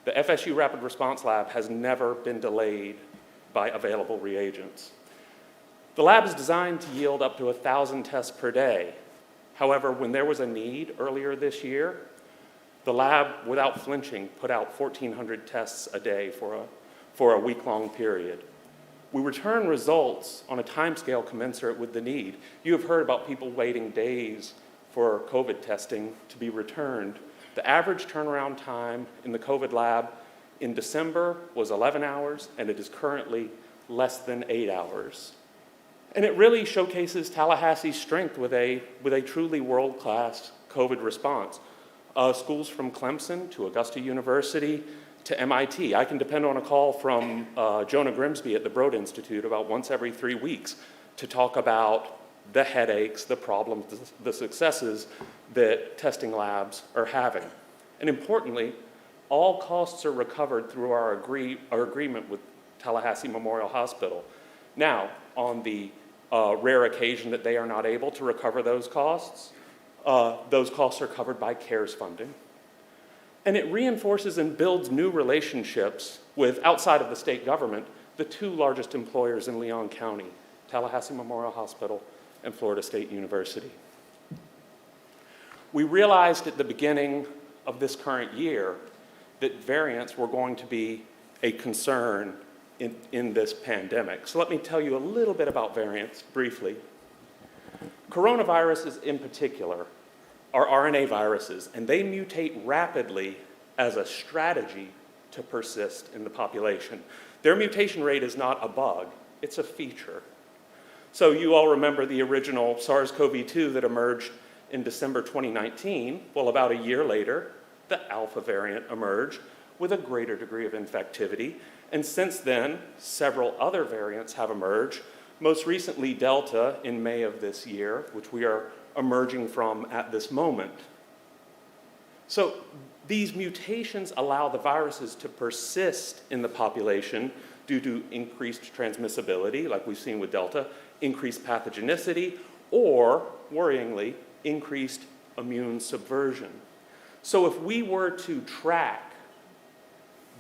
The FSU Rapid Response Lab has never been delayed by available reagents. The lab is designed to yield up to 1,000 tests per day. However, when there was a need earlier this year, the lab, without flinching, put out 1,400 tests a day for a week-long period. We return results on a timescale commensurate with the need. You have heard about people waiting days for COVID testing to be returned. The average turnaround time in the COVID lab in December was 11 hours, and it is currently less than 8 hours. And it really showcases Tallahassee's strength with a truly world-class COVID response. Schools from Clemson to Augusta University to MIT. I can depend on a call from Jonah Grimsby at the Broad Institute about once every 3 weeks to talk about the headaches, the problems, the successes that testing labs are having. And importantly, all costs are recovered through our agreement with Tallahassee Memorial Hospital. Now, on the rare occasion that they are not able to recover those costs are covered by CARES funding. And it reinforces and builds new relationships with, outside of the state government, the two largest employers in Leon County, Tallahassee Memorial Hospital and Florida State University. We realized at the beginning of this current year that variants were going to be a concern in this pandemic. So let me tell you a little bit about variants briefly. Coronaviruses in particular are RNA viruses, and they mutate rapidly as a strategy to persist in the population. Their mutation rate is not a bug, it's a feature. So you all remember the original SARS-CoV-2 that emerged in December 2019. Well, about a year later, the Alpha variant emerged with a greater degree of infectivity. And since then, several other variants have emerged, most recently Delta in May of this year, which we are emerging from at this moment. So these mutations allow the viruses to persist in the population due to increased transmissibility, like we've seen with Delta, increased pathogenicity, or, worryingly, increased immune subversion. So if we were to track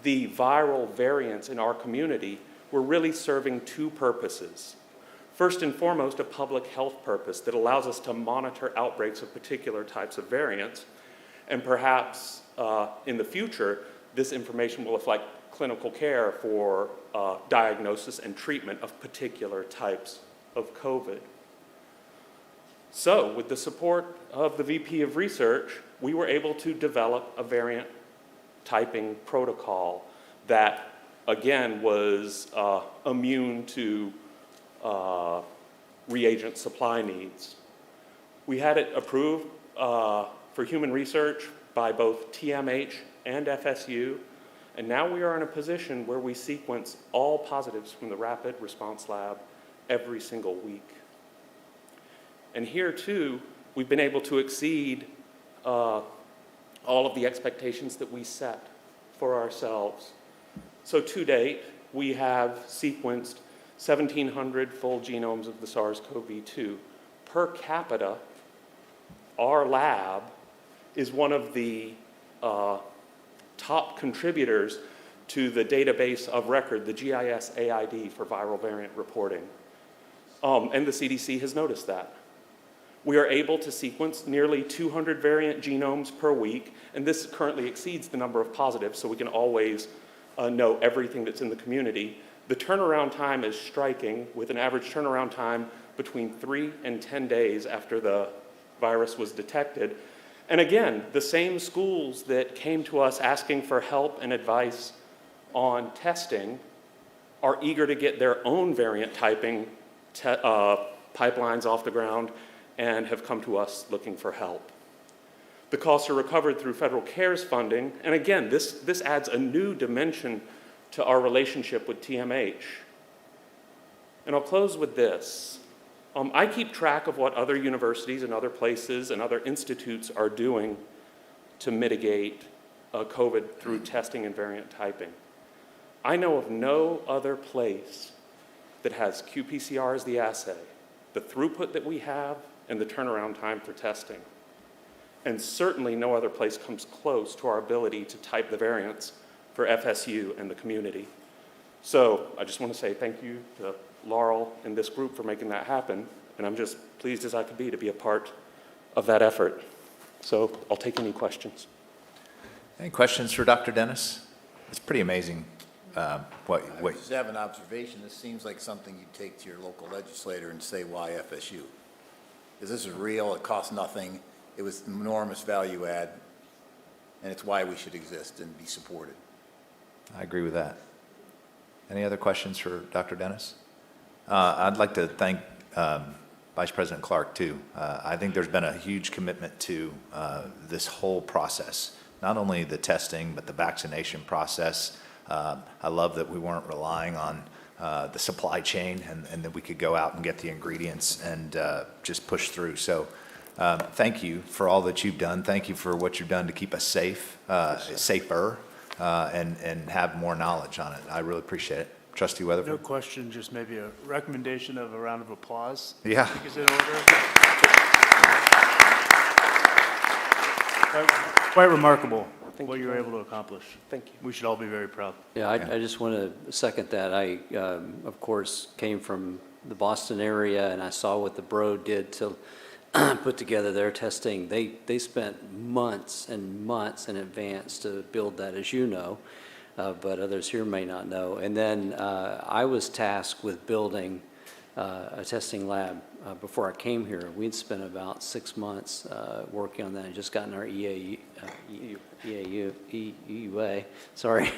the viral variants in our community, we're really serving two purposes. First and foremost, a public health purpose that allows us to monitor outbreaks of particular types of variants, and perhaps in the future, this information will affect clinical care for diagnosis and treatment of particular types of COVID. So, with the support of the VP of Research, we were able to develop a variant typing protocol that, again, was immune to reagent supply needs. We had it approved for human research by both TMH and FSU, and now we are in a position where we sequence all positives from the Rapid Response Lab every single week. And here, too, we've been able to exceed all of the expectations that we set for ourselves. So to date, we have sequenced 1,700 full genomes of the SARS-CoV-2. Per capita, our lab is one of the top contributors to the database of record, the GIS AID for viral variant reporting. And the CDC has noticed that. We are able to sequence nearly 200 variant genomes per week, and this currently exceeds the number of positives, so we can always know everything that's in the community. The turnaround time is striking, with an average turnaround time between 3 and 10 days after the virus was detected. And again, the same schools that came to us asking for help and advice on testing are eager to get their own variant typing pipelines off the ground and have come to us looking for help. The costs are recovered through federal CARES funding. And again, this adds a new dimension to our relationship with TMH. And I'll close with this. I keep track of what other universities and other places and other institutes are doing to mitigate COVID through testing and variant typing. I know of no other place that has qPCR as the assay, the throughput that we have, and the turnaround time for testing. And certainly no other place comes close to our ability to type the variants for FSU and the community. So I just want to say thank you to Laurel and this group for making that happen, and I'm just pleased as I could be to be a part of that effort. So I'll take any questions. Any questions for Dr. Dennis? It's pretty amazing I just have an observation. This seems like something you take to your local legislator and say, why FSU? Because this is real, it costs nothing, it was enormous value add, and it's why we should exist and be supported. I agree with that. Any other questions for Dr. Dennis? I'd like to thank Vice President Clark, too. I think there's been a huge commitment to this whole process, not only the testing, but the vaccination process. I love that we weren't relying on the supply chain and that we could go out and get the ingredients and just push through. So thank you for all that you've done. Thank you for what you've done to keep us safe, safer, and have more knowledge on it. I really appreciate it. Trustee Weatherford? No question, just maybe a recommendation of a round of applause. Yeah. I think is in order. Quite remarkable what you were able to accomplish. Thank you. We should all be very proud. Yeah, I just want to second that. I, of course, came from the Boston area, and I saw what the Broad did to put together their testing. They spent months and months in advance to build that, as you know, but others here may not know. And then I was tasked with building a testing lab before I came here. We'd spent about 6 months working on that and just gotten our EUA, sorry,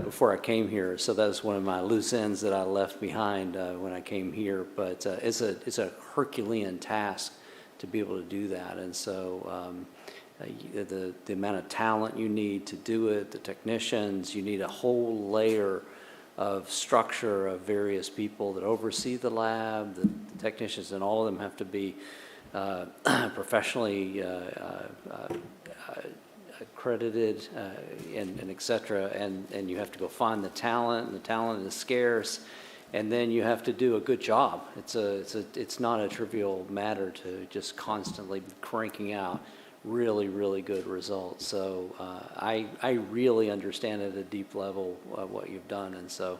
before I came here. So that was one of my loose ends that I left behind when I came here. But it's a Herculean task to be able to do that. And so the amount of talent you need to do it, the technicians, you need a whole layer of structure of various people that oversee the lab, the technicians, and all of them have to be professionally accredited and et cetera, and you have to go find the talent, and the talent is scarce, and then you have to do a good job. It's not a trivial matter to just constantly be cranking out really, really good results. So I really understand at a deep level what you've done, and so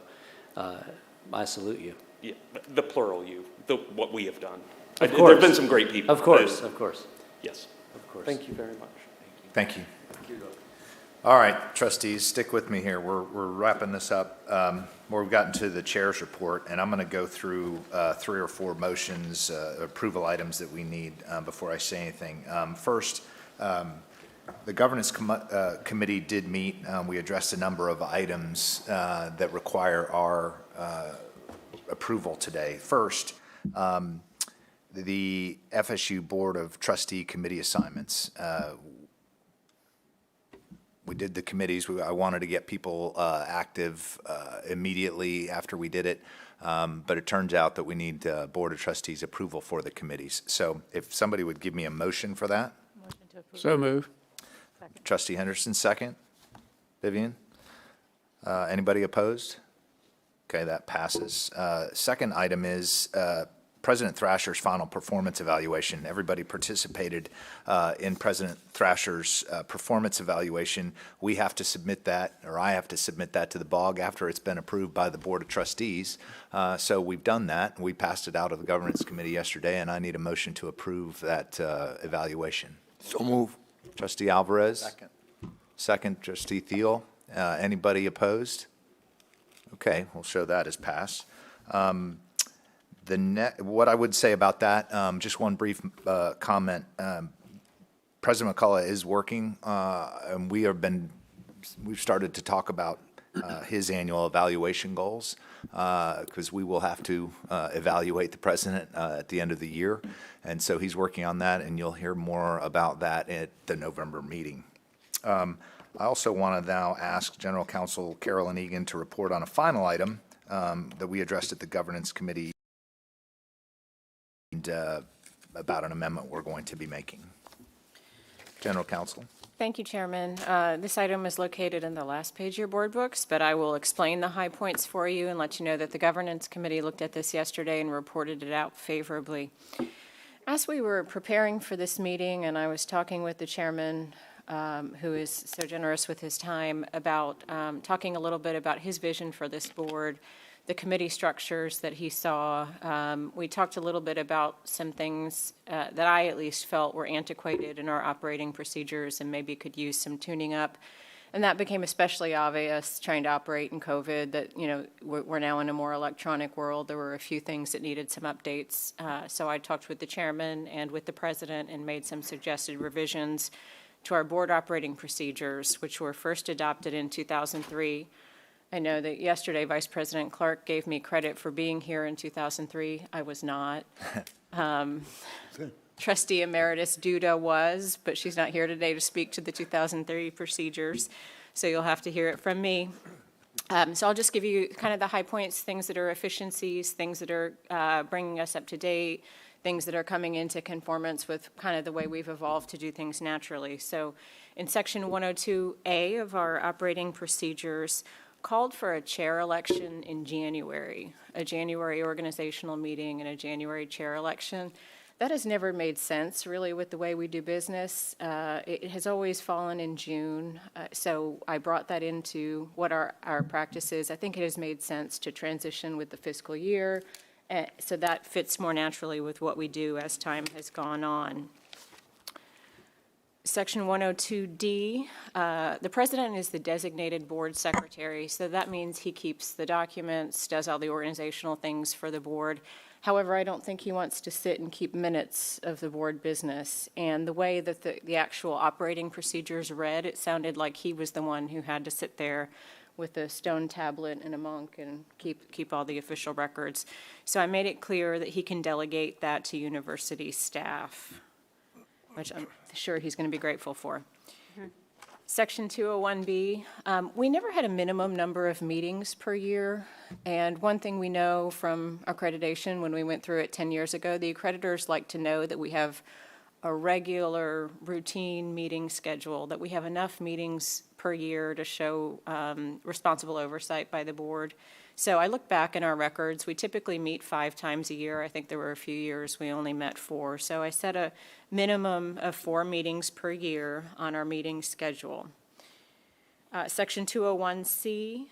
I salute you. Yeah, the plural you, what we have done. Of course. There have been some great people. Of course, of course. Yes. Of course. Thank you very much. Thank you. All right, trustees, stick with me here. We're wrapping this up. We've gotten to the chair's report, and I'm going to go through 3 or 4 motions, approval items that we need before I say anything. First, the governance committee did meet. We addressed a number of items that require our approval today. First, the FSU Board of Trustee committee assignments. We did the committees. I wanted to get people active immediately after we did it, but it turns out that we need Board of Trustees approval for the committees. So if somebody would give me a motion for that. Motion to approve. So move. Trustee Henderson, second. Vivian? Anybody opposed? Okay, that passes. Second item is President Thrasher's final performance evaluation. Everybody participated in President Thrasher's performance evaluation. We have to submit that, or I have to submit that to the BOG after it's been approved by the Board of Trustees. So we've done that. We passed it out of the Governance Committee yesterday, and I need a motion to approve that evaluation. So move. Trustee Alvarez? Second. Second, Trustee Thiel. Anybody opposed? Okay, we'll show that as passed. What I would say about that, just one brief comment. President McCullough is working, and we've started to talk about his annual evaluation goals, because we will have to evaluate the president at the end of the year. And so he's working on that, and you'll hear more about that at the November meeting. I also want to now ask General Counsel Carolyn Egan to report on a final item that we addressed at the Governance Committee and, about an amendment we're going to be making. General Counsel. Thank you, Chairman. This item is located in the last page of your board books, but I will explain the high points for you and let you know that the Governance Committee looked at this yesterday and reported it out favorably. As we were preparing for this meeting, and I was talking with the chairman, who is so generous with his time, about talking a little bit about his vision for this board, the committee structures that he saw. We talked a little bit about some things that I at least felt were antiquated in our operating procedures and maybe could use some tuning up. And that became especially obvious trying to operate in COVID, that, you know, we're now in a more electronic world. There were a few things that needed some updates. So I talked with the chairman and with the president and made some suggested revisions to our board operating procedures, which were first adopted in 2003. I know that yesterday Vice President Clark gave me credit for being here in 2003. I was not. Trustee Emeritus Duda was, but she's not here today to speak to the 2003 procedures, so you'll have to hear it from me. So I'll just give you kind of the high points, things that are efficiencies, things that are bringing us up to date, things that are coming into conformance with kind of the way we've evolved to do things naturally. So in Section 102A of our operating procedures, called for a chair election in January, a January organizational meeting and a January chair election. That has never made sense, really, with the way we do business. It has always fallen in June, so I brought that into what our practice is. I think it has made sense to transition with the fiscal year, so that fits more naturally with what we do as time has gone on. Section 102D, the president is the designated board secretary, so that means he keeps the documents, does all the organizational things for the board. However, I don't think he wants to sit and keep minutes of the board business. And the way that the actual operating procedures read, it sounded like he was the one who had to sit there with a stone tablet and a monk and keep all the official records. So I made it clear that he can delegate that to university staff, which I'm sure he's going to be grateful for. Section 201B, we never had a minimum number of meetings per year. And one thing we know from accreditation when we went through it 10 years ago, the accreditors like to know that we have a regular routine meeting schedule, that we have enough meetings per year to show responsible oversight by the board. So I look back in our records, we typically meet 5 times a year. I think there were a few years we only met 4. So I set a minimum of 4 meetings per year on our meeting schedule. Section 201C,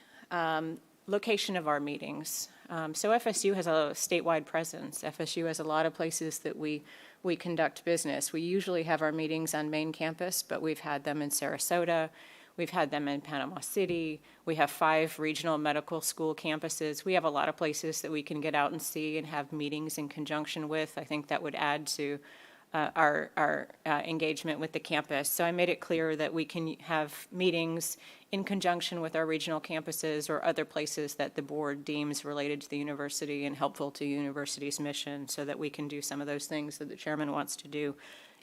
location of our meetings. So FSU has a statewide presence. FSU has a lot of places that we conduct business. We usually have our meetings on main campus, but we've had them in Sarasota. We've had them in Panama City. We have 5 regional medical school campuses. We have a lot of places that we can get out and see and have meetings in conjunction with. I think that would add to our engagement with the campus. So I made it clear that we can have meetings in conjunction with our regional campuses or other places that the board deems related to the university and helpful to the university's mission, so that we can do some of those things that the chairman wants to do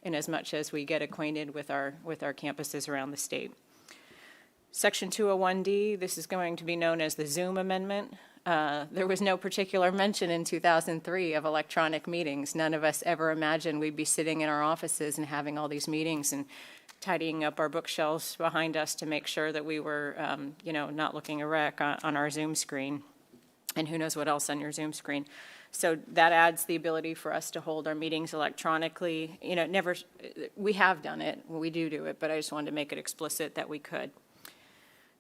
in as much as we get acquainted with our campuses around the state. Section 201D, this is going to be known as the Zoom Amendment. There was no particular mention in 2003 of electronic meetings. None of us ever imagined we'd be sitting in our offices and having all these meetings and tidying up our bookshelves behind us to make sure that we were, not looking a wreck on our Zoom screen. And who knows what else on your Zoom screen. So that adds the ability for us to hold our meetings electronically. We have done it, we do it, but I just wanted to make it explicit that we could.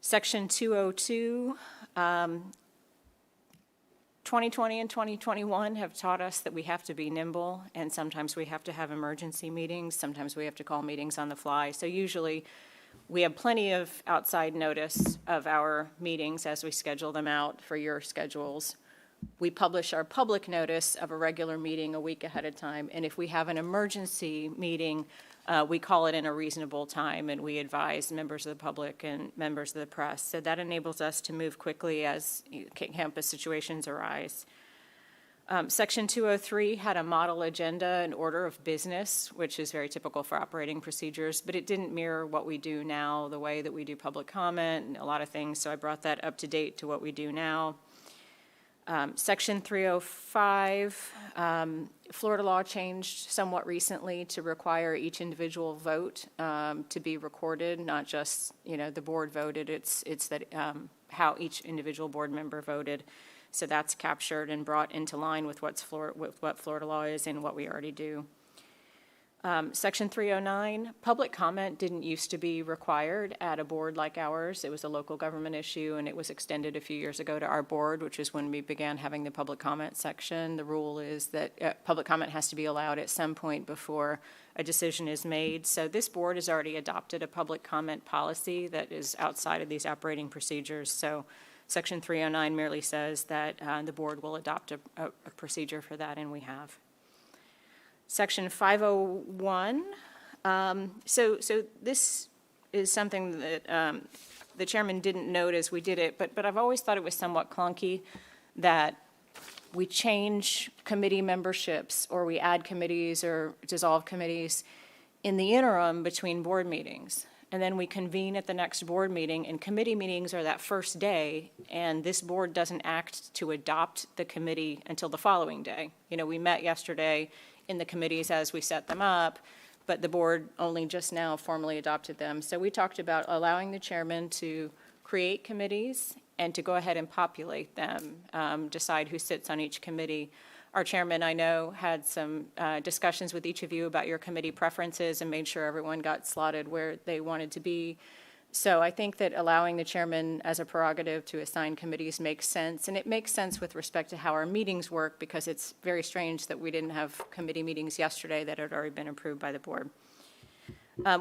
Section 202, 2020 and 2021 have taught us that we have to be nimble, and sometimes we have to have emergency meetings, sometimes we have to call meetings on the fly. So usually we have plenty of outside notice of our meetings as we schedule them out for your schedules. we publish our public notice of a regular meeting a week ahead of time. And if we have an emergency meeting, we call it in a reasonable time, and we advise members of the public and members of the press. So that enables us to move quickly as campus situations arise. Section 203 had a model agenda and order of business, which is very typical for operating procedures, but it didn't mirror what we do now, the way that we do public comment and a lot of things. So I brought that up to date to what we do now. Section 305, Florida law changed somewhat recently to require each individual vote to be recorded, not just, the board voted. It's that how each individual board member voted. So that's captured and brought into line with what Florida law is and what we already do. Section 309, public comment didn't used to be required at a board like ours. It was a local government issue, and it was extended a few years ago to our board, which is when we began having the public comment section. The rule is that public comment has to be allowed at some point before a decision is made. So this board has already adopted a public comment policy that is outside of these operating procedures. So Section 309 merely says that the board will adopt a procedure for that, and we have. Section 501, so this is something that the chairman didn't note as we did it, but I've always thought it was somewhat clunky that we change committee memberships or we add committees or dissolve committees in the interim between board meetings. And then we convene at the next board meeting, and committee meetings are that first day, and this board doesn't act to adopt the committee until the following day. We met yesterday in the committees as we set them up, but the board only just now formally adopted them. So we talked about allowing the chairman to create committees and to go ahead and populate them, decide who sits on each committee. Our chairman, I know, had some discussions with each of you about your committee preferences and made sure everyone got slotted where they wanted to be. So I think that allowing the chairman as a prerogative to assign committees makes sense, and it makes sense with respect to how our meetings work, because it's very strange that we didn't have committee meetings yesterday that had already been approved by the board.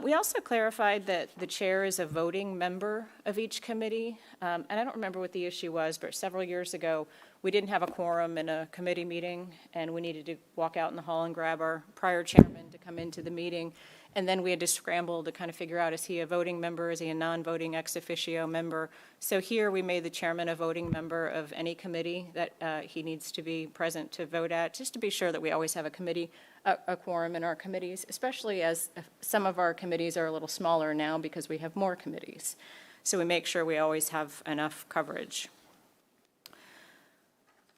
We also clarified that the chair is a voting member of each committee, and I don't remember what the issue was, but several years ago, we didn't have a quorum in a committee meeting, and we needed to walk out in the hall and grab our prior chairman to come into the meeting. And then we had to scramble to kind of figure out, is he a voting member? Is he a non-voting ex officio member? So here we made the chairman a voting member of any committee that he needs to be present to vote at, just to be sure that we always have a quorum in our committees, especially as some of our committees are a little smaller now because we have more committees. So we make sure we always have enough coverage.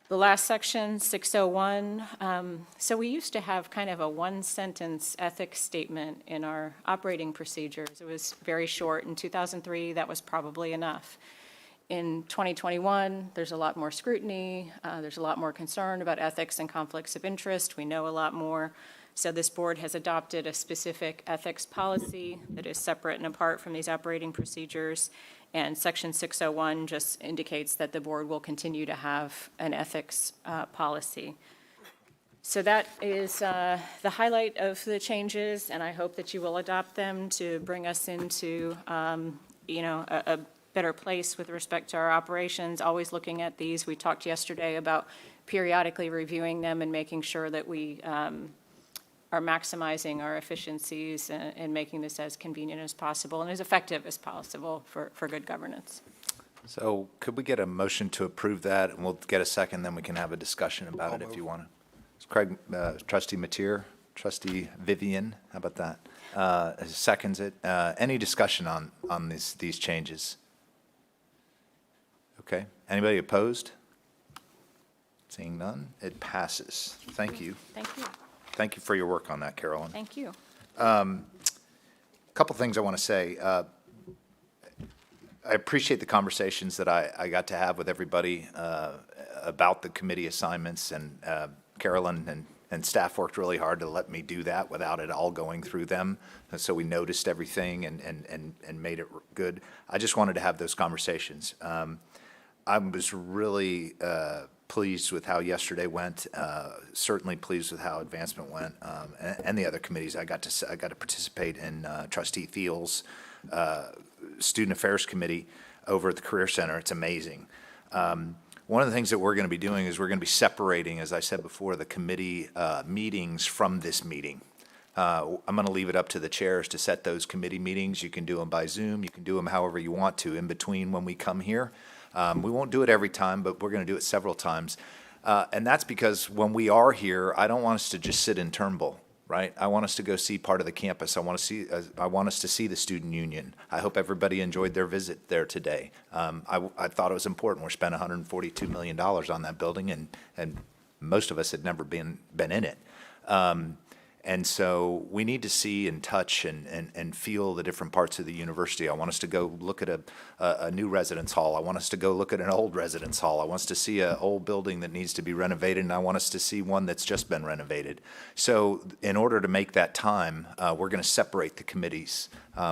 The last section, 601, so we used to have kind of a one-sentence ethics statement in our operating procedures. It was very short. In 2003, that was probably enough. In 2021, there's a lot more scrutiny. There's a lot more concern about ethics and conflicts of interest. We know a lot more. So this board has adopted a specific ethics policy that is separate and apart from these operating procedures. And Section 601 just indicates that the board will continue to have an ethics policy. So that is the highlight of the changes, and I hope that you will adopt them to bring us into, a better place with respect to our operations, always looking at these. We talked yesterday about periodically reviewing them and making sure that we are maximizing our efficiencies and making this as convenient as possible and as effective as possible for good governance. So could we get a motion to approve that, and we'll get a second, then we can have a discussion about it if you want to. Craig, Trustee Mateer, Trustee Vivian, how about that? Seconds it. Any discussion on these changes? Okay. Anybody opposed? Seeing none, it passes. Thank you. Thank you. Thank you for your work on that, Carolyn. Thank you. Couple things I want to say. I appreciate the conversations that I got to have with everybody about the committee assignments, and Carolyn and staff worked really hard to let me do that without it all going through them. And so we noticed everything and made it good. I just wanted to have those conversations. I was really pleased with how yesterday went. Certainly pleased with how advancement went, and the other committees. I got to participate in Trustee Thiel's Student Affairs Committee over at the Career Center. It's amazing. one of the things that we're going to be doing is we're going to be separating, as I said before, the committee meetings from this meeting. I'm going to leave it up to the chairs to set those committee meetings. You can do them by Zoom. You can do them however you want to in between when we come here. We won't do it every time, but we're going to do it several times. And that's because when we are here, I don't want us to just sit in Turnbull, right? I want us to go see part of the campus. I want us to see the student union. I hope everybody enjoyed their visit there today. I thought it was important. We spent $142 million on that building, and most of us had never been in it. And so we need to see and touch and feel the different parts of the university. I want us to go look at a new residence hall. I want us to go look at an old residence hall. I want us to see an old building that needs to be renovated, and I want us to see one that's just been renovated. So in order to make that time, we're going to separate the committees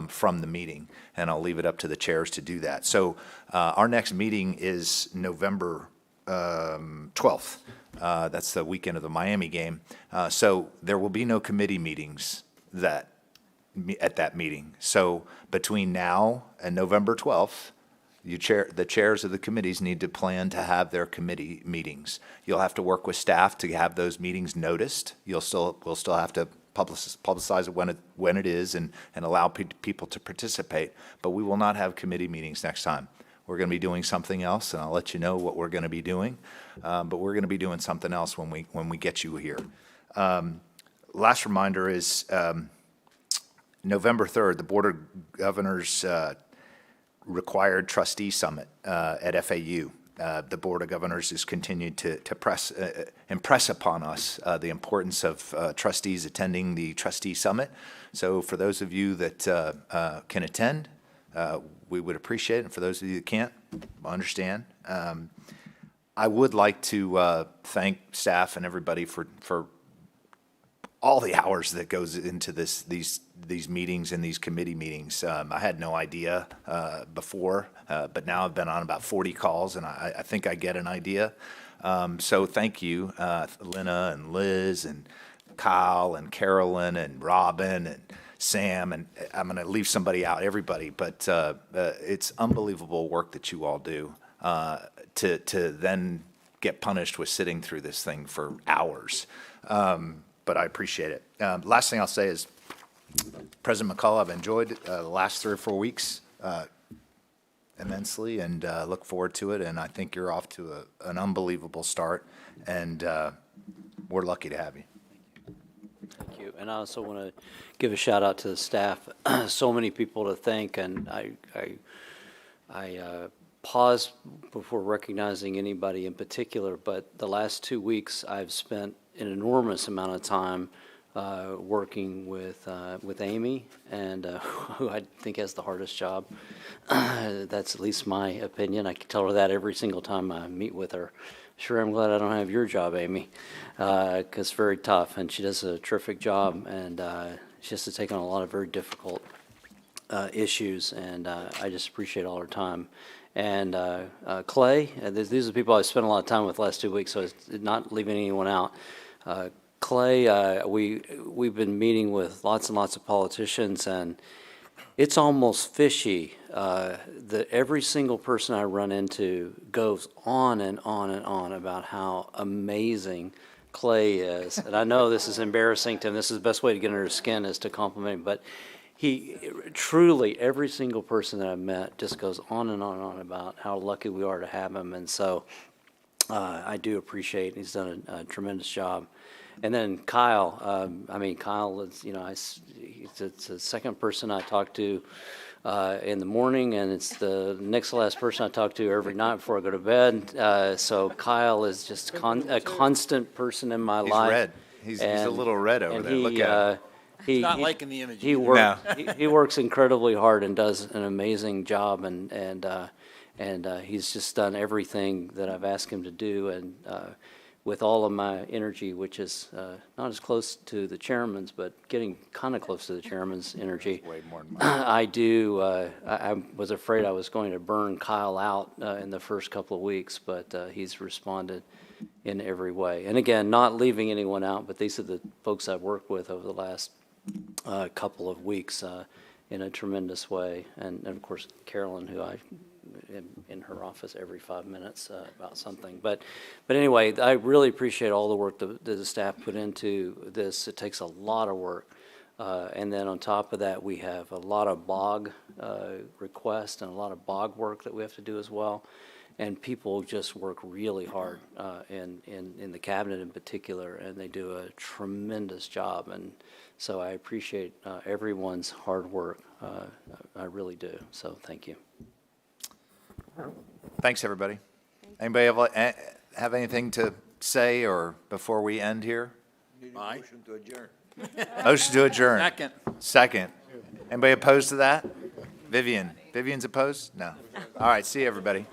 from the meeting, and I'll leave it up to the chairs to do that. So our next meeting is November 12th. That's the weekend of the Miami game. So there will be no committee meetings at that meeting. So between now and November 12th, the chairs of the committees need to plan to have their committee meetings. You'll have to work with staff to have those meetings noticed. We'll still have to publicize it when it is and allow people to participate. But we will not have committee meetings next time. We're going to be doing something else, and I'll let you know what we're going to be doing. But we're going to be doing something else when we get you here. Last reminder is November 3rd, the Board of Governors required trustee summit at FAU. The Board of Governors has continued to impress upon us the importance of trustees attending the trustee summit. So for those of you that can attend, we would appreciate it. And for those of you that can't, I understand. I would like to thank staff and everybody for all the hours that goes into these meetings and these committee meetings. I had no idea before, but now I've been on about 40 calls, and I think I get an idea. So thank you, Lena and Liz and Kyle and Carolyn and Robin and Sam, and I'm going to leave somebody out, everybody, but it's unbelievable work that you all do to then get punished with sitting through this thing for hours. But I appreciate it. Last thing I'll say is, President McCullough, I've enjoyed the last 3 or 4 weeks immensely, and look forward to it, and I think you're off to an unbelievable start, and we're lucky to have you. Thank you. And I also want to give a shout out to the staff. So many people to thank, and I pause before recognizing anybody in particular, but the last 2 weeks I've spent an enormous amount of time working with Amy, and who I think has the hardest job. That's at least my opinion. I can tell her that every single time I meet with her. Sure, I'm glad I don't have your job, Amy, because it's very tough, and she does a terrific job, and she has to take on a lot of very difficult issues, and I just appreciate all her time. And Clay, these are the people I've spent a lot of time with the last 2 weeks, so it's not leaving anyone out. Clay, we've been meeting with lots and lots of politicians, and it's almost fishy that every single person I run into goes on and on and on about how amazing Clay is. And I know this is embarrassing to him. This is the best way to get under his skin is to compliment him. But he truly, every single person that I've met just goes on and on and on about how lucky we are to have him. And so I do appreciate it. He's done a tremendous job. And then Kyle, Kyle is, it's the second person I talk to in the morning, and it's the next to last person I talk to every night before I go to bed. So Kyle is just a constant person in my life. He's red. He's a little red over there. Look at him. He's not liking the image. He works incredibly hard and does an amazing job, and he's just done everything that I've asked him to do, and with all of my energy, which is not as close to the chairman's, but getting kind of close to the chairman's energy. Way more than mine. I was afraid I was going to burn Kyle out in the first couple of weeks, but he's responded in every way. And again, not leaving anyone out, but these are the folks I've worked with over the last couple of weeks in a tremendous way. And of course, Carolyn, who I in her office every 5 minutes about something. But anyway, I really appreciate all the work that the staff put into this. It takes a lot of work. And then on top of that, we have a lot of bog requests and a lot of bog work that we have to do as well. And people just work really hard in the cabinet in particular, and they do a tremendous job. And so I appreciate everyone's hard work. I really do. So thank you. Thanks, everybody. Anybody have anything to say or before we end here? Motion to adjourn. Motion to adjourn. Second. Second. Anybody opposed to that? Vivian's opposed? No. All right, see you, everybody.